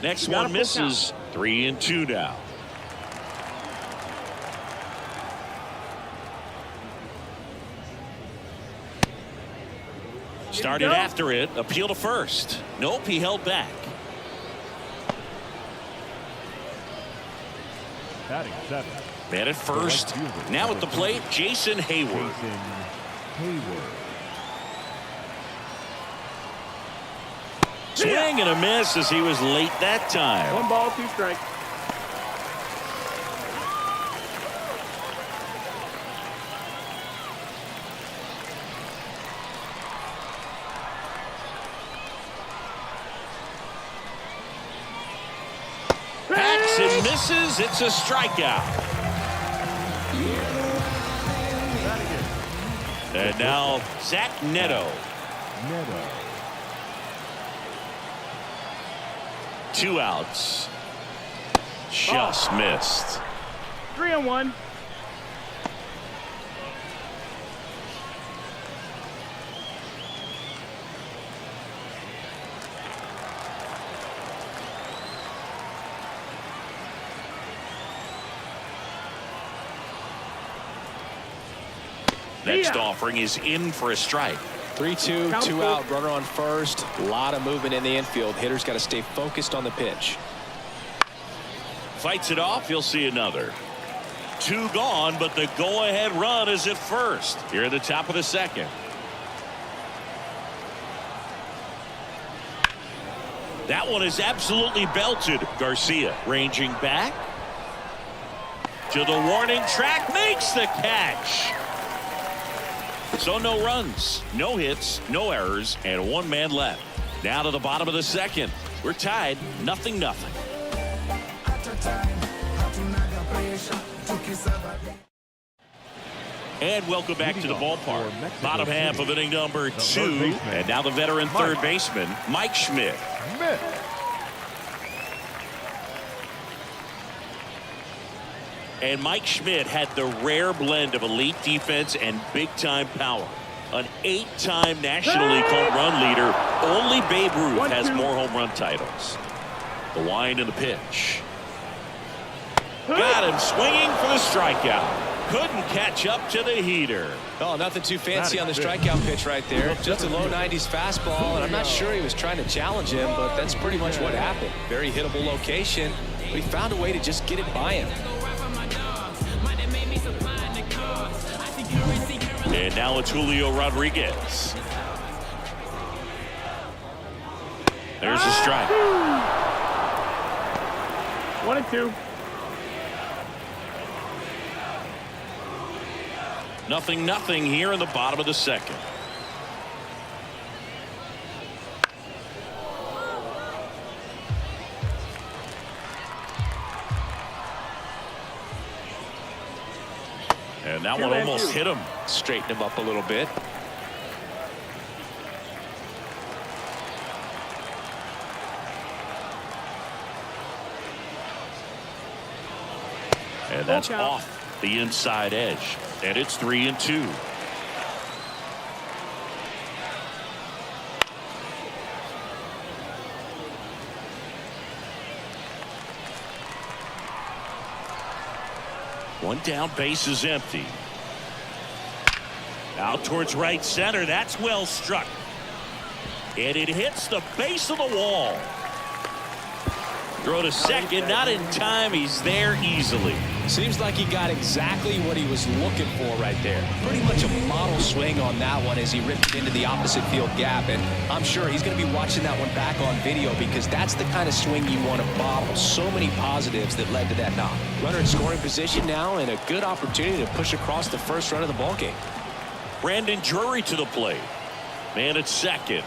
Speaker 1: Next one misses. 3-2 now. Started after it. Appeal to first. Nope, he held back.
Speaker 4: Batting 7.
Speaker 1: Man at first. Now at the plate, Jason Hayward. Swing and a miss as he was late that time.
Speaker 6: 1 ball, 2 strikes.
Speaker 1: Hacks and misses. It's a strikeout. And now Zach Neto. 2 outs. Just missed.
Speaker 6: 3-1.
Speaker 1: Next offering is in for a strike.
Speaker 2: 3-2, 2 out, runner on first. A lot of movement in the infield. Hitter's got to stay focused on the pitch.
Speaker 1: Fights it off. He'll see another. 2 gone, but the go-ahead run is at first. Here at the top of the second. That one is absolutely belted. Garcia ranging back to the warning track, makes the catch. So no runs, no hits, no errors, and one man left. Now to the bottom of the second. We're tied, 0-0. And welcome back to the ballpark. Bottom half of inning number 2. And now the veteran third baseman, Mike Schmidt. And Mike Schmidt had the rare blend of elite defense and big-time power. An 8-time National League home run leader. Only Babe Ruth has more home run titles. The wind and the pitch. Got him swinging for the strikeout. Couldn't catch up to the heater.
Speaker 2: Oh, nothing too fancy on the strikeout pitch right there. Just a low 90s fastball, and I'm not sure he was trying to challenge him, but that's pretty much what happened. Very hittable location, but he found a way to just get it by him.
Speaker 1: And now it's Julio Rodriguez. There's a strike.
Speaker 6: 1-2.
Speaker 1: 0-0 here in the bottom of the second. And that one almost hit him.
Speaker 2: Straighten him up a little bit.
Speaker 1: And that's off the inside edge. And it's 3-2. One down, base is empty. Out towards right center. That's well struck. And it hits the base of the wall. Throw to second, not in time. He's there easily.
Speaker 2: Seems like he got exactly what he was looking for right there. Pretty much a model swing on that one as he ripped it into the opposite field gap. And I'm sure he's going to be watching that one back on video because that's the kind of swing you want to bottle. So many positives that led to that knock. Runner in scoring position now and a good opportunity to push across the first run of the ballgame.
Speaker 1: Brandon Drury to the plate. Man at second.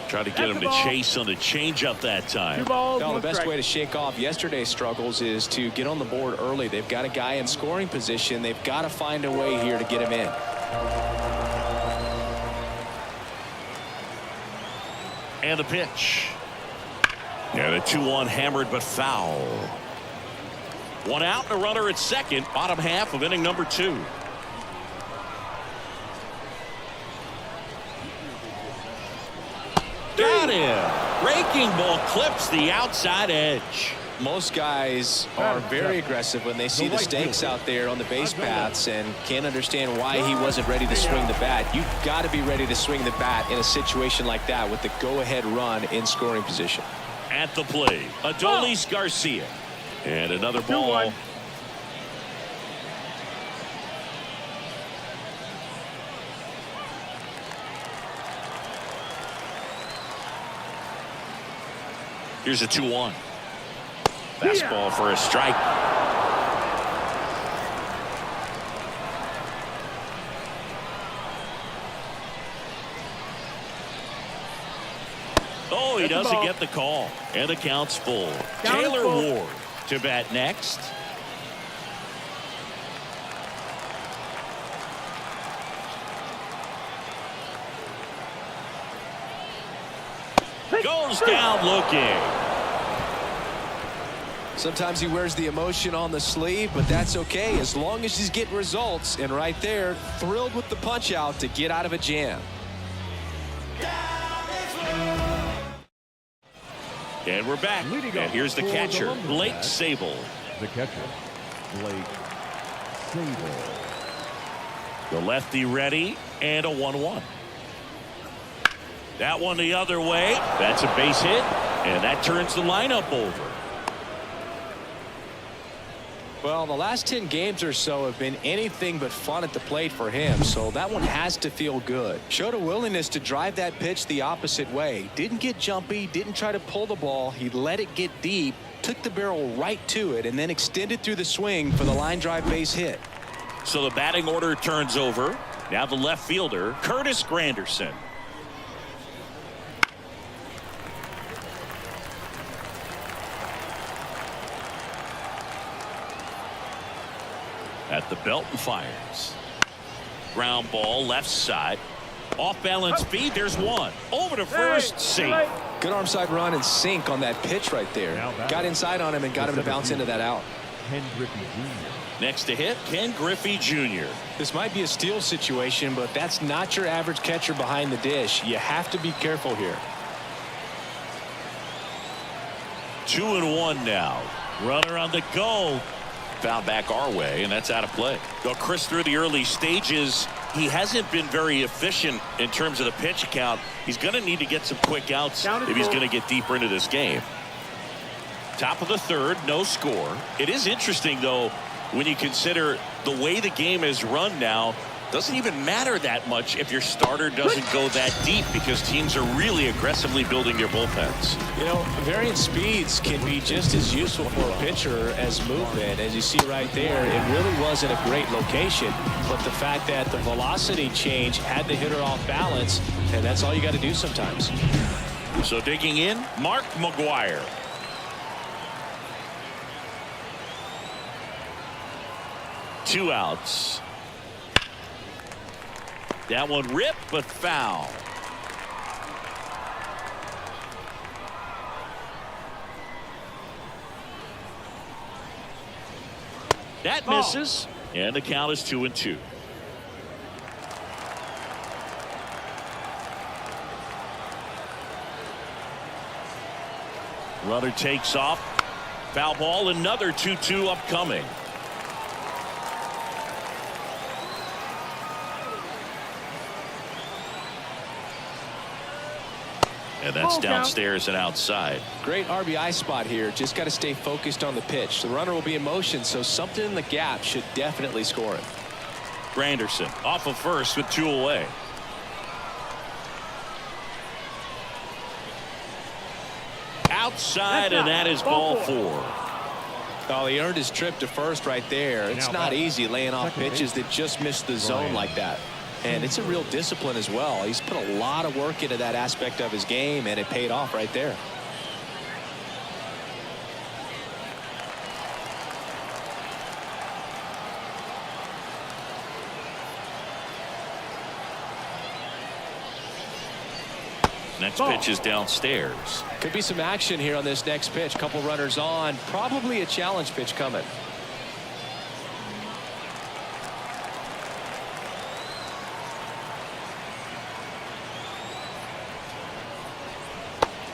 Speaker 1: Try to get him to chase on the changeup that time.
Speaker 6: 2 balls,
Speaker 2: No,
Speaker 6: 1
Speaker 2: the best
Speaker 6: strike.
Speaker 2: way to shake off yesterday's struggles is to get on the board early. They've got a guy in scoring position. They've got to find a way here to get him in.
Speaker 1: And the pitch. And a 2-1 hammered but foul. One out and a runner at second. Bottom half of inning number 2. Got him. Breaking ball clips the outside edge.
Speaker 2: Most guys are very aggressive when they see the stakes out there on the base paths and can't understand why he wasn't ready to swing the bat. You've got to be ready to swing the bat in a situation like that with the go-ahead run in scoring position.
Speaker 1: At the plate, Adolis Garcia. And another ball.
Speaker 6: 2-1.
Speaker 1: Here's a 2-1. Fastball for a strike. Oh, he doesn't get the call. And the count's full. Taylor Ward to bat next. Goes down looking.
Speaker 2: Sometimes he wears the emotion on the sleeve, but that's okay as long as he's getting results. And right there, thrilled with the punch out to get out of a jam.
Speaker 1: And we're back. And here's the catcher, Blake Sable.
Speaker 4: The catcher, Blake Sable.
Speaker 1: The lefty ready, and a 1-1. That one the other way. That's a base hit, and that turns the lineup over.
Speaker 2: Well, the last 10 games or so have been anything but fun at the plate for him, so that one has to feel good. Showed a willingness to drive that pitch the opposite way. Didn't get jumpy, didn't try to pull the ball. He let it get deep, took the barrel right to it, and then extended through the swing for the line drive base hit.
Speaker 1: So the batting order turns over. Now the left fielder, Curtis Granderson. At the belt and fires. Ground ball left side. Off balance feed. There's one. Over to first. Safe.
Speaker 2: Good arm side run and sink on that pitch right there. Got inside on him and got him to bounce into that out.
Speaker 4: Ken Griffey Jr.
Speaker 1: Next to hit, Ken Griffey Jr.
Speaker 2: This might be a steal situation, but that's not your average catcher behind the dish. You have to be careful here.
Speaker 1: 2-1 now. Runner on the go. Foul back our way, and that's out of play. Well, Chris, through the early stages, he hasn't been very efficient in terms of the pitch count. He's going to need to get some quick outs if he's going to get deeper into this game. Top of the third, no score. It is interesting, though, when you consider the way the game is run now. Doesn't even matter that much if your starter doesn't go that deep, because teams are really aggressively building their bullpens.
Speaker 2: You know, varying speeds can be just as useful for a pitcher as movement. As you see right there, it really wasn't a great location, but the fact that the velocity change had the hitter off balance, and that's all you got to do sometimes.
Speaker 1: So digging in, Mark McGuire. Two outs. That one ripped, but foul. That misses, and the count is 2-2. Runner takes off. Foul ball, another 2-2 upcoming. And that's downstairs and outside.
Speaker 2: Great RBI spot here. Just got to stay focused on the pitch. The runner will be in motion, so something in the gap should definitely score it.
Speaker 1: Granderson off of first with 2 away. Outside, and that is ball 4.
Speaker 2: Oh, he earned his trip to first right there. It's not easy laying off pitches that just miss the zone like that. And it's a real discipline as well. He's put a lot of work into that aspect of his game, and it paid off right there.
Speaker 1: Next pitch is downstairs.
Speaker 2: Could be some action here on this next pitch. Couple runners on. Probably a challenge pitch coming.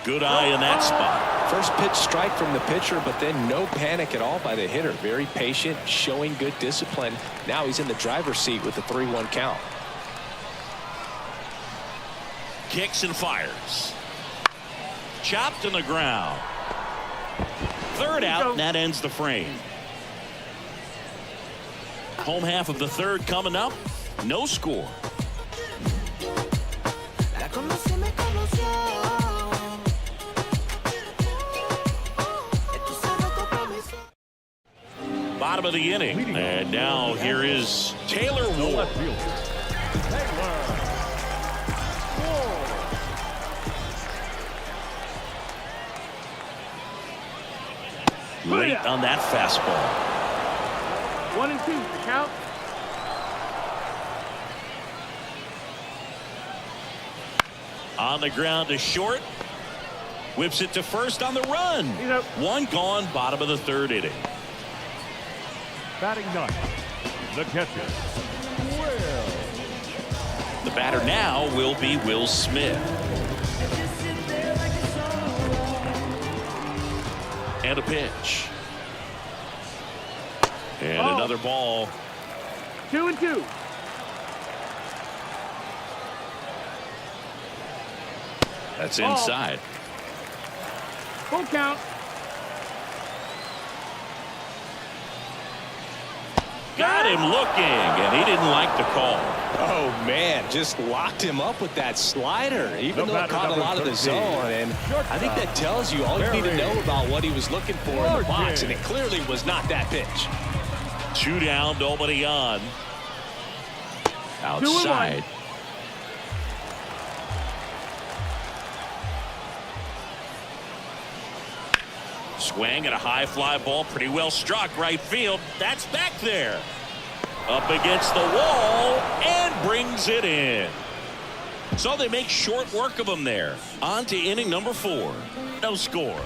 Speaker 1: Good eye in that spot.
Speaker 2: First pitch strike from the pitcher, but then no panic at all by the hitter. Very patient, showing good discipline. Now he's in the driver's seat with the 3-1 count.
Speaker 1: Kicks and fires. Chopped on the ground. Third out, and that ends the frame. Home half of the third coming up. No score. Bottom of the inning, and now here is Taylor Ward. Late on that fastball.
Speaker 6: 1-2, the count.
Speaker 1: On the ground to short. Whips it to first on the run. One gone, bottom of the third inning.
Speaker 4: Batting ninth, the catcher, Will.
Speaker 1: The batter now will be Will Smith. And a pitch. And another ball.
Speaker 6: 2-2.
Speaker 1: That's inside.
Speaker 6: Full count.
Speaker 1: Got him looking, and he didn't like the call.
Speaker 2: Oh, man, just locked him up with that slider, even though it caught a lot of the zone. And I think that tells you all you need to know about what he was looking for in the box, and it clearly was not that pitch.
Speaker 1: 2 down, nobody on. Outside. Swing and a high fly ball, pretty well struck right field. That's back there. Up against the wall and brings it in. So they make short work of him there. On to inning number 4. No score.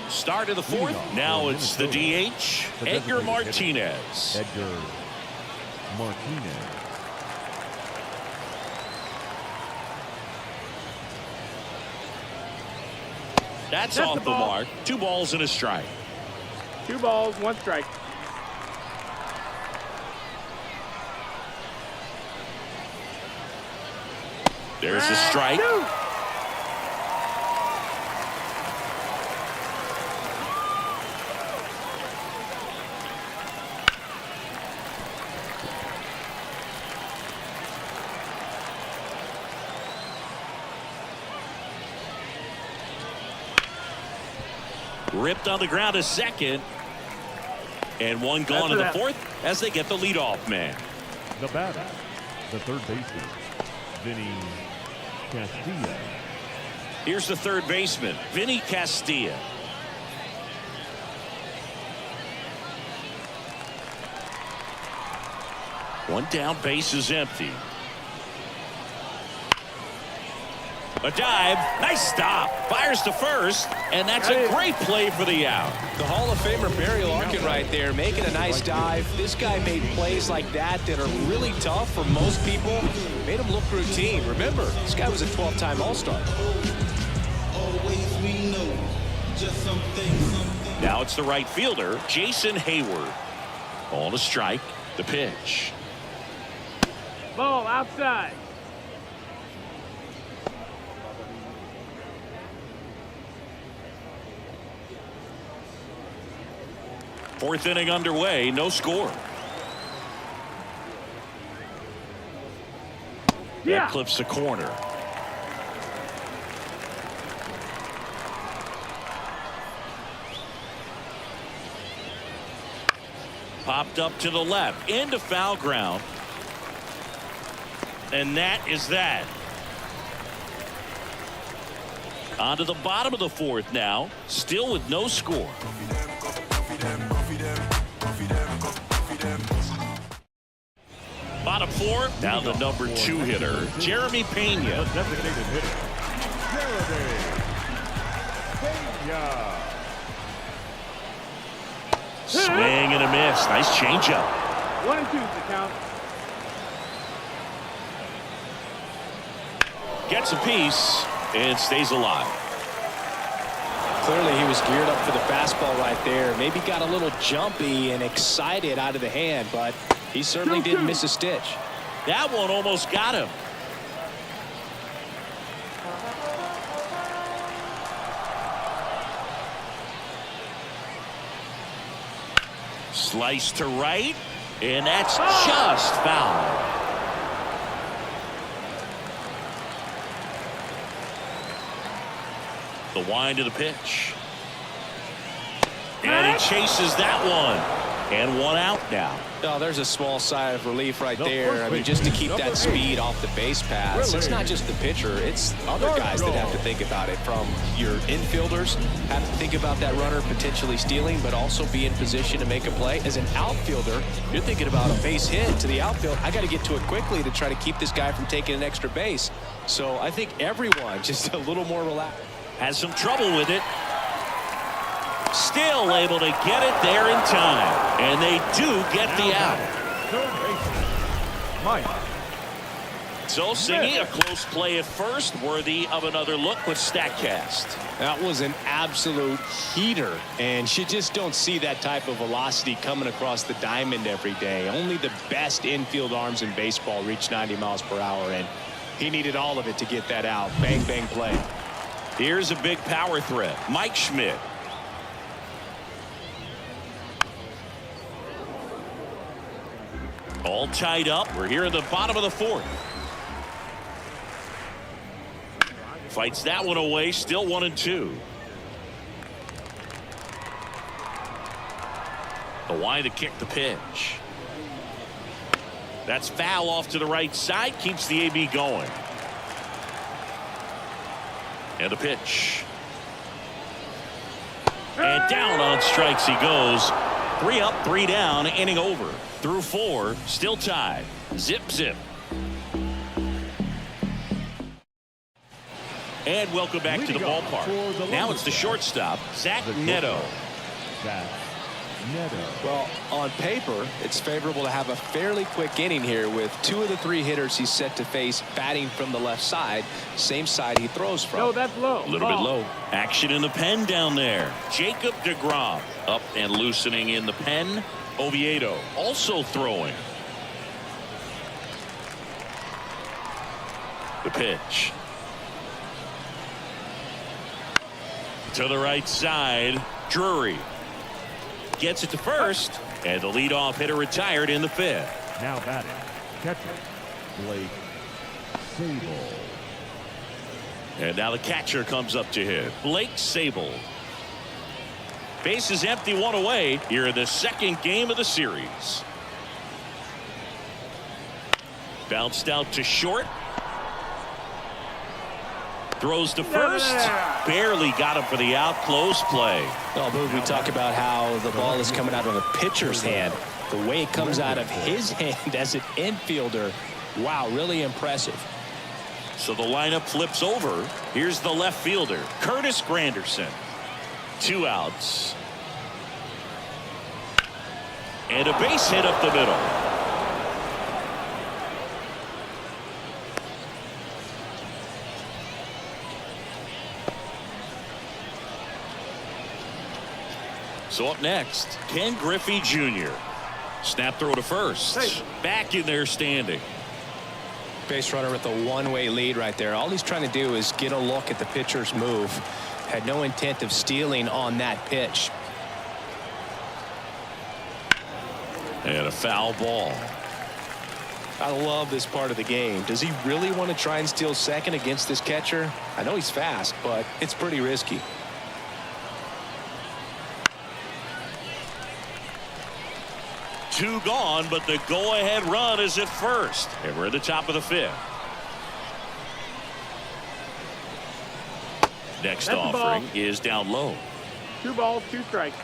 Speaker 1: Start of the 4th. Now it's the DH, Edgar Martinez.
Speaker 4: Edgar Martinez.
Speaker 1: That's off the mark. 2 balls and a strike.
Speaker 6: 2 balls, 1 strike.
Speaker 1: There's the strike.
Speaker 6: 2.
Speaker 1: Ripped on the ground to second. And 1 gone to the 4th as they get the leadoff man.
Speaker 4: The batter, the third baseman, Vinny Castilla.
Speaker 1: Here's the third baseman, Vinny Castilla. One down, base is empty. A dive, nice stop, fires to first, and that's a great play for the out.
Speaker 2: The Hall of Famer Barry Larkin right there making a nice dive. This guy made plays like that are really tough for most people. Made him look routine. Remember, this guy was a 12-time All-Star.
Speaker 1: Now it's the right fielder, Jason Hayward. On a strike, the pitch.
Speaker 6: Ball outside.
Speaker 1: Fourth inning underway, no score. That clips the corner. Popped up to the left, into foul ground. And that is that. On to the bottom of the 4th now, still with no score. Bottom 4, now the number 2 hitter, Jeremy Pena.
Speaker 4: The designated hitter, Jeremy Pena.
Speaker 1: Swing and a miss. Nice changeup.
Speaker 6: 1 and 2 is the count.
Speaker 1: Gets a piece and stays alive.
Speaker 2: Clearly he was geared up for the fastball right there. Maybe got a little jumpy and excited out of the hand, but he certainly didn't miss a stitch.
Speaker 1: That one almost got him. Slice to right, and that's just foul. The wind of the pitch. And he chases that one. And 1 out now.
Speaker 2: Oh, there's a small sigh of relief right there. I mean, just to keep that speed off the base paths. It's not just the pitcher. It's other guys that have to think about it. From your infielders, have to think about that runner potentially stealing, but also be in position to make a play. As an outfielder, you're thinking about a base hit to the outfield. I got to get to it quickly to try to keep this guy from taking an extra base. So I think everyone just a little more relaxed.
Speaker 1: Has some trouble with it. Still able to get it there in time. And they do get the out.
Speaker 4: Third baseman, Mike.
Speaker 1: So Singy, a close play at first, worthy of another look with StatCast.
Speaker 2: That was an absolute heater, and you just don't see that type of velocity coming across the diamond every day. Only the best infield arms in baseball reach 90 miles per hour, and he needed all of it to get that out. Bang, bang play.
Speaker 1: Here's a big power threat. Mike Schmidt. All tied up. We're here in the bottom of the fourth. Fights that one away. Still 1-2. The wide to kick the pitch. That's foul off to the right side. Keeps the AB going. And the pitch. And down on strikes he goes. 3 up, 3 down, inning over. Through 4, still tied. Zip, zip. And welcome back to the ballpark. Now it's the shortstop, Zach Neto.
Speaker 2: Well, on paper, it's favorable to have a fairly quick inning here with 2 of the 3 hitters he's set to face batting from the left side, same side he throws from.
Speaker 6: No, that's low.
Speaker 1: A little bit low. Action in the pen down there. Jacob deGrom up and loosening in the pen. Oviedo also throwing. The pitch. To the right side. Drury. Gets it to first, and the leadoff hitter retired in the 5th.
Speaker 4: Now batting, catcher, Blake Sable.
Speaker 1: And now the catcher comes up to hit. Blake Sable. Base is empty, 1 away here in the 2nd game of the series. Bounced out to short. Throws to first. Barely got him for the out. Close play.
Speaker 2: Well, Boog, we talk about how the ball is coming out of a pitcher's hand. The way it comes out of his hand as an infielder, wow, really impressive.
Speaker 1: So the lineup flips over. Here's the left fielder, Curtis Granderson. 2 outs. And a base hit up the middle. So up next, Ken Griffey Jr. Snap throw to first. Back in there standing.
Speaker 2: Base runner with a one-way lead right there. All he's trying to do is get a look at the pitcher's move. Had no intent of stealing on that pitch.
Speaker 1: And a foul ball.
Speaker 2: I love this part of the game. Does he really want to try and steal second against this catcher? I know he's fast, but it's pretty risky.
Speaker 1: Two gone, but the go-ahead run is at first. And we're at the top of the 5th. Next offering is down low.
Speaker 6: 2 balls, 2 strikes.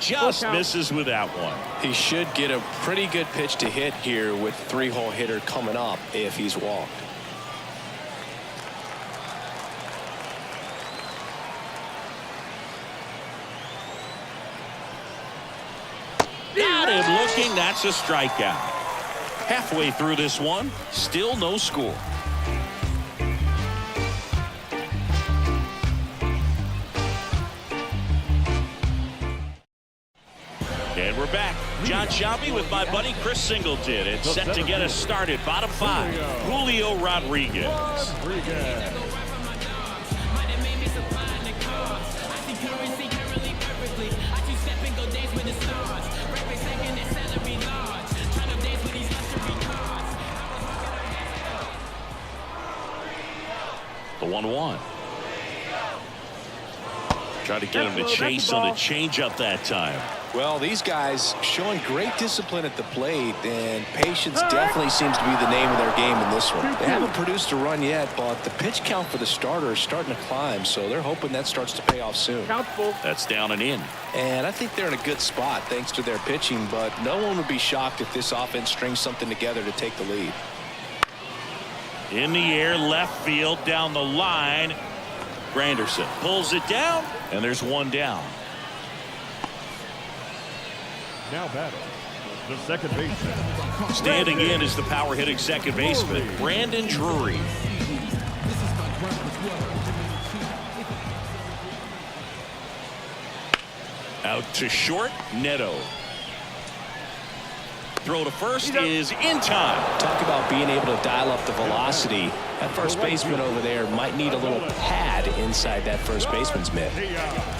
Speaker 1: Just misses with that one.
Speaker 2: He should get a pretty good pitch to hit here with 3-hole hitter coming up if he's walked.
Speaker 1: Got him looking. That's a strikeout. Halfway through this one, still no score. And we're back. John Shelby with my buddy Chris Singleton. It's set to get us started. Bottom 5, Julio Rodriguez. The 1-1. Try to get him to chase on the changeup that time.
Speaker 2: Well, these guys showing great discipline at the plate, and patience definitely seems to be the name of their game in this one. They haven't produced a run yet, but the pitch count for the starter is starting to climb, so they're hoping that starts to pay off soon.
Speaker 1: That's down and in.
Speaker 2: And I think they're in a good spot thanks to their pitching, but no one would be shocked if this offense strings something together to take the lead.
Speaker 1: In the air, left field, down the line. Granderson pulls it down, and there's 1 down.
Speaker 4: Now batting, the second baseman.
Speaker 1: Standing in is the power hitting second baseman, Brandon Drury. Out to short, Neto. Throw to first is in time.
Speaker 2: Talk about being able to dial up the velocity. That first baseman over there might need a little pad inside that first baseman's mitt.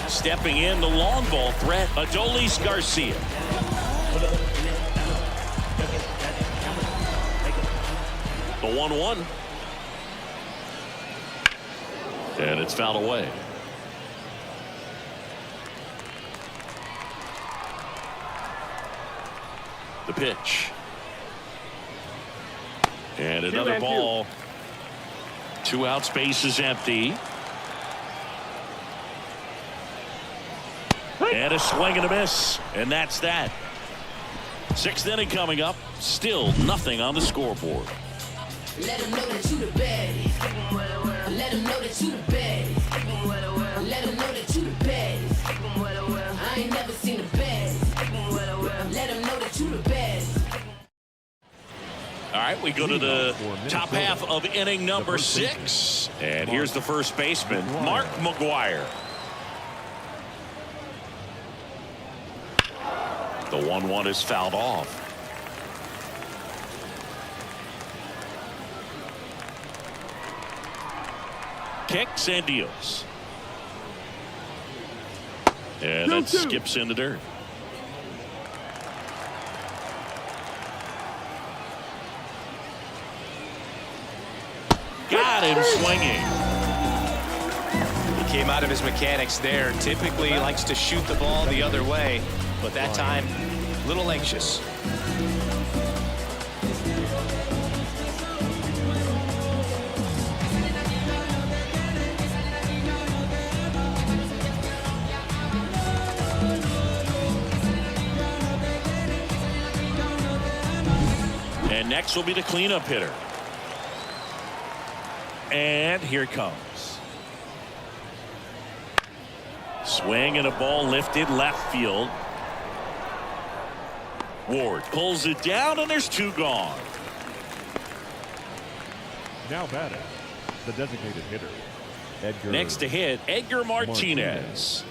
Speaker 1: Stepping in, the long ball threat, Adolis Garcia. The 1-1. And it's fouled away. The pitch. And another ball. 2 outs, base is empty. And a swing and a miss. And that's that. 6th inning coming up. Still nothing on the scoreboard.
Speaker 5: Let them know that you the baddest. Let them know that you the baddest. Let them know that you the baddest. I ain't never seen the baddest. Let them know that you the baddest.
Speaker 1: All right, we go to the top half of inning number 6. And here's the first baseman, Mark McGwire. The 1-1 is fouled off. Kicks and deals. And that skips in the dirt. Got him swinging.
Speaker 2: He came out of his mechanics there. Typically likes to shoot the ball the other way, but that time a little anxious.
Speaker 1: And next will be the cleanup hitter. And here it comes. Swing and a ball lifted left field. Ward pulls it down and there's 2 gone.
Speaker 4: Now batting, the designated hitter, Edgar.
Speaker 1: Next to hit, Edgar Martinez.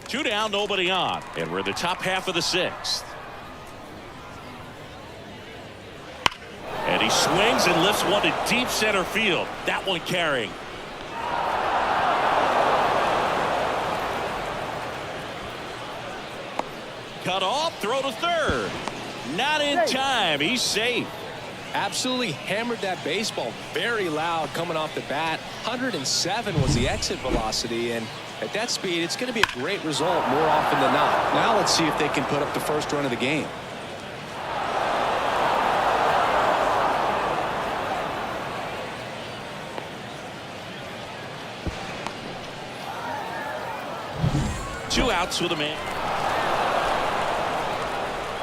Speaker 1: 2 down, nobody on. And we're in the top half of the 6th. And he swings and lifts one to deep center field. That one carrying. Cut off, throw to third. Not in time. He's safe.
Speaker 2: Absolutely hammered that baseball very loud coming off the bat. 107 was the exit velocity, and at that speed it's going to be a great result more often than not. Now let's see if they can put up the first run of the game.
Speaker 1: Two outs with a man.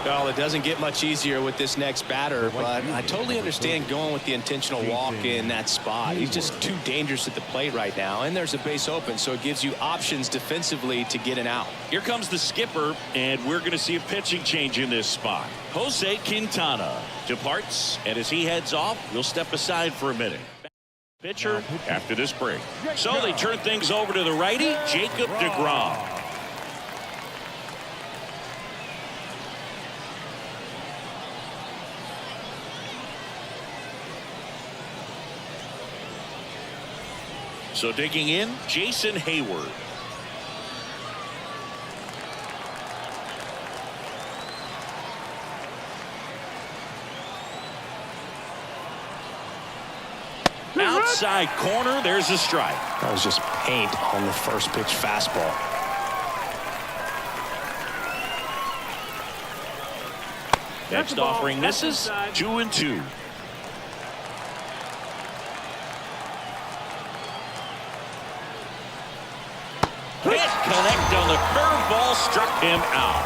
Speaker 2: Well, it doesn't get much easier with this next batter, but I totally understand going with the intentional walk in that spot. He's just too dangerous at the plate right now, and there's a base open, so it gives you options defensively to get an out.
Speaker 1: Here comes the skipper, and we're going to see a pitching change in this spot. Jose Quintana departs, and as he heads off, we'll step aside for a minute. Pitcher after this break. So they turn things over to the righty, Jacob deGrom. So digging in, Jason Hayward. Outside corner, there's a strike.
Speaker 2: That was just paint on the first pitch fastball.
Speaker 1: Next offering misses, 2-2. Can't connect on the curveball, struck him out.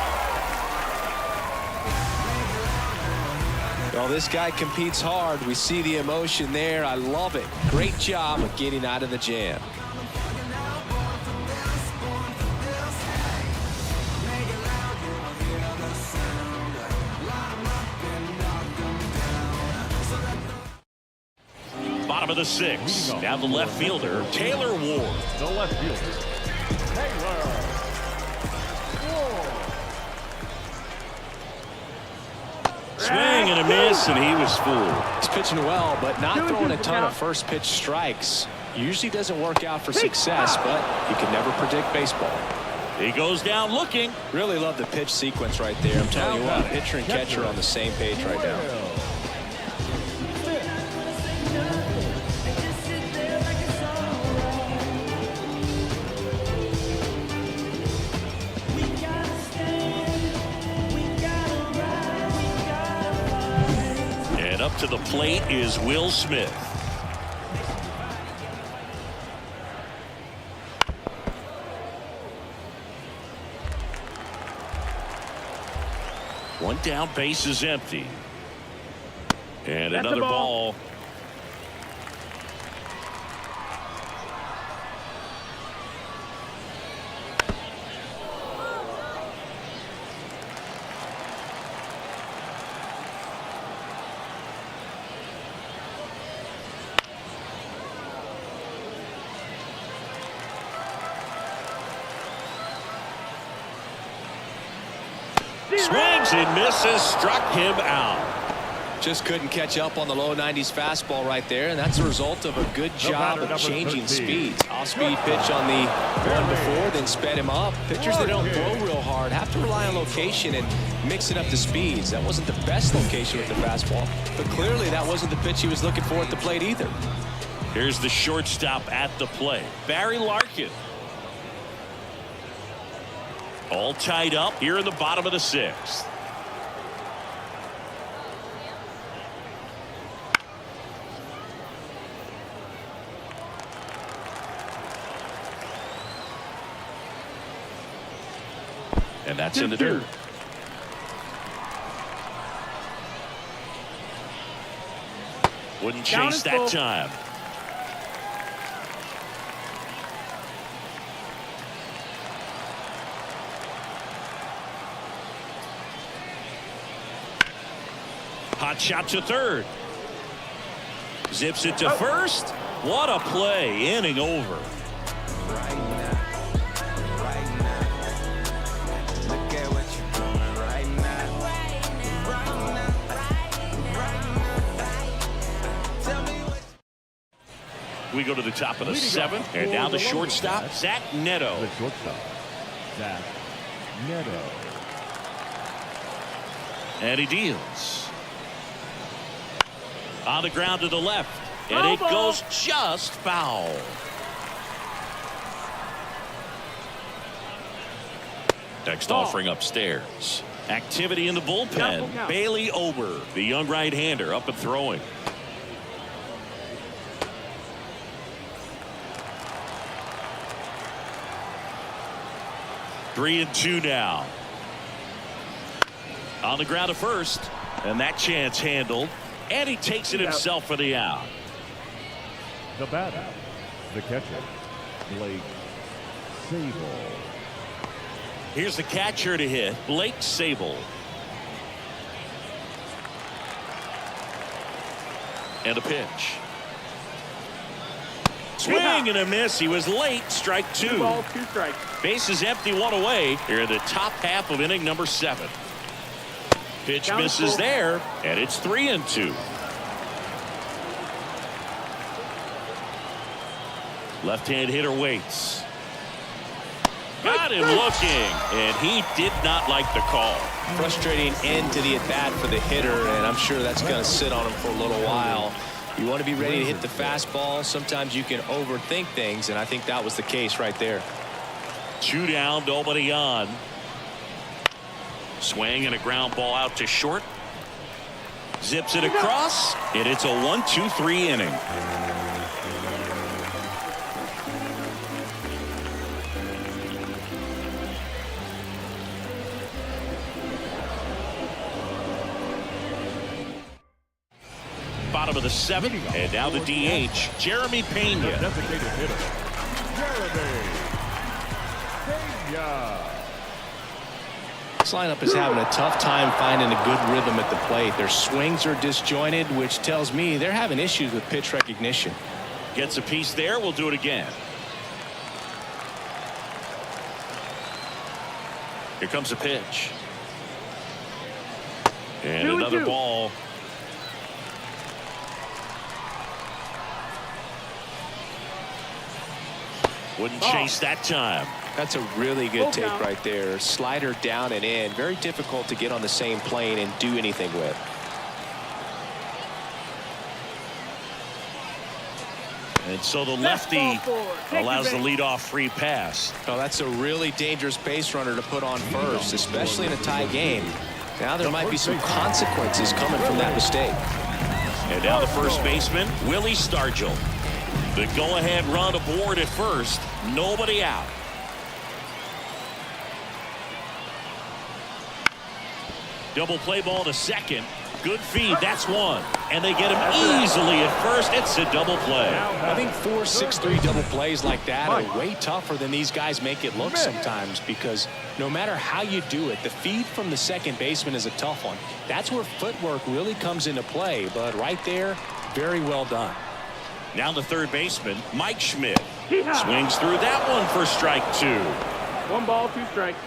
Speaker 2: Well, this guy competes hard. We see the emotion there. I love it. Great job of getting out of the jam.
Speaker 1: Bottom of the 6th. Now the left fielder, Taylor Ward.
Speaker 4: The left fielder, Taylor Ward.
Speaker 1: Swing and a miss, and he was fooled.
Speaker 2: He's pitching well, but not throwing a ton of first pitch strikes. Usually doesn't work out for success, but you can never predict baseball.
Speaker 1: He goes down looking.
Speaker 2: Really love the pitch sequence right there. I'm telling you what, pitcher and catcher are on the same page right now.
Speaker 1: And up to the plate is Will Smith. One down, base is empty. And
Speaker 6: That's
Speaker 1: another
Speaker 6: the ball.
Speaker 1: ball. Swings and misses, struck him out.
Speaker 2: Just couldn't catch up on the low 90s fastball right there, and that's a result of a good job of changing speeds. Off-speed pitch on the one before, then sped him up. Pitchers that don't throw real hard have to rely on location and mix it up to speeds. That wasn't the best location with the fastball, but clearly that wasn't the pitch he was looking for at the plate either.
Speaker 1: Here's the shortstop at the plate, Barry Larkin. All tied up here in the bottom of the sixth. And that's in the dirt. Wouldn't chase that time. Hot shot to third. Zips it to first. What a play. Inning over. We go to the top of the seventh, and now the shortstop, Zach Neto.
Speaker 4: The shortstop, Zach Neto.
Speaker 1: And he deals. On the ground to the left, and it goes just foul. Next offering upstairs. Activity in the bullpen. Bailey Ober, the young right-hander, up and throwing. Three and two now. On the ground to first, and that chance handled, and he takes it himself for the out.
Speaker 4: The batter, the catcher, Blake Sable.
Speaker 1: Here's the catcher to hit, Blake Sable. And a pitch. Swing and a miss. He was late. Strike two.
Speaker 6: 2 balls, 2 strikes.
Speaker 1: Base is empty, one away. Here in the top half of inning number 7. Pitch misses there, and it's 3 and 2. Left-hand hitter waits. Got him looking, and he did not like the call.
Speaker 2: Frustrating end to the at-bat for the hitter, and I'm sure that's going to sit on him for a little while. You want to be ready to hit the fastball. Sometimes you can overthink things, and I think that was the case right there.
Speaker 1: 2 down, nobody on. Swing and a ground ball out to short. Zips it across, and it's a 1-2-3 inning. Bottom of the 7th, and now the DH, Jeremy Pena.
Speaker 4: Designated hitter, Jeremy Pena.
Speaker 2: This lineup is having a tough time finding a good rhythm at the plate. Their swings are disjointed, which tells me they're having issues with pitch recognition.
Speaker 1: Gets a piece there. We'll do it again. Here comes a pitch. And
Speaker 6: 2-2.
Speaker 1: another ball. Wouldn't chase that time.
Speaker 2: That's a really good
Speaker 6: Full
Speaker 2: take
Speaker 6: count.
Speaker 2: right there. Slider down and in. Very difficult to get on the same plane and do anything with.
Speaker 1: And so the lefty allows the leadoff free pass.
Speaker 2: Oh, that's a really dangerous base runner to put on first, especially in a tie game. Now there might be some consequences coming from that mistake.
Speaker 1: And now the first baseman, Willie Stargell. The go-ahead run aboard at first. Nobody out. Double play ball to second. Good feed. That's one. And they get him easily at first. It's a double play.
Speaker 2: I think 4-6-3 double plays like that are way tougher than these guys make it look sometimes, because no matter how you do it, the feed from the second baseman is a tough one. That's where footwork really comes into play. But right there, very well done.
Speaker 1: Now the third baseman, Mike Schmidt. Swings through that one for strike two.
Speaker 6: 1 ball, 2 strikes.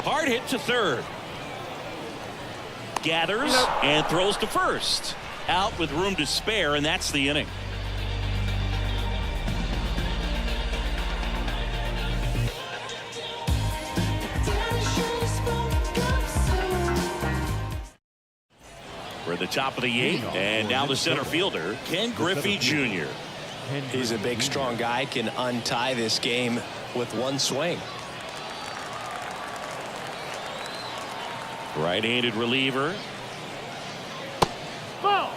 Speaker 1: Hard hit to third. Gathers and throws to first. Out with room to spare, and that's the inning. We're at the top of the 8th, and now the center fielder, Ken Griffey Jr.
Speaker 2: He's a big, strong guy, can untie this game with one swing.
Speaker 1: Right-handed reliever.
Speaker 6: Ball.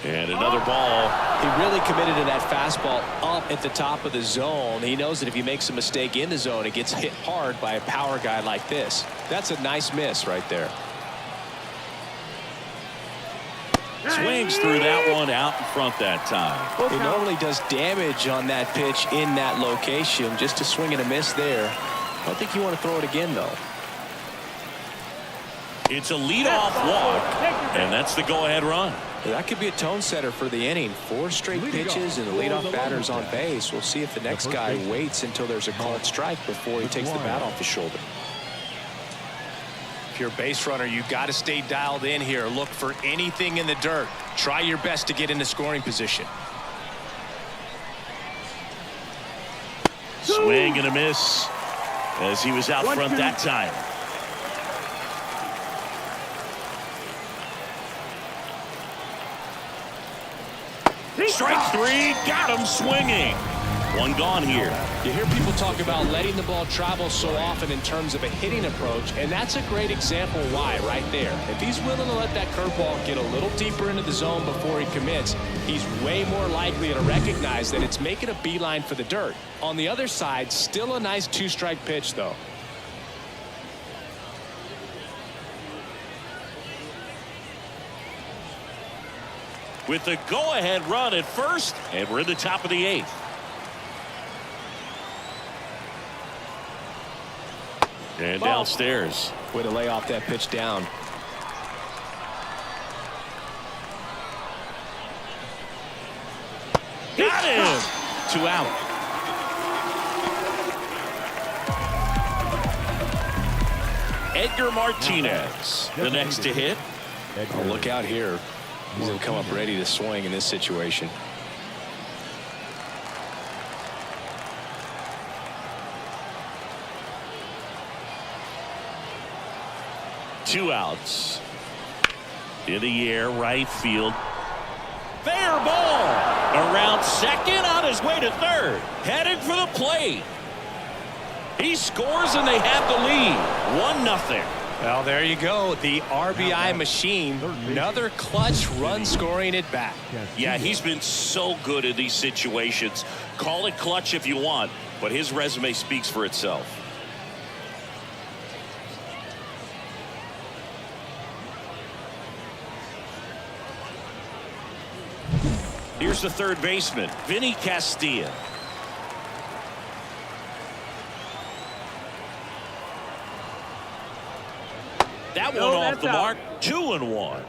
Speaker 1: And another ball.
Speaker 2: He really committed to that fastball up at the top of the zone. He knows that if he makes a mistake in the zone, it gets hit hard by a power guy like this. That's a nice miss right there.
Speaker 1: Swings through that one out in front that time.
Speaker 2: He normally does damage on that pitch in that location. Just a swing and a miss there. I don't think you want to throw it again, though.
Speaker 1: It's a leadoff walk, and that's the go-ahead run.
Speaker 2: That could be a tone setter for the inning. 4 straight pitches and the leadoff batter's on base. We'll see if the next guy waits until there's a called strike before he takes the bat off his shoulder. If you're a base runner, you've got to stay dialed in here. Look for anything in the dirt. Try your best to get into scoring position.
Speaker 1: Swing and a miss as he was out front that time. Strike 3, got him swinging. One gone here.
Speaker 2: You hear people talk about letting the ball travel so often in terms of a hitting approach, and that's a great example why right there. If he's willing to let that curveball get a little deeper into the zone before he commits, he's way more likely to recognize that it's making a beeline for the dirt. On the other side, still a nice 2-strike pitch, though.
Speaker 1: With the go-ahead run at first, and we're in the top of the 8th. And downstairs.
Speaker 2: Way to lay off that pitch down.
Speaker 1: Got him! 2 out. Edgar Martinez, the next to hit.
Speaker 2: Oh, look out here. He's going to come up ready to swing in this situation.
Speaker 1: Two outs. In the air, right field. Fair ball. Around second, on his way to third. Headed for the plate. He scores and they have the lead. 1-0.
Speaker 2: Well, there you go. The RBI machine. Another clutch run scoring at bat.
Speaker 1: Yeah, he's been so good in these situations. Call it clutch if you want, but his resume speaks for itself. Here's the third baseman, Vinny Castilla. that one off the mark. 2-1.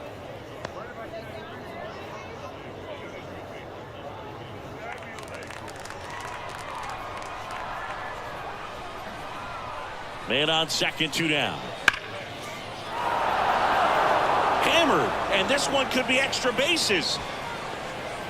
Speaker 1: Man on second, 2 down. Hammered, and this one could be extra bases.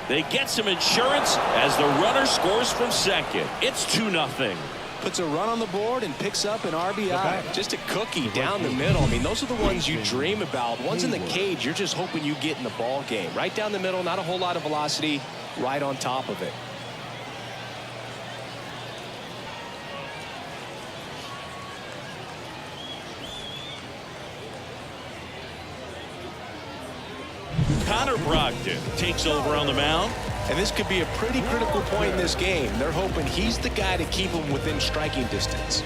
Speaker 1: They get some insurance as the runner scores from second. It's 2-0.
Speaker 2: Puts a run on the board and picks up an RBI. Just a cookie down the middle. I mean, those are the ones you dream about. Ones in the cage, you're just hoping you get in the ball game. Right down the middle, not a whole lot of velocity, right on top of it.
Speaker 1: Connor Brogdon takes over on the mound.
Speaker 2: And this could be a pretty critical point in this game. They're hoping he's the guy to keep them within striking distance.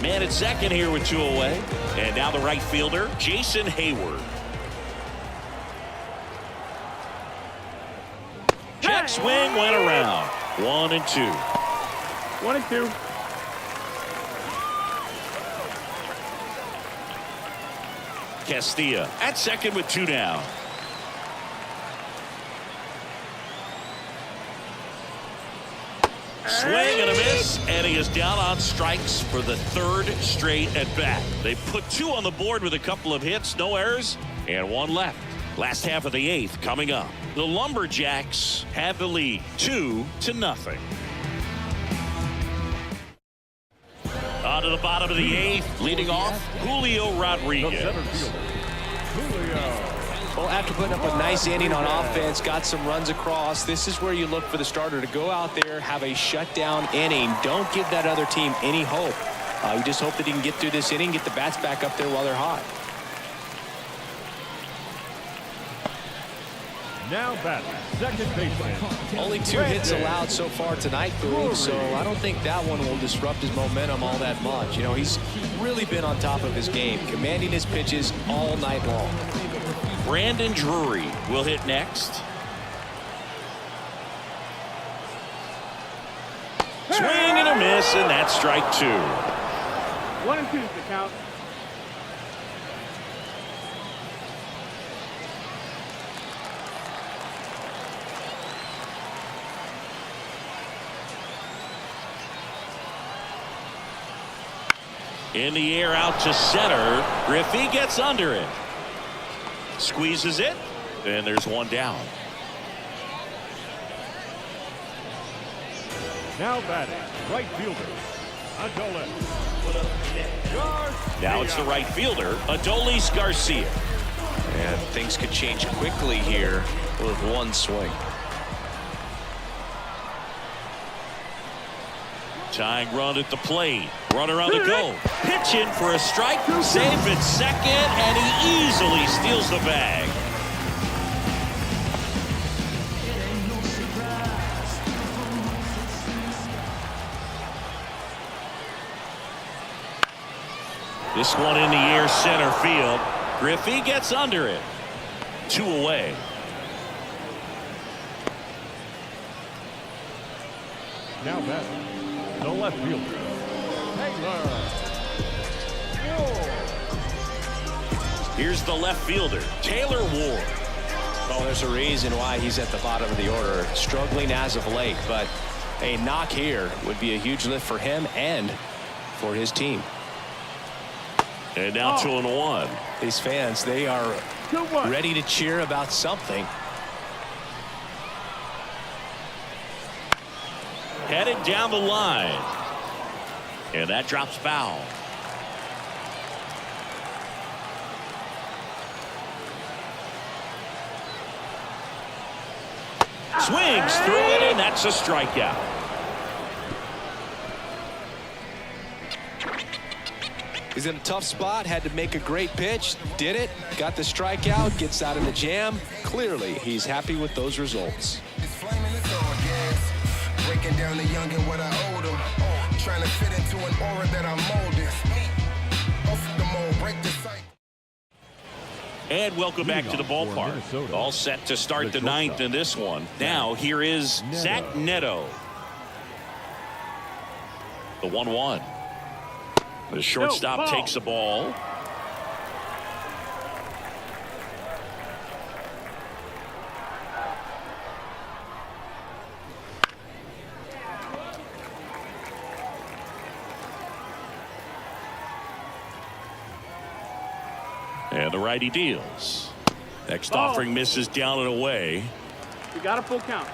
Speaker 1: Man at second here with 2 away. And now the right fielder, Jason Hayward. Check swing went around. 1-2.
Speaker 6: 1-2.
Speaker 1: Castilla at second with 2 down. Swing and a miss, and he is down on strikes for the 3rd straight at bat. They put 2 on the board with a couple of hits, no errors, and 1 left. Last half of the 8th coming up. The Lumberjacks have the lead 2-0. On to the bottom of the 8th, leading off Julio Rodriguez.
Speaker 2: Well, after putting up a nice inning on offense, got some runs across, this is where you look for the starter to go out there, have a shutdown inning. Don't give that other team any hope. You just hope that he can get through this inning, get the bats back up there while they're hot.
Speaker 4: Now batting, second baseman.
Speaker 2: Only 2 hits allowed so far tonight, Boone, so I don't think that one will disrupt his momentum all that much. You know, he's really been on top of his game, commanding his pitches all night long.
Speaker 1: Brandon Drury will hit next. Swing and a miss, and that's strike 2.
Speaker 6: 1-2 is the count.
Speaker 1: In the air out to center. Griffey gets under it. Squeezes it, and there's 1 down.
Speaker 4: Now batting, right fielder, Adolis.
Speaker 1: Now it's the right fielder, Adolis Garcia.
Speaker 2: And things could change quickly here with 1 swing.
Speaker 1: Tying run at the plate. Runner on the go. Pitching for a strike. Safe at second, and he easily steals the bag. This one in the air center field. Griffey gets under it. 2 away.
Speaker 4: Now batting, the left fielder, Taylor.
Speaker 1: Here's the left fielder, Taylor Ward.
Speaker 2: Oh, there's a reason why he's at the bottom of the order. Struggling as of late, but a knock here would be a huge lift for him and for his team.
Speaker 1: And now 2-1.
Speaker 2: These fans, they are ready to cheer about something.
Speaker 1: Headed down the line. And that drops foul. Swings through it, and that's a strikeout.
Speaker 2: He's in a tough spot, had to make a great pitch, did it, got the strikeout, gets out of the jam. Clearly, he's happy with those results.
Speaker 11: Breaking down the young and what I owed him. Trying to fit into an aura that I'm molding. Off the mold, break the cycle.
Speaker 1: And welcome back to the ballpark. All set to start the 9th in this one. Now here is Zach Neto. The 1-1. The shortstop takes the ball. And the righty deals. Next offering misses down and away.
Speaker 6: You got a full count.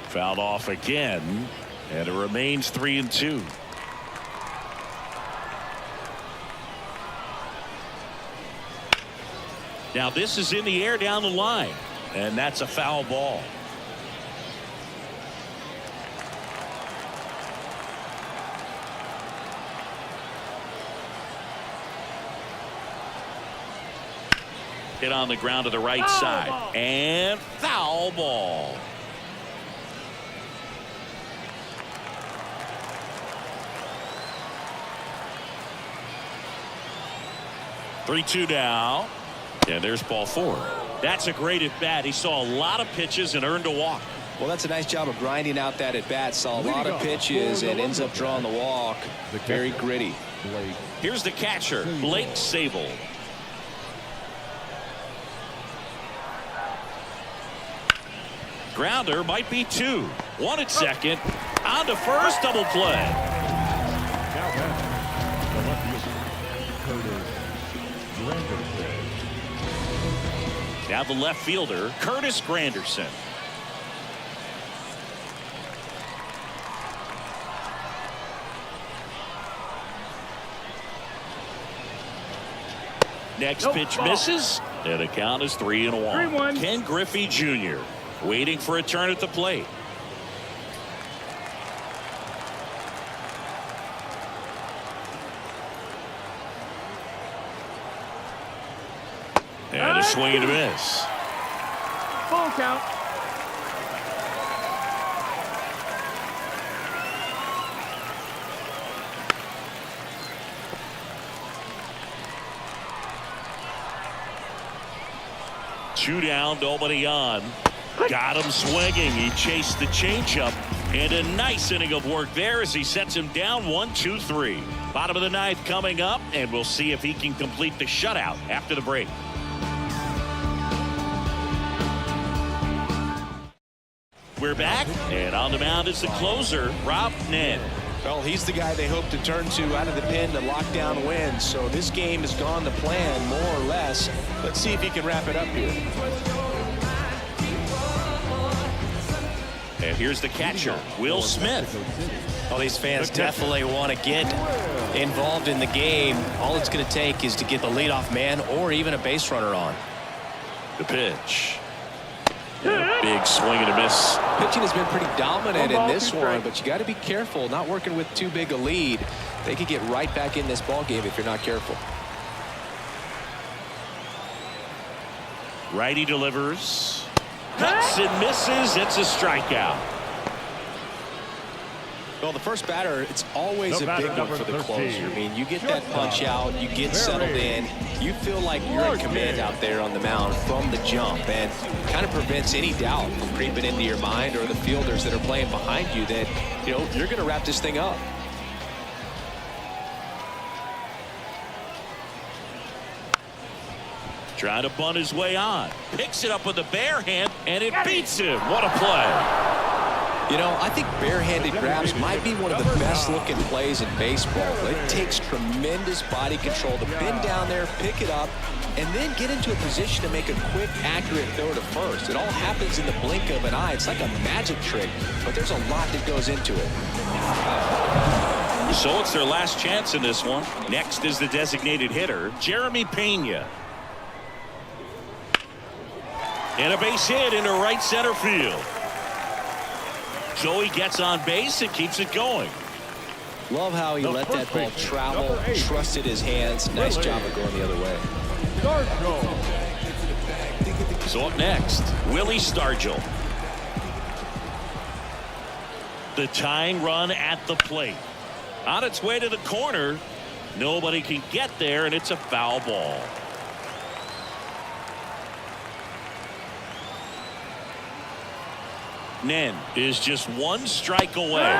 Speaker 1: Fouled off again, and it remains 3-2. Now this is in the air down the line, and that's a foul ball. Hit on the ground to the right side, and foul ball. Three-two now, and there's ball 4. That's a great at bat. He saw a lot of pitches and earned a walk.
Speaker 2: Well, that's a nice job of grinding out that at bat. Saw a lot of pitches and ends up drawing the walk. Very gritty.
Speaker 1: Here's the catcher, Blake Sable. Grounder might be 2. 1 at second. On to first, double play.
Speaker 4: Now back, the left fielder, Curtis Granderson.
Speaker 1: Now the left fielder, Curtis Granderson. Next pitch misses, and the count is 3-1.
Speaker 6: 3-1.
Speaker 1: Ken Griffey Jr. waiting for a turn at the plate. And a swing and a miss.
Speaker 6: Full count.
Speaker 1: Two down, nobody on. Got him swinging. He chased the changeup, and a nice inning of work there as he sets him down 1-2-3. Bottom of the ninth coming up, and we'll see if he can complete the shutout after the break. We're back, and on the mound is the closer, Rob Nen.
Speaker 2: Well, he's the guy they hope to turn to out of the pen to lock down wins. So this game has gone to plan, more or less. Let's see if he can wrap it up here.
Speaker 1: And here's the catcher, Will Smith.
Speaker 2: Well, these fans definitely want to get involved in the game. All it's going to take is to get the leadoff man or even a base runner on.
Speaker 1: The pitch. And a big swing and a miss.
Speaker 2: Pitching has been pretty dominant in this one, but you got to be careful not working with too big a lead. They could get right back in this ball game if you're not careful.
Speaker 1: Righty delivers. Cuts and misses. It's a strikeout.
Speaker 2: Well, the first batter, it's always a big one for the closer. I mean, you get that punch out, you get settled in, you feel like you're in command out there on the mound from the jump, and kind of prevents any doubt from creeping into your mind or the fielders that are playing behind you that, you know, you're going to wrap this thing up.
Speaker 1: Trying to bunt his way on. Picks it up with the bare hand, and it beats him. What a play.
Speaker 2: You know, I think barehanded grabs might be one of the best looking plays in baseball. It takes tremendous body control to bend down there, pick it up, and then get into a position to make a quick, accurate throw to first. It all happens in the blink of an eye. It's like a magic trick, but there's a lot that goes into it.
Speaker 1: So it's their last chance in this one. Next is the designated hitter, Jeremy Pena. And a base hit into right center field. So he gets on base and keeps it going.
Speaker 2: Love how he let that ball travel, trusted his hands. Nice job of going the other way.
Speaker 1: So up next, Willie Stargell. The tying run at the plate. On its way to the corner. Nobody can get there, and it's a foul ball. Nen is just one strike away.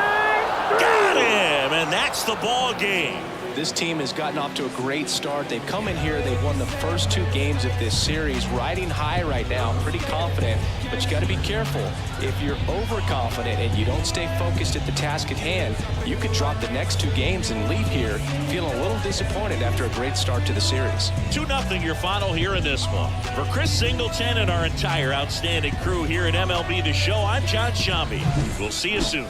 Speaker 1: Got him, and that's the ball game.
Speaker 2: This team has gotten off to a great start. They've come in here. They've won the first 2 games of this series, riding high right now, pretty confident. But you got to be careful. If you're overconfident and you don't stay focused at the task at hand, you could drop the next 2 games and leave here feeling a little disappointed after a great start to the series.
Speaker 1: 2-0 your final here in this one. For Chris Singleton and our entire outstanding crew here at MLB The Show, I'm John Shambi. We'll see you soon.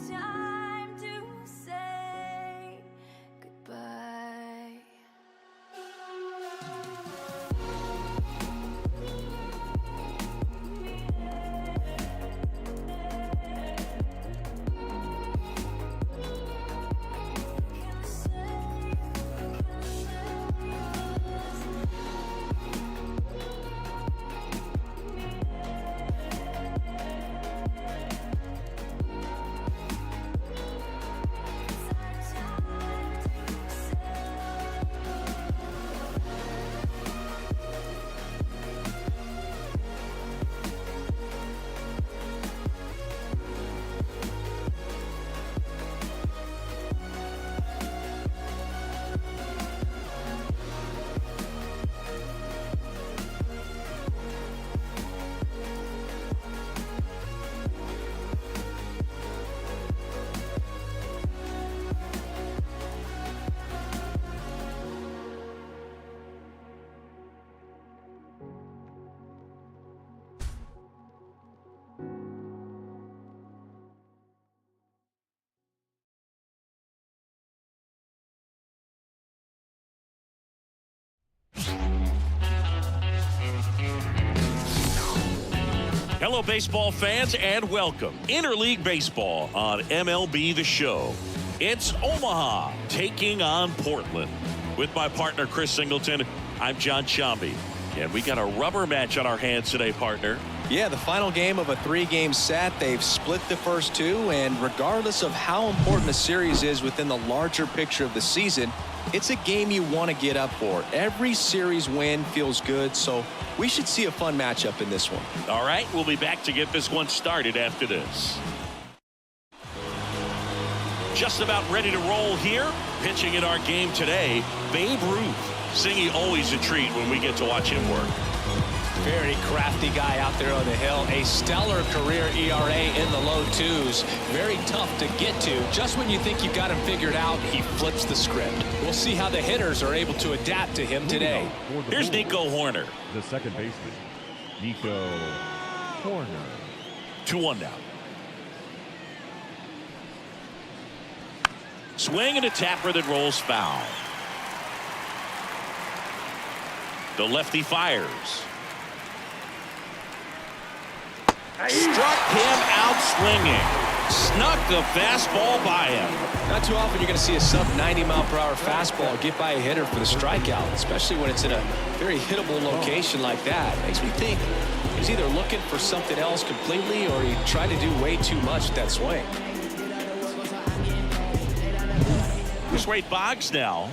Speaker 10: Time to say goodbye.
Speaker 1: Hello, baseball fans, and welcome. Interleague Baseball on MLB The Show. It's Omaha taking on Portland. With my partner, Chris Singleton, I'm John Shambi. And we got a rubber match on our hands today, partner.
Speaker 2: Yeah, the final game of a 3-game set. They've split the first 2, and regardless of how important the series is within the larger picture of the season, It's a game you want to get up for. Every series win feels good, so we should see a fun matchup in this one.
Speaker 1: All right, we'll be back to get this one started after this. Just about ready to roll here. Pitching in our game today, Babe Ruth. Singy, always a treat when we get to watch him work.
Speaker 2: Very crafty guy out there on the hill. A stellar career ERA in the low 2s. Very tough to get to. Just when you think you've got him figured out, he flips the script. We'll see how the hitters are able to adapt to him today.
Speaker 1: Here's Nico Horner.
Speaker 4: The second baseman, Nico Horner.
Speaker 1: 2-1 now. Swing and a tapper that rolls foul. The lefty fires. Struck him out swinging. Snuck the fastball by him.
Speaker 2: Not too often you're going to see a sub-90-mile-per-hour fastball get by a hitter for the strikeout, especially when it's in a very hittable location like that. Makes me think he's either looking for something else completely or he tried to do way too much with that swing.
Speaker 1: Here's Wade Boggs now.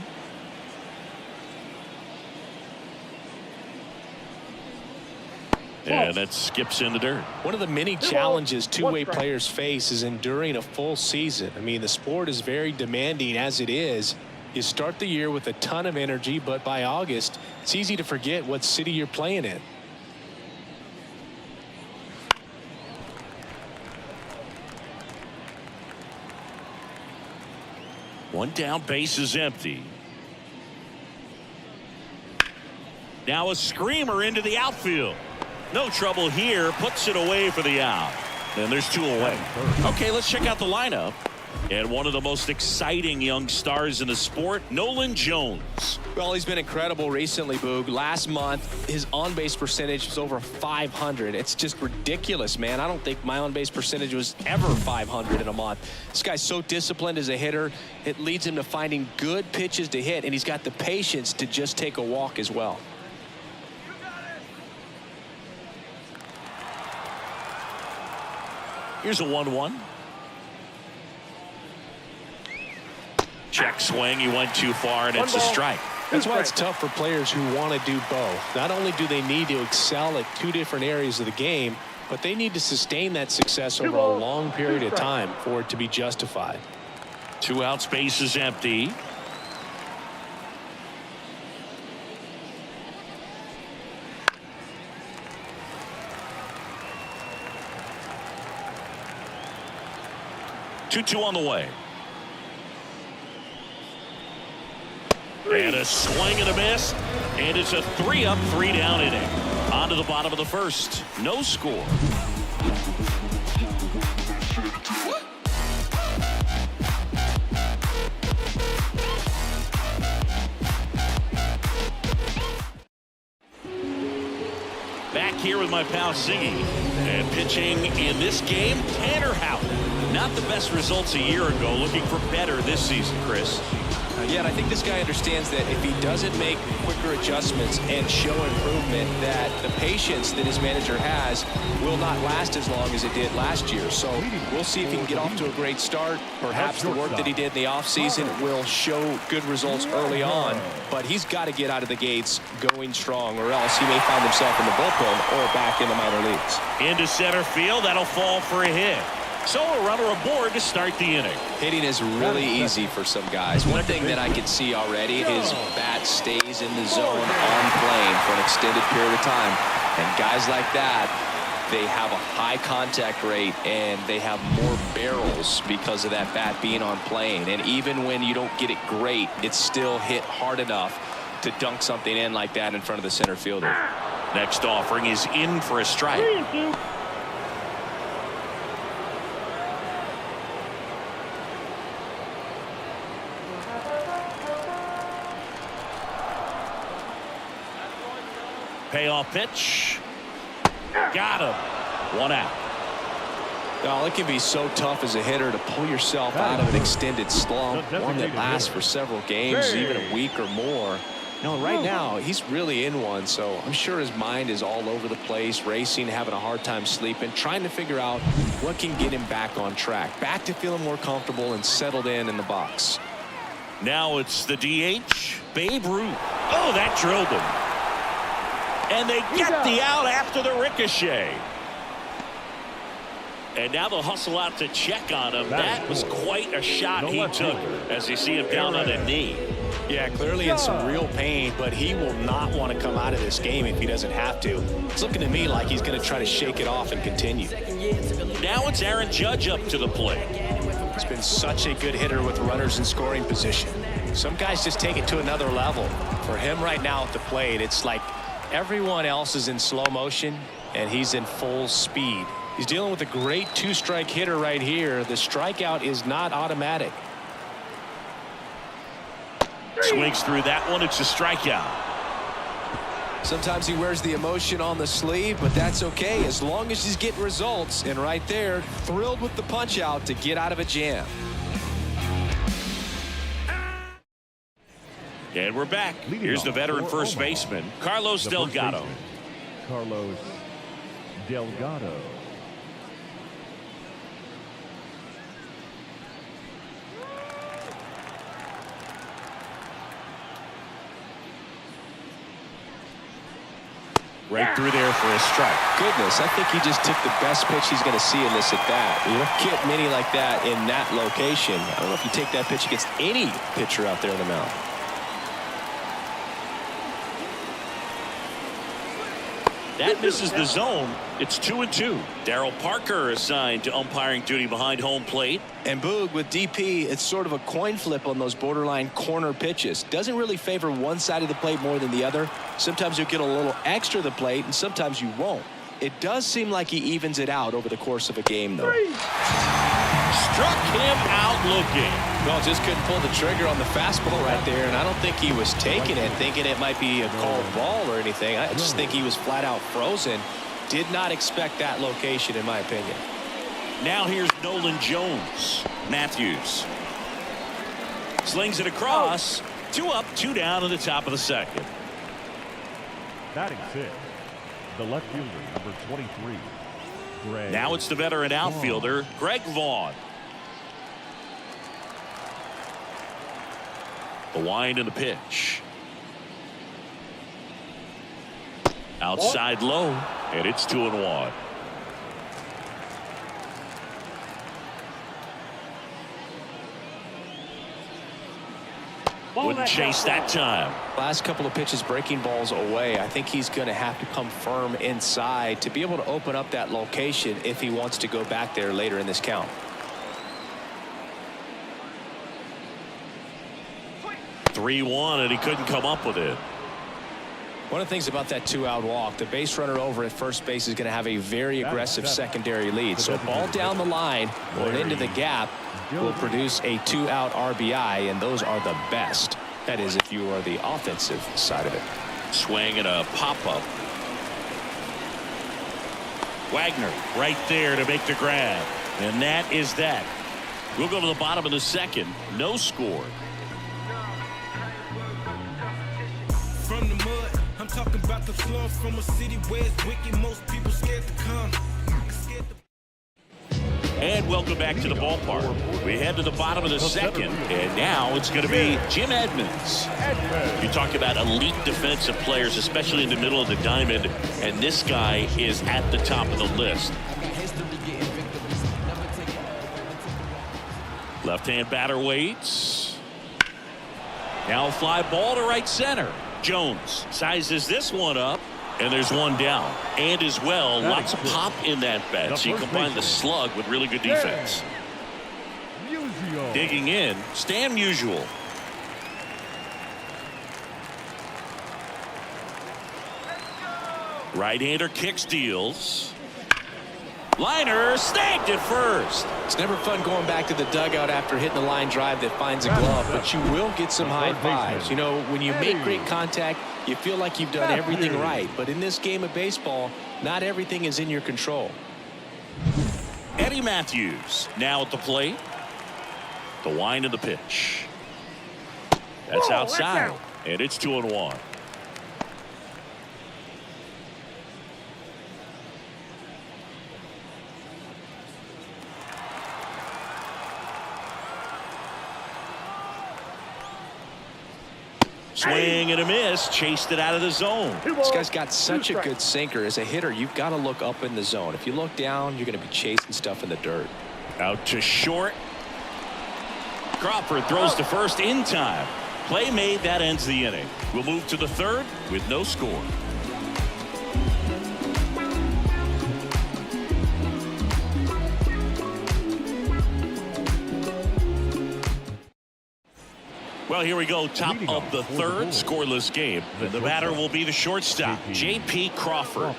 Speaker 1: And that skips in the dirt.
Speaker 2: One of the many challenges two-way players face is enduring a full season. I mean, the sport is very demanding as it is. You start the year with a ton of energy, but by August, it's easy to forget what city you're playing in.
Speaker 1: One down, base is empty. Now a screamer into the outfield. No trouble here, puts it away for the out. And there's 2 away. Okay, let's check out the lineup. And one of the most exciting young stars in the sport, Nolan Jones.
Speaker 2: Well, he's been incredible recently, Boog. Last month, his on-base percentage was over 500. It's just ridiculous, man. I don't think my on-base percentage was ever 500 in a month. This guy's so disciplined as a hitter. It leads him to finding good pitches to hit, and he's got the patience to just take a walk as well.
Speaker 1: Here's a 1-1. Check swing. He went too far, and it's a strike.
Speaker 2: That's why it's tough for players who want to do both. Not only do they need to excel at 2 different areas of the game, but they need to sustain that success over a long period of time for it to be justified.
Speaker 1: 2 outs, base is empty. Two on the way. And a swing and a miss. And it's a 3-up, 3-down inning. On to the bottom of the first. No score. Back here with my pal Singy. And pitching in this game, Tanner Houck. Not the best results a year ago. Looking for better this season, Chris.
Speaker 2: Yeah, and I think this guy understands that if he doesn't make quicker adjustments and show improvement, that the patience that his manager has will not last as long as it did last year. So we'll see if he can get off to a great start. Perhaps the work that he did in the offseason will show good results early on, but he's got to get out of the gates going strong, or else he may find himself in the bullpen or back in the minor leagues.
Speaker 1: Into center field, that'll fall for a hit. So a runner aboard to start the inning.
Speaker 2: Hitting is really easy for some guys. One thing that I can see already, his bat stays in the zone on plane for an extended period of time. And guys like that, they have a high contact rate and they have more barrels because of that bat being on plane. And even when you don't get it great, it's still hit hard enough to dunk something in like that in front of the center fielder.
Speaker 1: Next offering is in for a strike. Payoff pitch. Got him. 1 out.
Speaker 2: Well, it can be so tough as a hitter to pull yourself out of an extended slump, one that lasts for several games, even a week or more. No, right now, he's really in one, so I'm sure his mind is all over the place, racing, having a hard time sleeping, trying to figure out what can get him back on track, back to feeling more comfortable and settled in the box.
Speaker 1: Now it's the DH, Babe Ruth. Oh, that drilled him. And they get the out after the ricochet. And now they'll hustle out to check on him. That was quite a shot he took as you see him down on a knee.
Speaker 2: Yeah, clearly in some real pain, but he will not want to come out of this game if he doesn't have to. It's looking to me like he's going to try to shake it off and continue.
Speaker 1: Now it's Aaron Judge up to the plate.
Speaker 2: He's been such a good hitter with runners in scoring position. Some guys just take it to another level. For him right now at the plate, it's like everyone else is in slow motion and he's in full speed. He's dealing with a great two-strike hitter right here. The strikeout is not automatic.
Speaker 1: Swings through that one. It's a strikeout.
Speaker 2: Sometimes he wears the emotion on the sleeve, but that's okay as long as he's getting results. And right there, thrilled with the punch out to get out of a jam.
Speaker 1: And we're back. Here's the veteran first baseman, Carlos Delgado.
Speaker 4: Carlos Delgado.
Speaker 1: Right through there for a strike.
Speaker 2: Goodness, I think he just took the best pitch he's going to see in this at bat. You don't get many like that in that location. I don't know if you take that pitch against any pitcher out there in the mound.
Speaker 1: That misses the zone. It's 2-2. Darryl Parker assigned to umpiring duty behind home plate.
Speaker 2: And Boog with DP, it's sort of a coin flip on those borderline corner pitches. Doesn't really favor one side of the plate more than the other. Sometimes you'll get a little extra the plate and sometimes you won't. It does seem like he evens it out over the course of a game though.
Speaker 1: Struck him out looking.
Speaker 2: Well, just couldn't pull the trigger on the fastball right there, and I don't think he was taking it thinking it might be a called ball or anything. I just think he was flat out frozen. Did not expect that location in my opinion.
Speaker 1: Now here's Nolan Jones. Matthews slings it across. 2 up, 2 down in the top of the second.
Speaker 4: Batting 6, the left fielder, number 23. Greg
Speaker 1: now it's the veteran outfielder, Greg Vaughn. The wind and the pitch. Outside low, and it's 2-1. Wouldn't chase that time.
Speaker 2: Last couple of pitches breaking balls away. I think he's going to have to come firm inside to be able to open up that location if he wants to go back there later in this count.
Speaker 1: 3-1, and he couldn't come up with it.
Speaker 2: One of the things about that 2-out walk, the base runner over at first base is going to have a very aggressive secondary lead. So a ball down the line or into the gap will produce a 2-out RBI, and those are the best. That is if you are the offensive side of it.
Speaker 1: Swing and a pop-up. Wagner right there to make the grab. And that is that. We'll go to the bottom of the second. No score.
Speaker 3: From the mud, I'm talking about the floor from a city where it's wicked. Most people scared to come.
Speaker 1: And welcome back to the ballpark. We head to the bottom of the second, and now it's going to be Jim Edmonds. You talk about elite defensive players, especially in the middle of the diamond, and this guy is at the top of the list. Left-hand batter waits. Now a fly ball to right center. Jones sizes this one up, and there's one down. And as well, lots of pop in that bat. So you combine the slug with really good defense. Digging in, Stan Musial. Right-hander kicks, deals. Liner snagged at first.
Speaker 2: It's never fun going back to the dugout after hitting a line drive that finds a glove, but you will get some high fives. You know, when you make great contact, you feel like you've done everything right. But in this game of baseball, not everything is in your control.
Speaker 1: Eddie Matthews now at the plate. The wind of the pitch. That's outside, and it's 2-1. Swing and a miss. Chased it out of the zone.
Speaker 2: This guy's got such a good sinker. As a hitter, you've got to look up in the zone. If you look down, you're going to be chasing stuff in the dirt.
Speaker 1: Out to short. Crawford throws to first in time. Play made. That ends the inning. We'll move to the third with no score. Well, here we go. Top of the third, scoreless game. The batter will be the shortstop, J.P. Crawford.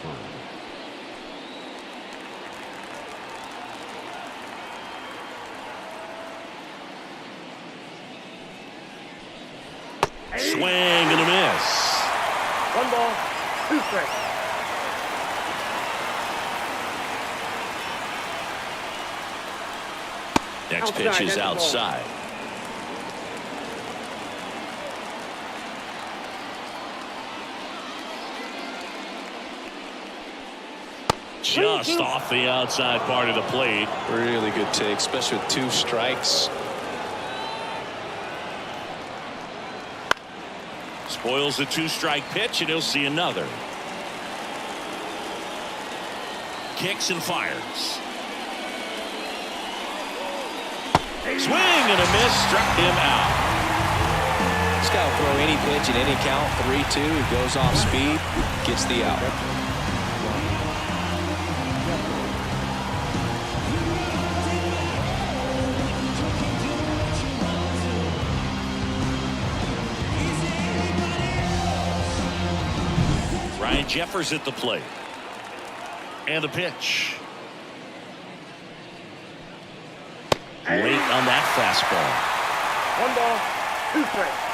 Speaker 1: Swing and a miss.
Speaker 6: 1 ball, 2 strikes.
Speaker 1: Next pitch is outside. Just off the outside part of the plate.
Speaker 2: Really good take, especially with 2 strikes.
Speaker 1: Spoils the 2-strike pitch, and he'll see another. Kicks and fires. Swing and a miss, struck him out.
Speaker 2: This guy will throw any pitch in any count. 3-2. He goes off speed, gets the out.
Speaker 1: Ryan Jeffers at the plate. And the pitch. Late on that fastball.
Speaker 6: 1 ball, 2 strikes.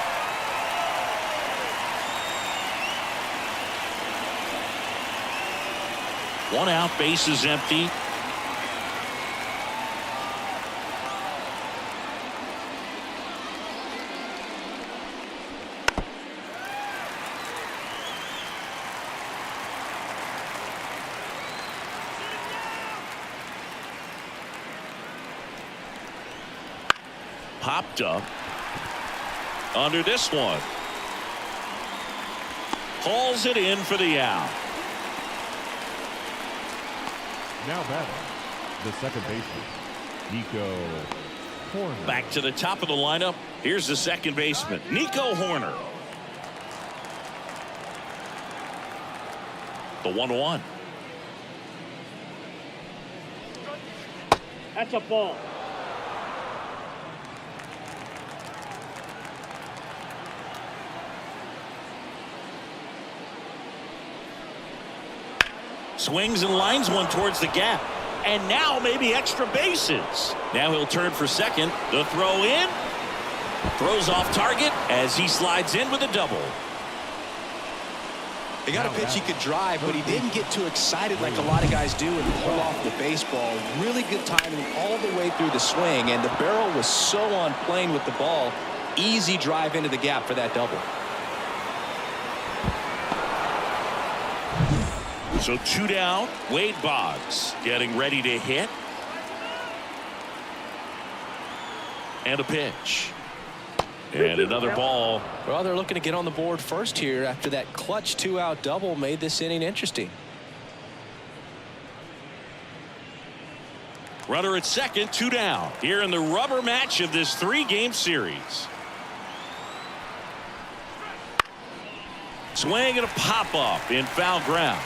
Speaker 1: One out, bases empty. Popped up under this one. Hauls it in for the out.
Speaker 4: Now batting, the second baseman, Nico Horner.
Speaker 1: Back to the top of the lineup. Here's the second baseman, Nico Horner. The 1-1.
Speaker 6: That's a ball.
Speaker 1: Swings and lines one towards the gap. And now maybe extra bases. Now he'll turn for second. The throw in. Throws off target as he slides in with a double.
Speaker 2: He got a pitch he could drive, but he didn't get too excited like a lot of guys do and pull off the baseball. Really good timing all the way through the swing, and the barrel was so on plane with the ball. Easy drive into the gap for that double.
Speaker 1: So 2 down. Wade Boggs getting ready to hit. And a pitch. And another ball.
Speaker 2: Well, they're looking to get on the board first here after that clutch 2-out double made this inning interesting.
Speaker 1: Runner at second, 2 down. Here in the rubber match of this 3-game series. Swing and a pop-up in foul ground.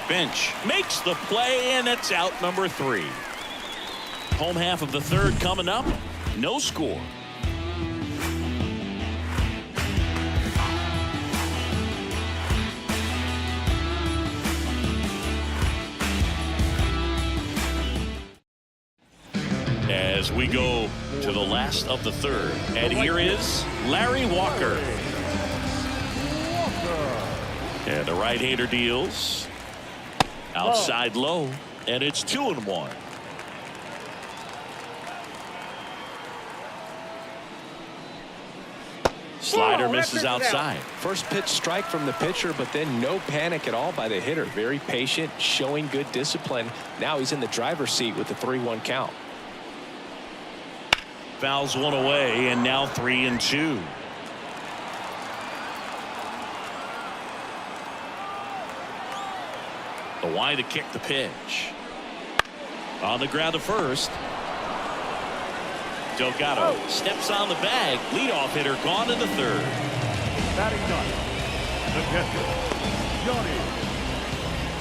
Speaker 1: Bench makes the play, and it's out number 3. Home half of the third coming up. No score. As we go to the last of the third, and here is Larry Walker. And the right-hander deals. Outside low, and it's 2-1. Slider misses outside.
Speaker 2: First pitch strike from the pitcher, but then no panic at all by the hitter. Very patient, showing good discipline. Now he's in the driver's seat with the 3-1 count.
Speaker 1: Fouls one away, and now 3-2. The wind to kick the pitch. On the ground to first. Delgado steps on the bag. Leadoff hitter gone to the third.
Speaker 4: Batting ninth, the catcher, Johnny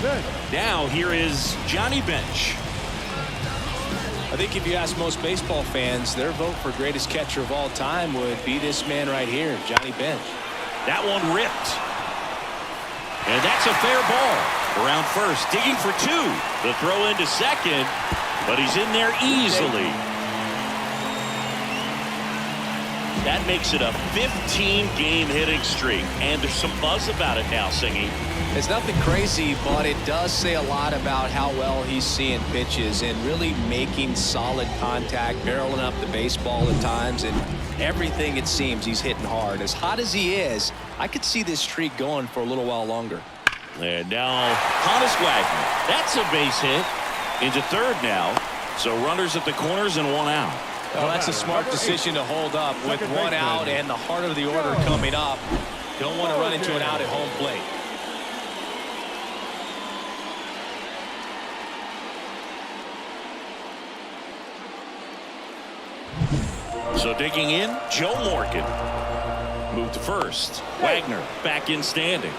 Speaker 4: Bench.
Speaker 1: Now here is Johnny Bench.
Speaker 2: I think if you ask most baseball fans, their vote for greatest catcher of all time would be this man right here, Johnny Bench.
Speaker 1: That one ripped. And that's a fair ball. Around first, digging for two. The throw into second, but he's in there easily. That makes it a 15-game hitting streak, and there's some buzz about it now, Singy.
Speaker 2: It's nothing crazy, but it does say a lot about how well he's seeing pitches and really making solid contact, barreling up the baseball at times, and everything it seems he's hitting hard. As hot as he is, I could see this streak going for a little while longer.
Speaker 1: And now Honus Wagner. That's a base hit into third now. So runners at the corners and one out.
Speaker 2: Well, that's a smart decision to hold up with one out and the heart of the order coming up. Don't want to run into an out at home plate.
Speaker 1: So digging in, Joe Morgan. Moved to first. Wagner back in standing.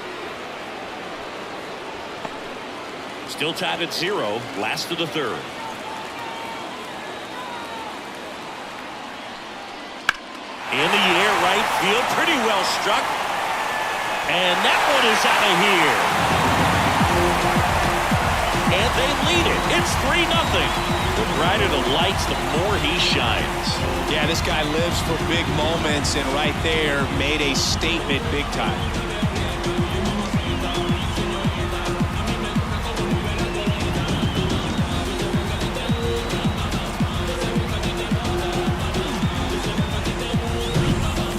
Speaker 1: Still tied at 0. Last of the third. In the air, right field, pretty well struck. And that one is out of here. And they lead it. It's 3-0. The brighter the lights, the more he shines.
Speaker 2: Yeah, this guy lives for big moments, and right there made a statement big time.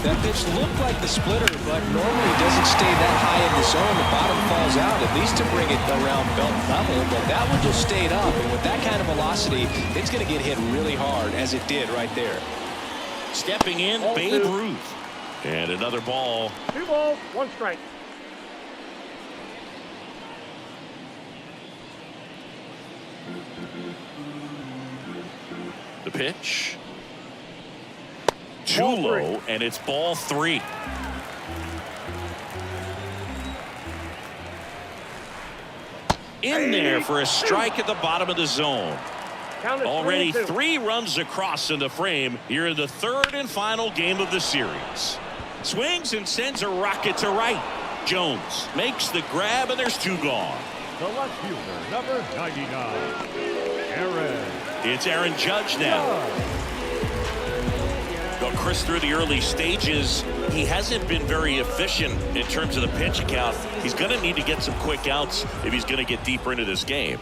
Speaker 2: That pitch looked like the splitter, but normally it doesn't stay that high in the zone. The bottom falls out, at least to bring it around belt level, but that one just stayed up, and with that kind of velocity, it's going to get hit really hard, as it did right there.
Speaker 1: Stepping in, Babe Ruth. And another ball.
Speaker 6: 2 balls, 1 strike.
Speaker 1: The pitch. Too low, and it's ball 3. In there for a strike at the bottom of the zone. Already 3 runs across in the frame here in the third and final game of the series. Swings and sends a rocket to right. Jones makes the grab, and there's 2 gone.
Speaker 4: The left fielder, number 99, Aaron.
Speaker 1: It's Aaron Judge now. Well, Chris, through the early stages, he hasn't been very efficient in terms of the pitch count. He's going to need to get some quick outs if he's going to get deeper into this game.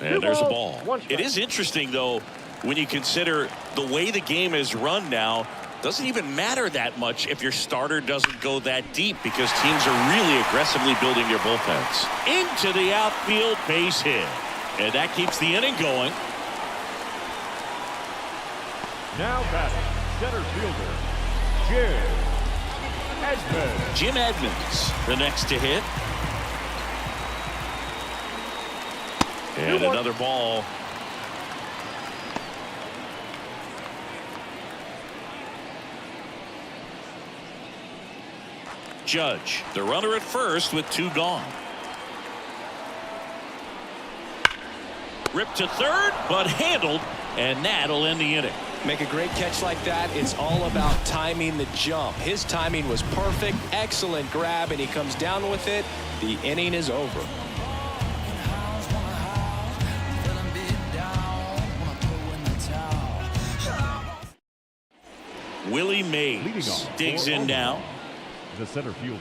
Speaker 1: And there's a ball. It is interesting, though, when you consider the way the game is run now. Doesn't even matter that much if your starter doesn't go that deep, because teams are really aggressively building their bullpens. Into the outfield, base hit. And that keeps the inning going.
Speaker 4: Now batting, center fielder, Jim Edmonds.
Speaker 1: Jim Edmonds, the next to hit. And another ball. Judge, the runner at first with 2 gone. Ripped to third, but handled, and that'll end the inning.
Speaker 2: Make a great catch like that. It's all about timing the jump. His timing was perfect. Excellent grab, and he comes down with it. The inning is over.
Speaker 1: Willie Mays digs in now.
Speaker 4: The center fielder,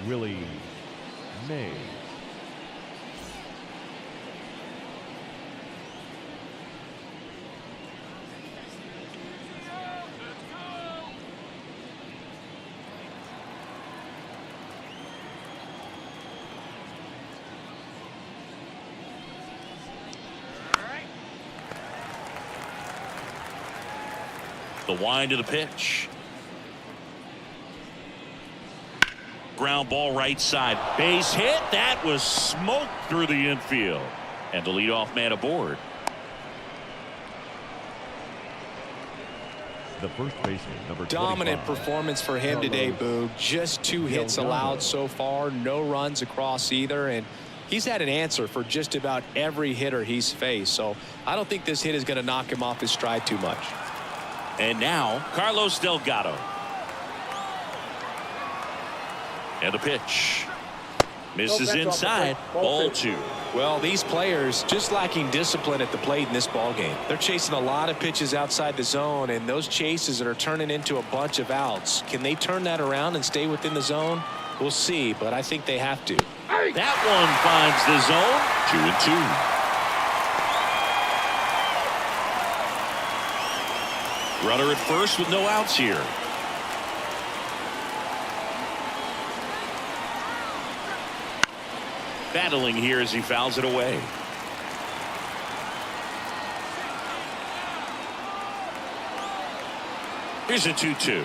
Speaker 4: Willie Mays.
Speaker 1: The wind of the pitch. ground ball right side. Base hit. That was smoked through the infield. And the leadoff man aboard.
Speaker 4: The first baseman, number 25.
Speaker 2: Dominant performance for him today, Boog. Just 2 hits allowed so far. No runs across either. And he's had an answer for just about every hitter he's faced. So I don't think this hit is going to knock him off his stride too much.
Speaker 1: And now Carlos Delgado. And the pitch. Misses inside. Ball 2.
Speaker 2: Well, these players just lacking discipline at the plate in this ball game. They're chasing a lot of pitches outside the zone, and those chases are turning into a bunch of outs. Can they turn that around and stay within the zone? We'll see, but I think they have to.
Speaker 1: That one finds the zone. 2-2. Runner at first with no outs here. Battling here as he fouls it away. Here's a 2-2.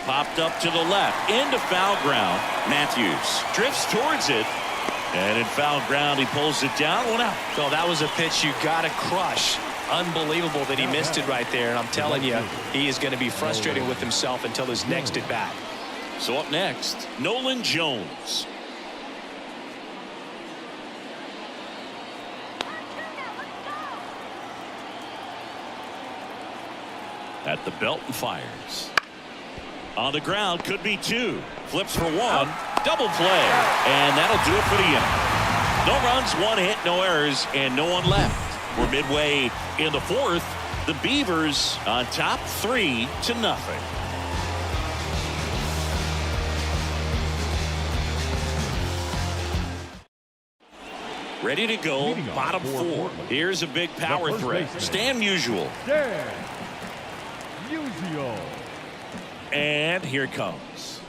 Speaker 1: Popped up to the left into foul ground. Matthews drifts towards it, and in foul ground he pulls it down. 1 out.
Speaker 2: So that was a pitch you got to crush. Unbelievable that he missed it right there, and I'm telling you, he is going to be frustrated with himself until his next at bat.
Speaker 1: So up next, Nolan Jones. At the belt and fires. On the ground, could be 2. Flips for 1. Double play. And that'll do it for the inning. No runs, 1 hit, no errors, and no one left. We're midway in the 4th. The Beavers on top 3-0. Ready to go, bottom 4. Here's a big power threat. Stan Musial. And here it comes.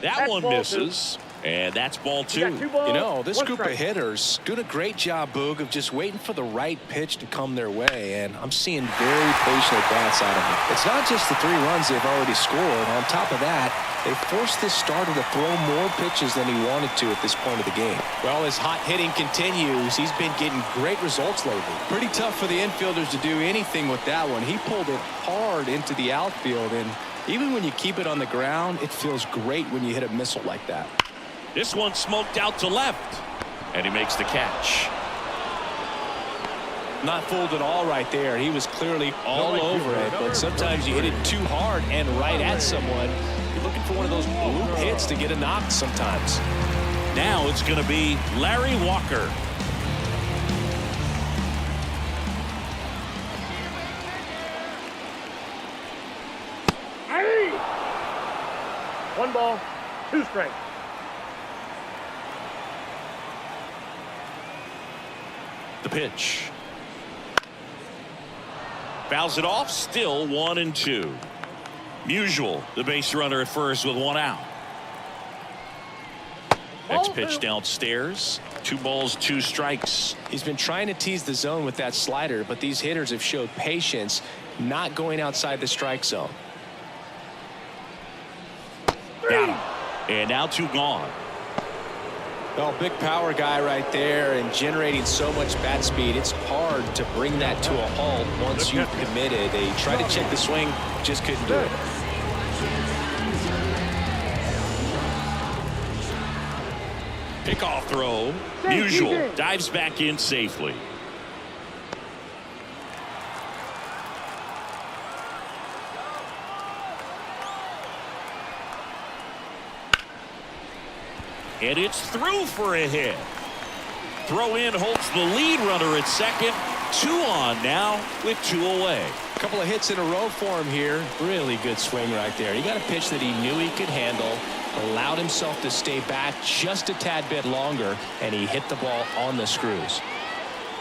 Speaker 1: That one misses. And that's ball 2.
Speaker 2: You know, this group of hitters doing a great job, Boog, of just waiting for the right pitch to come their way. And I'm seeing very patient at-bats out of them. It's not just the 3 runs they've already scored. On top of that, they forced this starter to throw more pitches than he wanted to at this point of the game. Well, as hot hitting continues, he's been getting great results lately. Pretty tough for the infielders to do anything with that one. He pulled it hard into the outfield, and even when you keep it on the ground, it feels great when you hit a missile like that.
Speaker 1: This one smoked out to left, and he makes the catch.
Speaker 2: Not fooled at all right there. He was clearly all over it, but sometimes you hit it too hard and right at someone. You're looking for one of those bloop hits to get a knock sometimes.
Speaker 1: Now it's going to be Larry Walker.
Speaker 6: Hey! 1 ball, 2 strikes.
Speaker 1: The pitch. Fouls it off. Still 1-2. Musial, the base runner at first with 1 out. Next pitch downstairs. 2 balls, 2 strikes.
Speaker 2: He's been trying to tease the zone with that slider, but these hitters have showed patience, not going outside the strike zone.
Speaker 1: Got him. And now 2 gone.
Speaker 2: Well, big power guy right there and generating so much bat speed. It's hard to bring that to a halt once you've committed. They tried to check the swing, just couldn't do it.
Speaker 1: Pickoff throw. Musial dives back in safely. And it's through for a hit. Throw in holds the lead runner at second. 2 on now with 2 away.
Speaker 2: A couple of hits in a row for him here. Really good swing right there. He got a pitch that he knew he could handle, allowed himself to stay back just a tad bit longer, and he hit the ball on the screws.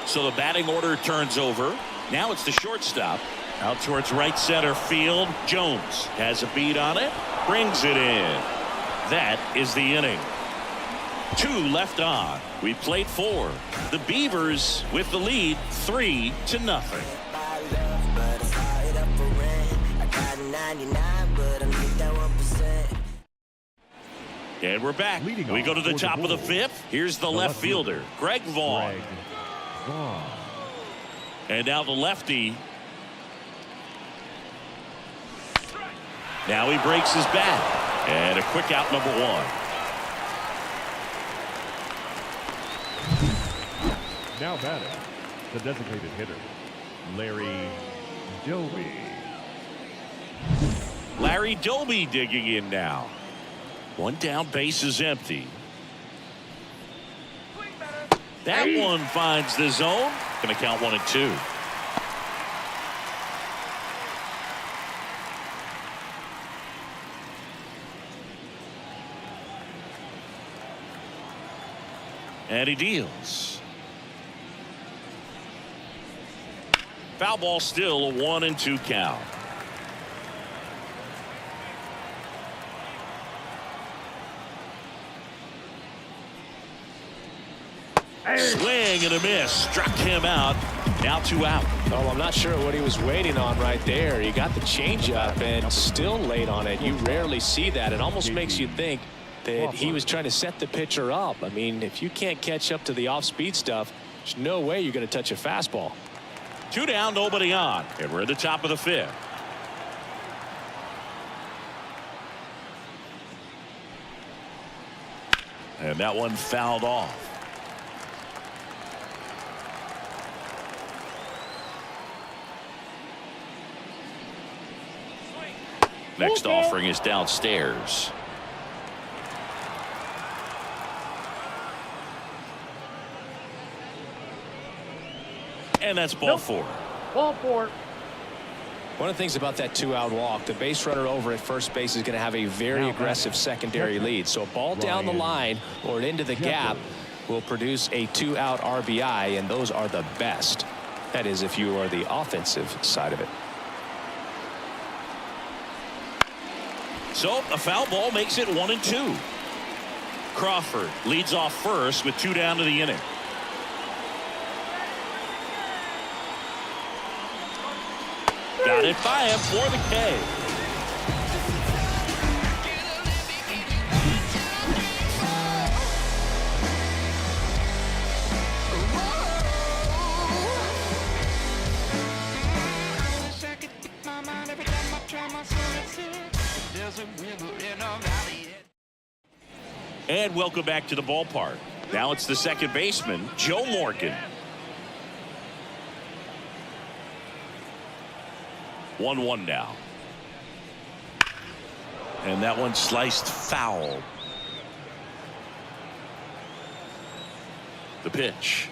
Speaker 1: So the batting order turns over. Now it's the shortstop. Out towards right center field. Jones has a beat on it. Brings it in. That is the inning. 2 left on. We played 4. The Beavers with the lead 3-0. And we're back. We go to the top of the fifth. Here's the left fielder, Greg Vaughn. And now the lefty. Now he breaks his bat. And a quick out, number one.
Speaker 4: Now batting, the designated hitter, Larry Doby.
Speaker 1: Larry Doby digging in now. One down, base is empty. That one finds the zone. Going to count 1-2. And he deals. Foul ball, still a 1-2 count. Swing and a miss. Struck him out. Now 2 out.
Speaker 2: Oh, I'm not sure what he was waiting on right there. He got the changeup and still late on it. You rarely see that. It almost makes you think that he was trying to set the pitcher up. I mean, if you can't catch up to the off-speed stuff, there's no way you're going to touch a fastball.
Speaker 1: 2 down, nobody on. And we're at the top of the fifth. And that one fouled off. Next offering is downstairs. And that's ball 4.
Speaker 6: Ball 4.
Speaker 2: One of the things about that 2-out walk, the base runner over at first base is going to have a very aggressive secondary lead. So a ball down the line or into the gap will produce a 2-out RBI, and those are the best. That is, if you are the offensive side of it.
Speaker 1: So a foul ball makes it 1-2. Crawford leads off first with 2 down to the inning. Got it by him for the K. And welcome back to the ballpark. Now it's the second baseman, Joe Morgan. 1-1 now. And that one sliced foul. The pitch.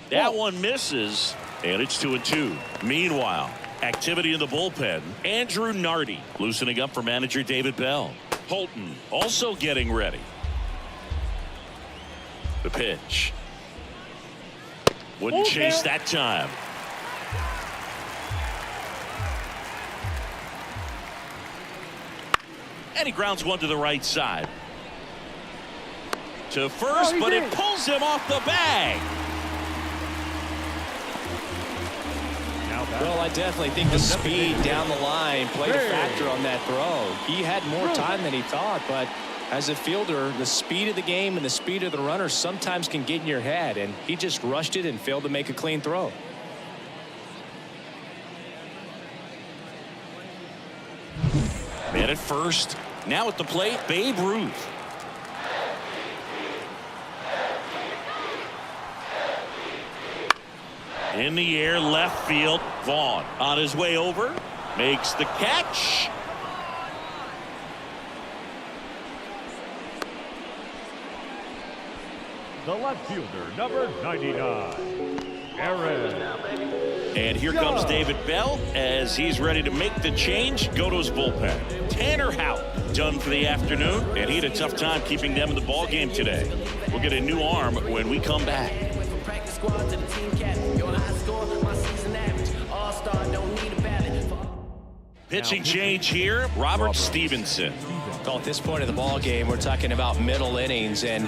Speaker 1: That one misses, and it's 2-2. Meanwhile, activity in the bullpen. Andrew Nardi loosening up for manager David Bell. Holton also getting ready. The pitch. Wouldn't chase that time. And he grounds one to the right side. To first, but it pulls him off the bag.
Speaker 2: Well, I definitely think the speed down the line played a factor on that throw. He had more time than he thought, but as a fielder, the speed of the game and the speed of the runner sometimes can get in your head, and he just rushed it and failed to make a clean throw.
Speaker 1: Man at first. Now at the plate, Babe Ruth. In the air, left field. Vaughn on his way over. Makes the catch.
Speaker 4: The left fielder, number 99, Aaron.
Speaker 1: And here comes David Bell as he's ready to make the change, go to his bullpen. Tanner Houck done for the afternoon, and he had a tough time keeping them in the ball game today. We'll get a new arm when we come back. Pitching change here, Robert Stevenson.
Speaker 2: Well, at this point of the ball game, we're talking about middle innings, and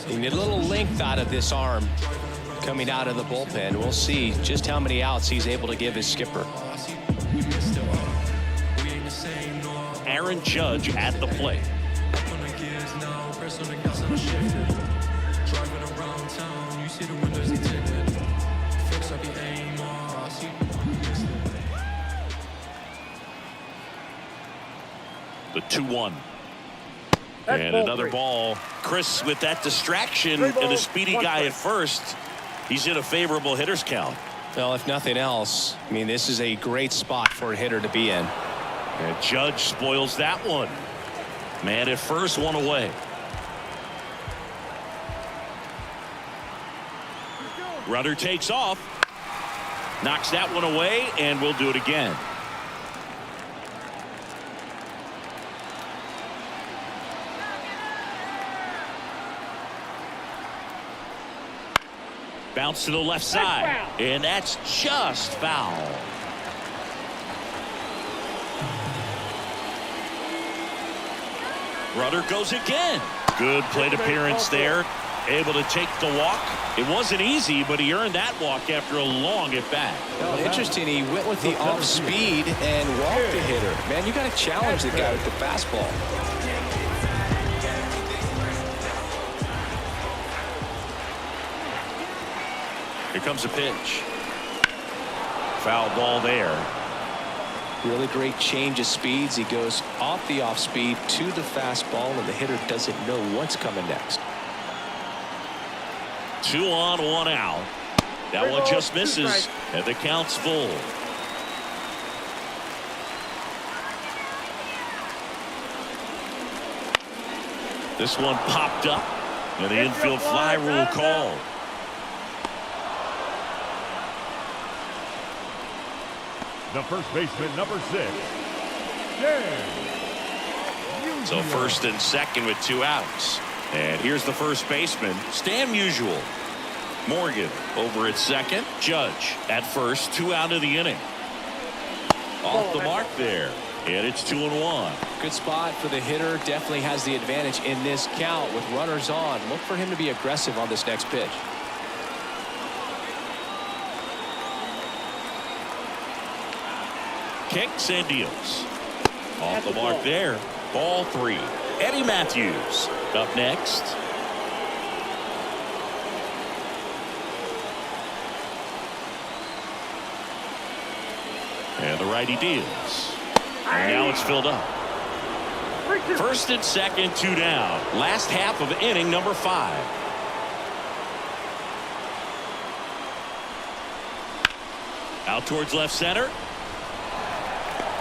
Speaker 2: you need a little length out of this arm coming out of the bullpen. We'll see just how many outs he's able to give his skipper.
Speaker 1: Aaron Judge at the plate.
Speaker 5: shift gears now, press on the gas and I shifted. Driving around town, you see the windows they tinted. Fix up your aim, I see
Speaker 1: The 2-1. And another ball. Chris with that distraction and a speedy guy at first. He's in a favorable hitter's count.
Speaker 2: Well, if nothing else, I mean, this is a great spot for a hitter to be in.
Speaker 1: And Judge spoils that one. Man at first, one away. Runner takes off. Knocks that one away, and we'll do it again. Bounce to the left side, and that's just foul. Runner goes again. Good plate appearance there. Able to take the walk. It wasn't easy, but he earned that walk after a long at bat.
Speaker 2: Well, interesting. He went with the off speed and walked the hitter. Man, you got to challenge the guy with the fastball.
Speaker 1: Here comes a pitch. Foul ball there.
Speaker 2: Really great change of speeds. He goes off the off speed to the fastball, and the hitter doesn't know what's coming next.
Speaker 1: 2 on, 1 out. That one just misses, and the count's full. This one popped up, and the infield fly rule called.
Speaker 4: The first baseman, number 6,
Speaker 1: So first and second with 2 outs. And here's the first baseman, Stan Musial. Morgan over at second. Judge at first, 2 out of the inning. Off the mark there. And it's 2-1.
Speaker 2: Good spot for the hitter. Definitely has the advantage in this count with runners on. Look for him to be aggressive on this next pitch.
Speaker 1: Kicks and deals. Off the mark there. Ball 3. Eddie Matthews up next. And the righty deals. And now it's filled up. First and second, 2 down. Last half of inning number 5. Out towards left center.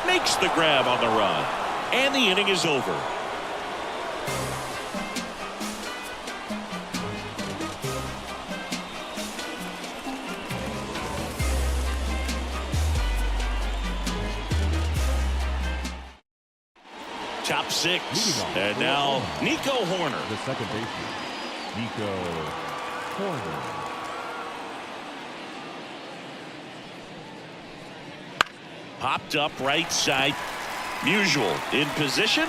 Speaker 1: Makes the grab on the run. And the inning is over. Top 6. And now Nico Horner.
Speaker 4: The second baseman, Nico Horner.
Speaker 1: Popped up right side. Musial in position.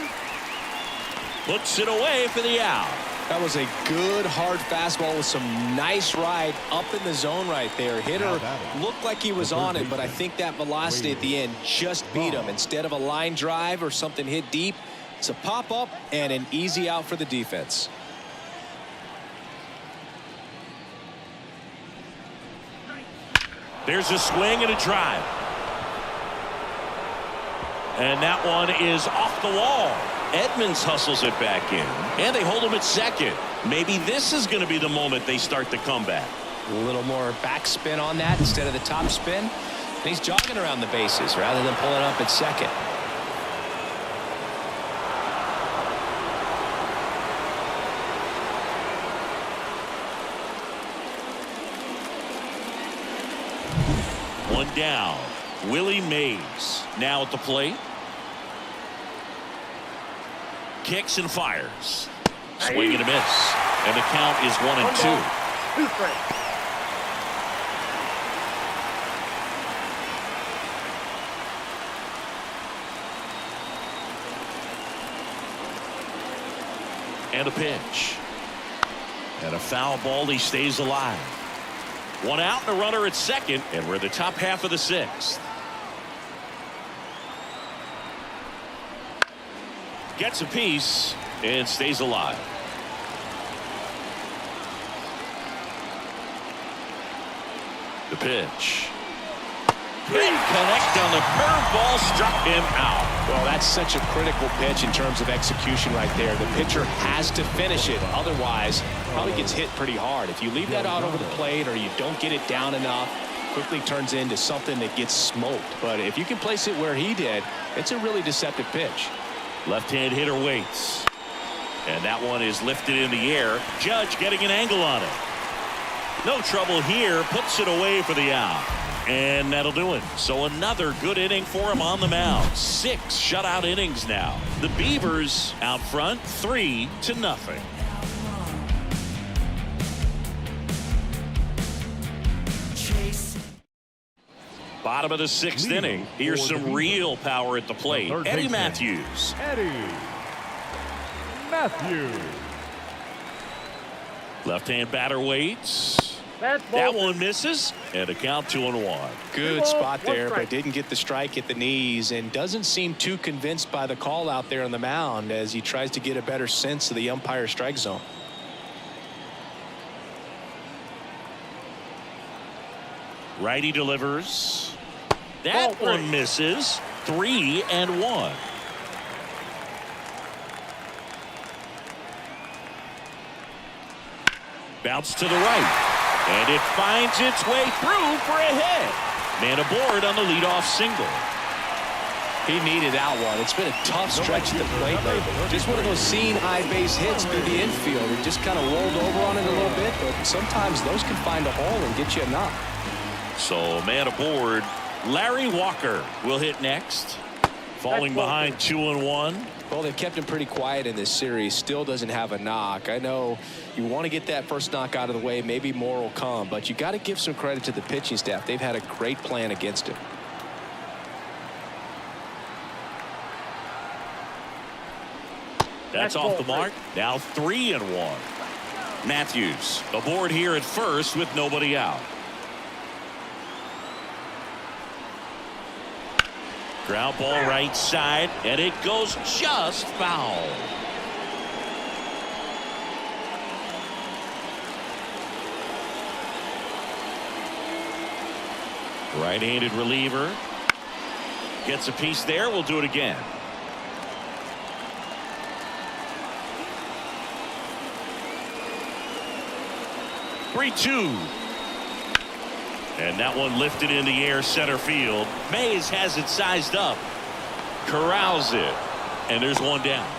Speaker 1: Puts it away for the out.
Speaker 2: That was a good hard fastball with some nice ride up in the zone right there. Hitter looked like he was on it, but I think that velocity at the end just beat him. Instead of a line drive or something hit deep, it's a pop up and an easy out for the defense.
Speaker 1: There's a swing and a drive. And that one is off the wall. Edmonds hustles it back in. And they hold him at second. Maybe this is going to be the moment they start the comeback.
Speaker 2: A little more backspin on that instead of the top spin. And he's jogging around the bases rather than pulling up at second.
Speaker 1: One down. Willie Mays now at the plate. Kicks and fires. Swing and a miss. And the count is 1-2. And a pitch. And a foul ball. He stays alive. 1 out and a runner at second, and we're in the top half of the 6th. Gets a piece, and stays alive. The pitch. Can't connect on the curveball, struck him out.
Speaker 2: Well, that's such a critical pitch in terms of execution right there. The pitcher has to finish it. Otherwise, probably gets hit pretty hard. If you leave that out over the plate or you don't get it down enough, quickly turns into something that gets smoked. But if you can place it where he did, it's a really deceptive pitch.
Speaker 1: Left-hand hitter waits. And that one is lifted in the air. Judge getting an angle on it. No trouble here. Puts it away for the out. And that'll do it. So another good inning for him on the mound. 6 shutout innings now. The Beavers out front 3-0. Bottom of the 6th inning. Here's some real power at the plate. Eddie Matthews.
Speaker 4: Eddie Matthews.
Speaker 1: Left-hand batter waits. That one misses, and a count 2-1.
Speaker 2: Good spot there, but didn't get the strike at the knees and doesn't seem too convinced by the call out there on the mound as he tries to get a better sense of the umpire strike zone.
Speaker 1: Righty delivers. That one misses. 3-1. Bounce to the right. And it finds its way through for a hit. Man aboard on the leadoff single.
Speaker 2: He needed that one. It's been a tough stretch at the plate lately. Just one of those seeing eye base hits through the infield. It just kind of rolled over on it a little bit, but sometimes those can find a hole and get you a knock.
Speaker 1: So man aboard. Larry Walker will hit next. Falling behind 2-1.
Speaker 2: Well, they've kept him pretty quiet in this series. Still doesn't have a knock. I know you want to get that first knock out of the way. Maybe more will come, but you got to give some credit to the pitching staff. They've had a great plan against him.
Speaker 1: That's off the mark. Now 3-1. Matthews aboard here at first with nobody out. Ground ball right side, and it goes just foul. Right-handed reliever. Gets a piece there. We'll do it again. Three-two. And that one lifted in the air center field. Mays has it sized up. Corrals it. And there's one down.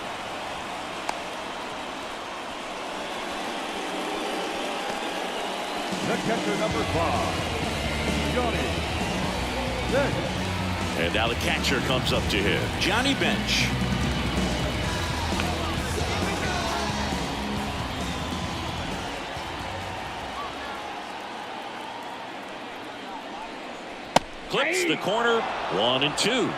Speaker 4: The catcher, number 5, Johnny Bench.
Speaker 1: And now the catcher comes up to him. Johnny Bench. Clips the corner. 1-2.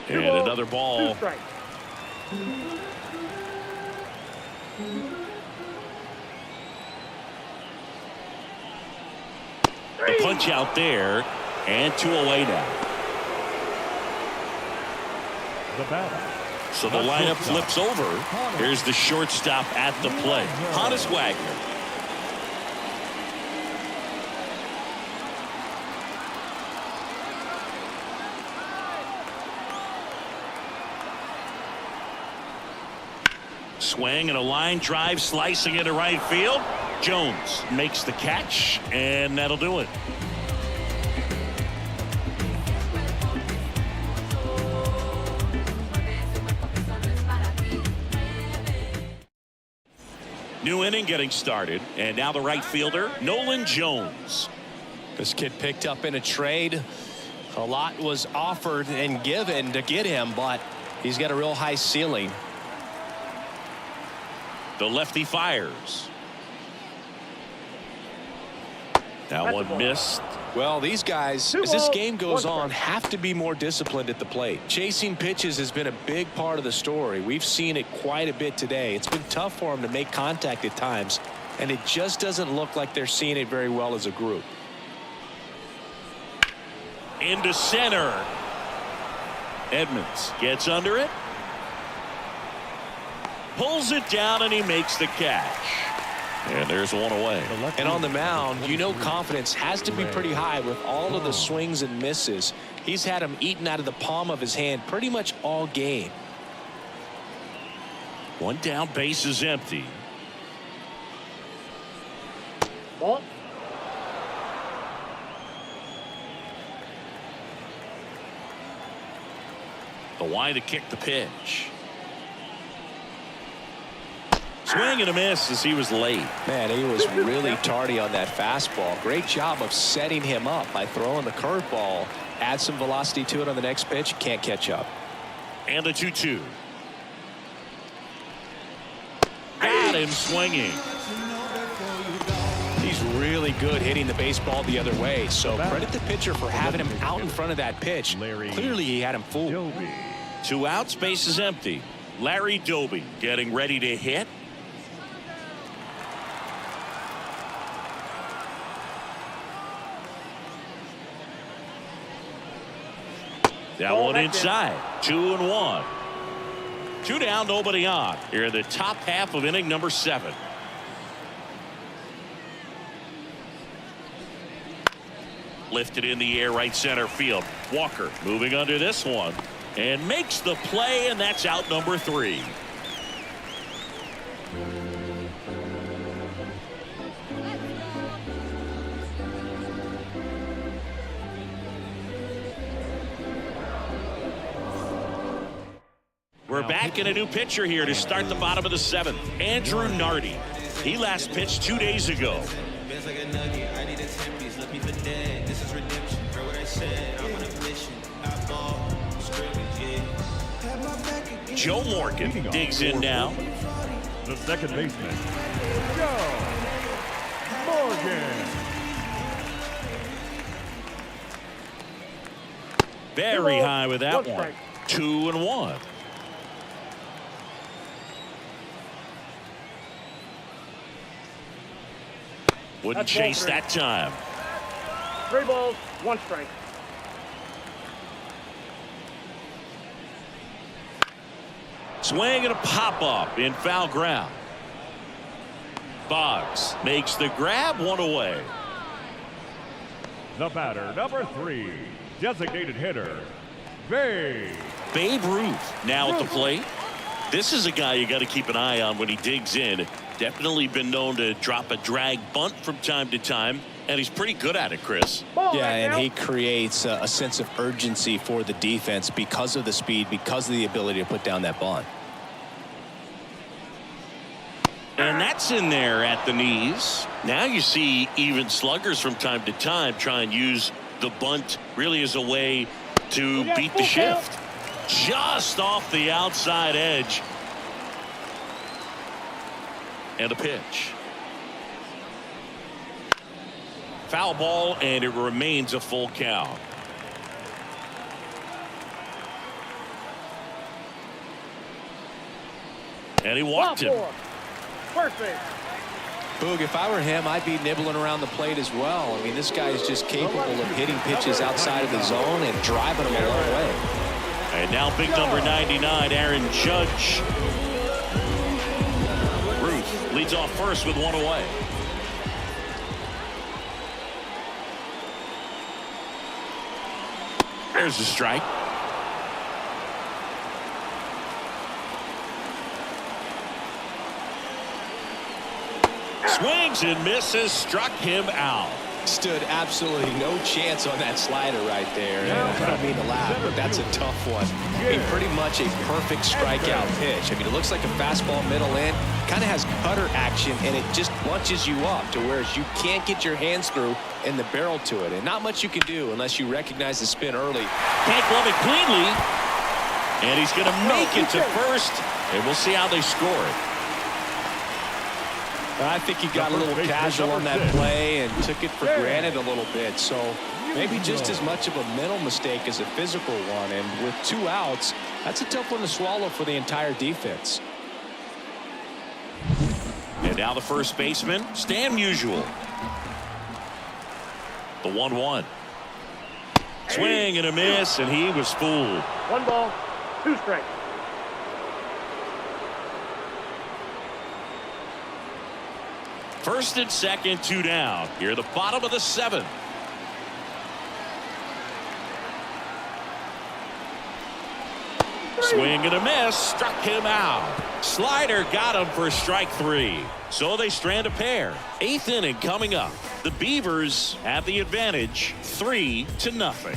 Speaker 1: And another ball. The punch out there, and 2 away now.
Speaker 4: The batter.
Speaker 1: So the lineup flips over. Here's the shortstop at the plate, Honus Wagner. Swing and a line drive slicing into right field. Jones makes the catch, and that'll do it. New inning getting started, and now the right fielder, Nolan Jones.
Speaker 2: This kid picked up in a trade. A lot was offered and given to get him, but he's got a real high ceiling.
Speaker 1: The lefty fires. That one missed.
Speaker 2: Well, these guys, as this game goes on, have to be more disciplined at the plate. Chasing pitches has been a big part of the story. We've seen it quite a bit today. It's been tough for them to make contact at times. and it just doesn't look like they're seeing it very well as a group.
Speaker 1: Into center. Edmonds gets under it. Pulls it down, and he makes the catch. And there's one away.
Speaker 2: And on the mound, you know confidence has to be pretty high with all of the swings and misses. He's had them eaten out of the palm of his hand pretty much all game.
Speaker 1: One down, base is empty.
Speaker 6: Ball.
Speaker 1: The wide to kick the pitch. Swing and a miss as he was late.
Speaker 2: Man, he was really tardy on that fastball. Great job of setting him up by throwing the curveball. Add some velocity to it on the next pitch. Can't catch up.
Speaker 1: And the 2-2. Got him swinging.
Speaker 2: He's really good hitting the baseball the other way. So credit the pitcher for having him out in front of that pitch. Clearly he had him fooled.
Speaker 1: 2 outs, base is empty. Larry Doby getting ready to hit. That one inside. 2-1. 2 down, nobody on. Here in the top half of inning number 7. Lifted in the air, right center field. Walker moving under this one and makes the play, and that's out number 3. We're back in a new pitcher here to start the bottom of the 7th. Andrew Nardi. He last pitched 2 days ago. Joe Morgan digs in now.
Speaker 4: The second baseman, Joe Morgan.
Speaker 1: Very high with that one. 2-1. Wouldn't chase that time.
Speaker 6: 3 balls, 1 strike.
Speaker 1: Swing and a pop-up in foul ground. Boggs makes the grab, 1 away.
Speaker 4: The batter, number 3, designated hitter, Babe
Speaker 1: Ruth now at the plate. This is a guy you got to keep an eye on when he digs in. Definitely been known to drop a drag bunt from time to time, and he's pretty good at it, Chris.
Speaker 2: Yeah, and he creates a sense of urgency for the defense because of the speed, because of the ability to put down that bunt.
Speaker 1: And that's in there at the knees. Now you see even sluggers from time to time try and use the bunt really as a way to beat the shift. Just off the outside edge. And a pitch. Foul ball, and it remains a full count. And he walked him.
Speaker 6: First base.
Speaker 2: Boog, if I were him, I'd be nibbling around the plate as well. I mean, this guy is just capable of hitting pitches outside of the zone and driving them a long way.
Speaker 1: And now big number 99, Aaron Judge. Ruth leads off first with 1 away. There's the strike. Swings and misses, struck him out.
Speaker 2: Stood absolutely no chance on that slider right there. I don't mean to laugh, but that's a tough one. I mean, pretty much a perfect strikeout pitch. I mean, it looks like a fastball middle in, kind of has cutter action, and it just bunches you up to where you can't get your hands through in the barrel to it. And not much you can do unless you recognize the spin early.
Speaker 1: Can't glove it cleanly. And he's going to make it to first. And we'll see how they score it.
Speaker 2: I think he got a little casual on that play and took it for granted a little bit. So maybe just as much of a mental mistake as a physical one. And with 2 outs, that's a tough one to swallow for the entire defense.
Speaker 1: And And now the first baseman, Stan Musial. The 1-1. Swing and a miss, and he was fooled.
Speaker 6: 1 ball, 2 strikes.
Speaker 1: First and second, 2 down. Here, the bottom of the 7th. Swing and a miss, struck him out. Slider got him for strike 3. So they strand a pair. 8th inning coming up. The Beavers have the advantage, 3-0.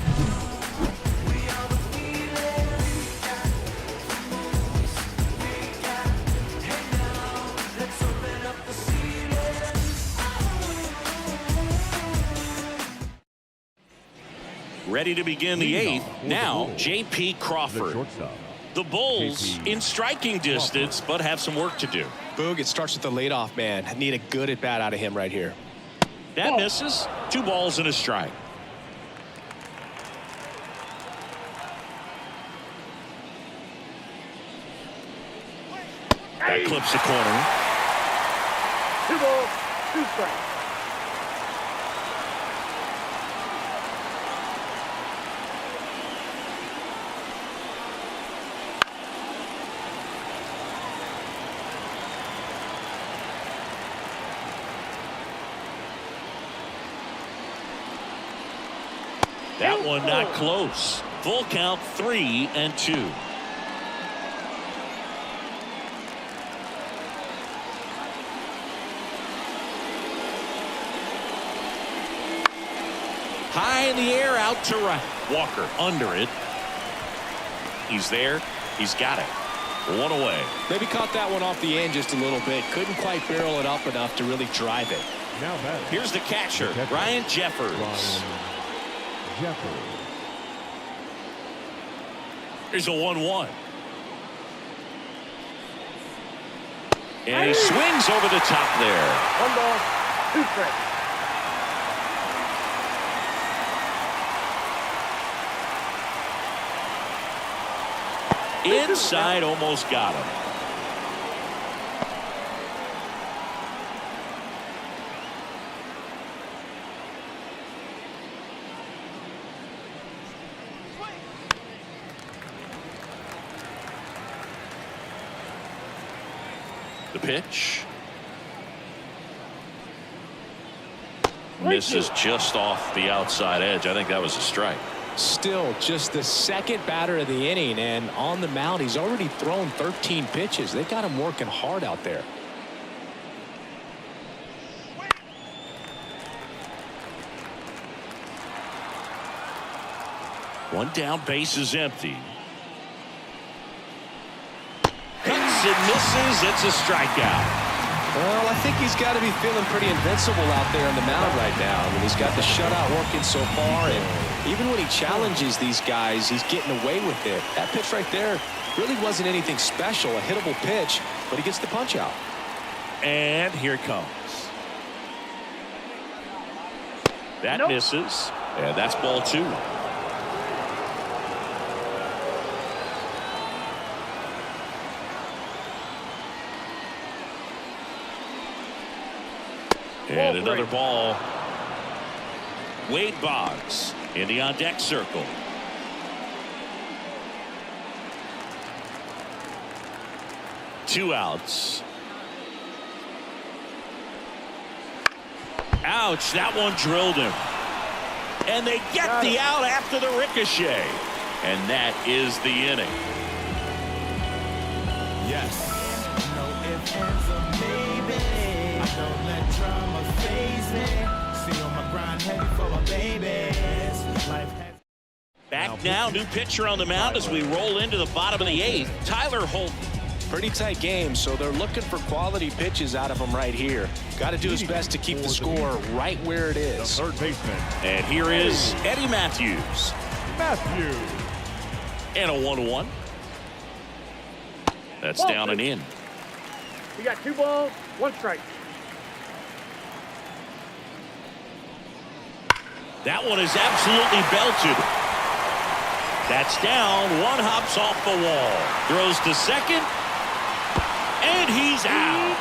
Speaker 1: Ready to begin the 8th. Now, J.P. Crawford. The Bulls in striking distance, but have some work to do.
Speaker 2: Boog, it starts with the leadoff man. Need a good at bat out of him right here.
Speaker 1: That misses. 2 balls and a strike. That clips the corner.
Speaker 6: 2 balls, 2 strikes.
Speaker 1: That one not close. Full count, 3-2. High in the air, out to right. Walker under it. He's there. He's got it. 1 away.
Speaker 2: Maybe caught that one off the end just a little bit. Couldn't quite barrel it up enough to really drive it.
Speaker 4: Now batting.
Speaker 1: Here's the catcher, Ryan Jeffers. Here's a 1-1. And he swings over the top there.
Speaker 6: 1 ball, 2 strikes.
Speaker 1: Inside, almost got him. The pitch. Misses just off the outside edge. I think that was a strike.
Speaker 2: Still just the 2nd batter of the inning, and on the mound he's already thrown 13 pitches. They got him working hard out there.
Speaker 1: One down, base is empty. Hits and misses. It's a strikeout.
Speaker 2: Well, I think he's got to be feeling pretty invincible out there on the mound right now. I mean, he's got the shutout working so far, and even when he challenges these guys, he's getting away with it. That pitch right there really wasn't anything special, a hittable pitch, but he gets the punch out.
Speaker 1: And here it comes. That misses, and that's ball 2. And another ball. Wade Boggs in the on-deck circle. Two outs. Ouch, that one drilled him. And they get the out after the ricochet. And that is the inning.
Speaker 3: Yes. No ifs, ands, or maybe. I don't let drama faze me. See on my grind heavy for my babies. Life has
Speaker 1: Back now, new pitcher on the mound as we roll into the bottom of the 8th. Tyler Holt.
Speaker 2: Pretty tight game, so they're looking for quality pitches out of him right here. Got to do his best to keep the score right where it is.
Speaker 4: The third baseman.
Speaker 1: And here is Eddie Matthews. And a 1-1. That's down and in.
Speaker 6: We got 2 balls, 1 strike.
Speaker 1: That one is absolutely belted. That's down. One hops off the wall. Throws to second. And he's out.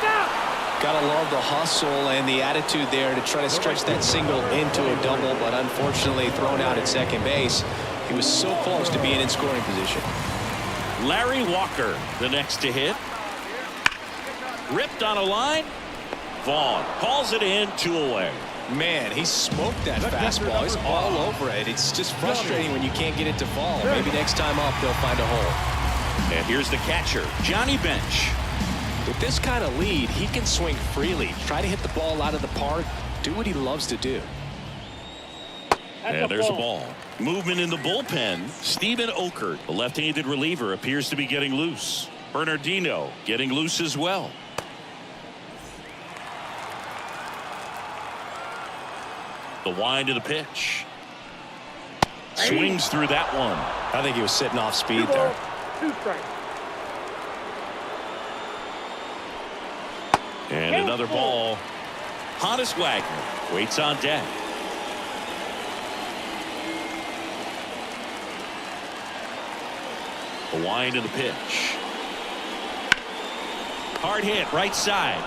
Speaker 2: Gotta love the hustle and the attitude there to try to stretch that single into a double, but unfortunately thrown out at second base. He was so close to being in scoring position.
Speaker 1: Larry Walker, the next to hit. Ripped on a line. Vaughn calls it in, 2 away.
Speaker 2: Man, he smoked that fastball. He's all over it. It's just frustrating when you can't get it to fall. Maybe next time up they'll find a hole.
Speaker 1: And here's the catcher, Johnny Bench.
Speaker 2: With this kind of lead, he can swing freely, try to hit the ball out of the park, do what he loves to do.
Speaker 1: And there's a ball. Movement in the bullpen. Steven Okert, the left-handed reliever, appears to be getting loose. Bernardino getting loose as well. The wind of the pitch. Swings through that one.
Speaker 2: I think he was sitting off speed there.
Speaker 6: 2 strikes.
Speaker 1: And another ball. Hannes Wagner waits on deck. The wind of the pitch. Hard hit right side.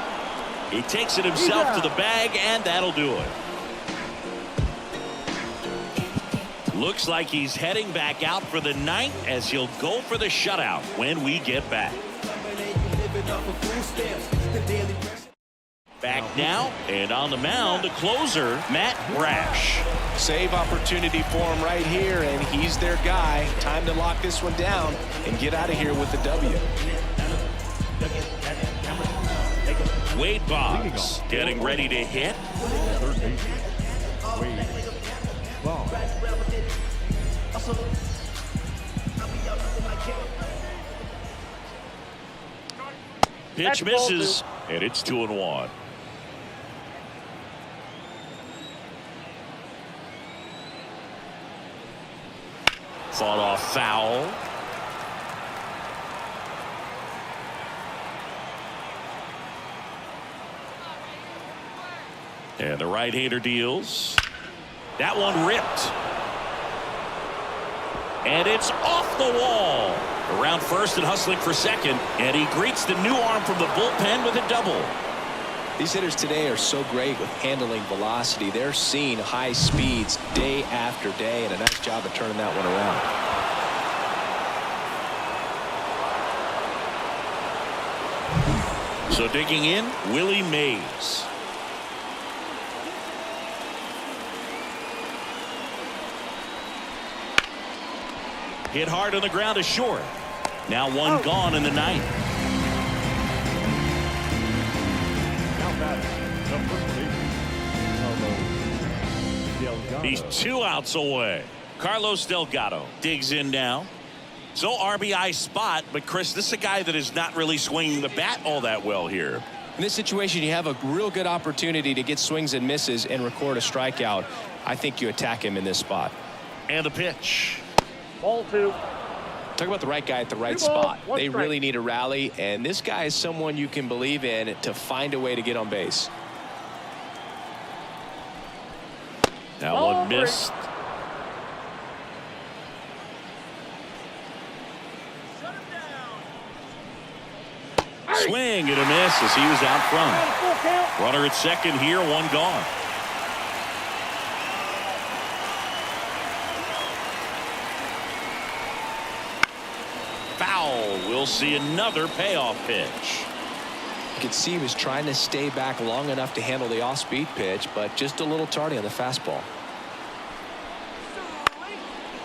Speaker 1: He takes it himself to the bag, and that'll do it. Looks like he's heading back out for the ninth as he'll go for the shutout when we get back. Back now, and on the mound, the closer, Matt Brash.
Speaker 2: Save opportunity for him right here, and he's their guy. Time to lock this one down and get out of here with the W.
Speaker 1: Wade Boggs getting ready to hit.
Speaker 4: Third baseman, Wade Boggs.
Speaker 1: Pitch misses, and it's 2-1. Fought off foul. And the right-hander deals. That one ripped. And it's off the wall. Around first and hustling for second. And he greets the new arm from the bullpen with a double.
Speaker 2: These hitters today are so great with handling velocity. They're seeing high speeds day after day, and a nice job of turning that one around.
Speaker 1: So digging in, Willie Mays. Hit hard on the ground to short. Now one gone in the ninth.
Speaker 4: Now batting, the first baseman, Delgado.
Speaker 1: He's 2 outs away. Carlos Delgado digs in now. So RBI spot, but Chris, this is a guy that is not really swinging the bat all that well here.
Speaker 2: In this situation, you have a real good opportunity to get swings and misses and record a strikeout. I think you attack him in this spot.
Speaker 1: And the pitch.
Speaker 6: Ball 2.
Speaker 2: Talk about the right guy at the right
Speaker 6: 2 balls,
Speaker 2: spot.
Speaker 6: 1
Speaker 2: They
Speaker 6: strike.
Speaker 2: really need a rally, and this guy is someone you can believe in to find a way to get on base.
Speaker 1: That
Speaker 6: Ball
Speaker 1: one missed. Swing and a miss as he was out front.
Speaker 6: Full count.
Speaker 1: Runner at second here, 1 gone. Foul. We'll see another payoff pitch.
Speaker 2: You could see he was trying to stay back long enough to handle the off-speed pitch, but just a little tardy on the fastball.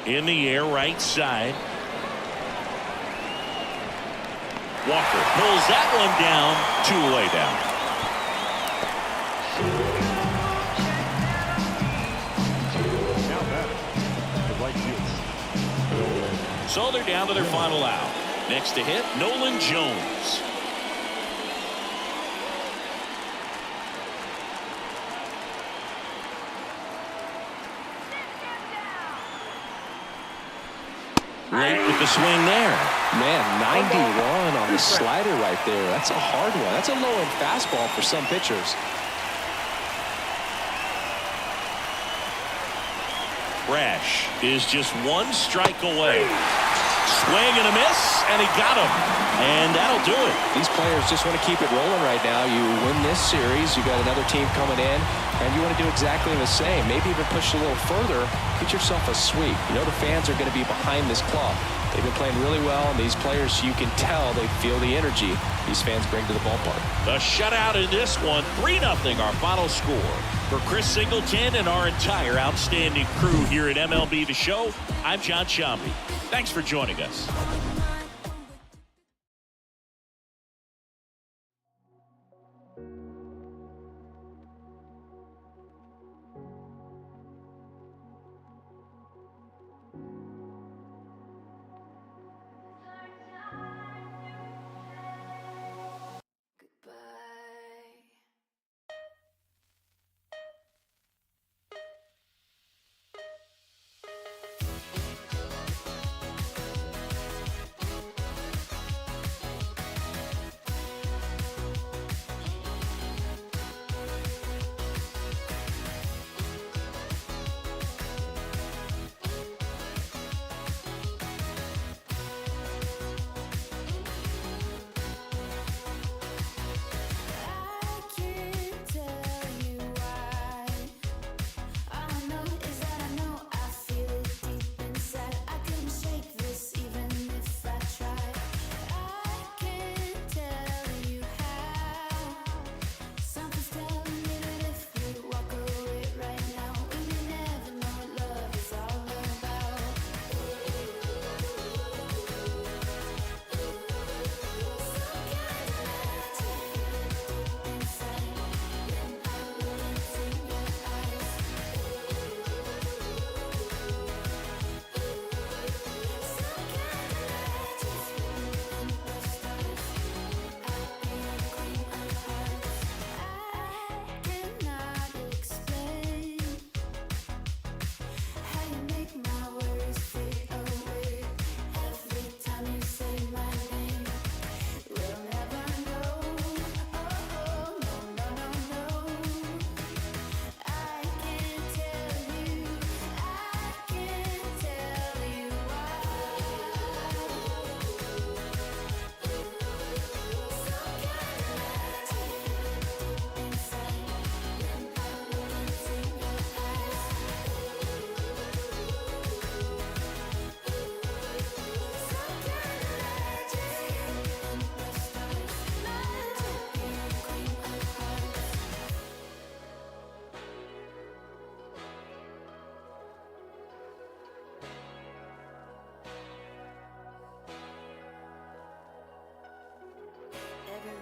Speaker 1: In the air, right side. Walker pulls that one down, 2 away down.
Speaker 4: Now batting, the right field.
Speaker 1: So they're down to their final out. Next to hit, Nolan Jones. Late with the swing there.
Speaker 2: Man, 91 on the slider right there. That's a hard one. That's a low-end fastball for some pitchers.
Speaker 1: Brash is just 1 strike away. Swing and a miss, and he got him. And that'll do it.
Speaker 2: These players just want to keep it rolling right now. You win this series, you got another team coming in, and you want to do exactly the same. Maybe even push a little further, get yourself a sweep. You know the fans are going to be behind this club. They've been playing really well, and these players, you can tell they feel the energy these fans bring to the ballpark.
Speaker 1: The shutout in this one, 3-0 our final score. For Chris Singleton and our entire outstanding crew here at MLB The Show, I'm John Shambi. Thanks for joining us.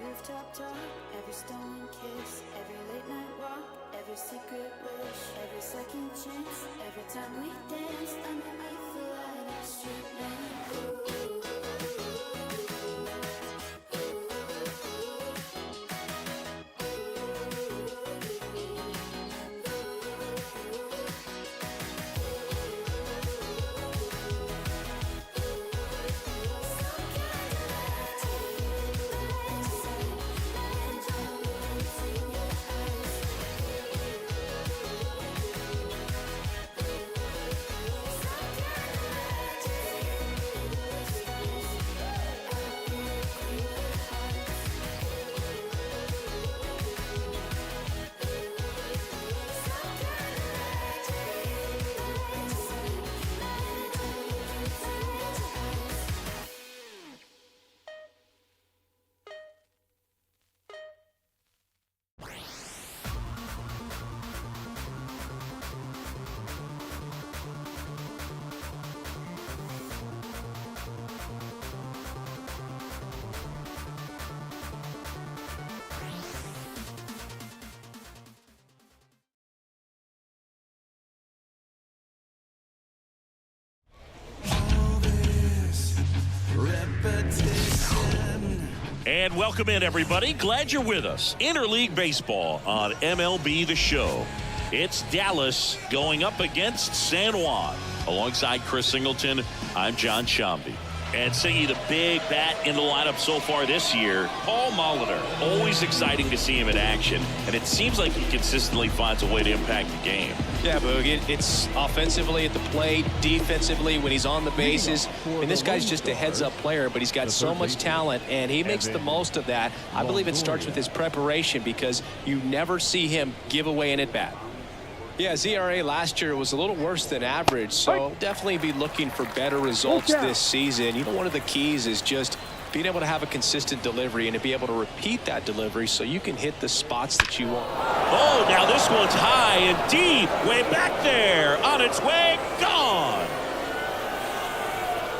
Speaker 10: Rooftop talk, every stolen kiss, every late night walk, every secret wish, every second chance, every time we dance underneath the light of street lamp.
Speaker 1: And welcome in, everybody. Glad you're with us. Interleague Baseball on MLB The Show. It's Dallas going up against San Juan. Alongside Chris Singleton, I'm John Shambi. And Singy, the big bat in the lineup so far this year, Paul Molitor. Always exciting to see him in action, and it seems like he consistently finds a way to impact the game.
Speaker 2: Yeah, Boog, it's offensively at the plate, defensively when he's on the bases. And this guy's just a heads-up player, but he's got so much talent, and he makes the most of that. I believe it starts with his preparation because you never see him give away an at-bat. Yeah, ZRA last year was a little worse than average, so definitely be looking for better results this season. You know, one of the keys is just being able to have a consistent delivery and to be able to repeat that delivery so you can hit the spots that you want.
Speaker 1: Oh, now this one's high and deep, way back there, on its way, gone.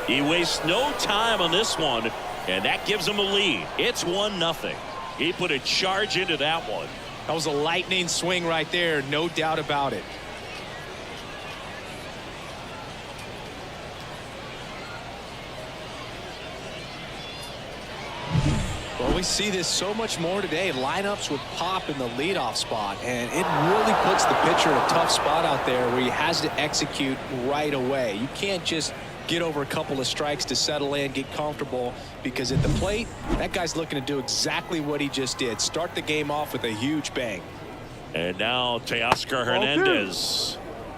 Speaker 1: He wastes no time on this one, and that gives him a lead. It's 1-0. He put a charge into that one.
Speaker 2: That was a lightning swing right there, no doubt about it. Well, we see this so much more today. Lineups with pop in the leadoff spot, and it really puts the pitcher in a tough spot out there where he has to execute right away. You can't just get over a couple of strikes to settle in, get comfortable, because at the plate, that guy's looking to do exactly what he just did. Start the game off with a huge bang.
Speaker 1: And now Teoscar Hernandez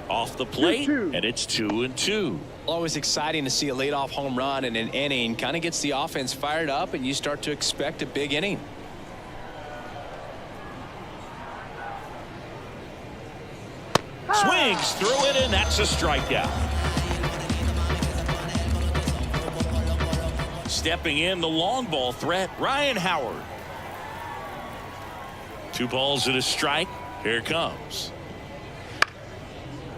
Speaker 1: off the plate, and it's 2-2.
Speaker 2: Always exciting to see a leadoff home run in an inning. Kind of gets the offense fired up, and you start to expect a big inning.
Speaker 1: Swings through it, and that's a strikeout. Stepping in, the long ball threat, Ryan Howard. 2 balls and a strike. Here it comes.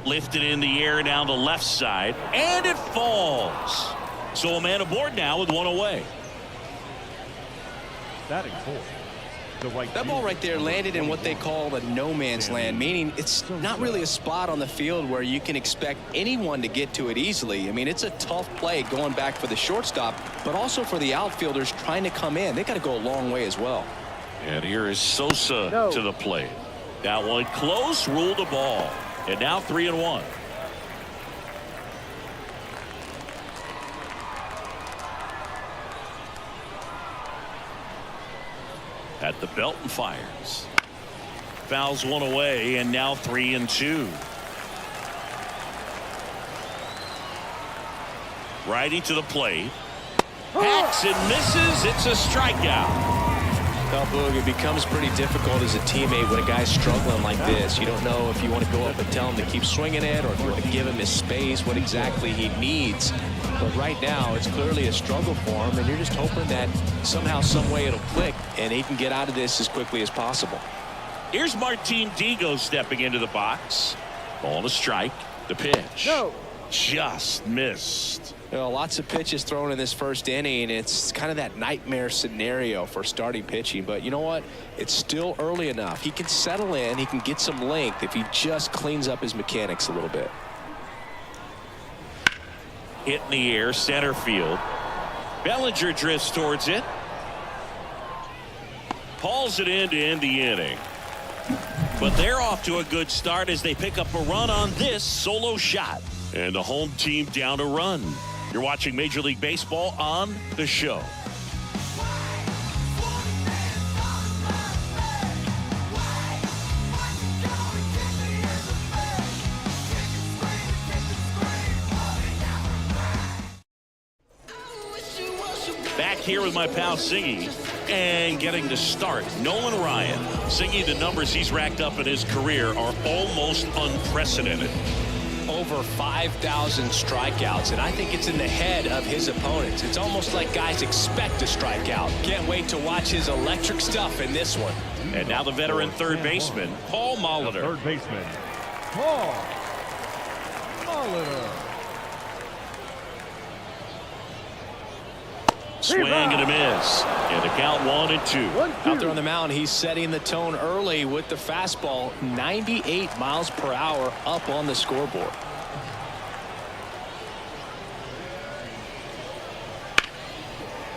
Speaker 1: Lifted in the air down the left side, and it falls. So a man aboard now with 1 away.
Speaker 4: Batting fourth, the right
Speaker 2: that ball right there landed in what they call the no man's land, meaning it's not really a spot on the field where you can expect anyone to get to it easily. I mean, it's a tough play going back for the shortstop, but also for the outfielders trying to come in. They got to go a long way as well.
Speaker 1: And here is Sosa to the plate. That one close, ruled the ball. And now 3-1. At the belt and fires. Fouls one away, and now 3-2. Righty to the plate. Hacks and misses. It's a strikeout.
Speaker 2: Well, Boog, it becomes pretty difficult as a teammate when a guy's struggling like this. You don't know if you want to go up and tell him to keep swinging it or if you want to give him his space, what exactly he needs. But right now, it's clearly a struggle for him, and you're just hoping that somehow, some way it'll click, and he can get out of this as quickly as possible.
Speaker 1: Here's Martin Digo stepping into the box. Ball to strike. The pitch. Just missed.
Speaker 2: You know, lots of pitches thrown in this first inning. It's kind of that nightmare scenario for starting pitching. But you know what? It's still early enough. He can settle in. He can get some length if he just cleans up his mechanics a little bit.
Speaker 1: Hit in the air, center field. Bellinger drifts towards it. Hauls it in to end the inning. But they're off to a good start as they pick up a run on this solo shot. And the home team down a run. You're watching Major League Baseball on The Show. Back here with my pal Singy, and getting to start Nolan Ryan. Singy, the numbers he's racked up in his career are almost unprecedented.
Speaker 2: Over 5,000 strikeouts, and I think it's in the head of his opponents. It's almost like guys expect to strike out. Can't wait to watch his electric stuff in this one.
Speaker 1: And now the veteran third baseman, Paul Molitor.
Speaker 4: Third baseman, Paul Molitor.
Speaker 1: Swing and a miss. And the count 1-2.
Speaker 2: Out there on the mound, he's setting the tone early with the fastball. 98 miles per hour up on the scoreboard.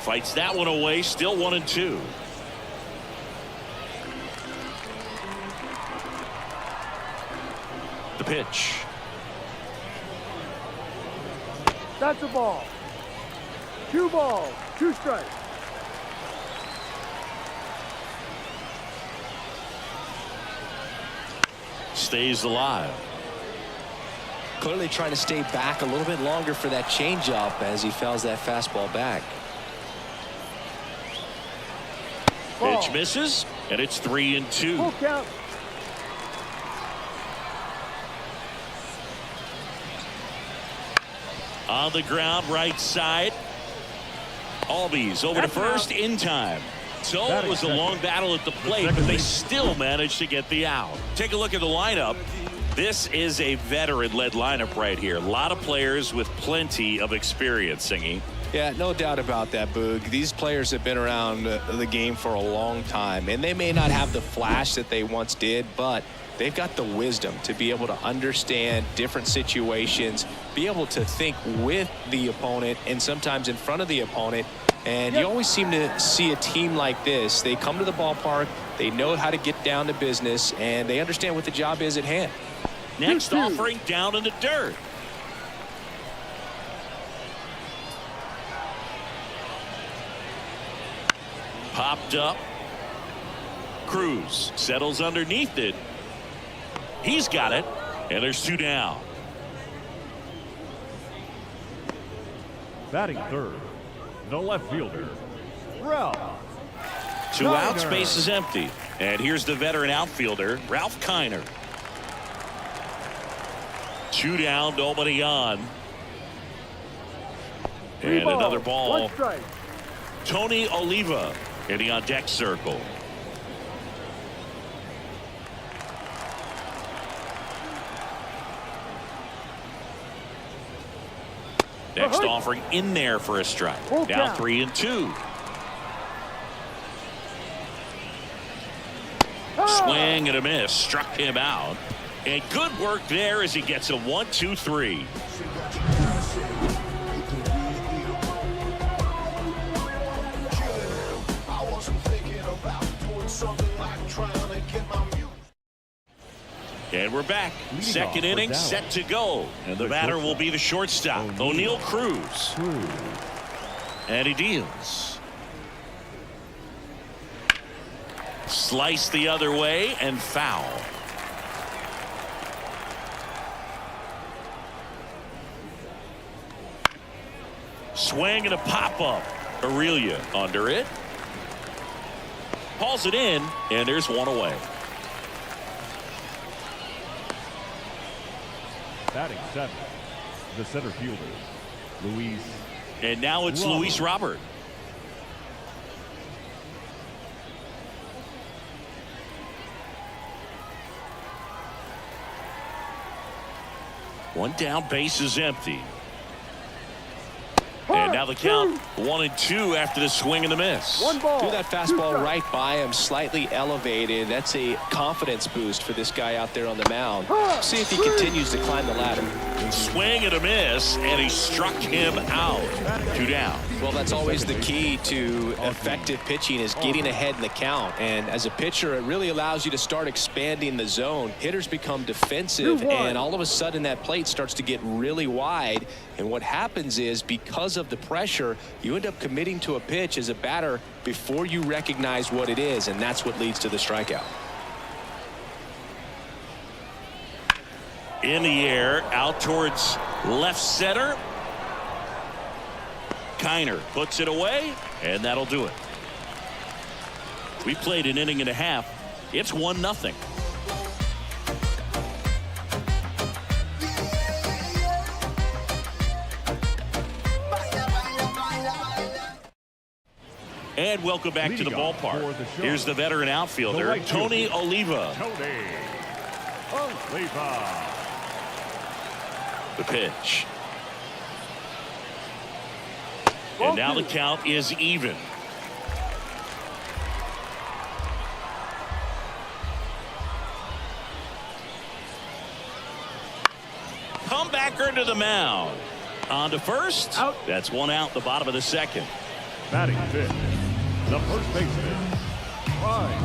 Speaker 1: Fights that one away. Still 1-2. The pitch.
Speaker 6: That's a ball. 2 balls, 2 strikes.
Speaker 1: Stays alive.
Speaker 2: Clearly trying to stay back a little bit longer for that changeup as he fouls that fastball back.
Speaker 6: Ball.
Speaker 1: Pitch misses, and it's 3-2.
Speaker 6: Full count.
Speaker 1: On the ground, right side. Albies over to first in time. So it was a long battle at the plate, but they still managed to get the out. Take a look at the lineup. This is a veteran-led lineup right here. A lot of players with plenty of experience, Singy.
Speaker 2: Yeah, no doubt about that, Boog. These players have been around the game for a long time, and they may not have the flash that they once did, but they've got the wisdom to be able to understand different situations, be able to think with the opponent and sometimes in front of the opponent. And you always seem to see a team like this. They come to the ballpark, they know how to get down to business, and they understand what the job is at hand.
Speaker 1: Next offering down in the dirt. Popped up. Cruz settles underneath it. He's got it, and there's 2 down.
Speaker 4: Batting third, the left fielder, Ralph.
Speaker 1: 2 out, space is empty. And here's the veteran outfielder, Ralph Kiner. 2 down, nobody on. And another ball.
Speaker 6: 1 strike.
Speaker 1: Tony Oliva in the on deck circle. Next offering in there for a strike. Now 3-2. Swing and a miss. Struck him out. And good work there as he gets a 1-2-3. And we're back. Second inning set to go. And the batter will be the shortstop, O'Neal Cruz. And he deals. Slice the other way and foul. Swing and a pop-up. Aurelia under it. Hauls it in, and there's 1 away.
Speaker 4: Batting seventh, the center fielder, Luis.
Speaker 1: And now it's Luis Robert. One down, base is empty. And now the count 1-2 after the swing and the miss.
Speaker 6: 1 ball.
Speaker 2: Threw that fastball right by him, slightly elevated. That's a confidence boost for this guy out there on the mound. See if he continues to climb the ladder.
Speaker 1: Swing and a miss, and he struck him out. 2 down.
Speaker 2: Well, that's always the key to effective pitching, is getting ahead in the count. And as a pitcher, it really allows you to start expanding the zone. Hitters become defensive, and all of a sudden that plate starts to get really wide. And what happens is, because of the pressure, you end up committing to a pitch as a batter before you recognize what it is, and that's what leads to the strikeout.
Speaker 1: In the air, out towards left center. Kiner puts it away, and that'll do it. We played an inning and a half. It's 1-0. And welcome back to the ballpark. Here's the veteran outfielder, Tony Oliva. The pitch. And now the count is even. Comebacker to the mound. On to first. Out. That's 1 out, the bottom of the second.
Speaker 4: Batting fifth, the first baseman, Ryan.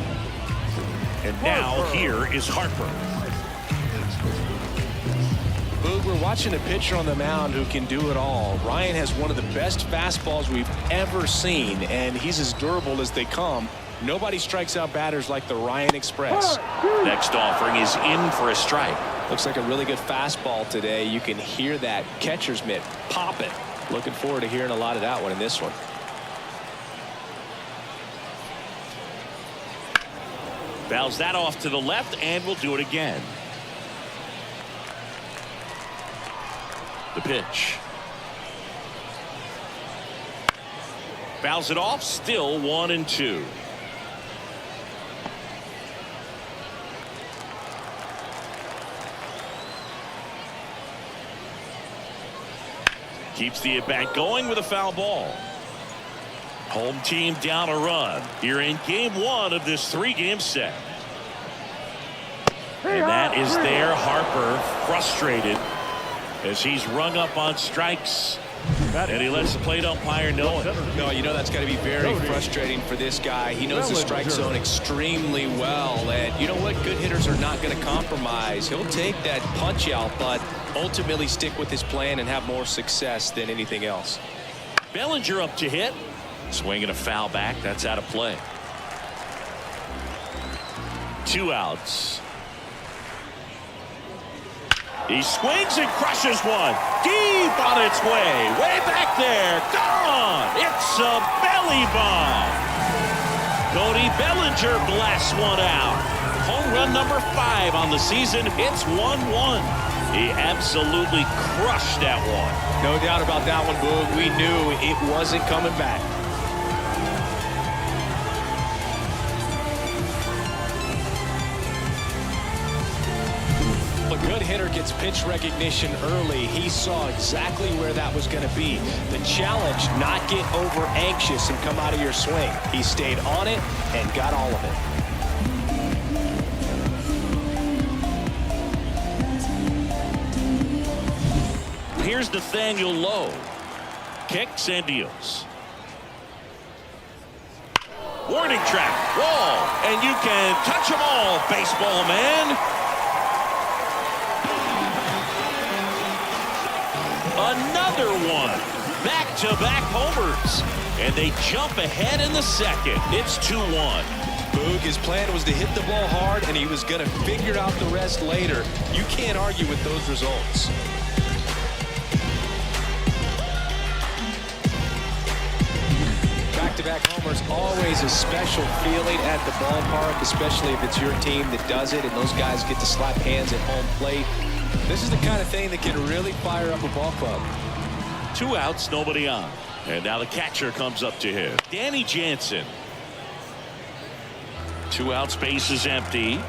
Speaker 1: And now here is Harper.
Speaker 2: Boog, we're we're watching a pitcher on the mound who can do it all. Ryan has one of the best fastballs we've ever seen, and he's as durable as they come. Nobody strikes out batters like the Ryan Express.
Speaker 1: Next offering is in for a strike.
Speaker 2: Looks like a really good fastball today. You can hear that catcher's mitt pop it. Looking forward to hearing a lot of that one in this one.
Speaker 1: Fouls that off to the left, and we'll do it again. The pitch. Fouls it off, still 1-2. Keeps the at-bat going with a foul ball. Home team down a run here in game 1 of this 3-game set. And that is there. Harper frustrated as he's rung up on strikes. And he lets the plate umpire know it.
Speaker 2: No, you know that's got to be very frustrating for this guy. He knows the strike zone extremely well. And you know what? Good hitters are not going to compromise. He'll take that punch out, but ultimately stick with his plan and have more success than anything else.
Speaker 1: Bellinger up to hit. Swinging a foul back. That's out of play. 2 outs. He swings and crushes one. Deep on its way. Way back there. Gone. It's a belly bomb. Cody Bellinger blasts one out. Home run number 5 on the season. It's 1-1. He absolutely crushed that one.
Speaker 2: No doubt about that one, Boog. We knew it wasn't coming back. A good hitter gets pitch recognition early. He saw exactly where that was going to be. The challenge, not get over anxious and come out of your swing. He stayed on it and got all of it.
Speaker 1: Here's Nathaniel Lowe. Kicks and deals. Warning track. Wall. And you can touch them all, baseball man. Another one. Back-to-back homers. And they jump ahead in the second. It's 2-1.
Speaker 2: Boog, his plan was to hit the ball hard, and he was going to figure out the rest later. You can't argue with those results. Back-to-back homers, always a special feeling at the ballpark, especially if it's your team that does it, and those guys get to slap hands at home plate. This is the kind of thing that can really fire up a ball club.
Speaker 1: 2 outs, nobody on. And now the catcher comes up to hit. Danny Jansen. 2 outs, base is empty.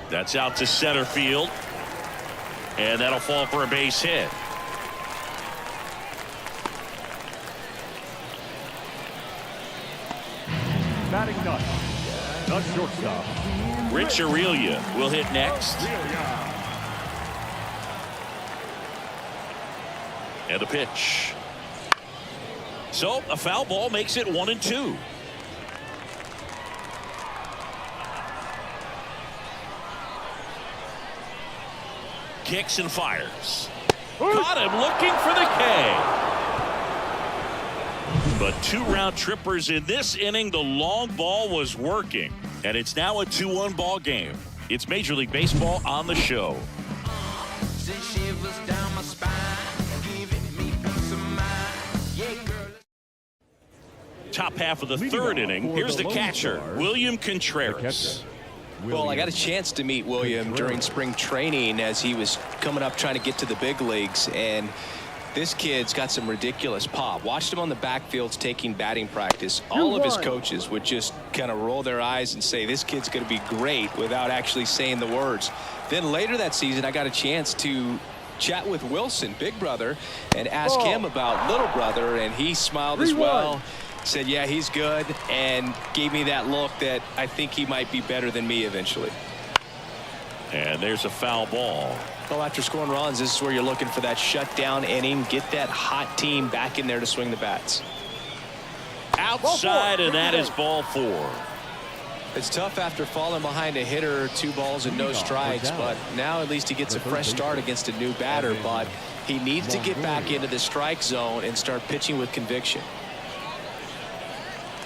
Speaker 1: That's out to center field. And that'll fall for a base hit.
Speaker 4: Batting ninth, the shortstop.
Speaker 1: Rich Aurelia will hit next. And a pitch. So a foul ball makes it 1-2. Kicks and fires. Caught him looking for the K. But 2 round trippers in this inning. The long ball was working. And it's now a 2-1 ball game. It's Major League Baseball on the show. Top half of the 3rd inning. Here's the catcher, William Contreras.
Speaker 2: Well, I got a chance to meet William during spring training as he was coming up trying to get to the big leagues, and this kid's got some ridiculous pop. Watched him on the backfields taking batting practice. All of his coaches would just kind of roll their eyes and say this kid's going to be great without actually saying the words. Then later that season I got a chance to chat with Wilson, big brother, and ask him about little brother, and he smiled as well. Said, yeah, he's good, and gave me that look that I think he might be better than me eventually.
Speaker 1: And there's a foul ball.
Speaker 2: Well, after scoring runs, this is where you're looking for that shutdown inning. Get that hot team back in there to swing the bats.
Speaker 1: Outside, and that is ball 4.
Speaker 2: It's tough after falling behind a hitter, 2 balls and no strikes, but now at least he gets a fresh start against a new batter, but he needs to get back into the strike zone and start pitching with conviction.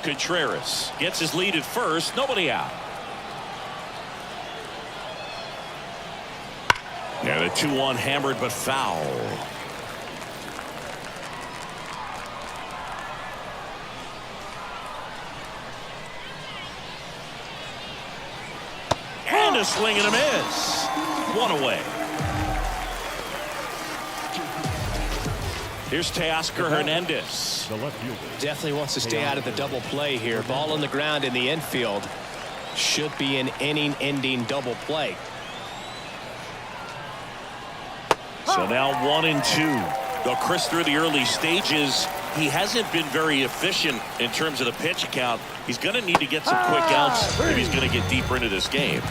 Speaker 1: Contreras gets his lead at first, nobody out. And a 2-1 hammered but foul. And a swing and a miss. 1 away. Here's Teoscar Hernandez.
Speaker 4: The left fielder.
Speaker 2: Definitely wants to stay out of the double play here. Ball on the ground in the infield. Should be an inning-ending double play.
Speaker 1: So now 1-2. Though Chris, through the early stages, he hasn't been very efficient in terms of the pitch count. He's going to need to get some quick outs if he's going to get deeper into this game.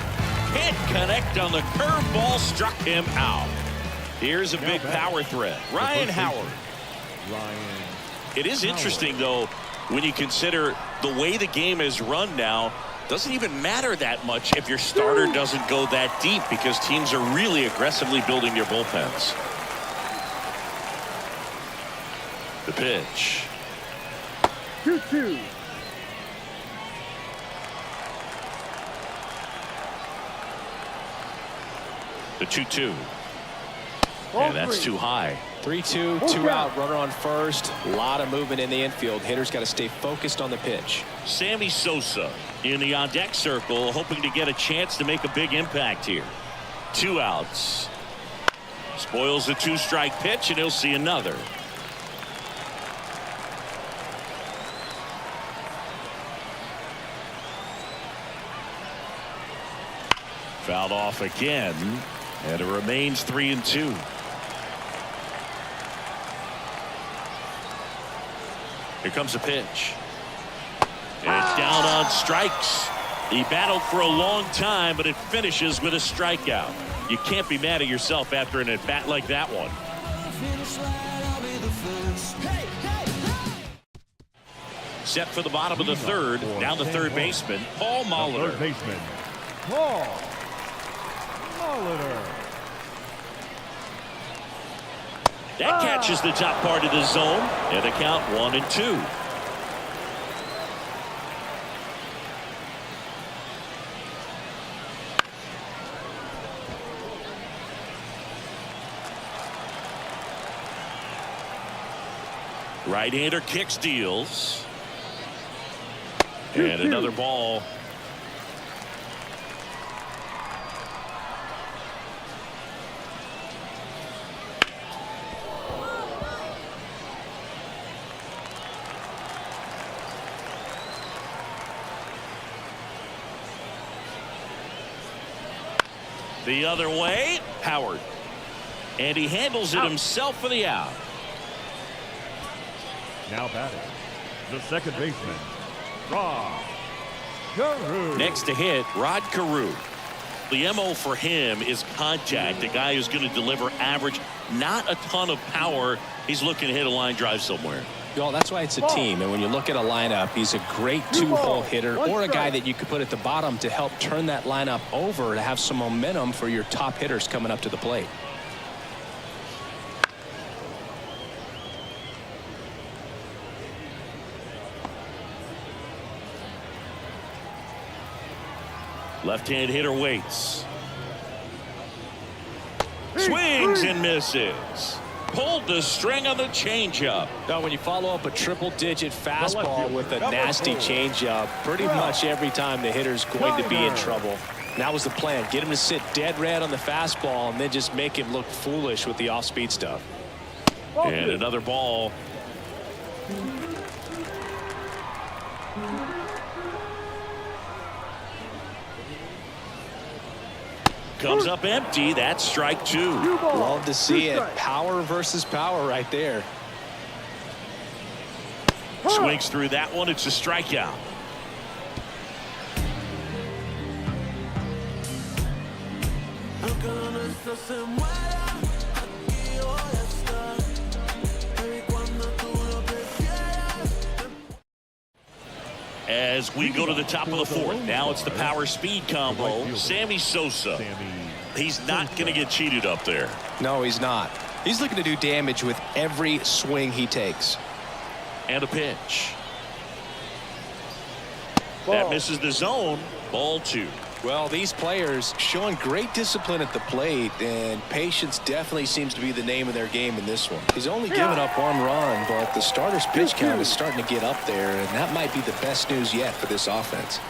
Speaker 1: Can't connect on the curveball, struck him out. Here's a big power threat. Ryan Howard. It is interesting, though, when you consider the way the game is run now. Doesn't even matter that much if your starter doesn't go that deep, because teams are really aggressively building their bullpens. The pitch.
Speaker 6: 2-2.
Speaker 1: The 2-2. And that's too high.
Speaker 2: 3-2, 2 out, runner on first. A lot of movement in the infield. Hitters got to stay focused on the pitch.
Speaker 1: Sammy Sosa in the on-deck circle, hoping to get a chance to make a big impact here. 2 outs. Spoils the 2-strike pitch, and he'll see another. Fouled off again, and it remains 3-2. Here comes a pitch. And it's down on strikes. He battled for a long time, but it finishes with a strikeout. You can't be mad at yourself after an at-bat like that one. Set for the bottom of the third. Down the third baseman, Paul Molitor.
Speaker 4: Third baseman, Paul Molitor.
Speaker 1: That catches the top part of the zone, and the count 1-2. Right-hander kicks, deals. And another ball. The other way, Howard. And he handles it himself for the out.
Speaker 4: Now batting, the second baseman, Rod Carew.
Speaker 1: Next to hit, Rod Carew. The MO for him is contact. A guy who's going to deliver average, not a ton of power. He's looking to hit a line drive somewhere.
Speaker 2: Well, that's why it's a team. And when you look at a lineup, he's a great 2-hole hitter, or a guy that you could put at the bottom to help turn that lineup over to have some momentum for your top hitters coming up to the plate.
Speaker 1: Left-hand hitter waits. Swings and misses. Pulled the string on the changeup.
Speaker 2: Now, when you follow up a triple-digit fastball with a nasty changeup, pretty much every time the hitter's going to be in trouble. And that was the plan. Get him to sit dead red on the fastball and then just make him look foolish with the off-speed stuff.
Speaker 1: And another ball. Comes up empty. That's strike 2.
Speaker 2: Love to see it. Power versus power right there.
Speaker 1: Swings through that one. It's a strikeout. as we go to the top of the fourth. Now it's the power speed combo. Sammy Sosa. He's not going to get cheated up there.
Speaker 2: No, he's not. He's looking to do damage with every swing he takes.
Speaker 1: And a pitch. That misses the zone. Ball 2.
Speaker 2: Well, these players showing great discipline at the plate, and patience definitely seems to be the name of their game in this one. He's only given up 1 run, but the starter's pitch count is starting to get up there, and that might be the best news yet for this offense.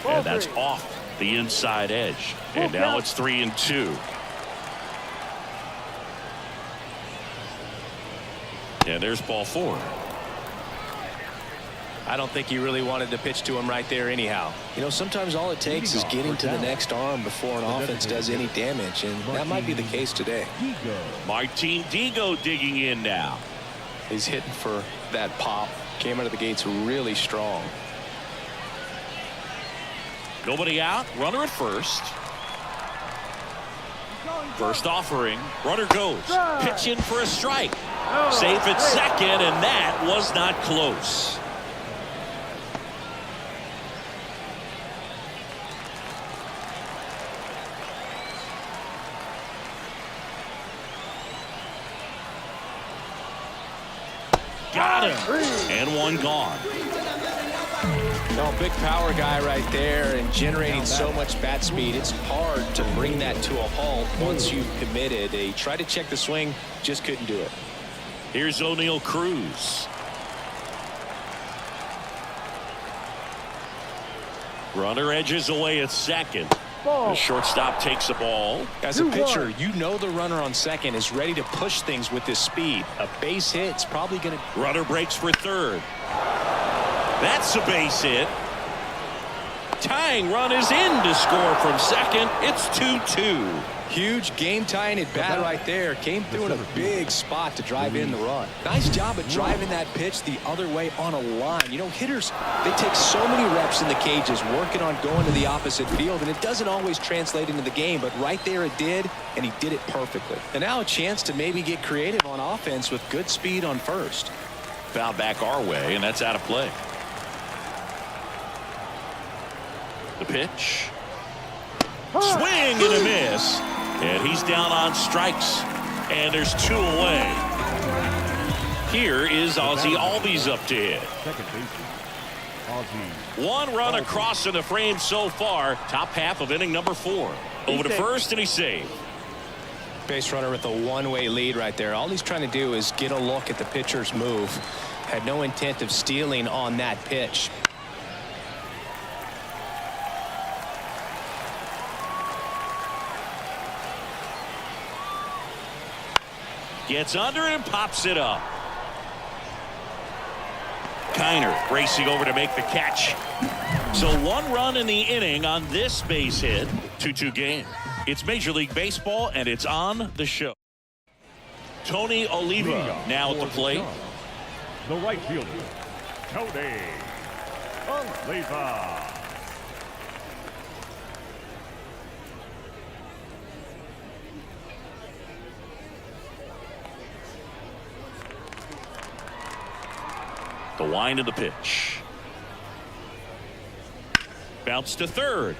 Speaker 1: And that's off the inside edge. And now it's 3-2. And there's ball 4.
Speaker 2: I don't think he really wanted to pitch to him right there anyhow. You know, sometimes all it takes is getting to the next arm before an offense does any damage, and that might be the case today.
Speaker 1: Martin Digo digging in now.
Speaker 2: He's hitting for that pop. Came out of the gates really strong.
Speaker 1: Nobody out. Runner at first. First offering. Runner goes. Pitch in for a strike. Safe at second, and that was not close. Got him. And 1 gone.
Speaker 2: Well, big power guy right there and generating so much bat speed. It's hard to bring that to a halt once you've committed. He tried to check the swing, just couldn't do it.
Speaker 1: Here's O'Neal Cruz. Runner edges away at second. The shortstop takes the ball.
Speaker 2: As a pitcher, you know the runner on second is ready to push things with his speed. A base hit's probably going to...
Speaker 1: Runner breaks for third. That's a base hit. Tying run is in to score from second. It's 2-2.
Speaker 2: Huge game-tying at bat right there. Came through in a big spot to drive in the run. Nice job of driving that pitch the other way on a line. You know, hitters, they take so many reps in the cages working on going to the opposite field, and it doesn't always translate into the game, but right there it did, and he did it perfectly. And now a chance to maybe get creative on offense with good speed on first.
Speaker 1: Foul back our way, and that's out of play. The pitch. Swing and a miss. And he's down on strikes. And there's 2 away. Here is Ozzie Albies up to hit. 1 run across in the frame so far. Top half of inning number 4. Over to first, and he's saved.
Speaker 2: Base runner with a one-way lead right there. All he's trying to do is get a look at the pitcher's move. Had no intent of stealing on that pitch.
Speaker 1: Gets under it and pops it up. Kiner racing over to make the catch. So 1 run in the inning on this base hit. 2-2 game. It's Major League Baseball, and it's on the show. Tony Oliva now at the plate.
Speaker 4: The right fielder, Tony Oliva.
Speaker 1: The wind of the pitch. Bounce to third.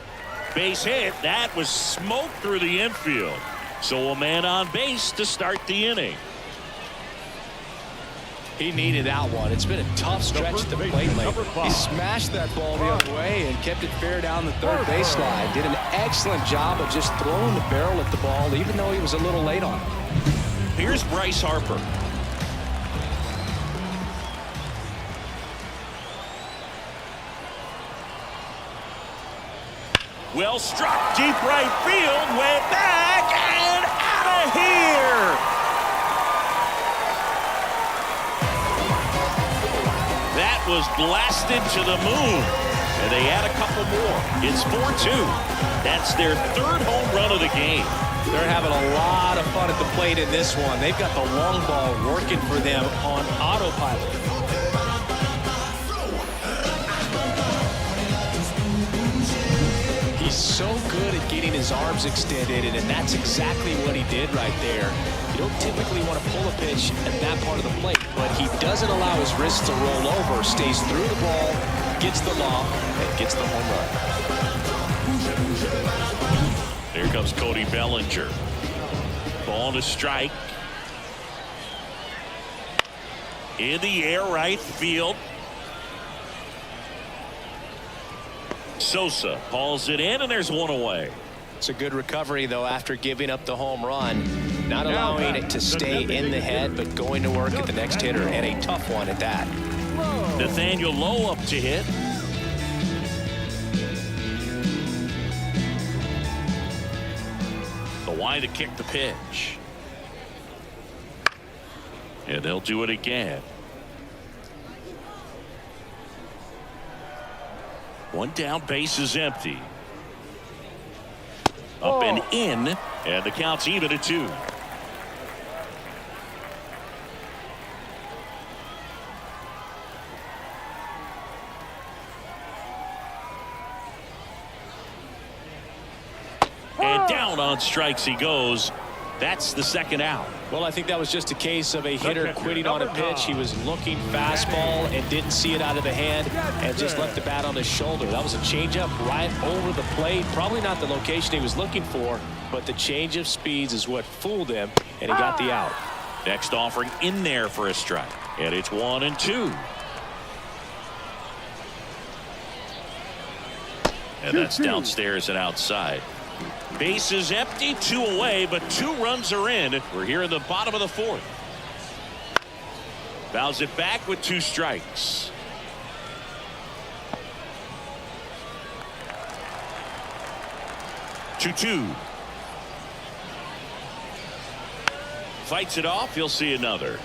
Speaker 1: Base hit. That was smoke through the infield. So a man on base to start the inning.
Speaker 2: He needed that one. It's been a tough stretch at the plate lately. He smashed that ball the other way and kept it fair down the third baseline. Did an excellent job of just throwing the barrel at the ball, even though he was a little late on it.
Speaker 1: Here's Bryce Harper. Well struck, deep right field, way back and out of here. That was blasted to the moon, and they add a couple more. It's 4-2. That's their 3rd home run of the game.
Speaker 2: They're having a lot of fun at the plate in this one. They've got the long ball working for them on autopilot. He He's so good at getting his arms extended, and that's exactly what he did right there. You don't typically want to pull a pitch at that part of the plate, but he doesn't allow his wrists to roll over, stays through the ball, gets the lob, and gets the home run.
Speaker 1: Here comes Cody Bellinger. Ball to strike. In the air, right field. Sosa hauls it in, and there's one away.
Speaker 2: It's a good recovery, though, after giving up the home run. Not allowing it to stay in the head, but going to work at the next hitter, and a tough one at that.
Speaker 1: Nathaniel Lowe up to hit. The wide to kick the pitch. And they'll do it again. One down, base is empty. Up and in, and the count's even at 2. And down on strikes he goes. That's the second out.
Speaker 2: Well, I think that was just a case of a hitter quitting on a pitch. He was looking fastball and didn't see it out of the hand and just left the bat on his shoulder. That was a changeup right over the plate. Probably not the location he was looking for, but the change of speeds is what fooled him, and he got the out.
Speaker 1: Next offering in there for a strike, and it's 1-2. And that's downstairs and outside. Base is empty, 2 away, but 2 runs are in. We're here in the bottom of the 4th. Fouls it back with 2 strikes. Two. Fights it off. He'll see another.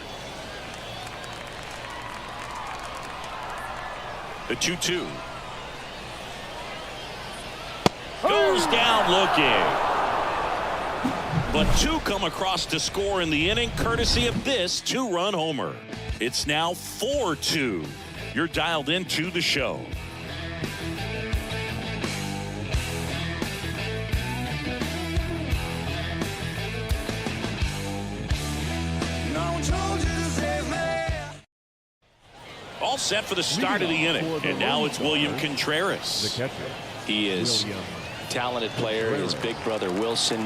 Speaker 1: The 2-2. Goes down looking. But 2 come across to score in the inning, courtesy of this 2-run homer. It's now 4-2. You're dialed into the show. All set for the start of the inning. And now it's William Contreras.
Speaker 4: The catcher.
Speaker 2: He is a talented player. His big brother Wilson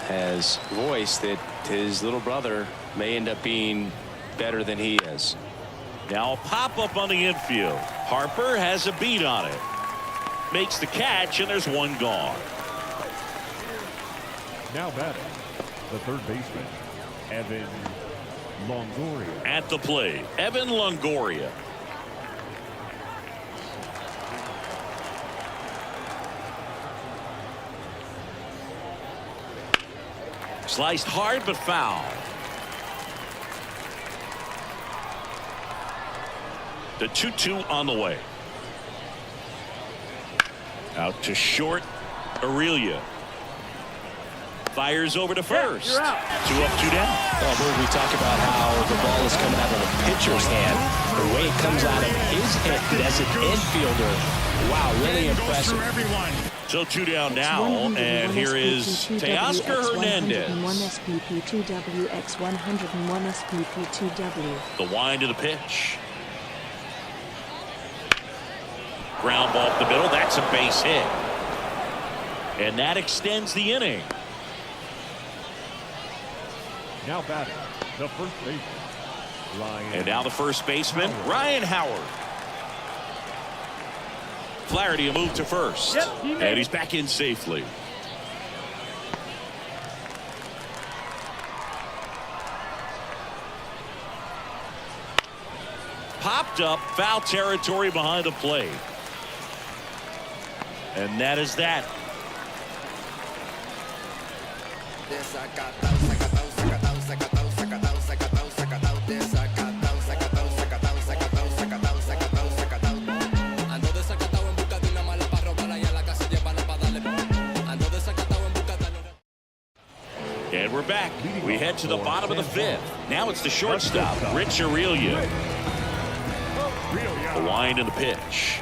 Speaker 2: has voiced that his little brother may end up being better than he is.
Speaker 1: Now a pop-up on the infield. Harper has a beat on it. Makes the catch, and there's 1 gone.
Speaker 4: Now batting, the third baseman, Evan Longoria.
Speaker 1: At the plate, Evan Longoria. Sliced hard but foul. The 2-2 on the way. Out to short. Aurelia fires over to first. 2 up, 2 down.
Speaker 2: Well, we talk about how the ball is coming out of the pitcher's hand. The way it comes out of his hand as an infielder. Wow, really impressive.
Speaker 1: So 2 down now, and here is Teoscar Hernandez. The wind of the pitch. Ground ball up the middle. That's a base hit. And that extends the inning.
Speaker 4: Now batting, the first baseman, Ryan.
Speaker 1: And now the first baseman, Ryan Howard. Flaherty a move to first. And he's back in safely. Popped up, foul territory behind the plate. And that is that. And we're back. We head to the bottom of the 5th. Now it's the shortstop, Rich Aurelia. The wind and the pitch.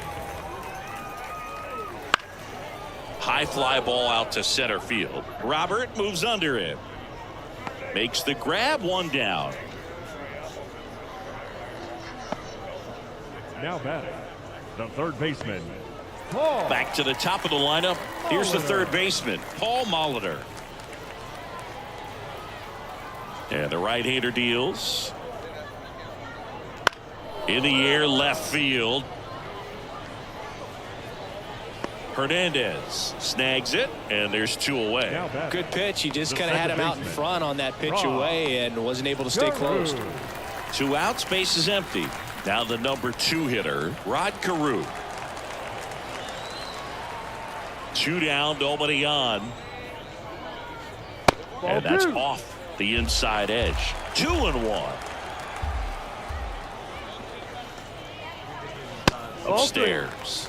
Speaker 1: High fly ball out to center field. Robert moves under it. Makes the grab, one down.
Speaker 4: Now batting, the third baseman,
Speaker 1: Back to the top of the lineup. Here's the third baseman, Paul Molitor. And the right-hander deals. In the air, left field. Hernandez snags it, and there's 2 away.
Speaker 2: Good pitch. He just kind of had him out in front on that pitch away and wasn't able to stay close.
Speaker 1: 2 outs, base is empty. Now the number 2 hitter, Rod Carew. 2 down, nobody on. And that's off the inside edge. 2-1. Upstairs.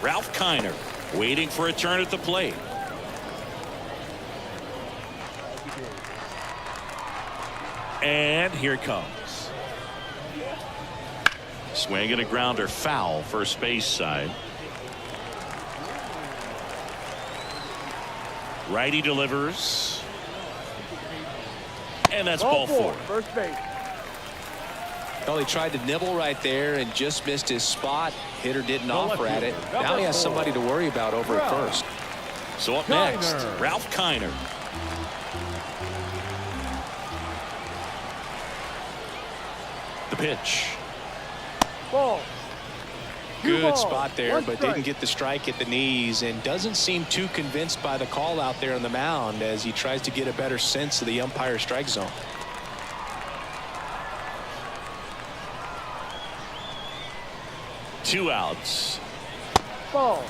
Speaker 1: Ralph Kiner waiting for a turn at the plate. And here it comes. Swing and a grounder, foul, first base side. Righty delivers. And that's ball 4.
Speaker 6: First base.
Speaker 2: Well, he tried to nibble right there and just missed his spot. Hitter didn't offer at it. Now he has somebody to worry about over at first.
Speaker 1: So up next, Ralph Kiner. The pitch.
Speaker 6: Ball.
Speaker 2: Good spot there, but didn't get the strike at the knees and doesn't seem too convinced by the call out there on the mound as he tries to get a better sense of the umpire strike zone.
Speaker 1: Two outs.
Speaker 6: Ball.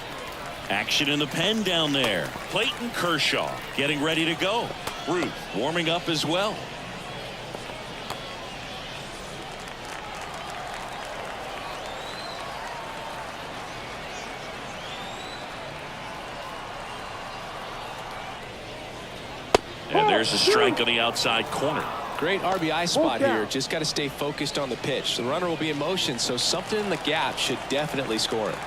Speaker 1: Action in the pen down there. Clayton Kershaw getting ready to go. Ruth warming up as well. And there's a strike on the outside corner.
Speaker 2: Great RBI spot here. Just got to stay focused on the pitch. The runner will be in motion, so something in the gap should definitely score it.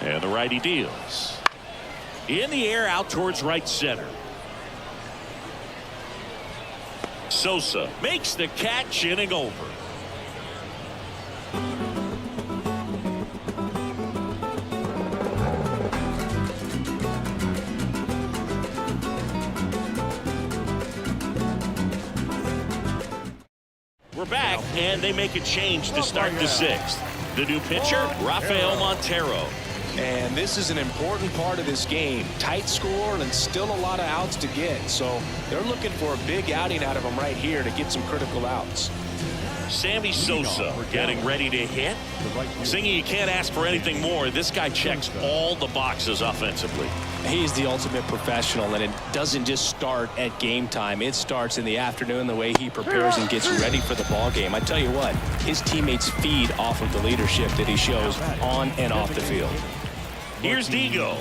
Speaker 1: And the righty deals. In the air out towards right center. Sosa makes the catch, inning over. We're back, and they make a change to start the 6th. The new pitcher, Rafael Montero.
Speaker 2: And this is an important part of this game. Tight score and still a lot of outs to get. So they're looking for a big outing out of him right here to get some critical outs.
Speaker 1: Sammy Sosa getting ready to hit. Singy, you can't ask for anything more. This guy checks all the boxes offensively.
Speaker 2: He's the ultimate professional, and it doesn't just start at game time. It starts in the afternoon, the way he prepares and gets ready for the ball game. I tell you what, his teammates feed off of the leadership that he shows on and off the field.
Speaker 1: Here's Digo.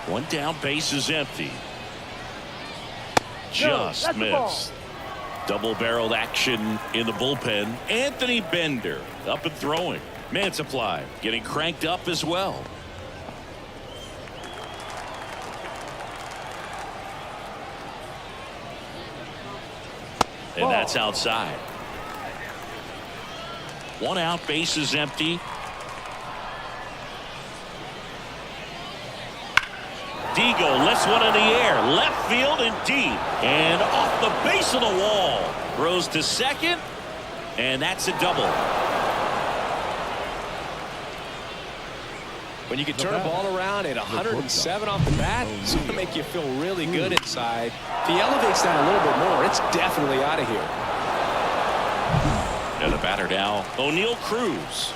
Speaker 1: One down, base is empty. Just missed. Double-barreled action in the bullpen. Anthony Bender up and throwing. Mansupply getting cranked up as well. And that's outside. One out, base is empty. Digo lifts one in the air, left field and deep, and off the base of the wall. Throws to second, and that's a double.
Speaker 2: When you can turn a ball around at 107 off the bat, it's going to make you feel really good inside. If he elevates that a little bit more, it's definitely out of here.
Speaker 1: And the batter now, O'Neal Cruz.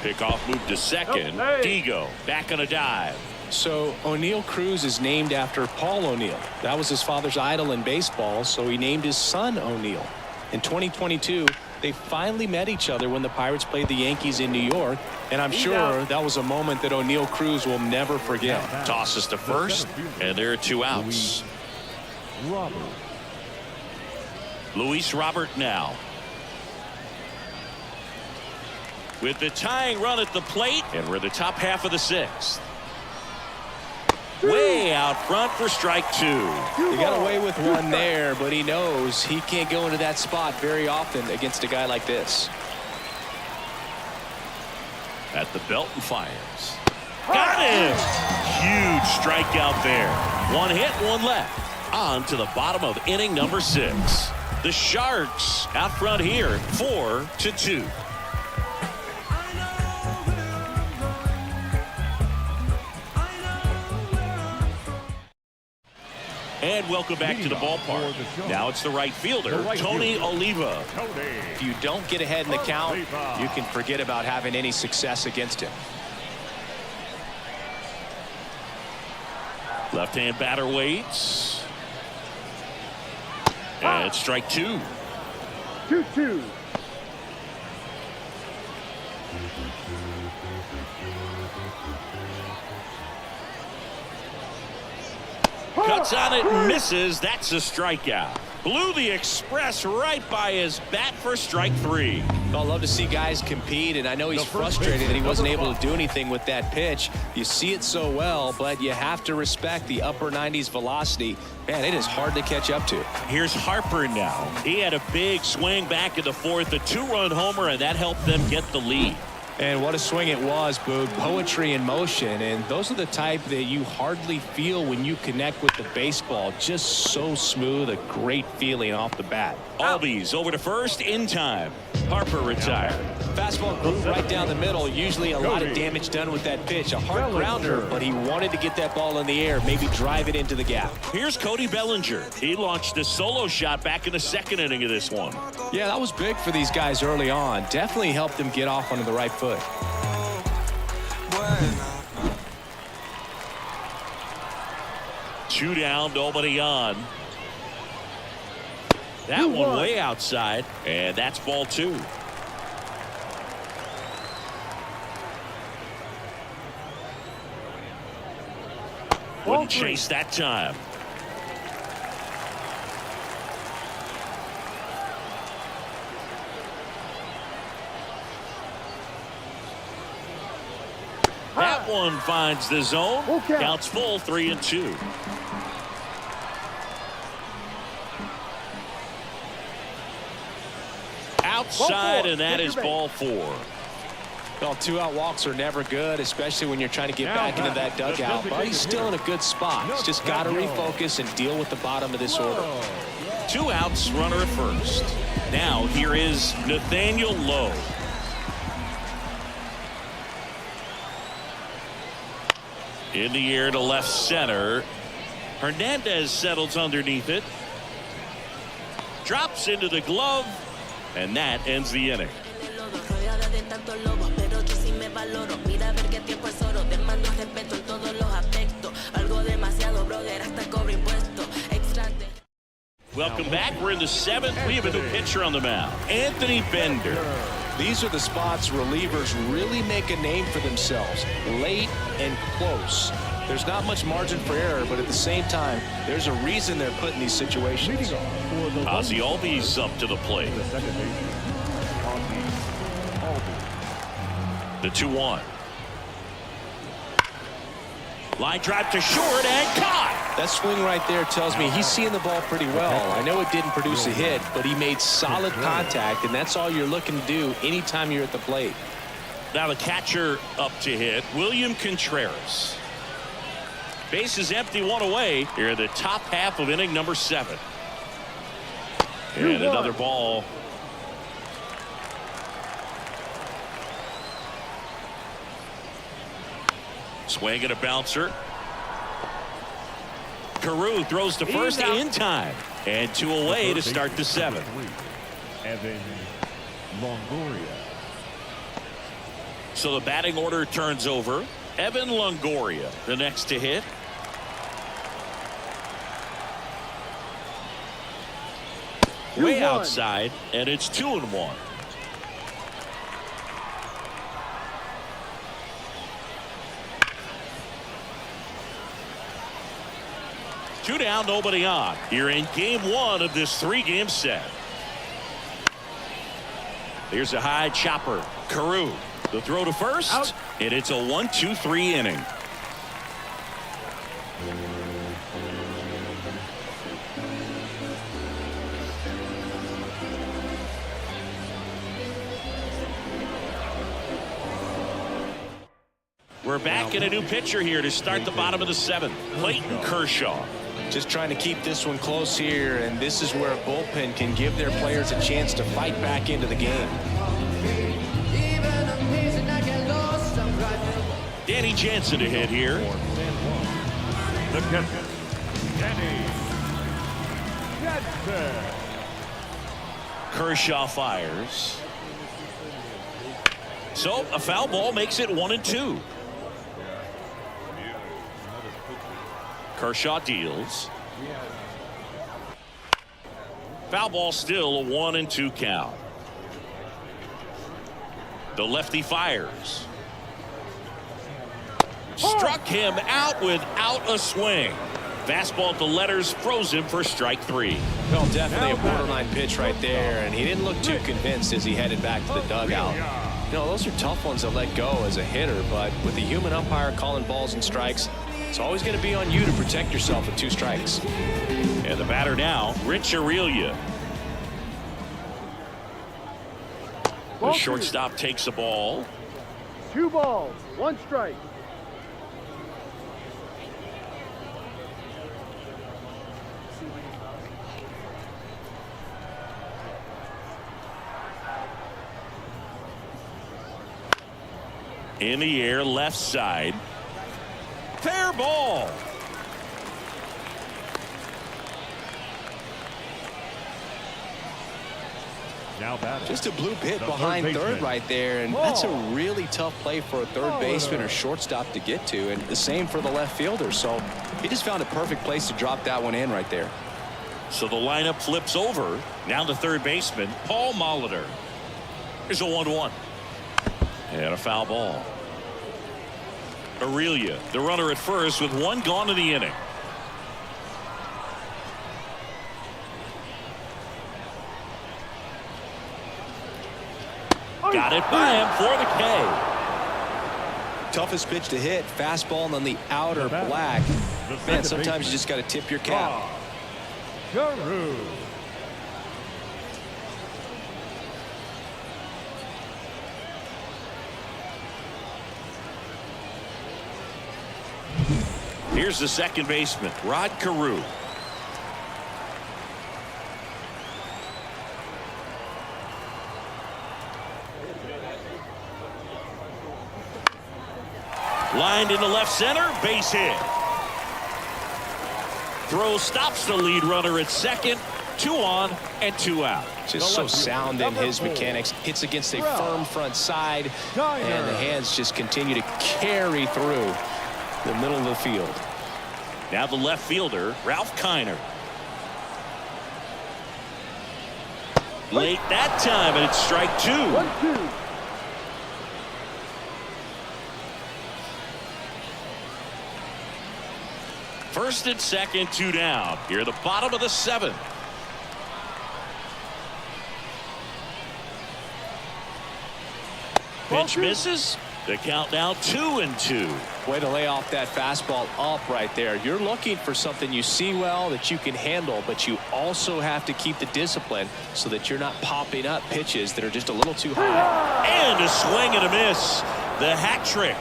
Speaker 1: Pickoff move to second. Digo back on a dive.
Speaker 2: So O'Neal Cruz is named after Paul O'Neal. That was his father's idol in baseball, so he named his son O'Neal. In 2022, They finally met each other when the Pirates played the Yankees in New York, and I'm sure that was a moment that O'Neal Cruz will never forget.
Speaker 1: Tosses to first, and there are 2 outs. Luis Robert now. With the tying run at the plate, and we're the top half of the 6th. Way out front for strike 2.
Speaker 2: He got away with one there, but he knows he can't go into that spot very often against a guy like this.
Speaker 1: At the belt and fires. Got him! Huge strikeout there. 1 hit, 1 left. On to the bottom of inning number 6. The Sharks out front here, 4-2. And welcome back to the ballpark. Now it's the right fielder, Tony Oliva.
Speaker 2: If you don't get ahead in the count, you can forget about having any success against him.
Speaker 1: Left-hand batter waits. And it's strike 2.
Speaker 6: 2-2.
Speaker 1: Cuts on it and misses. That's a strikeout. Blew the express right by his bat for strike 3.
Speaker 2: I'd love to see guys compete, and I know he's frustrated that he wasn't able to do anything with that pitch. You see it so well, but you have to respect the upper 90s velocity. Man, it is hard to catch up to.
Speaker 1: Here's Harper now. He had a big swing back in the 4th, a 2-run homer, and that helped them get the lead.
Speaker 2: And what a swing it was, Boog. Poetry in motion, and those are the type that you hardly feel when you connect with the baseball. Just so smooth, a great feeling off the bat.
Speaker 1: Albies over to first in time. Harper retired.
Speaker 2: Fastball groove right down the middle. Usually a lot of damage done with that pitch. A hard grounder, but he wanted to get that ball in the air, maybe drive it into the gap.
Speaker 1: Here's Cody Bellinger. He launched a solo shot back in the 2nd inning of this one.
Speaker 2: Yeah, that was big for these guys early on. Definitely helped them get off onto the right foot.
Speaker 1: 2 down, nobody on. That one way outside, and that's ball 2. Wouldn't chase that time. That one finds the zone. Counts full, 3-2. Outside, and that is ball 4.
Speaker 2: Well, 2-out walks are never good, especially when you're trying to get back into that dugout. But he's still in a good spot. He's just got to refocus and deal with the bottom of this order.
Speaker 1: 2 outs, runner at first. Now here is Nathaniel Lowe. In the air to left center. Hernandez settles underneath it. Drops into the glove. And that ends the inning. Welcome back. We're in the 7th. We have a new pitcher on the mound, Anthony Bender.
Speaker 2: These are the spots relievers really make a name for themselves, late and close. There's not much margin for error, but at the same time, there's a reason they're put in these situations.
Speaker 1: Ozzie Albies up to the plate. The 2-1. Line drive to short and caught.
Speaker 2: That swing right there tells me he's seeing the ball pretty well. I know it didn't produce a hit, but he made solid contact, and that's all you're looking to do anytime you're at the plate.
Speaker 1: Now the catcher up to hit, William Contreras. Base is empty, 1 away. Here in the top half of inning number 7. And another ball. Swing and a bouncer. Carew throws to first in time. And 2 away to start the 7th.
Speaker 4: Evan Longoria.
Speaker 1: So the batting order turns over. Evan Longoria, the next to hit. Way outside, and it's 2-1. 2 down, nobody on. Here in game 1 of this 3-game set. Here's a high chopper. Carew. The throw to first. Out. And it's a 1-2-3 inning. We're back in a new pitcher here to start the bottom of the 7th. Clayton Kershaw.
Speaker 2: Just trying to keep this one close here, and this is where a bullpen can give their players a chance to fight back into the game.
Speaker 1: Danny Jansen to hit here.
Speaker 4: The catcher, Danny Jansen.
Speaker 1: Kershaw fires. So a foul ball makes it 1-2. Kershaw deals. Foul ball, still a 1-2 count. The lefty fires. Struck him out without a swing. Fastball to letters, froze him for strike 3.
Speaker 2: Well, definitely a borderline pitch right there, and he didn't look too convinced as he headed back to the dugout. You know, those are tough ones to let go as a hitter, but with the human umpire calling balls and strikes, it's always going to be on you to protect yourself with 2 strikes.
Speaker 1: And the batter now, Rich Aurelia. The shortstop takes the ball.
Speaker 6: 2 balls, 1 strike.
Speaker 1: In the air, left side. Fair ball.
Speaker 4: Now
Speaker 2: just a blue hit behind third right there, and that's a really tough play for a third baseman or shortstop to get to, and the same for the left fielder. So he just found a perfect place to drop that one in right there.
Speaker 1: So the lineup flips over. Now the third baseman, Paul Molitor. Here's a 1-1. And a foul ball. Aurelia, the runner at first, with 1 gone in the inning. Got it by him for the K.
Speaker 2: Toughest pitch to hit, fastball on the outer black. Man, sometimes you just got to tip your cap.
Speaker 4: Carew.
Speaker 1: Here's the second baseman, Rod Carew. Lined into left center, base hit. Throw stops the lead runner at second. 2 on and 2 out.
Speaker 2: Just so sound in his mechanics. Hits against a firm front side, and the hands just continue to carry through the middle of the field.
Speaker 1: Now the left fielder, Ralph Kiner. Late that time, and it's strike 2.
Speaker 6: 1-2.
Speaker 1: First and second, 2 down. Here at the bottom of the 7th. Pitch misses. The count now 2-2.
Speaker 2: Way to lay off that fastball up right there. You're looking for something you see well that you can handle, but you also have to keep the discipline so that you're not popping up pitches that are just a little too high.
Speaker 1: And a swing and a miss. The hat trick.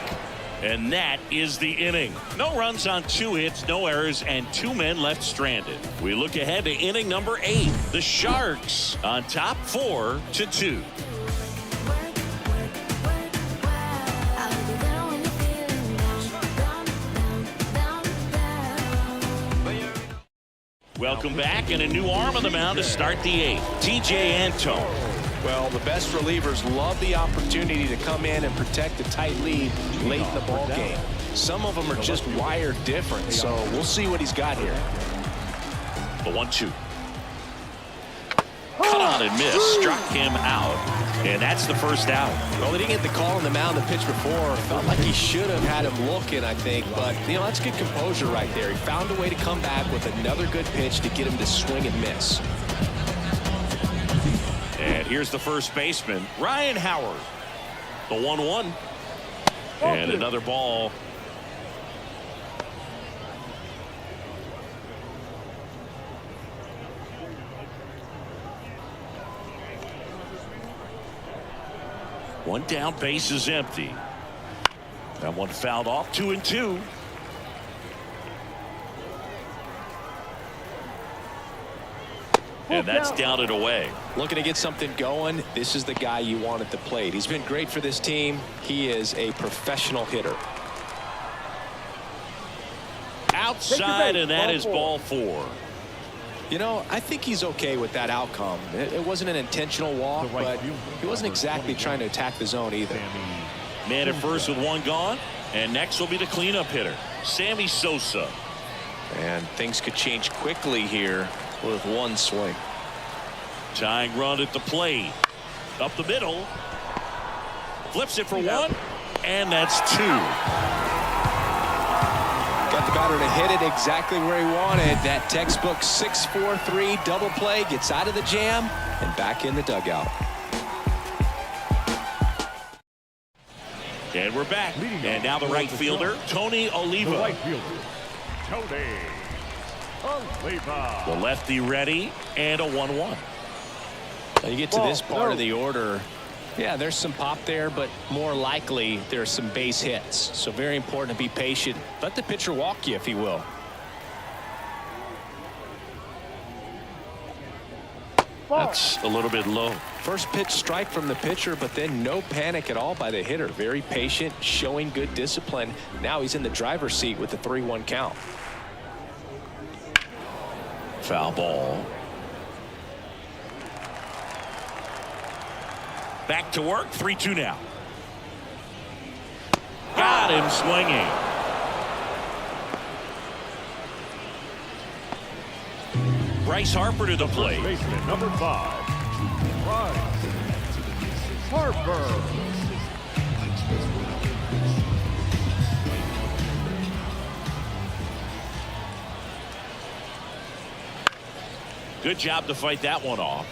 Speaker 1: And that is the inning. No runs on 2 hits, no errors, and 2 men left stranded. We look ahead to inning number 8. The Sharks on top 4-2. Welcome back, and a new arm on the mound to start the 8th. T.J. Antone.
Speaker 2: Well, the best relievers love the opportunity to come in and protect a tight lead late in the ball game. Some of them are just wired different, so we'll see what he's got here.
Speaker 1: The 1-2. Cut on and miss. Struck him out. And that's the first out.
Speaker 2: Well, he didn't get the call on the mound the pitch before. Felt like he should have had him looking, I think. But, you know, that's good composure right there. He found a way to come back with another good pitch to get him to swing and miss.
Speaker 1: And here's the first baseman, Ryan Howard. The 1-1. And another ball. One down, base is empty. That one fouled off, 2-2. And that's down and away.
Speaker 2: Looking to get something going. This is the guy you want at the plate. He's been great for this team. He is a professional hitter.
Speaker 1: Outside, and that is ball 4.
Speaker 2: You know, I think he's okay with that outcome. It wasn't an intentional walk, but he wasn't exactly trying to attack the zone either.
Speaker 1: Man at first with one gone, and next will be the cleanup hitter, Sammy Sosa.
Speaker 2: And things could change quickly here with one swing.
Speaker 1: Tying run at the plate. Up the middle. Flips it for one, and that's 2.
Speaker 2: Got the batter to hit it exactly where he wanted. That textbook 6-4-3 double play, gets out of the jam and back in the dugout.
Speaker 1: And we're back. And now the right fielder, Tony Oliva.
Speaker 4: The right fielder, Tony Oliva.
Speaker 1: The lefty ready, and a 1-1.
Speaker 2: Now you get to this part of the order. Yeah, there's some pop there, but more likely there's some base hits. So very important to be patient. Let the pitcher walk you if he will.
Speaker 1: That's a little bit low.
Speaker 2: First pitch strike from the pitcher, but then no panic at all by the hitter. Very patient, showing good discipline. Now he's in the driver's seat with the 3-1 count.
Speaker 1: Foul ball. Back to work, 3-2 now. Got him swinging. Bryce Harper to the plate.
Speaker 4: Baseman number 5, Bryce Harper.
Speaker 1: Good job to fight that one off.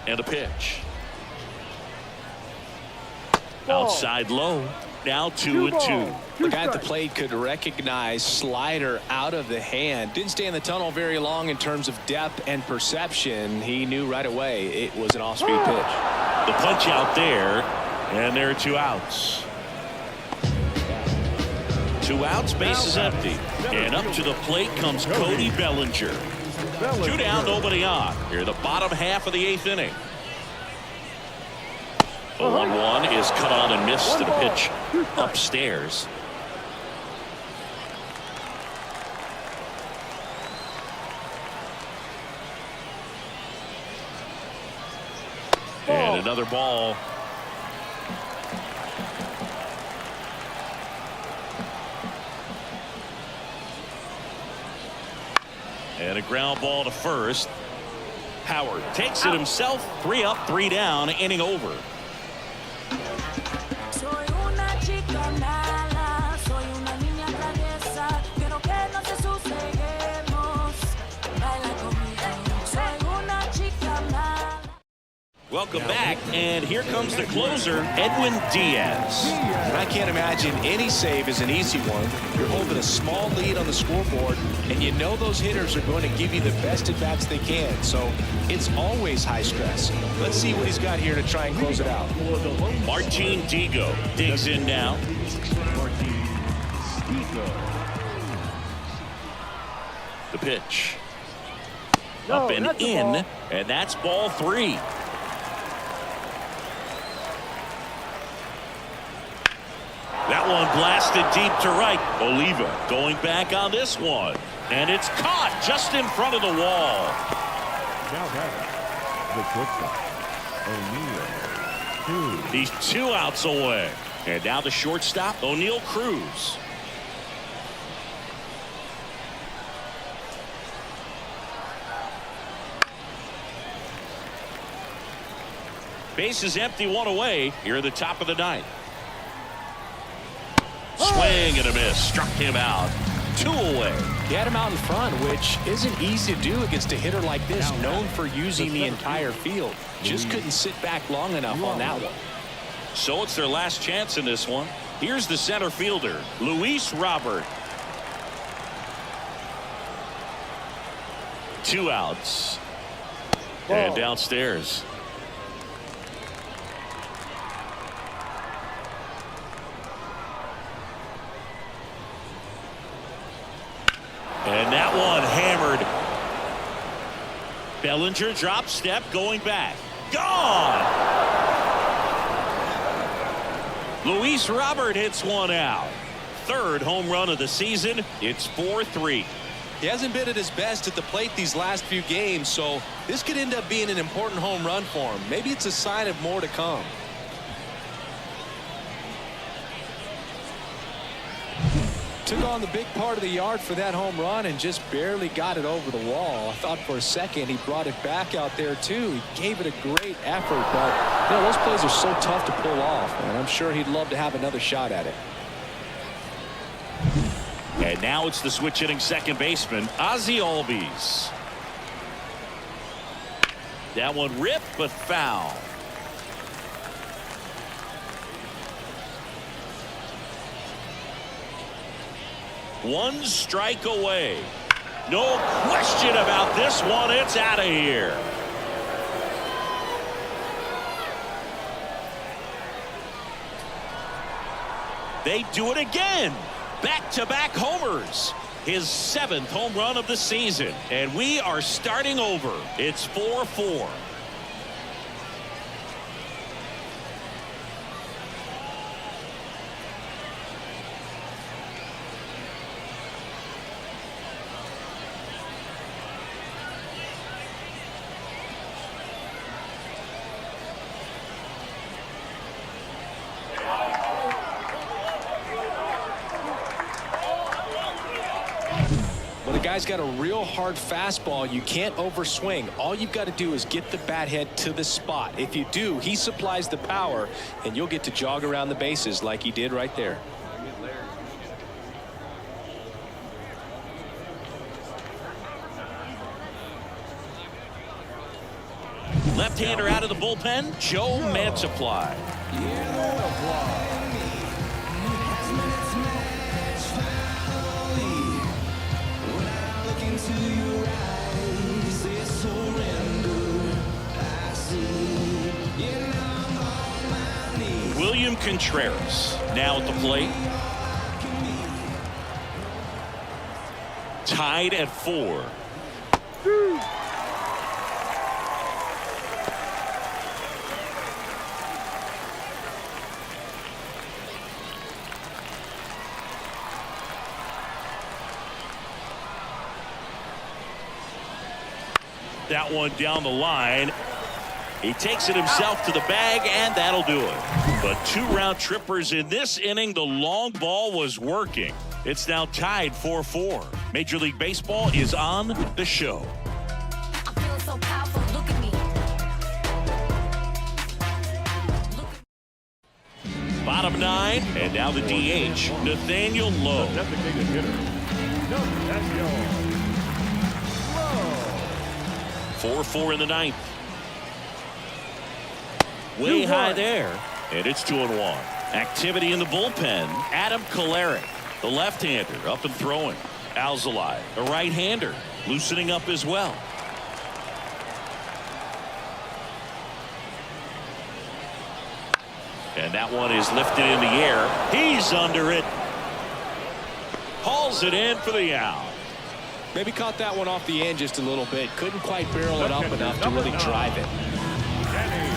Speaker 1: And a pitch. Outside low. Now 2-2.
Speaker 2: The guy at the plate could recognize slider out of the hand. Didn't stay in the tunnel very long in terms of depth and perception. He knew right away it was an off-speed pitch.
Speaker 1: The punch out there, and there are 2 outs. 2 outs, base is empty. And up to the plate comes Cody Bellinger. 2 down, nobody on. Here the bottom half of the 8th inning. The 1-1 is cut on and missed to the pitch upstairs. And another ball. And a ground ball to first. Howard takes it himself. 3 up, 3 down, inning over. Welcome back, and here comes the closer, Edwin Diaz.
Speaker 2: And I can't imagine any save is an easy one. You're holding a small lead on the scoreboard, and you know those hitters are going to give you the best at-bats they can. So it's always high stress. Let's see what he's got here to try and close it out.
Speaker 1: Martin Digo digs in now. The pitch. Up and in, and that's ball 3. That one blasted deep to right. Oliva going back on this one. And it's caught just in front of the wall.
Speaker 4: Now batting, the shortstop, O'Neill.
Speaker 1: He's 2 outs away. And now the shortstop, O'Neill Cruz. Base is empty, one away here at the top of the ninth. Swing and a miss. Struck him out. 2 away.
Speaker 2: He had him out in front, which isn't easy to do against a hitter like this, known for using the entire field. Just couldn't sit back long enough on that one.
Speaker 1: So it's their last chance in this one. Here's the center fielder, Luis Robert. 2 outs. And downstairs. And that one hammered. Bellinger drop step going back. Gone. Luis Robert hits one out. 3rd home run of the season. It's 4-3.
Speaker 2: He hasn't been at his best at the plate these last few games, so this could end up being an important home run for him. Maybe it's a sign of more to come. Took on the big part of the yard for that home run and just barely got it over the wall. I thought for a second he brought it back out there too. He gave it a great effort, but you know, those plays are so tough to pull off, and I'm sure he'd love to have another shot at it.
Speaker 1: And now it's the switch hitting second baseman, Ozzie Albies. That one ripped but foul. One strike away. No question about this one. It's out of here. They do it again. Back-to-back homers. His 7th home run of the season. And we are starting over. It's 4-4.
Speaker 2: Guy's got a real hard fastball. You can't overswing. All you've got to do is get the bat head to the spot. If you do, he supplies the power, and you'll get to jog around the bases like he did right there.
Speaker 1: Left-hander out of the bullpen, Joe Mantiply. William Contreras now at the plate. Tied at 4. That one down the line. He takes it himself to the bag, and that'll do it. But 2 round trippers in this inning. The long ball was working. It's now tied 4-4. Major League Baseball is on the show.
Speaker 10: I'm feeling so powerful. Look at me.
Speaker 1: Bottom 9, and now the DH, Nathaniel Lowe.
Speaker 4: Designated hitter, Nathaniel Lowe.
Speaker 1: 4-4 in the 9th. Way high there, and it's 2-1. Activity in the bullpen. Adam Kolarek, the left-hander, up and throwing. Alzolay, the right-hander, loosening up as well. And that one is lifted in the air. He's under it. Hauls it in for the out.
Speaker 2: Maybe caught that one off the end just a little bit. Couldn't quite barrel it up enough to really drive it.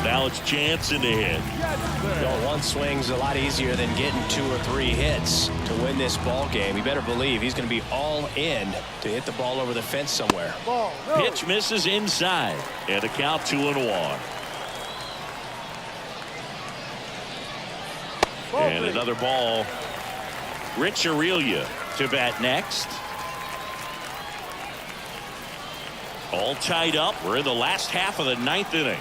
Speaker 1: Now it's Jansen to hit.
Speaker 2: You know, one swing's a lot easier than getting 2 or 3 hits to win this ball game. You better believe he's going to be all in to hit the ball over the fence somewhere.
Speaker 1: Pitch misses inside, and a count 2-1. And another ball. Rich Aurelia to bat next. All tied up. We're in the last half of the 9th inning.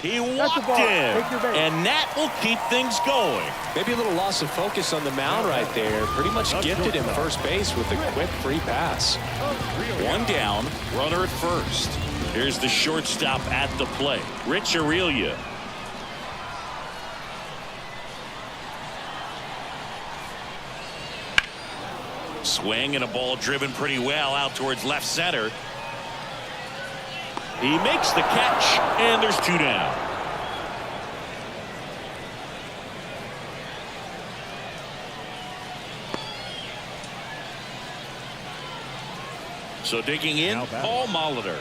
Speaker 1: He walked in, and that will keep things going.
Speaker 2: Maybe a little loss of focus on the mound right there. Pretty much gifted him first base with a quick free pass.
Speaker 1: One down, runner at first. Here's the shortstop at the plate, Rich Aurelia. Swing and a ball driven pretty well out towards left center. He makes the catch, and there's 2 down. So digging in, Paul Molitor.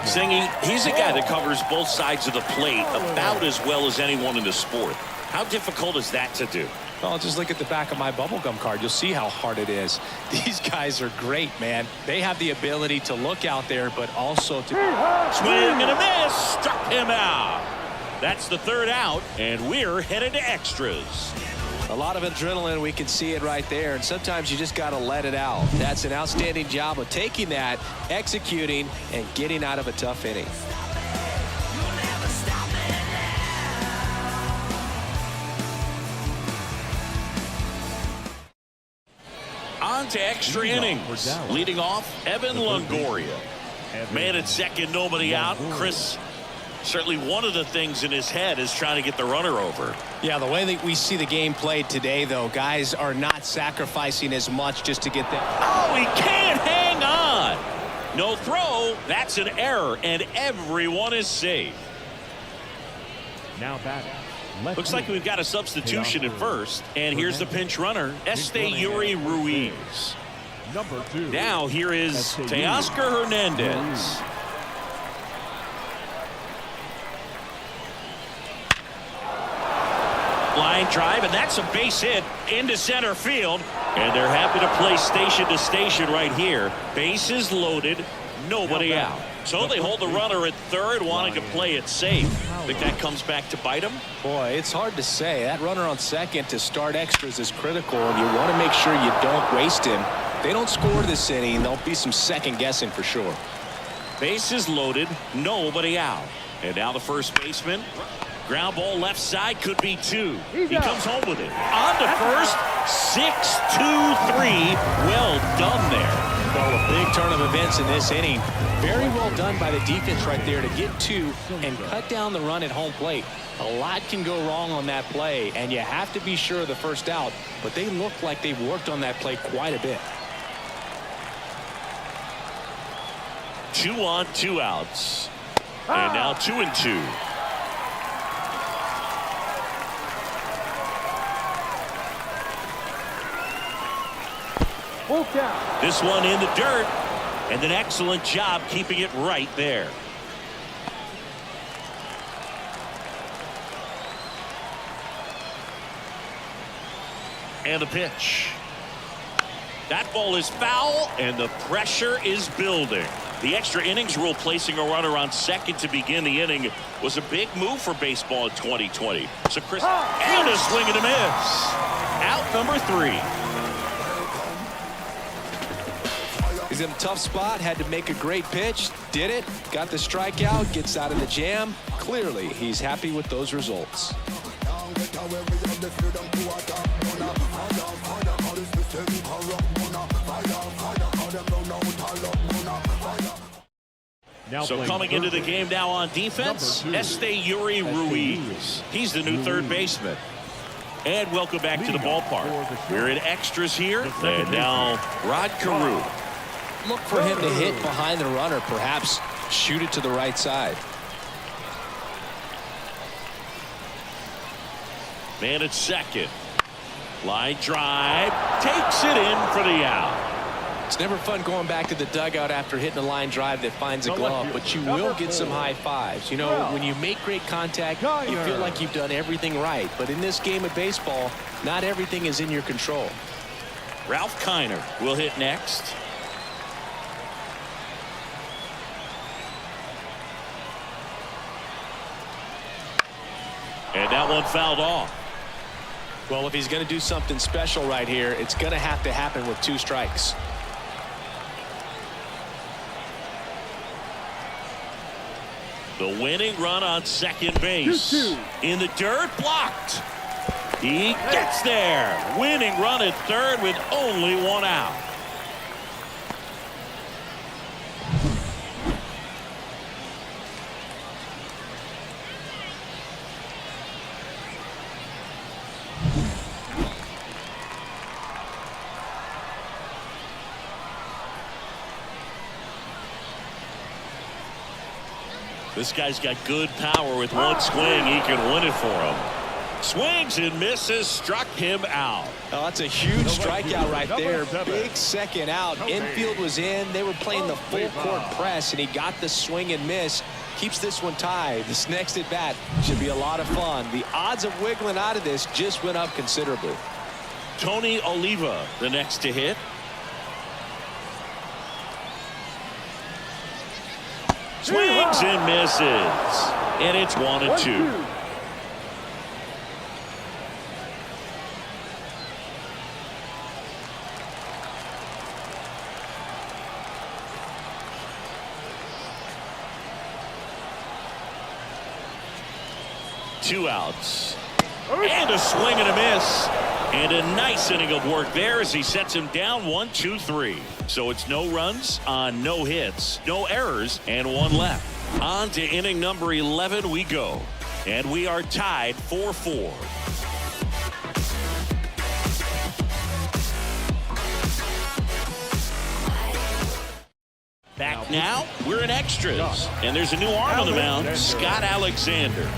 Speaker 1: Singing, he's a guy that covers both sides of the plate about as well as anyone in the sport. How difficult is that to do?
Speaker 2: Well, just look at the back of my bubblegum card. You'll see how hard it is. These guys are great, man. They have the ability to look out there, but also to...
Speaker 1: Swing and a miss. Struck him out. That's the 3rd out, and we're headed to extras.
Speaker 2: A lot of adrenaline. We can see it right there, and sometimes you just got to let it out. That's an outstanding job of taking that, executing, and getting out of a tough inning.
Speaker 1: On to extra innings. Leading off, Evan Longoria. Man at second, nobody out. Chris, certainly one of the things in his head is trying to get the runner over.
Speaker 2: Yeah, the way that we see the game played today, though, guys are not sacrificing as much just to get that.
Speaker 1: Oh, he can't hang on. No throw. That's an error, and everyone is safe.
Speaker 4: Now batting.
Speaker 1: Looks like we've got a substitution at first, and here's the pinch runner, Yuri Ruiz.
Speaker 4: Number 2.
Speaker 1: Now here is Teoscar Hernandez. Line drive, and that's a base hit into center field, and they're happy to play station to station right here. Bases loaded, nobody out. So they hold the runner at third, wanting to play it safe. Think that comes back to bite them?
Speaker 2: Boy, it's hard to say. That runner on second to start extras is critical, and you want to make sure you don't waste him. If they don't score this inning, there'll be some second guessing for sure.
Speaker 1: Bases loaded, nobody out. And now the first baseman. Ground ball left side, could be 2. He comes home with it. On to first, 6-2-3. Well done there.
Speaker 2: Well, a big turn of events in this inning. Very well done by the defense right there to get 2 and cut down the run at home plate. A lot can go wrong on that play, and you have to be sure of the first out, but they look like they've worked on that play quite a bit.
Speaker 1: 2 on, 2 outs. And now 2-2. This one in the dirt, and an excellent job keeping it right there. And the pitch. That ball is foul, and the pressure is building. The extra innings rule, placing a runner on second to begin the inning, was a big move for baseball in 2020. So Chris, and a swing and a miss. Out number 3.
Speaker 2: He's in a tough spot, had to make a great pitch, did it, got the strikeout, gets out of the jam. Clearly, he's happy with those results.
Speaker 1: So coming into the game now on defense, Yuri Ruiz. He's the new third baseman. And welcome back to the ballpark. We're in extras here, and now Rod Carew.
Speaker 2: Look for him to hit behind the runner, perhaps shoot it to the right side.
Speaker 1: Man at second. Line drive, takes it in for the out.
Speaker 2: It's never fun going back to the dugout after hitting a line drive that finds a glove, but you will get some high fives. You know, when you make great contact, you feel like you've done everything right. But in this game of baseball, not everything is in your control.
Speaker 1: Ralph Kiner will hit next. And that one fouled off.
Speaker 2: Well, if he's going to do something special right here, it's going to have to happen with 2 strikes.
Speaker 1: The winning run on second base.
Speaker 6: 2-2.
Speaker 1: In the dirt, blocked. He gets there. Winning run at third with only one out. This guy's got good power. With one swing, he can win it for him. Swings and misses, struck him out.
Speaker 2: Oh, that's a huge strikeout right there. Big second out. Infield was in. They were playing the full court press, and he got the swing and miss. Keeps this one tied. This next at bat should be a lot of fun. The odds of wiggling out of this just went up considerably.
Speaker 1: Tony Oliva, the next to hit. Swings and misses. And it's 1-2. Two outs. And a swing and a miss. And a nice inning of work there as he sets him down 1-2-3. So it's no runs on no hits, no errors, and one left. On to inning number 11 we go. And we are tied 4-4. Back now, we're in extras. And there's a new arm on the mound, Scott Alexander.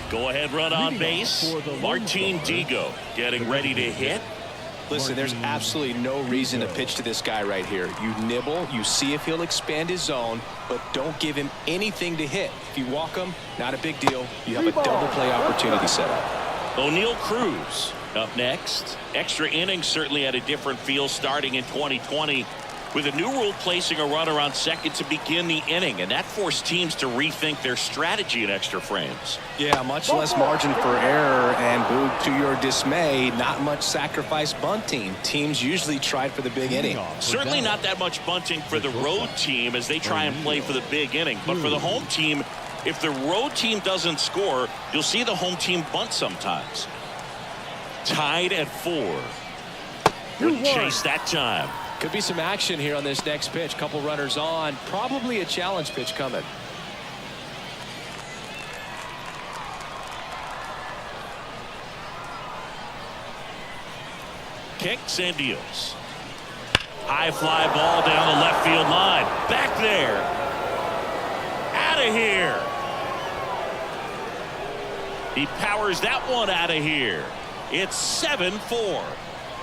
Speaker 1: Go-ahead run on base. Martin Digo getting ready to hit.
Speaker 2: Listen, there's absolutely no reason to pitch to this guy right here. You nibble, you see if he'll expand his zone, but don't give him anything to hit. If you walk him, not a big deal. You have a double play opportunity set up.
Speaker 1: O'Neal Cruz up next. Extra innings certainly had a different feel starting in 2020. With a new rule placing a runner on second to begin the inning, and that forced teams to rethink their strategy in extra frames.
Speaker 2: Yeah, much less margin for error, and Boog, to your dismay, not much sacrifice bunting. Teams usually tried for the big inning.
Speaker 1: Certainly not that much bunting for the road team as they try and play for the big inning. But for the home team, if the road team doesn't score, you'll see the home team bunt sometimes. Tied at 4. Wouldn't chase that time.
Speaker 2: Could be some action here on this next pitch. Couple runners on. Probably a challenge pitch coming.
Speaker 1: Kicks and deals. High fly ball down the left field line. Back there. Out of here. He powers that one out of here. It's 7-4.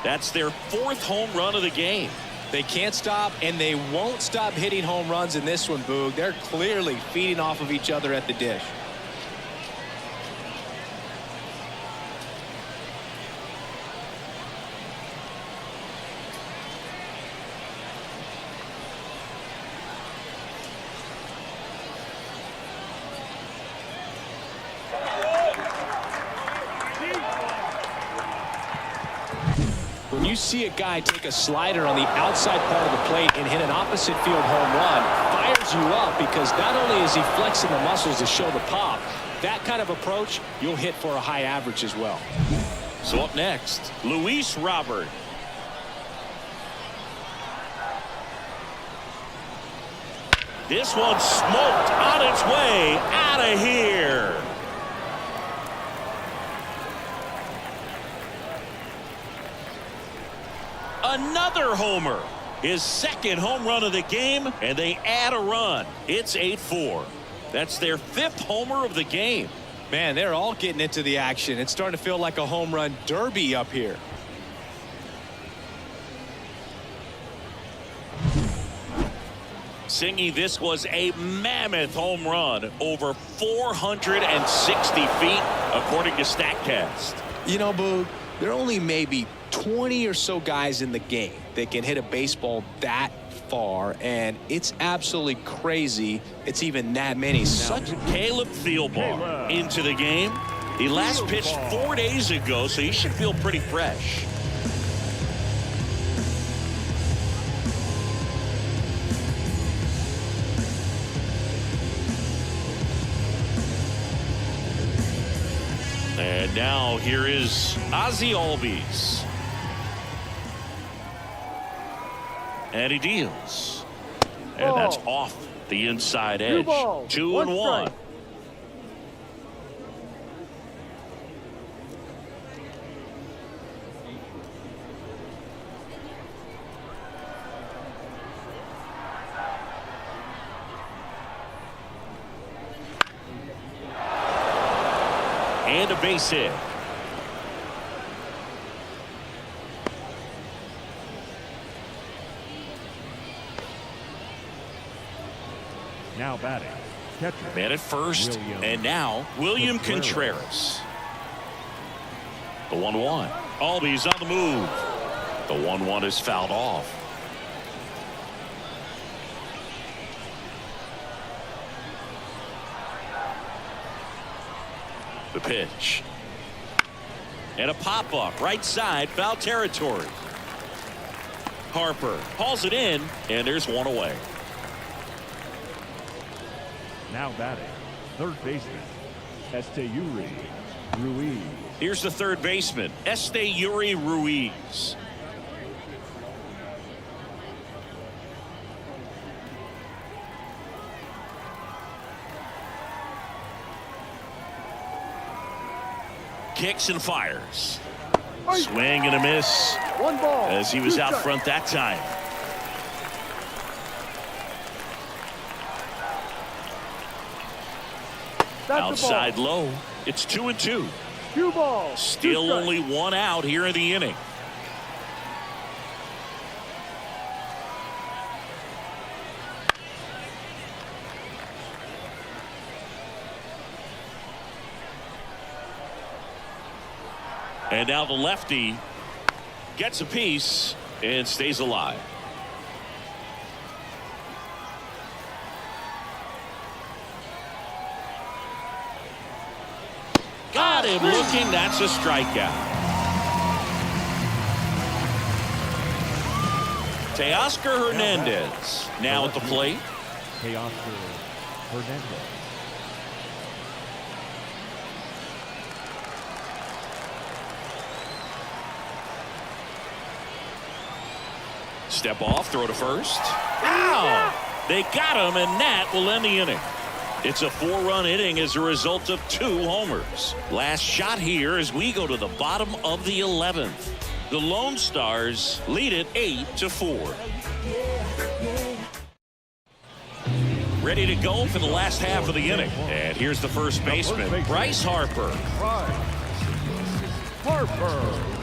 Speaker 1: That's their 4th home run of the game.
Speaker 2: They can't stop, and they won't stop hitting home runs in this one, Boog. They're clearly feeding off of each other at the dish. When you see a guy take a slider on the outside part of the plate and hit an opposite field home run, fires you up because not only is he flexing the muscles to show the pop, that kind of approach, you'll hit for a high average as well.
Speaker 1: So up next, Luis Robert. This one smoked on its way out of here. Another homer. His 2nd home run of the game, and they add a run. It's 8-4. That's their 5th homer of the game.
Speaker 2: Man, they're all getting into the action. It's starting to feel like a home run derby up here.
Speaker 1: Singy, this was a mammoth home run, over 460 feet, according to StatCast.
Speaker 2: You know, Boog, there are only maybe 20 or so guys in the game that can hit a baseball that far, and it's absolutely crazy it's even that many.
Speaker 1: Such Caleb Thielbar into the game. He last pitched 4 days ago, so he should feel pretty fresh. And now here is Ozzie Albies. And he deals. And that's off the inside edge. 2-1. And a base hit.
Speaker 4: Now batting, catcher.
Speaker 1: Man at first, and now William Contreras. The 1-1. Albies on the move. The 1-1 is fouled off. The pitch. And a pop-up right side, foul territory. Harper hauls it in, and there's one away.
Speaker 4: Now batting, third baseman, Esteury Ruiz.
Speaker 1: Here's the third baseman, Esteury Ruiz. Kicks and fires. Swing and a miss.
Speaker 6: 1 ball.
Speaker 1: As he was out front that time. Outside low. It's 2-2.
Speaker 6: 2 balls.
Speaker 1: Still only 1 out here in the inning. And now the lefty gets a piece and stays alive. Got him looking. That's a strikeout. Teoscar Hernandez now at the plate.
Speaker 4: Teoscar Hernandez.
Speaker 1: Step off, throw to first. Ow! They got him, and that will end the inning. It's a 4-run inning as a result of 2 homers. Last shot here as we go to the bottom of the 11th. The Lone Stars lead it 8-4. Ready to go for the last half of the inning. And here's the first baseman, Bryce Harper.
Speaker 4: Harper.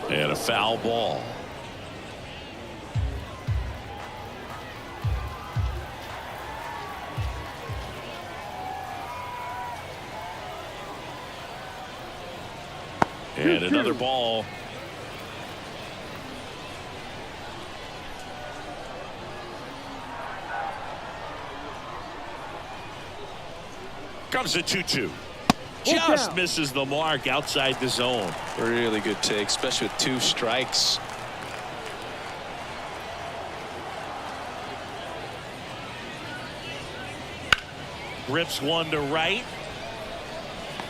Speaker 1: And a foul ball. And another ball. Comes a 2-2. Just misses the mark outside the zone.
Speaker 2: Really good take, especially with 2 strikes.
Speaker 1: Rips one to right.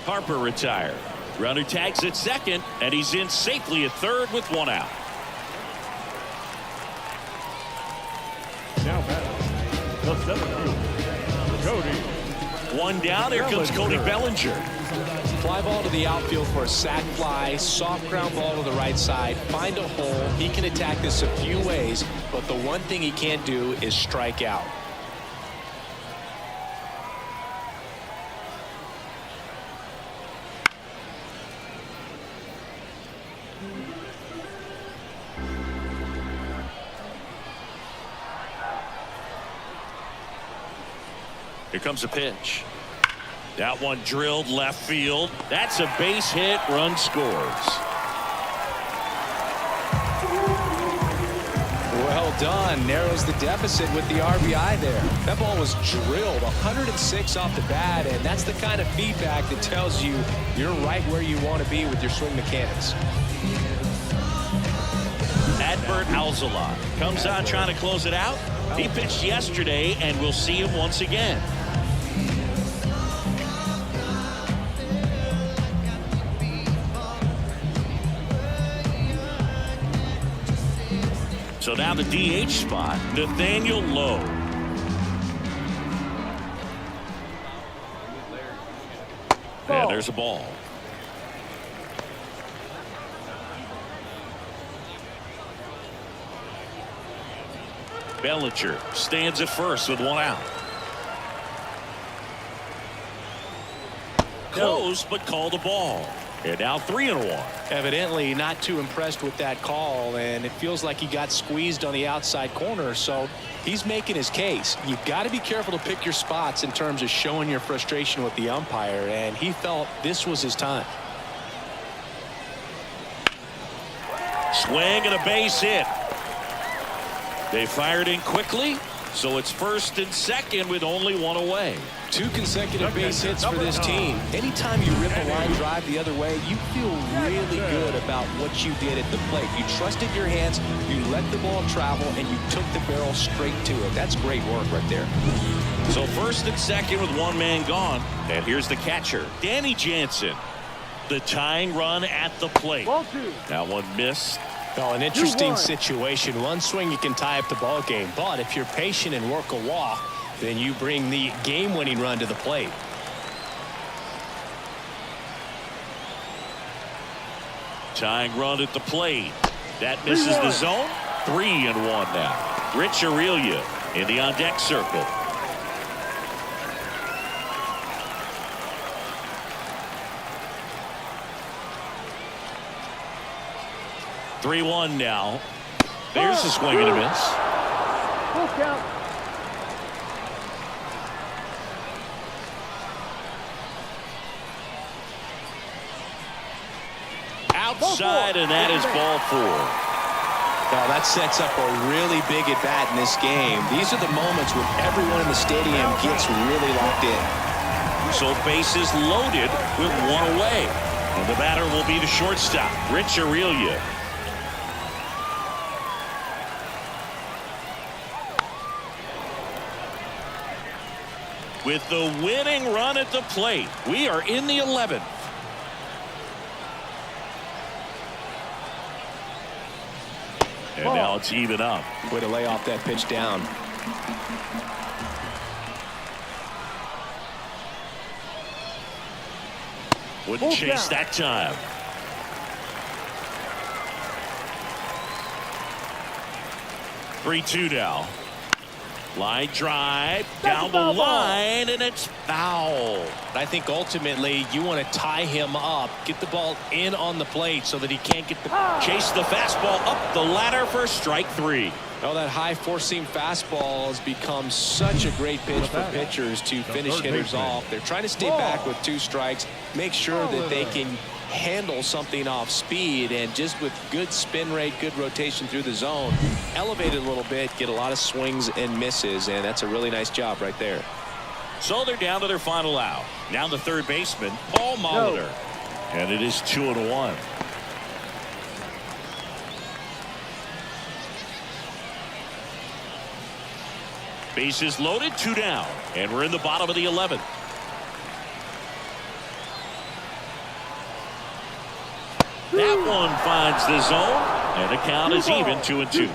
Speaker 1: Harper retired. Runner tags at second, and he's in safely at third with 1 out.
Speaker 4: Now batting, the 7th, Cody.
Speaker 1: 1 down. Here comes Cody Bellinger.
Speaker 2: Fly ball to the outfield for a sac fly. Soft ground ball to the right side. Find a hole. He can attack this a few ways, but the one thing he can't do is strike out.
Speaker 1: Here comes a pitch. That one drilled left field. That's a base hit. Run scores.
Speaker 2: done. Narrows the deficit with the RBI there. That ball was drilled 106 off the bat, and that's the kind of feedback that tells you you're right where you want to be with your swing mechanics.
Speaker 1: Adbert Alzolay comes on trying to close it out. He pitched yesterday, and we'll see him once again. So now the DH spot, Nathaniel Lowe. And there's a ball. Bellinger stands at first with one out. Close, but called a ball. And now 3-1.
Speaker 2: Evidently not too impressed with that call, and it feels like he got squeezed on the outside corner, so he's making his case. You've got to be careful to pick your spots in terms of showing your frustration with the umpire, and he felt this was his time.
Speaker 1: Swing and a base hit. They fired in quickly, so it's first and second with only one away.
Speaker 2: 2 consecutive base hits for this team. Anytime you rip a line drive the other way, you feel really good about what you did at the plate. You trusted your hands, you let the ball travel, and you took the barrel straight to it. That's great work right there.
Speaker 1: So first and second with one man gone. And here's the catcher, Danny Jansen. The tying run at the plate. That one missed.
Speaker 2: Well, an interesting situation. One swing you can tie up the ball game, but if you're patient and work a walk, then you bring the game-winning run to the plate.
Speaker 1: Tying run at the plate. That misses the zone. 3-1 now. Rich Aurelia in the on-deck circle. Now. There's a swing and a miss.
Speaker 6: Full count.
Speaker 1: Outside, and that is ball 4.
Speaker 2: Now that sets up a really big at bat in this game. These are the moments when everyone in the stadium gets really locked in.
Speaker 1: So bases loaded with one away. And the batter will be the shortstop, Rich Aurelia. With the winning run at the plate, we are in the 11th. And now it's even up.
Speaker 2: Way to lay off that pitch down.
Speaker 1: Wouldn't chase that time. Three-2 now. Line drive down the line, and it's foul.
Speaker 2: I think ultimately you want to tie him up, get the ball in on the plate so that he can't get the
Speaker 1: chase the fastball up the ladder for strike 3.
Speaker 2: Oh, that high four-seam fastball has become such a great pitch for pitchers to finish hitters off. They're trying to stay back with 2 strikes, make sure that they can handle something off speed, and just with good spin rate, good rotation through the zone, elevate it a little bit, get a lot of swings and misses, and that's a really nice job right there.
Speaker 1: So they're down to their final out. Now the third baseman, Paul Molitor. And it is 2-1. Bases loaded, 2 down, and we're in the bottom of the 11th. That one finds the zone, and the count is even 2-2.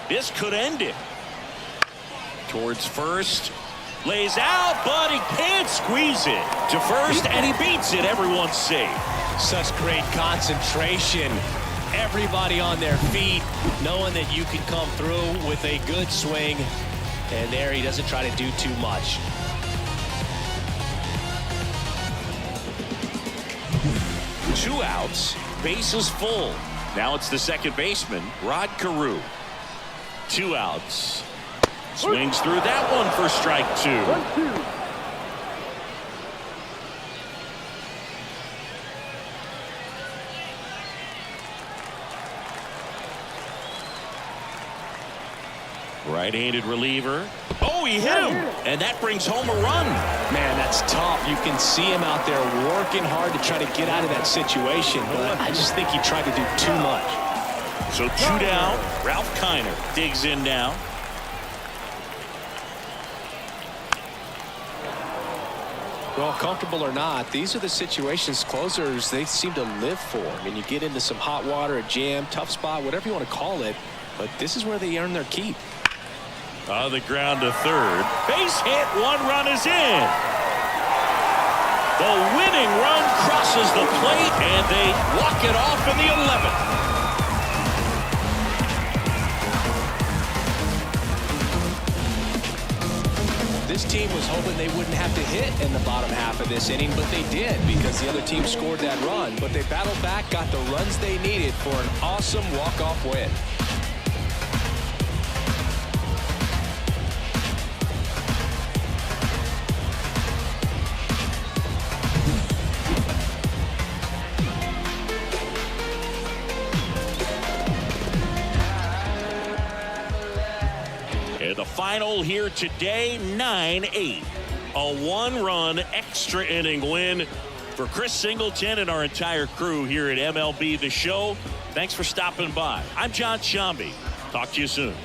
Speaker 1: This could end it. Towards first, lays out, but he can't squeeze it to first, and he beats it. Everyone's safe.
Speaker 2: Such great concentration. Everybody on their feet, knowing that you can come through with a good swing. And there he doesn't try to do too much.
Speaker 1: Two outs, bases full. Now it's the second baseman, Rod Carew. 2 outs. Swings through that one for strike 2. Right-handed reliever. Oh, he hit him. And that brings home a run.
Speaker 2: Man, that's tough. You can see him out there working hard to try to get out of that situation, but I just think he tried to do too much.
Speaker 1: So 2 down. Ralph Kiner digs in now.
Speaker 2: Well, comfortable or not, these are the situations closers they seem to live for. I mean, you get into some hot water, a jam, tough spot, whatever you want to call it, but this is where they earn their keep.
Speaker 1: On the ground to third. Base hit. 1 run is in. The winning run crosses the plate, and they walk it off in the 11th.
Speaker 2: This team was hoping they wouldn't have to hit in the bottom half of this inning, but they did because the other team scored that run. But they battled back, got the runs they needed for an awesome walk-off win.
Speaker 1: The final here today, 9-8. A 1-run extra inning win for Chris Singleton and our entire crew here at MLB The Show. Thanks for stopping by. I'm John Shambi. Talk to you soon.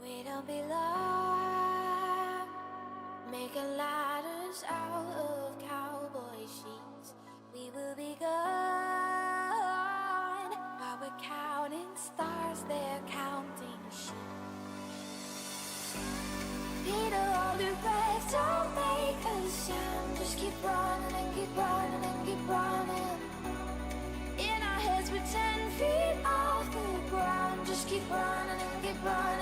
Speaker 10: We don't belong. making ladders out of cowboy sheets. We will be gone while we're counting stars, they're counting sheep. Peter, all the wrecks don't make a sound. Just keep running and keep running and keep running. In our heads we're 10 feet off the ground. Just keep running and keep running.